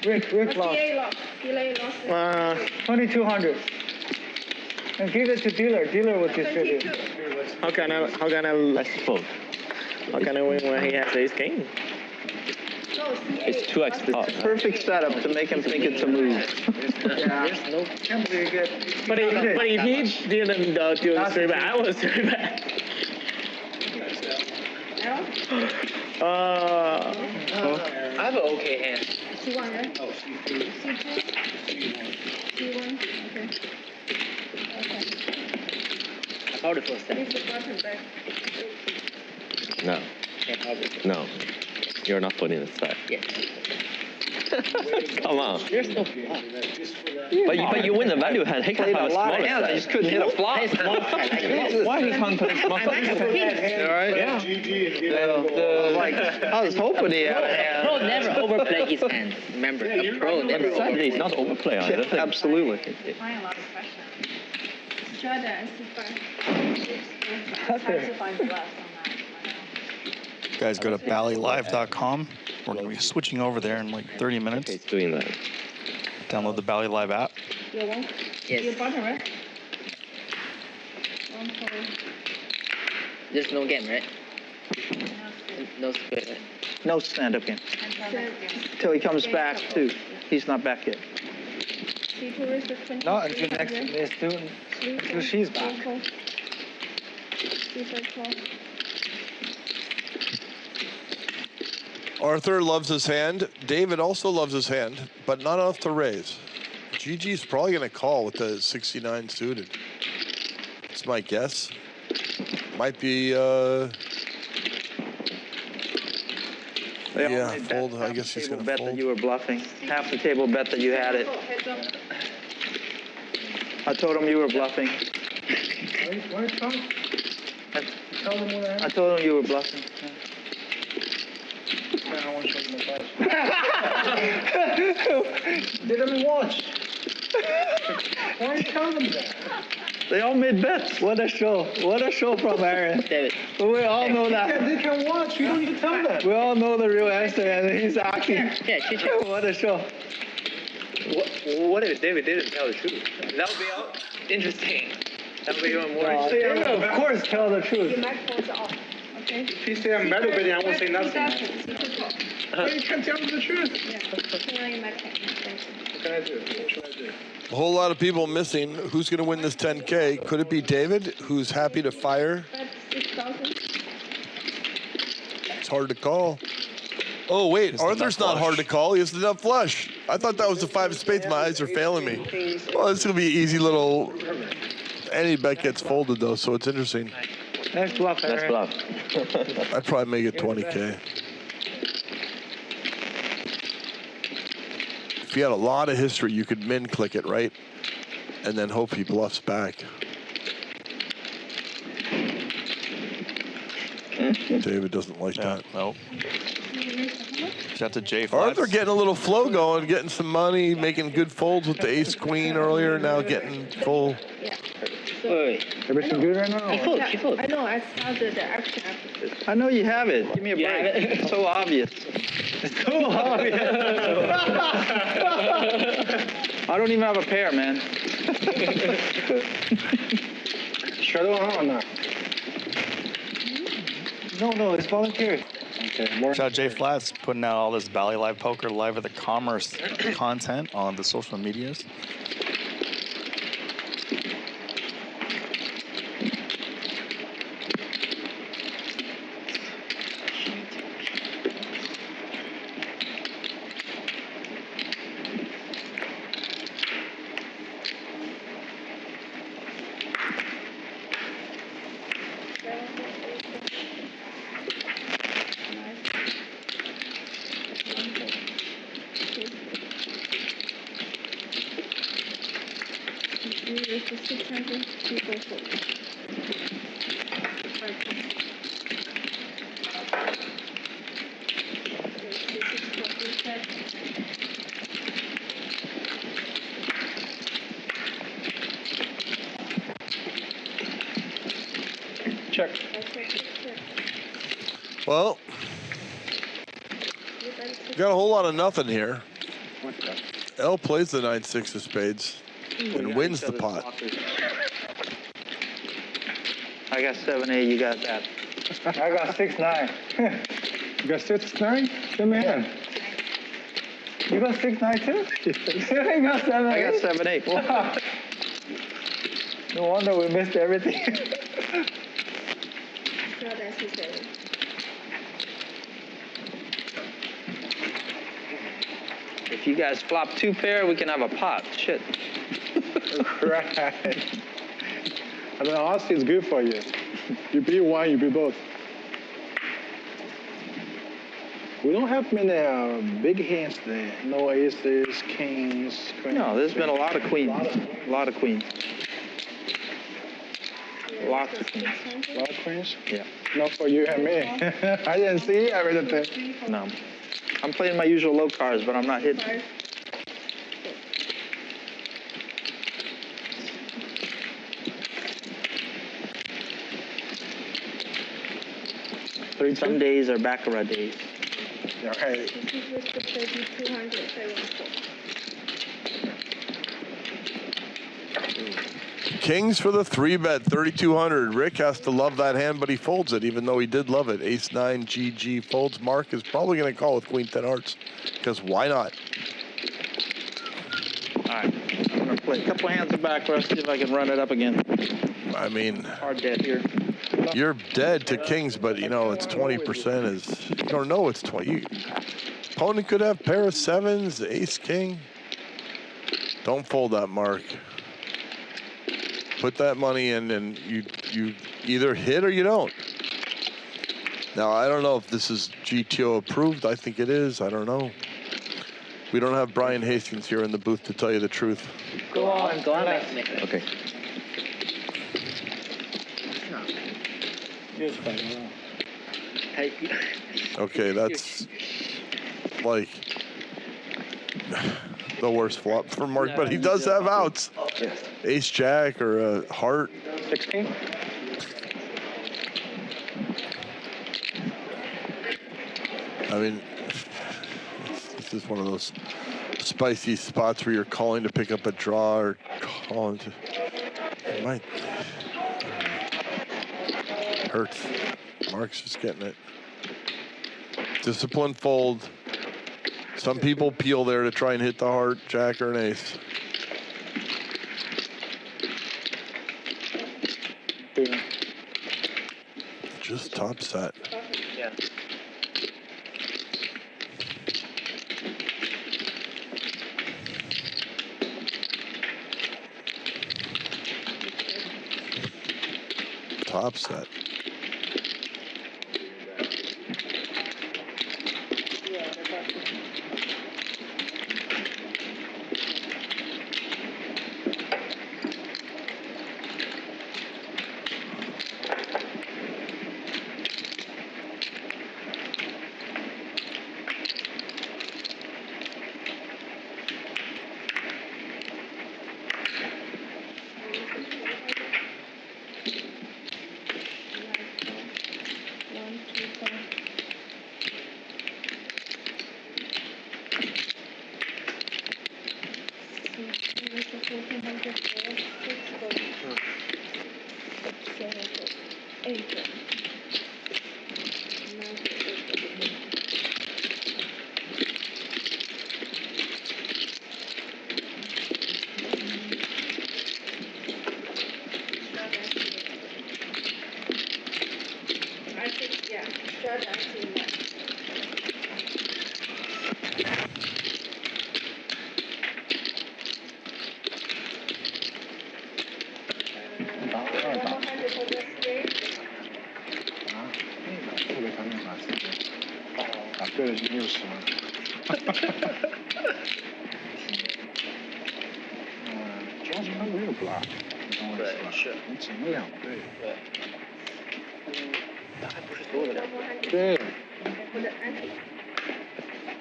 Speaker 9: Rick lost. 2,200. And give it to dealer. Dealer will distribute.
Speaker 10: How can I
Speaker 11: Let's fold.
Speaker 10: how can I win when he has ace king?
Speaker 11: It's 2x pot.
Speaker 3: Perfect setup to make him think it's a move.
Speaker 5: There's no.
Speaker 9: Very good.
Speaker 10: But if he didn't do the 3-bet, I was 3-bet.
Speaker 5: I have an okay hand.
Speaker 7: C1, right? Oh, C2. C1, okay.
Speaker 5: I called it for a step.
Speaker 7: Leave the button back.
Speaker 11: No. No. You're not putting it aside.
Speaker 5: Yes.
Speaker 11: Come on.
Speaker 5: There's no flop.
Speaker 11: But you win the value hand. He can
Speaker 3: Played
Speaker 11: have
Speaker 3: a
Speaker 11: a
Speaker 3: lot of
Speaker 11: smaller
Speaker 3: hands. I
Speaker 11: size.
Speaker 3: just couldn't hit a flop.
Speaker 5: Hey, small side, like this.
Speaker 10: Why he can't play small
Speaker 5: I might have a king.
Speaker 3: All right.
Speaker 10: Yeah.
Speaker 3: Like, I was hoping he had a hand.
Speaker 5: Pro never overplay his hand. Remember, a pro never
Speaker 11: Sadly,
Speaker 5: overplay.
Speaker 11: it's not overplay either.
Speaker 3: Absolutely.
Speaker 7: Find a lot of questions. Try that and see it's hard to find bluffs on that.
Speaker 1: Guys, go to ballylive.com. We're going to be switching over there in like 30 minutes.
Speaker 11: Okay, it's doing that.
Speaker 1: Download the Bally Live app.
Speaker 7: Your one?
Speaker 5: Yes.
Speaker 7: Your button, right? One for
Speaker 5: There's no game, right? No square, right?
Speaker 3: No stand-up game.
Speaker 7: C2
Speaker 3: Till he comes back, too. He's not back yet.
Speaker 7: is the 20.
Speaker 9: Not until next. Until she's back.
Speaker 2: Arthur loves his hand. David also loves his hand, but not enough to raise. GG's probably going to call with the 69 suited. That's my guess. Might be, yeah, fold. I guess he's going to
Speaker 3: bet
Speaker 2: fold.
Speaker 3: that you were bluffing. Half the table bet that you had it. I told him you were bluffing.
Speaker 4: Why tell them what I
Speaker 3: I told him you were bluffing.
Speaker 4: They don't watch. Why you tell them that?
Speaker 3: They all made bets.
Speaker 10: What a show. What a show from Aaron.
Speaker 5: David.
Speaker 10: We all know that.
Speaker 4: They can watch. You don't need to tell them.
Speaker 10: We all know the real answer and he's acting.
Speaker 5: Yeah, check.
Speaker 10: What a show.
Speaker 5: What if David didn't tell the truth? That would be interesting. That would be even more
Speaker 10: David, of course, tell the truth.
Speaker 7: Your mic falls off. Okay?
Speaker 4: If he say I'm better, then I won't say nothing.
Speaker 7: C2.
Speaker 4: You can't tell them the truth.
Speaker 7: Yeah. Turn on your mic.
Speaker 4: What can I do? What should I do?
Speaker 2: A whole lot of people missing. Who's going to win this 10K? Could it be David, who's happy to fire?
Speaker 7: That's 6,000.
Speaker 2: It's hard to call. Oh, wait. Arthur's not hard to call. He has the nut flush. I thought that was the 5 of spades. My eyes are failing me. Well, it's going to be easy little... Any bet gets folded, though, so it's interesting.
Speaker 10: Nice bluff,
Speaker 11: Let's
Speaker 10: Aaron.
Speaker 11: bluff.
Speaker 2: I'd probably make it 20K. If you had a lot of history, you could min click it, right? And then hope he bluffs back. David doesn't like that.
Speaker 1: Nope. Shout to Jay Flats.
Speaker 2: Arthur getting a little flow going, getting some money, making good folds with the ace queen earlier, now getting full.
Speaker 4: Everything good right now?
Speaker 5: He fold.
Speaker 7: I know. I saw the action.
Speaker 3: I know you have it. Give me a break. It's so obvious.
Speaker 10: So obvious.
Speaker 3: I don't even have a pair, man.
Speaker 4: Shadow on or not?
Speaker 10: No, it's voluntary.
Speaker 4: Okay, more.
Speaker 1: Shout out Jay Flats putting out all this Bally Live Poker Live of the Commerce content on the social medias.
Speaker 4: Check.
Speaker 2: Well, got a whole lot of nothing here. L plays the 9-6 of spades and wins the pot.
Speaker 3: I got 7-8. You got that.
Speaker 8: I got 6-9.
Speaker 4: You got 6-9? Good man.
Speaker 8: You got 6-9 too? You got 7-8.
Speaker 3: I got 7-8.
Speaker 8: Wow. No wonder we missed everything.
Speaker 3: If you guys flop 2 pair, we can have a pot. Shit.
Speaker 4: Right. I mean, honestly, it's good for you. You beat one, you beat both. We don't have many big hands there. No aces, kings, queens.
Speaker 3: No, there's been a lot of queens. A lot of queens. Lots of queens.
Speaker 4: A lot of queens?
Speaker 3: Yeah.
Speaker 4: Not for you and me. I didn't see everything.
Speaker 3: No. I'm playing my usual low cards, but I'm not hitting. Some days are baccarat days.
Speaker 4: Okay.
Speaker 2: Kings for the 3-bet, 3,200. Rick has to love that hand, but he folds it, even though he did love it. Ace-9, GG folds. Mark is probably going to call with Queen-10 hearts, because why not?
Speaker 3: All right. I'm going to play a couple hands of baccarat, see if I can run it up again.
Speaker 2: I mean,
Speaker 3: Hard dead here.
Speaker 2: you're dead to kings, but, you know, it's 20% is, you don't know it's 20. Opponent could have pair of 7s, ace-king. Don't fold that, Mark. Put that money in, and you either hit or you don't. Now, I don't know if this is GTO approved. I think it is. I don't know. We don't have Brian Hastings here in the booth to tell you the truth.
Speaker 5: Go on.
Speaker 11: Okay.
Speaker 2: Okay, that's like the worst flop for Mark, but he does have outs. Ace Jack or a heart.
Speaker 4: 16?
Speaker 2: I mean, this is one of those spicy spots where you're calling to pick up a draw or calling to. It might hurts. Mark's just getting it. Discipline fold. Some people peel there to try and hit the heart, jack or an ace. Just top set.
Speaker 3: Yeah.
Speaker 2: Top set.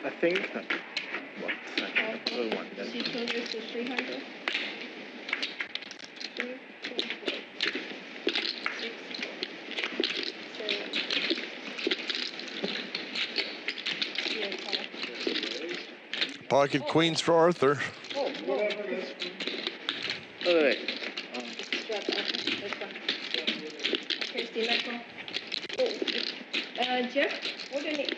Speaker 1: I think that. What? One.
Speaker 7: She told us to 300.
Speaker 2: Pocket queens for Arthur.
Speaker 5: Wait.
Speaker 12: Jeff, ordinate.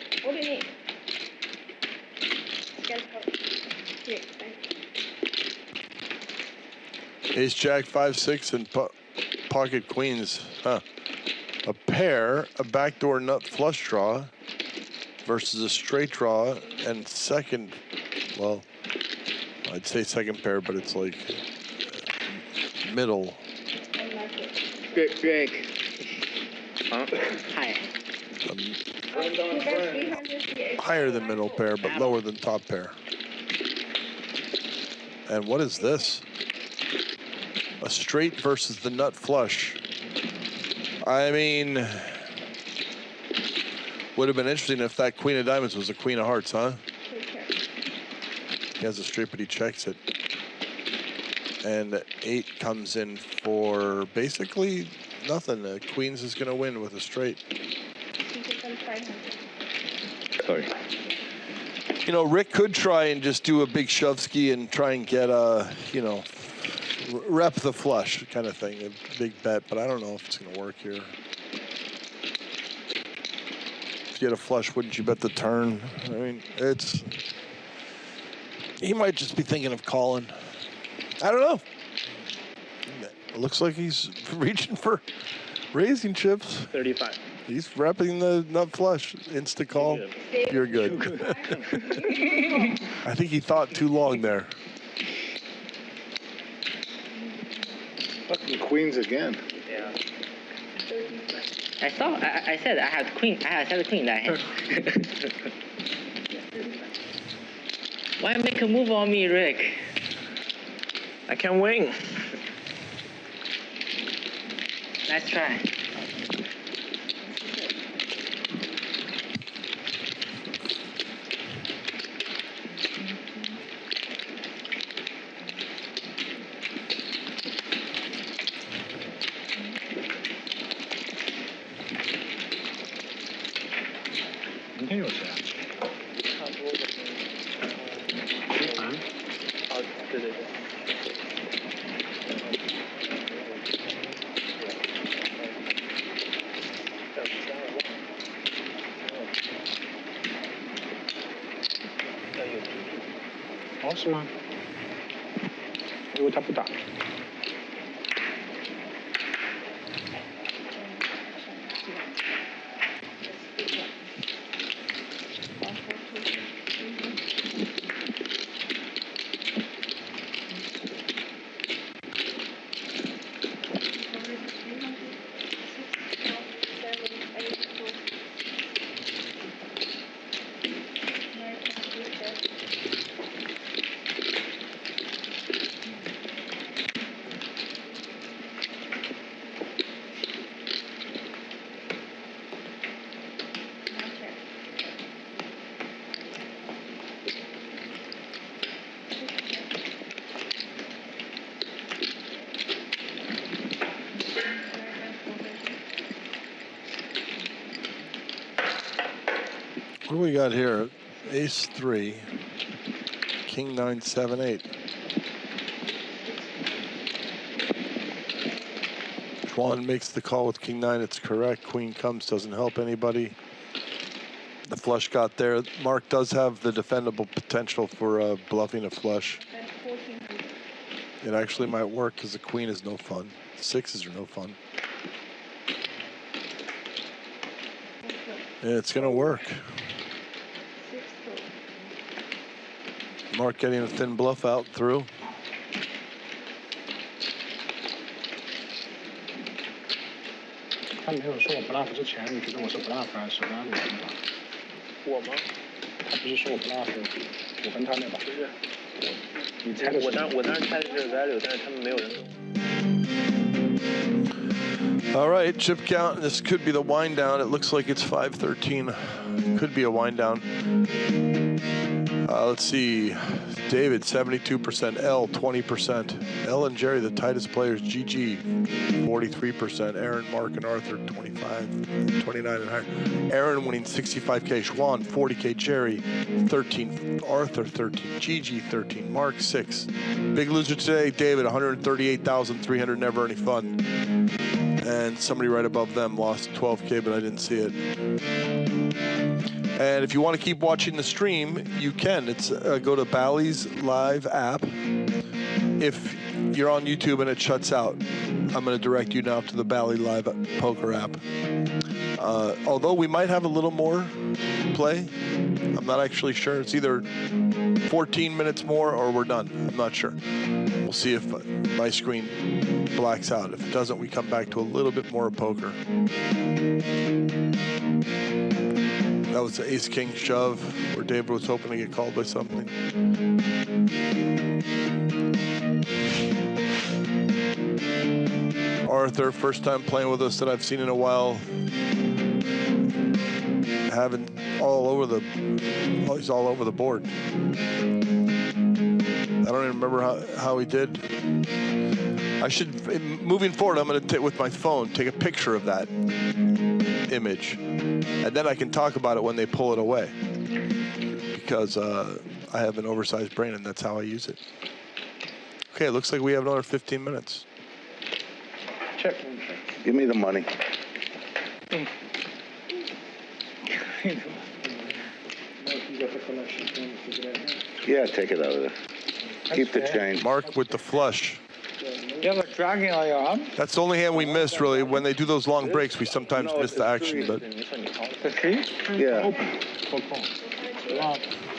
Speaker 12: Here,
Speaker 2: Ace Jack 5-6 and pocket queens. Huh. A pair, a backdoor nut flush draw versus a straight draw and second. Well, I'd say second pair, but it's like middle.
Speaker 5: Greg. Huh? Hi.
Speaker 2: Higher than middle pair, but lower than top pair. And what is this? A straight versus the nut flush. I mean, would have been interesting if that queen of diamonds was a queen of hearts, huh? He has a straight, but he checks it. And 8 comes in for basically nothing. Queens is going to win with a straight.
Speaker 11: Sorry.
Speaker 2: You know, Rick could try and just do a big shove ski and try and get a, you know, rep the flush kind of thing, a big bet, but I don't know if it's going to work here. If you had a flush, wouldn't you bet the turn? I mean, it's... He might just be thinking of calling. I don't know. It looks like he's reaching for raising chips.
Speaker 10: 35.
Speaker 2: He's repping the nut flush. Insta call. You're good. I think he thought too long there.
Speaker 6: Fucking queens again.
Speaker 10: Yeah.
Speaker 5: I said I had queen. I said queen that hand. Why make a move on me, Rick?
Speaker 10: I can win.
Speaker 5: Nice try.
Speaker 4: 哦，是吗？因为他不打。
Speaker 2: What do we got here? Ace 3, King 9, 7, 8. Xuan makes the call with King 9. It's correct. Queen comes, doesn't help anybody. The flush got there. Mark does have the defendable potential for bluffing a flush. It actually might work because the queen is no fun. Sixes are no fun. And it's going to work. Mark getting a thin bluff out through.
Speaker 4: 他没有说我bluff之前，你觉得我是bluff还是bluff的吧？
Speaker 10: 我吗？
Speaker 4: 他不是说我bluff，我跟他那把。
Speaker 10: 不是。
Speaker 4: 你猜的是？
Speaker 10: 我当时猜的是 value， 但是他们没有人。
Speaker 2: All right, chip count. This could be the wind down. It looks like it's 5-13. Could be a wind down. Let's see. David, 72%. L, 20%. L and Jerry, the tightest players. GG, 43%. Aaron, Mark, and Arthur, 25, 29 and higher. Aaron winning 65K. Xuan, 40K. Jerry, 13. Arthur, 13. GG, 13. Mark, 6. Big loser today, David, 138,300. Never any fun. and somebody right above them lost 12K, but I didn't see it. And if you want to keep watching the stream, you can. It's go to Bally's live app. If you're on YouTube and it shuts out, I'm going to direct you now to the Bally live poker app. Although we might have a little more play, I'm not actually sure. It's either 14 minutes more or we're done. I'm not sure. We'll see if my screen blacks out. If it doesn't, we come back to a little bit more poker. That was the ace-king shove where David was hoping to get called by something. Arthur, first time playing with us that I've seen in a while. Having he's all over the board. I don't even remember how he did. I should, moving forward, I'm going to, with my phone, take a picture of that image. And then I can talk about it when they pull it away. Because I have an oversized brain and that's how I use it. Okay, it looks like we have another 15 minutes.
Speaker 6: Check. Give me the money. Yeah, take it out of there. Keep the change.
Speaker 2: Mark with the flush.
Speaker 9: You have a dragon on your arm?
Speaker 2: That's the only hand we miss, really. When they do those long breaks, we sometimes miss the action. But
Speaker 9: The tree?
Speaker 6: Yeah.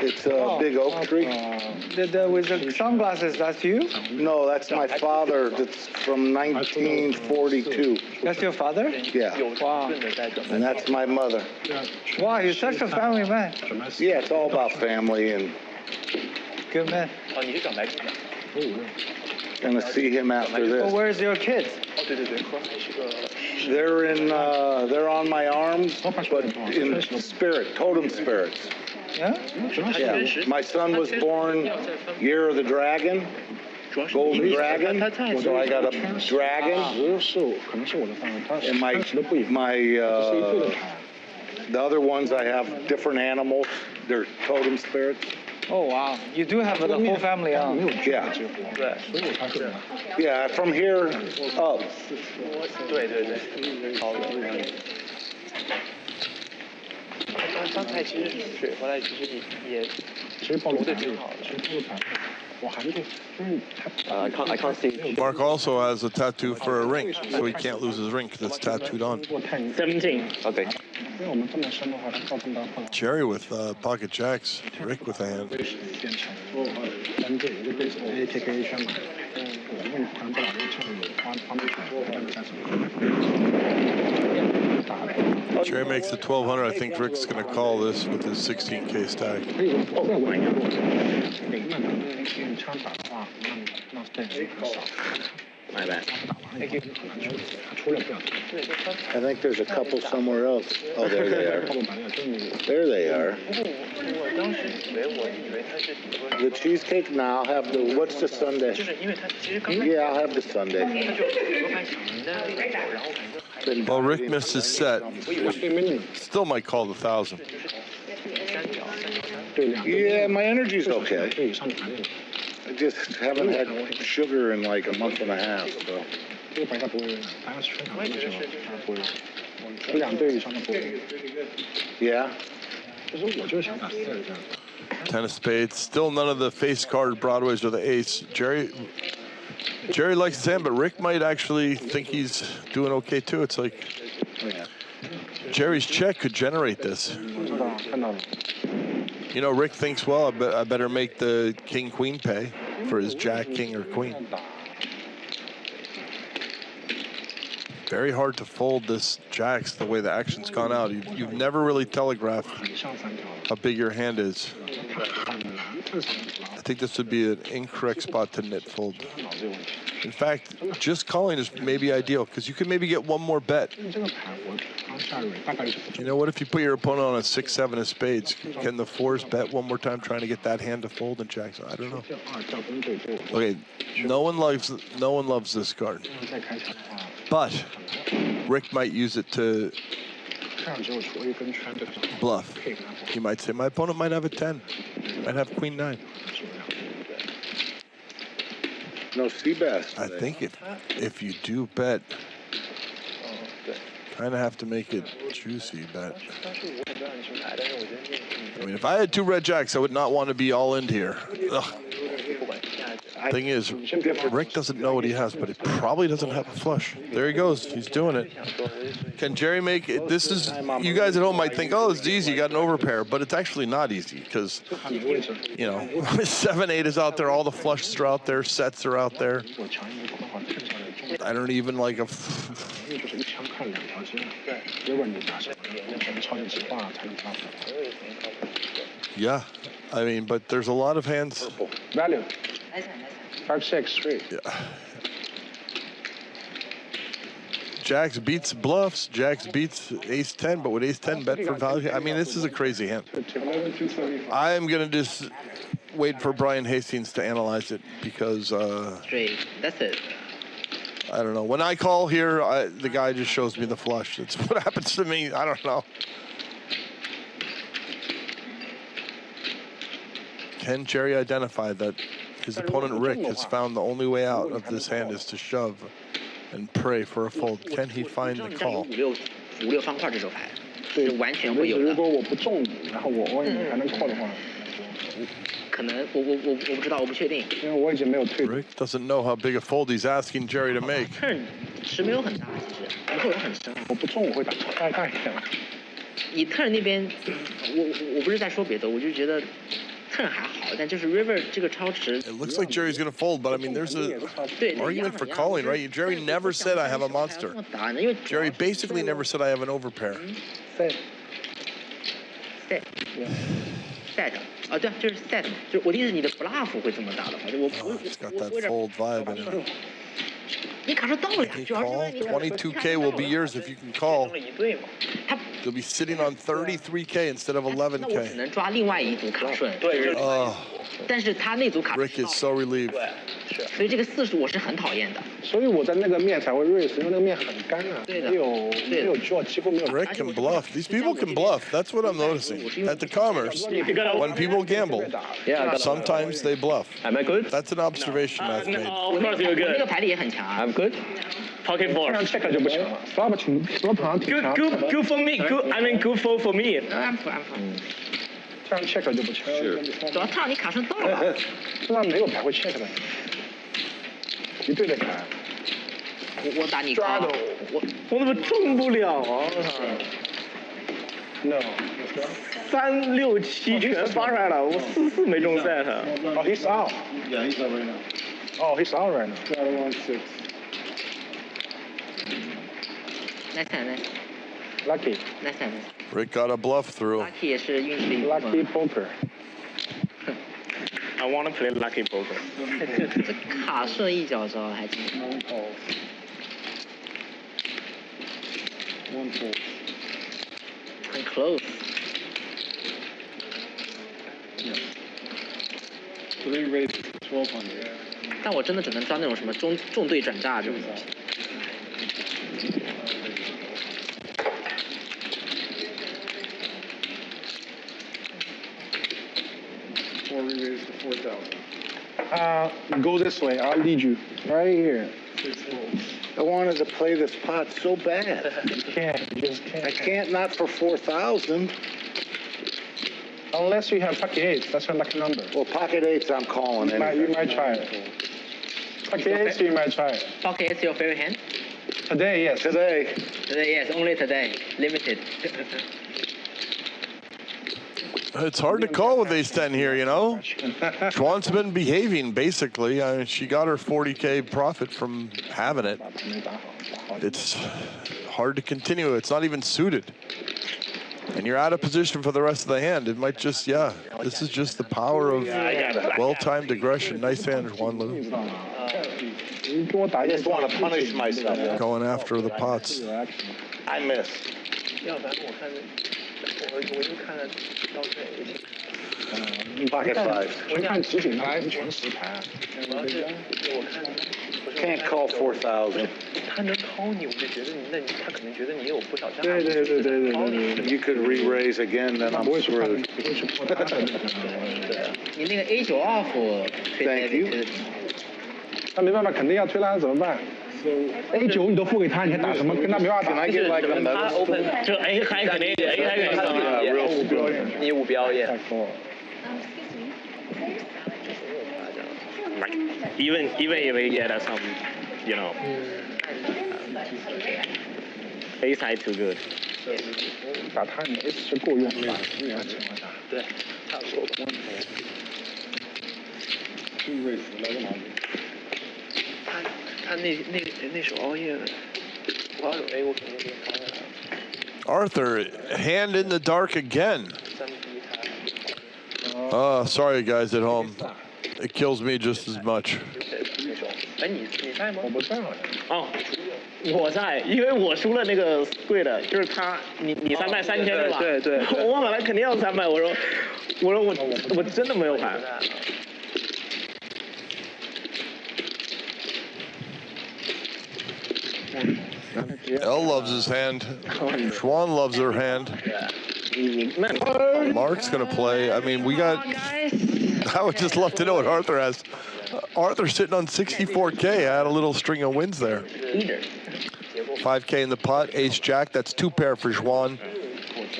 Speaker 6: It's a big oak tree.
Speaker 9: With the sunglasses, that's you?
Speaker 6: No, that's my father. That's from 1942.
Speaker 9: That's your father?
Speaker 6: Yeah.
Speaker 9: Wow.
Speaker 6: And that's my mother.
Speaker 9: Wow, you're such a family man.
Speaker 6: Yeah, it's all about family and
Speaker 9: Good man.
Speaker 6: gonna see him after
Speaker 9: So
Speaker 6: this.
Speaker 9: where's your kids?
Speaker 6: They're on my arms, but in spirit, totem spirits.
Speaker 9: Yeah?
Speaker 6: Yeah. My son was born year of the dragon, golden dragon. So I got a dragon. And the other ones I have different animals. They're totem spirits.
Speaker 9: Oh, wow. You do have the whole family on.
Speaker 6: Yeah. Yeah, from here up.
Speaker 11: I can't see.
Speaker 2: Mark also has a tattoo for a ring, so he can't lose his ring because it's tattooed on.
Speaker 10: 17.
Speaker 11: Okay.
Speaker 2: Jerry with pocket jacks, Rick with a hand. Jerry makes the 1200. I think Rick's going to call this with his 16K stack.
Speaker 11: My bad.
Speaker 9: Thank you.
Speaker 6: I think there's a couple somewhere else. Oh, there they are. There they are. The cheesecake? No, I'll have the, what's the sundae? Yeah, I'll have the sundae.
Speaker 2: Well, Rick missed his set. Still might call the 1,000.
Speaker 6: Yeah, my energy's okay. I just haven't had sugar in like a month and a half, so. Yeah.
Speaker 2: 10 of spades. Still none of the face card broadways or the ace. Jerry likes his hand, but Rick might actually think he's doing okay too. It's like Jerry's check could generate this. You know, Rick thinks, well, I better make the king-queen pay for his jack, king, or queen. Very hard to fold this jacks the way the action's gone out. You've never really telegraphed how big your hand is. I think this would be an incorrect spot to nit fold. In fact, just calling is maybe ideal because you can maybe get one more bet. You know, what if you put your opponent on a 6-7 of spades? Can the fours bet one more time trying to get that hand to fold and jacks? I don't know. Okay, no one loves this card. But Rick might use it to bluff. He might say, my opponent might have a 10, might have queen 9.
Speaker 6: No sea bass.
Speaker 2: I think if you do bet kind of have to make it juicy, but I mean, if I had 2 red jacks, I would not want to be all in here. Ugh. Thing is, Rick doesn't know what he has, but he probably doesn't have a flush. There he goes. He's doing it. Can Jerry make it? This is, you guys at home might think, oh, it's easy. You got an overpair, but it's actually not easy because, you know, 7-8 is out there. All the flushes are out there. Sets are out there. I don't even like a. Yeah, I mean, but there's a lot of hands.
Speaker 4: Value. 5-6 straight.
Speaker 2: Yeah. Jacks beats bluffs. Jacks beats ace 10, but with ace 10 bet for value. I mean, this is a crazy hand. I am gonna just wait for Brian Hastings to analyze it because.
Speaker 5: Straight. That's it.
Speaker 2: I don't know. When I call here, the guy just shows me the flush. That's what happens to me. I don't know. Can Jerry identify that his opponent Rick has found the only way out of this hand is to shove and pray for a fold? Can he find the call?
Speaker 5: 5-6方块这手牌是完全会有的。
Speaker 4: 如果我不中，然后我 all in 还能 call 的话，
Speaker 5: 可能我不知道，我不确定。
Speaker 4: 因为我已经没有退。
Speaker 2: Rick doesn't know how big a fold he's asking Jerry to make.
Speaker 5: turn 池没有很大，其实不会有很深。
Speaker 4: 我不中我会打大一点。
Speaker 5: 你 turn 那边，我不是在说别的，我就觉得 turn 还好，但就是 river 这个超池。
Speaker 2: It looks like Jerry's going to fold, but I mean, there's an argument for calling, right? Jerry never said I have a monster. Jerry basically never said I have an overpair.
Speaker 5: set。啊，对啊，就是 set， 就是我的意思，你的 bluff 会这么大的话，就我
Speaker 2: It's got that fold vibe in it.
Speaker 5: 你卡住到了呀，主要是因为你
Speaker 2: 22K will be yours if you can call. You'll be sitting on 33K instead of 11K.
Speaker 5: 那我只能抓另外一组卡顺。但是他那组卡
Speaker 2: Rick is so relieved.
Speaker 5: 所以这个40我是很讨厌的。
Speaker 4: 所以我在那个面才会 raise， 因为那个面很干啊，
Speaker 5: 对的，
Speaker 4: 没有 draw， 几乎没有。
Speaker 2: Rick can bluff. These people can bluff. That's what I'm noticing. At the Commerce, when people gamble, sometimes they bluff.
Speaker 10: Am I good?
Speaker 2: That's an observation I've made.
Speaker 10: Of course you're
Speaker 5: 那个
Speaker 10: good.
Speaker 5: 牌力也很强啊。
Speaker 10: I'm good. Pocket
Speaker 4: 这
Speaker 10: four.
Speaker 4: 样 check 就不强了 ，flop 好像挺强。
Speaker 10: Good for me. Good. I mean good for me.
Speaker 5: I'm fine.
Speaker 4: 这样 check 就不强。
Speaker 5: 主要他让你卡顺到了。
Speaker 4: 这样没有牌会 check 的，一对的牌。
Speaker 5: 我打你抓的，
Speaker 10: 我怎么中不了啊
Speaker 4: ？No。
Speaker 10: 3、6、7全发出来了，我44没中 set。Oh,
Speaker 4: he's out.
Speaker 6: Yeah, he's out right now.
Speaker 4: Oh, he's out right now.
Speaker 6: Got him on 6.
Speaker 5: Nice hand,
Speaker 4: Lucky.
Speaker 5: nice hand.
Speaker 2: Rick got a bluff through.
Speaker 5: Lucky 也是运气。
Speaker 4: Lucky poker.
Speaker 10: I want to play lucky poker.
Speaker 5: 这卡顺一脚招还挺。
Speaker 6: 1 fold.
Speaker 5: 很 close。
Speaker 6: 3 raised 1200.
Speaker 5: 但我真的只能抓那种什么重队转炸这种东西。
Speaker 6: 4 raised to 4,000.
Speaker 4: Go this way. I'll lead you. Right here.
Speaker 6: 6 folds.
Speaker 13: I wanted to play this pot so bad.
Speaker 4: You can't. You just can't.
Speaker 13: I can't not for 4,000.
Speaker 4: Unless you have pocket eights. That's your lucky number.
Speaker 13: Well, pocket eights I'm calling
Speaker 4: You might try it. Pocket eights, you might try it.
Speaker 5: Pocket is your favorite hand?
Speaker 4: Today, yes.
Speaker 13: Today.
Speaker 5: Today, yes. Only today. Limited.
Speaker 2: It's hard to call with ace 10 here, you know. Xuan's been behaving, basically. I mean, she got her 40K profit from having it. It's hard to continue. It's not even suited. And you're out of position for the rest of the hand. It might just, yeah, this is just the power of well-timed aggression. Nice hand, Xuan Lu.
Speaker 13: I just want to punish myself.
Speaker 2: Going after the pots.
Speaker 13: I missed.
Speaker 10: 要不然我看我就看了到这一起。
Speaker 13: Pocket 5.
Speaker 4: 全看直景牌，全实牌。
Speaker 10: 主要是我看
Speaker 13: Can't call 4,000.
Speaker 10: 他能掏你，我就觉得你他可能觉得你有不少价值。
Speaker 4: 对。
Speaker 13: You could re-raise again, then I'm screwed.
Speaker 5: 你那个 A9 off 推
Speaker 13: Thank you.
Speaker 4: 那没办法，肯定要推拉，怎么办？ A9你都付给他，你还打什么？跟他没办法打。
Speaker 10: 就是他 open 就 A 开肯定 A 开肯定
Speaker 5: 你五标耶。
Speaker 10: Like even if we get some, you know, A side too good.
Speaker 4: 打他你 S 是够用的，这样情况下。
Speaker 5: 对，差不多。他那手熬夜了，我要有 A 我肯定给他的。
Speaker 2: Arthur, hand in the dark again. Sorry guys at home. It kills me just as much.
Speaker 5: 哎，你在吗？我不在好像。
Speaker 10: 哦，我在，因为我输了那个贵的，就是他，你300 3000对吧？
Speaker 5: 对对。
Speaker 10: 我本来肯定要300，我真的没有盘。
Speaker 2: L loves his hand. Xuan loves her hand. Mark's gonna play. I mean, we got. I would just love to know what Arthur has. Arthur's sitting on 64K. I had a little string of wins there. 5K in the pot. Ace Jack. That's 2 pair for Xuan.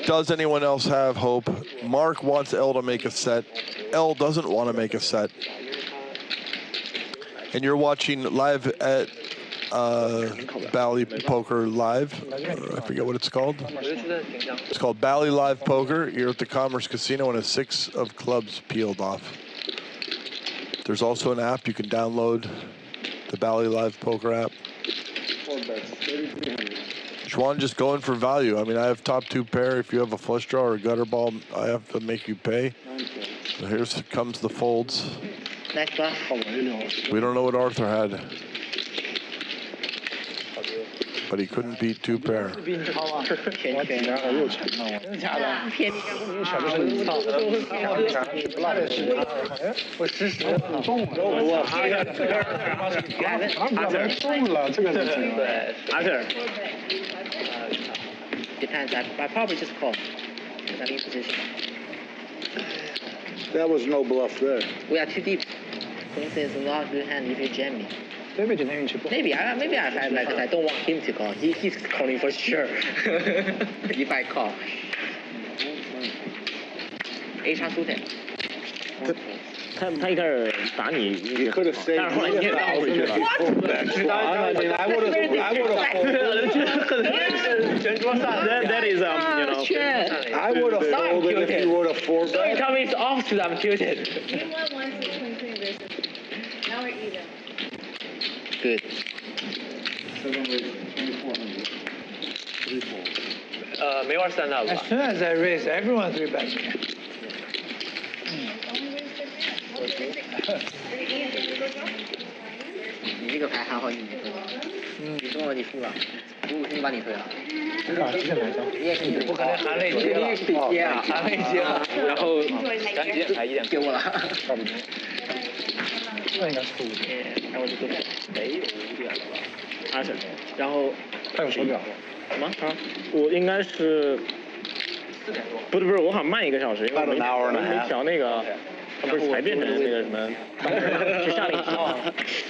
Speaker 2: Does anyone else have hope? Mark wants L to make a set. L doesn't want to make a set. And you're watching live at Bally Poker Live. I forget what it's called. It's called Bally Live Poker. You're at the Commerce Casino and a 6 of clubs peeled off. There's also an app you can download, the Bally Live Poker app. Xuan just going for value. I mean, I have top 2 pair. If you have a flush draw or a gutter ball, I have to make you pay. So here comes the folds.
Speaker 5: Nice bluff.
Speaker 2: We don't know what Arthur had. But he couldn't beat 2 pair.
Speaker 4: 我顶然后又钱了，真的假的？
Speaker 5: 骗你
Speaker 4: 你小就是你操！我实时中了，我中了，这个是
Speaker 5: 对
Speaker 10: Arthur.
Speaker 5: Depends. I probably just call. I'm in position.
Speaker 6: That was no bluff there.
Speaker 5: We are too deep. This is not a good hand if you jam me.
Speaker 4: maybe 今天运气不好。
Speaker 5: Maybe I have like I don't want him to call. He's calling for sure. If I call. A 叉 suited.
Speaker 10: 他一开始打你，但是后来你也打回去了。
Speaker 6: I would have
Speaker 10: 全桌上 That is you know.
Speaker 6: I would have folded if you would have folded.
Speaker 5: Don't tell me it's off to I'm tilted.
Speaker 12: You won once in 23 versus. Now we're even.
Speaker 5: Good.
Speaker 9: As soon as I raise, everyone 3 bets.
Speaker 5: 你这个牌还好你没喝，你中了你付了，55肯定把你退了。你也可以，不可能含泪接了，含泪接了，然后赶紧还1点给我了。
Speaker 4: 那应该是5点。
Speaker 5: 然后我就都没有5点了吧？20，然后
Speaker 4: 他有手表。
Speaker 10: 什么？啊？我应该是4点多。不是，我好像慢1个小时，因为我没调那个。不是才变成那个什么，就下令哦。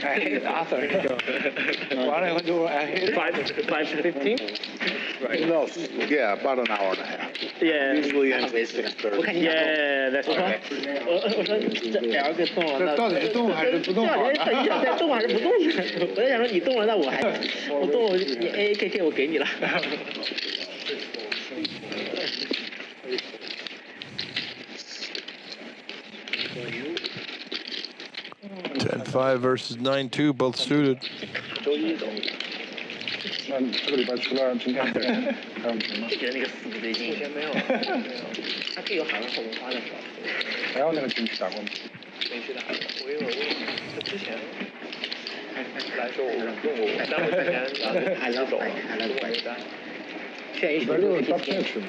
Speaker 9: I hate Arthur. 完了以后就I hate
Speaker 10: 5:15.
Speaker 6: Right. No, yeah, about an hour and a half.
Speaker 10: Yeah.
Speaker 6: Usually ends at 6:30.
Speaker 10: Yeah, that's right. 我说这 L 给动了，那
Speaker 9: 到底是动还是不动？
Speaker 10: 对，你想在动还是不动？我在想说你动了，那我还我动了，你 AAKK 我给你了。
Speaker 2: 10-5 versus 9-2, both suited.
Speaker 4: 那这个礼拜除了今天还有什么？
Speaker 5: 觉得那个死最近。目前没有。他可以有海外后文化的是吧？
Speaker 4: 还有那个进去打过吗？
Speaker 5: 没去打，我他之前来说我用过，3回前还能走，还能过一单。劝一
Speaker 4: 礼拜6他偏去了。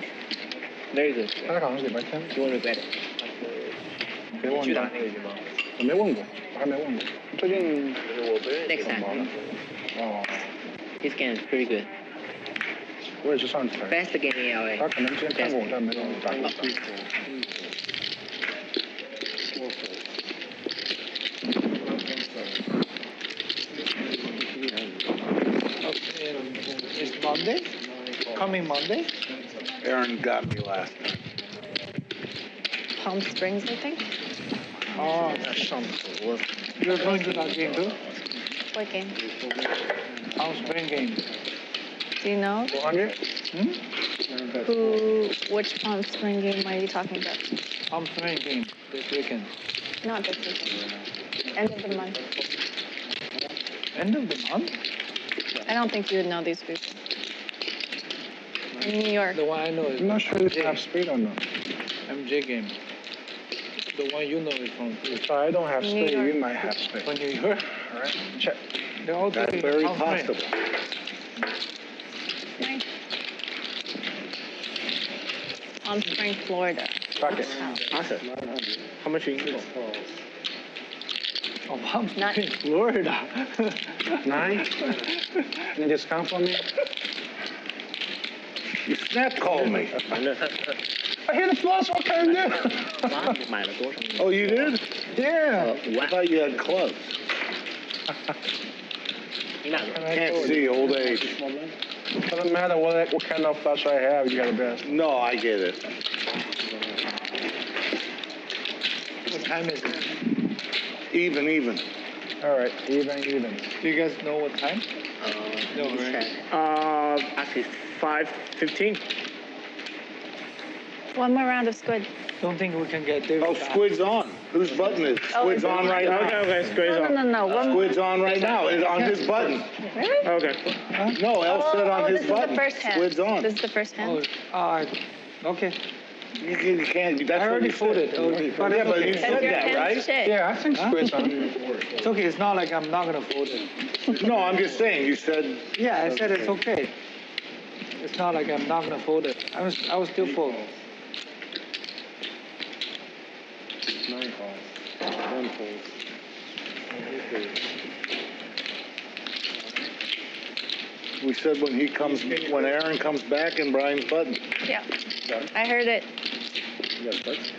Speaker 5: Very good。
Speaker 4: 他好像是礼拜天。
Speaker 5: You won't regret it。
Speaker 4: 别问
Speaker 5: 去打那个局吗？
Speaker 4: 我没问过，我还没问过。最近
Speaker 5: 我不认识。Next time。哦。This game is pretty good。
Speaker 4: 我也是上次才。
Speaker 5: Best game in LA。
Speaker 4: 他可能之前看过我，但没有打过。
Speaker 9: coming Monday?
Speaker 6: Aaron got me last time.
Speaker 7: Palm Springs, I think.
Speaker 9: Oh, you're going to that game too?
Speaker 7: What game?
Speaker 9: Palm Spring game.
Speaker 7: Do you know?
Speaker 4: 400?
Speaker 7: Which Palm Spring game are you talking about?
Speaker 9: Palm Spring game this weekend.
Speaker 7: Not this weekend. End of the month.
Speaker 9: End of the month?
Speaker 7: I don't think you would know these people. In New York.
Speaker 9: The one I know is
Speaker 4: I'm not sure if you have speed or not.
Speaker 9: MJ game. The one you know is from
Speaker 4: If I don't have
Speaker 7: New
Speaker 4: speed,
Speaker 7: York.
Speaker 4: you might have speed.
Speaker 9: New York.
Speaker 4: All right, check.
Speaker 9: They're all
Speaker 6: That's
Speaker 9: doing
Speaker 6: very
Speaker 9: Palm Spring.
Speaker 6: possible.
Speaker 7: Nice. Palm Springs, Florida.
Speaker 4: Fuck it.
Speaker 10: How much you include?
Speaker 9: Oh, Palm
Speaker 7: Not-
Speaker 9: Springs, Florida.
Speaker 4: 9? Any discount for me?
Speaker 6: You snap called me.
Speaker 4: I hit the plus, what can I do?
Speaker 10: 买了多少？
Speaker 6: Oh, you did?
Speaker 4: Yeah.
Speaker 6: I thought you had clubs. Can't see old age.
Speaker 4: Doesn't matter what kind of flash I have, you got the best.
Speaker 6: No, I get it.
Speaker 9: What time is it?
Speaker 6: Even.
Speaker 4: All right, even.
Speaker 9: Do you guys know what time? No, right?
Speaker 10: Actually 5:15.
Speaker 7: One more round of squid.
Speaker 9: Don't think we can get David.
Speaker 6: Oh, Squid's on. Whose button is it?
Speaker 7: Oh,
Speaker 6: Squid's
Speaker 7: is it
Speaker 6: on right now.
Speaker 10: Okay, squeeze on.
Speaker 7: No. One more.
Speaker 6: Squid's on right now. It's on his button.
Speaker 7: Really?
Speaker 10: Okay.
Speaker 6: No, El said on
Speaker 7: this
Speaker 6: his
Speaker 7: is
Speaker 6: button.
Speaker 7: the first hand.
Speaker 6: Squid's on.
Speaker 7: This is the first hand.
Speaker 9: Okay.
Speaker 6: You can't. That's
Speaker 9: I already
Speaker 6: what you said.
Speaker 9: folded. But
Speaker 6: Yeah, but you
Speaker 7: That's
Speaker 6: said
Speaker 7: your
Speaker 6: that,
Speaker 7: hand
Speaker 6: right?
Speaker 7: shit.
Speaker 4: Yeah, I think squid's on.
Speaker 9: It's okay. It's not like I'm not gonna fold it.
Speaker 6: No, I'm just saying. You said.
Speaker 9: Yeah, I said it's okay. It's not like I'm not gonna fold it. I was still fold.
Speaker 4: 9 calls. 1 folds.
Speaker 6: We said when Aaron comes back in Brian's button.
Speaker 7: Yeah. I heard it.
Speaker 4: You got butts?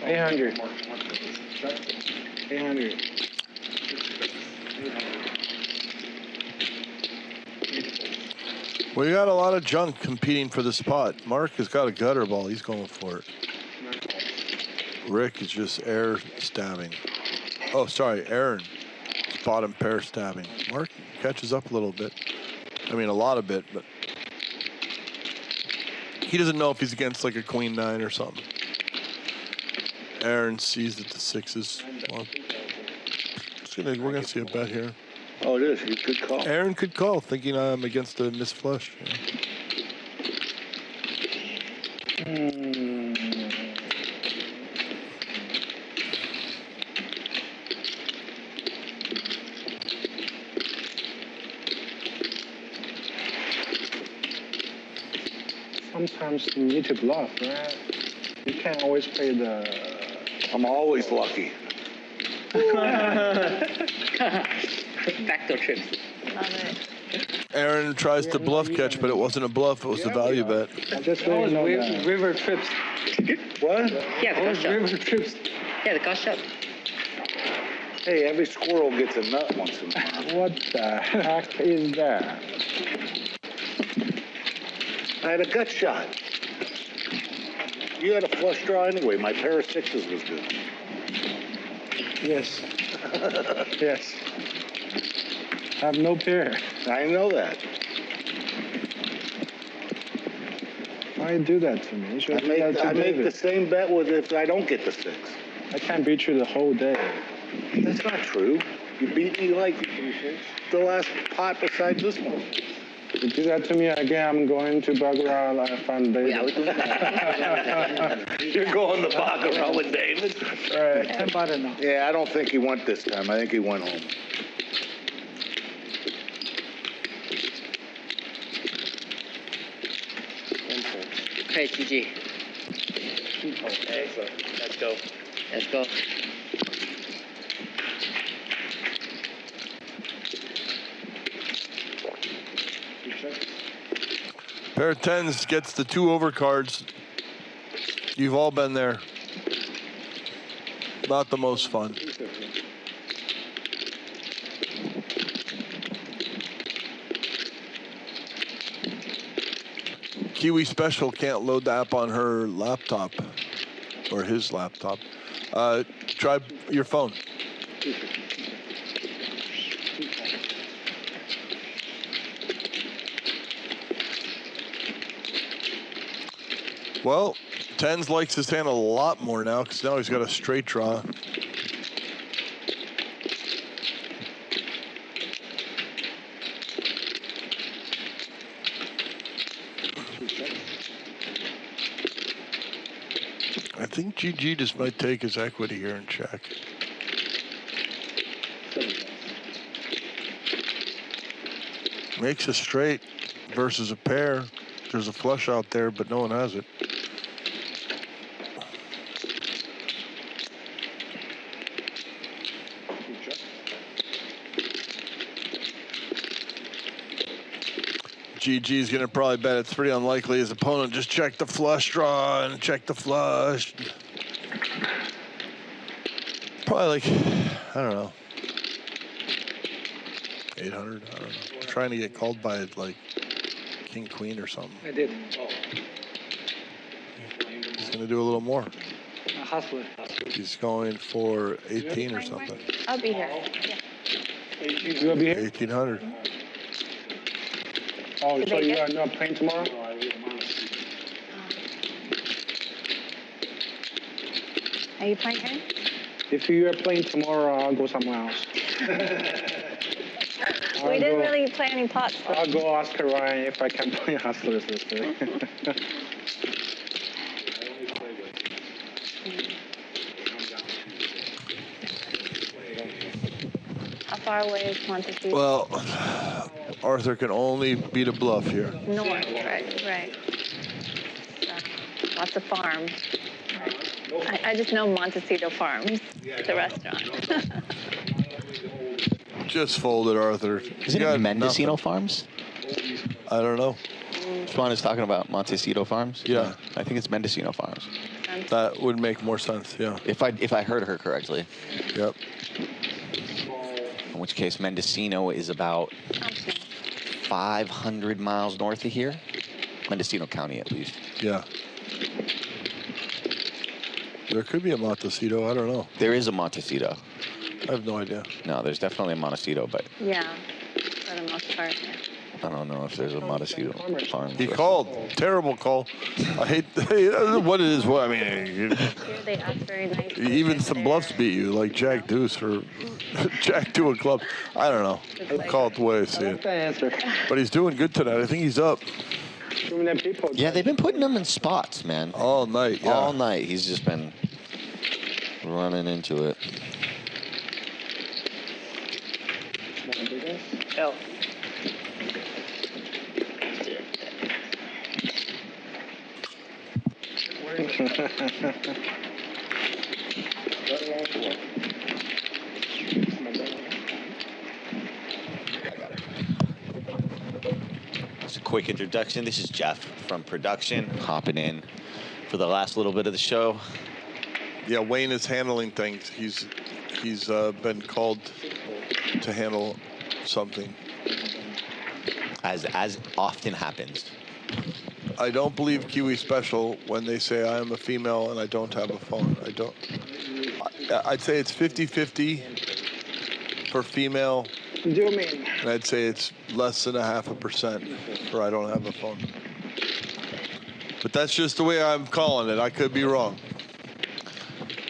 Speaker 4: 800. 800.
Speaker 2: We got a lot of junk competing for the spot. Mark has got a gutter ball. He's going for it. Rick is just air stabbing. Oh, sorry, Aaron. Bottom pair stabbing. Mark catches up a little bit. I mean, a lot of bit, but he doesn't know if he's against like a queen 9 or something. Aaron sees that the 6s. Well, we're gonna see a bet here.
Speaker 6: Oh, it is. You could call.
Speaker 2: Aaron could call, thinking I'm against a miss flush.
Speaker 4: Sometimes you need to bluff, right? You can't always play the...
Speaker 6: I'm always lucky.
Speaker 5: Backdoor trips.
Speaker 7: Love it.
Speaker 2: Aaron tries to bluff catch, but it wasn't a bluff. It was a value bet.
Speaker 4: I just
Speaker 9: That was
Speaker 4: really know that.
Speaker 9: river trips.
Speaker 6: What?
Speaker 5: Yeah, the gun shot.
Speaker 9: River trips.
Speaker 5: Yeah, the gun shot.
Speaker 6: Hey, every squirrel gets a nut once in a while.
Speaker 4: What the heck is that?
Speaker 6: I had a gut shot. You had a flush draw anyway. My pair of 6s was good.
Speaker 4: Yes. Yes. I have no pair.
Speaker 6: I know that.
Speaker 4: Why you do that to me? You should do that to
Speaker 6: I make
Speaker 4: David.
Speaker 6: the same bet with if I don't get the 6.
Speaker 4: I can't beat you the whole day.
Speaker 6: That's not true. You beat me like the last pot besides this one.
Speaker 4: If you do that to me again, I'm going to Baccarat and find David.
Speaker 5: Yeah, we do that.
Speaker 6: You're going to Baccarat with David?
Speaker 4: Right.
Speaker 6: Yeah, I don't think he went this time. I think he went home.
Speaker 5: Okay, GG.
Speaker 10: Okay, let's go.
Speaker 5: Let's go.
Speaker 2: Pair of 10s gets the 2 overcards. You've all been there. Not the most fun. Kiwi Special can't load the app on her laptop or his laptop. Try your phone. Well, Tens likes his hand a lot more now because now he's got a straight draw. I think GG just might take his equity here and check. Makes a straight versus a pair. There's a flush out there, but no one has it. GG's gonna probably bet it's pretty unlikely his opponent just checked the flush draw and checked the flush. Probably like, I don't know, 800, I don't know. I'm trying to get called by like King Queen or something.
Speaker 9: I did.
Speaker 2: He's gonna do a little more.
Speaker 9: Hustler.
Speaker 2: He's going for 18 or something.
Speaker 7: I'll be here. Yeah.
Speaker 4: You will be here?
Speaker 2: 1800.
Speaker 4: Oh, so you are not playing tomorrow?
Speaker 7: Are you playing here?
Speaker 4: If you are playing tomorrow, I'll go somewhere else.
Speaker 7: We didn't really play any pots.
Speaker 4: I'll go ask Ryan if I can play Hustlers this day.
Speaker 7: How far away is Montecito?
Speaker 2: Well, Arthur can only beat a bluff here.
Speaker 7: North, right. So, lots of farms. I just know Montecito Farms, the restaurant.
Speaker 2: Just folded, Arthur.
Speaker 14: Isn't it Mendocino Farms?
Speaker 2: I don't know.
Speaker 14: Xuan is talking about Montecito Farms?
Speaker 2: Yeah.
Speaker 14: I think it's Mendocino Farms.
Speaker 2: That would make more sense, yeah.
Speaker 14: If I heard her correctly.
Speaker 2: Yep.
Speaker 14: In which case, Mendocino is about 500 miles north of here. Mendocino County, at least.
Speaker 2: Yeah. There could be a Montecito, I don't know.
Speaker 14: There is a Montecito.
Speaker 2: I have no idea.
Speaker 14: No, there's definitely a Montecito, but
Speaker 7: Yeah, for the most part, yeah.
Speaker 14: I don't know if there's a Montecito farm.
Speaker 2: He called. Terrible call. I hate what it is. What I mean,
Speaker 7: They act very nice.
Speaker 2: even some bluffs beat you, like Jack Deuce or Jack Two of club. I don't know. I call it the way I see it.
Speaker 4: Answer.
Speaker 2: But he's doing good tonight. I think he's up.
Speaker 14: Yeah, they've been putting him in spots, man.
Speaker 2: All night, yeah.
Speaker 14: All night. He's just been running into it.
Speaker 10: L.
Speaker 14: Just a quick introduction. This is Jeff from production, hopping in for the last little bit of the show.
Speaker 2: Yeah, Wayne is handling things. He's been called to handle something.
Speaker 14: As often happens.
Speaker 2: I don't believe Kiwi Special when they say I am a female and I don't have a phone. I'd say it's 50-50 for female.
Speaker 4: Do you mean?
Speaker 2: And I'd say it's less than 0.5% for I don't have a phone. But that's just the way I'm calling it. I could be wrong.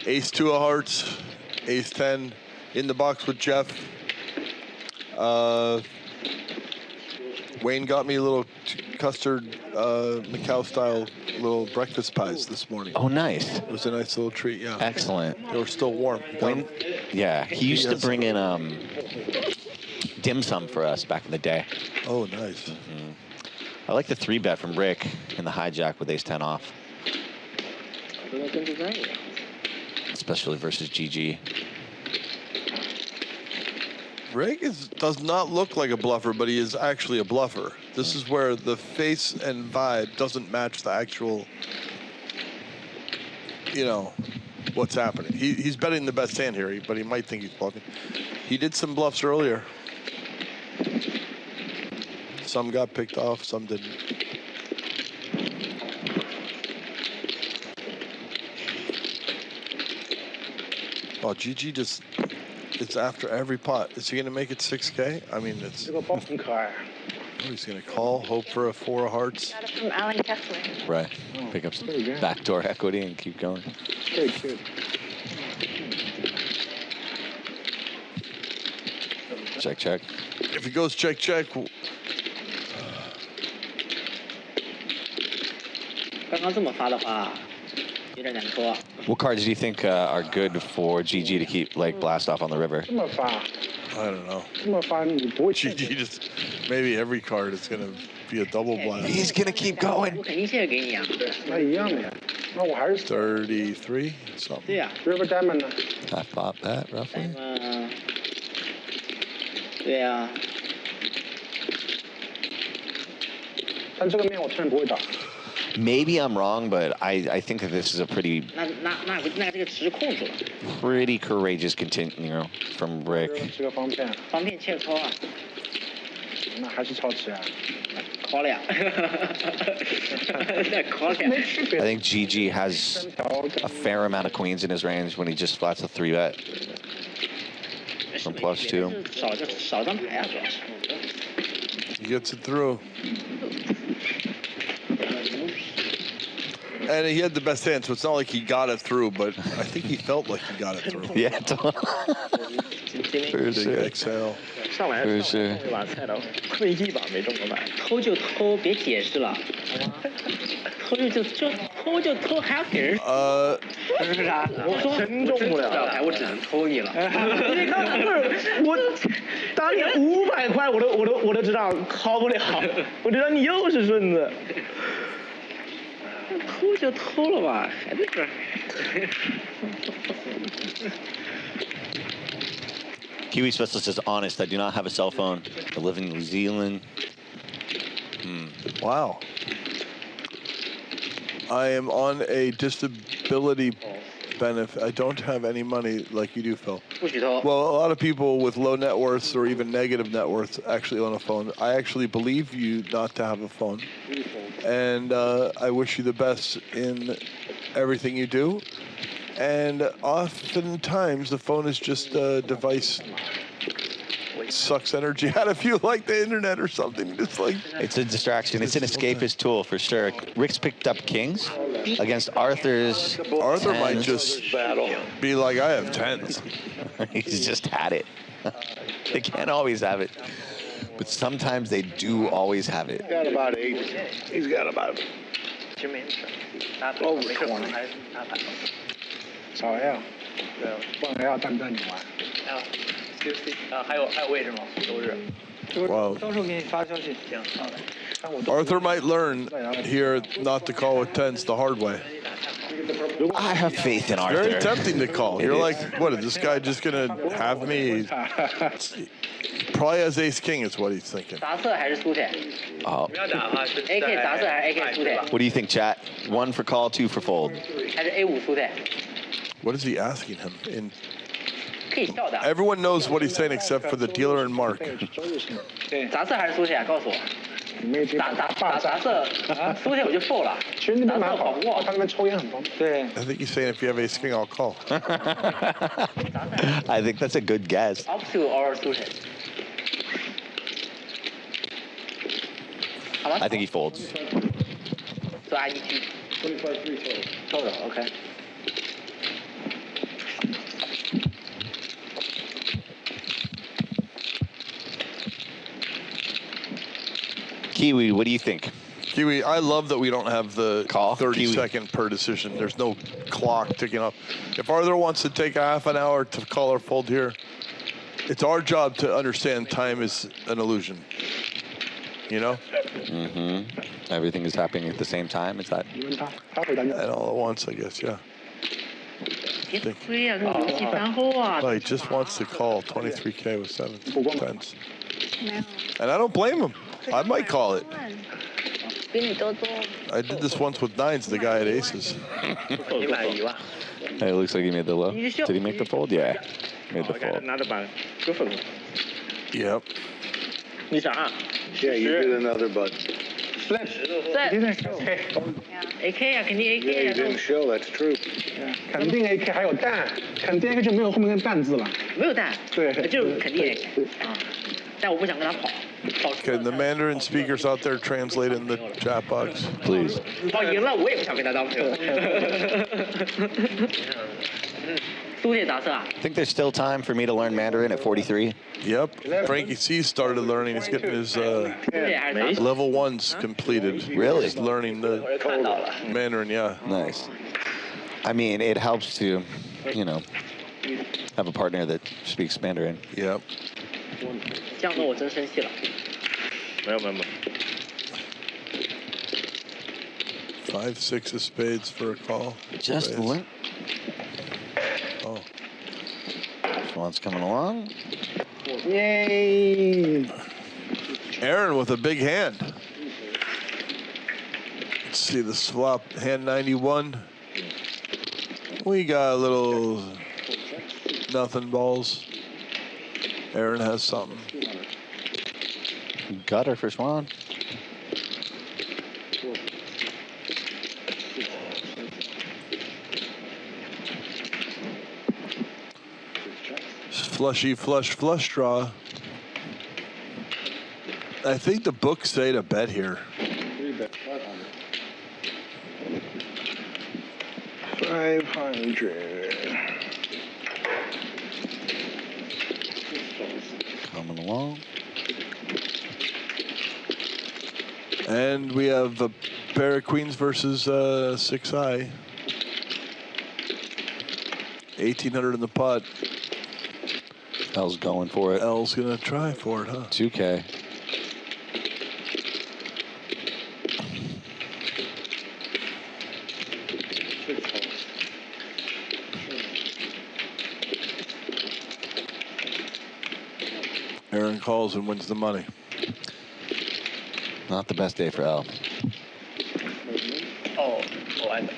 Speaker 2: Ace 2 of hearts, Ace 10 in the box with Jeff. Wayne got me a little custard Macau style little breakfast pies this morning.
Speaker 14: Oh, nice.
Speaker 2: It was a nice little treat, yeah.
Speaker 14: Excellent.
Speaker 2: They were still warm.
Speaker 14: Wayne, yeah, he used to bring in dim sum for us back in the day.
Speaker 2: Oh, nice.
Speaker 14: Mm-hmm. I like the 3-bet from Rick in the hijack with ace 10 off. Especially versus GG.
Speaker 2: Rick does not look like a bluffer, but he is actually a bluffer. This is where the face and vibe doesn't match the actual, what's happening. He's betting the best hand here, but he might think he's bluffing. He did some bluffs earlier. Some got picked off, some didn't. Oh, GG just, it's after every pot. Is he going to make it 6K? I mean, it's. Oh, he's going to call, hope for a 4 of hearts.
Speaker 7: Got it from Alan Kessler.
Speaker 14: Right. Pick up some backdoor equity and keep going.
Speaker 4: Very good.
Speaker 14: Check, check.
Speaker 2: If he goes check, check.
Speaker 5: 刚刚这么发的话，有点难拖。
Speaker 14: What cards do you think are good for GG to keep like blast off on the river?
Speaker 4: 这么发，
Speaker 2: I don't know.
Speaker 4: 这么发你不会
Speaker 2: GG just, maybe every card is going to be a double blast.
Speaker 14: He's gonna keep going.
Speaker 5: 我肯定现在给你啊。
Speaker 4: 那一样的呀。那我还是
Speaker 2: 33 something.
Speaker 5: 对呀。
Speaker 4: River Diamond 呢？
Speaker 14: Half pop that roughly.
Speaker 5: 对呀。
Speaker 4: 但这个面我突然不会打。
Speaker 14: Maybe I'm wrong, but I think that this is a pretty
Speaker 5: 那这个值控制了。
Speaker 14: pretty courageous continue from Rick.
Speaker 4: 这个方片。
Speaker 5: 方片切抽啊。
Speaker 4: 那还是超值啊。
Speaker 5: call 了呀。call 了呀。
Speaker 14: I think GG has a fair amount of queens in his range when he just flats a 3-bet from +2.
Speaker 5: 少张牌啊，主要是。
Speaker 2: He gets it through. And he had the best hand, so it's not like he got it through, but I think he felt like he got it through.
Speaker 14: Yeah,
Speaker 2: for sure. Exhale.
Speaker 10: 上来
Speaker 14: 是是
Speaker 10: 一把菜刀，亏一把没中过牌。
Speaker 5: 偷就偷，别解释了，好吗？偷就偷，还要给人。是啥？我说
Speaker 10: 真中不了
Speaker 5: 牌，我只能偷你了。
Speaker 10: 你刚才不是我，当年500块我都知道敲不了，我知道你又是顺子。
Speaker 5: 偷就偷了吧，还在这儿。
Speaker 14: Kiwi Specialist is honest. I do not have a cell phone. I live in New Zealand.
Speaker 2: Wow. I am on a disability benefit. I don't have any money like you do, Phil. Well, a lot of people with low net worths or even negative net worths actually own a phone. I actually believe you not to have a phone. And I wish you the best in everything you do. And oftentimes the phone is just a device. Sucks energy out of you like the internet or something. It's like
Speaker 14: it's a distraction. It's an escapist tool for sure. Rick's picked up kings against Arthur's.
Speaker 2: Arthur
Speaker 14: tens.
Speaker 2: might just be like, I have 10s.
Speaker 14: He's just had it. They can't always have it, but sometimes they do always have it.
Speaker 6: He's got about 8. He's got about.
Speaker 3: 哦，没事，我们还
Speaker 4: 少 L， 对，不然要带你玩。
Speaker 3: 还有位置吗？周日。
Speaker 2: Wow.
Speaker 9: 到时候给你发消息。
Speaker 3: 行，好的。
Speaker 2: Arthur might learn here not to call with 10s the hard way.
Speaker 14: I have faith in Arthur.
Speaker 2: Very tempting to call. You're like, what, is this guy just going to have me? Probably has ace king is what he's thinking.
Speaker 5: 杂色还是苏铁？
Speaker 14: Oh.
Speaker 3: 不要打哈，是
Speaker 5: AK 杂色还是 AK 苏铁？
Speaker 14: What do you think, chat? 1 for call, 2 for fold.
Speaker 5: 还是 A5 苏铁？
Speaker 2: What is he asking him? In
Speaker 5: 可以笑的。
Speaker 2: everyone knows what he's saying except for the dealer and Mark.
Speaker 5: 杂色还是苏铁？告诉我。杂色，苏铁我就 fold 了。
Speaker 4: 其实那边蛮好，他那边抽烟很方便。
Speaker 9: 对。
Speaker 2: I think he's saying if you have ace king, I'll call.
Speaker 14: I think that's a good guess.
Speaker 5: Up to or 苏铁。
Speaker 14: I think he folds.
Speaker 5: So I need to
Speaker 6: 25-3 total.
Speaker 5: okay.
Speaker 14: Kiwi, what do you think?
Speaker 2: Kiwi, I love that we don't have the
Speaker 14: Call?
Speaker 2: 30-second per decision. There's no clock ticking up. If Arthur wants to take a half an hour to call or fold here, it's our job to understand time is an illusion. You know?
Speaker 14: Mm-hmm. Everything is happening at the same time. Is that?
Speaker 2: And all at once, I guess, yeah. Oh, he just wants to call 23K with 7s, 10s. And I don't blame him. I might call it. I did this once with 9s, the guy had aces.
Speaker 14: Hey, it looks like he made the low. Did he make the fold? Yeah. Made the fold.
Speaker 10: Another button. Good for him.
Speaker 2: Yep.
Speaker 10: 你想啊？
Speaker 6: Yeah, you did another button.
Speaker 4: Flash. Didn't show.
Speaker 5: AK 啊，肯定 AK
Speaker 6: Yeah,
Speaker 5: 啊
Speaker 6: you didn't show. That's true.
Speaker 4: 肯定 AK 还有蛋，肯定 AK 就没有后面跟蛋字了。
Speaker 5: 没有蛋，
Speaker 4: 对，
Speaker 5: 就肯定 AK 啊，但我不想跟他跑。
Speaker 2: Can the Mandarin speakers out there translate in the chat box, please?
Speaker 5: 跑赢了，我也不想跟他当朋友。苏铁咋色啊？
Speaker 14: I think there's still time for me to learn Mandarin at 43.
Speaker 2: Yep. Frankie C started learning. He's getting his level 1s completed.
Speaker 14: Really?
Speaker 2: He's learning the Mandarin, yeah.
Speaker 14: Nice. I mean, it helps to, you know, have a partner that speaks Mandarin.
Speaker 2: Yep.
Speaker 5: 这样弄我真生气了。
Speaker 10: 没有。
Speaker 2: 5, 6 of spades for a call.
Speaker 14: Just
Speaker 2: Spades.
Speaker 14: learn.
Speaker 2: Oh.
Speaker 14: Xuan's coming along.
Speaker 4: Yay!
Speaker 2: Aaron with a big hand. Let's see the swap, hand 91. We got a little nothing balls. Aaron has something.
Speaker 14: Gutter for Xuan.
Speaker 2: Flushy flush draw. I think the books say to bet here.
Speaker 4: 500.
Speaker 14: Coming along.
Speaker 2: And we have a pair of queens versus 6i. 1,800 in the pot.
Speaker 14: L's going for it.
Speaker 2: L's gonna try for it, huh?
Speaker 14: 2K.
Speaker 2: Aaron calls and wins the money.
Speaker 14: Not the best day for L.
Speaker 5: Oh, I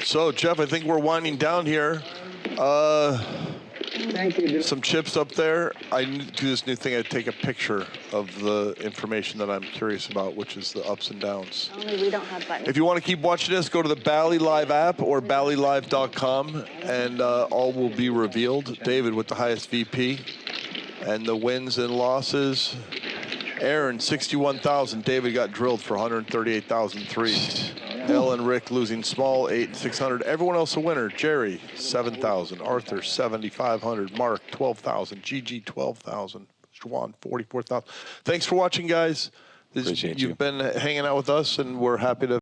Speaker 2: So, Jeff, I think we're winding down here.
Speaker 4: Thank you.
Speaker 2: Some chips up there. I do this new thing. I take a picture of the information that I'm curious about, which is the ups and downs.
Speaker 7: Only we don't have buttons.
Speaker 2: If you want to keep watching this, go to the Bally Live app or ballylive.com, and all will be revealed. David with the highest VP, and the wins and losses. Aaron, 61,000. David got drilled for 138,003. L and Rick losing small, 8,600. Everyone else a winner. Jerry, 7,000. Arthur, 7,500. Mark, 12,000. GG, 12,000. Xuan, 44,000. Thanks for watching, guys.
Speaker 14: Appreciate
Speaker 2: You've been hanging out with us, and we're happy to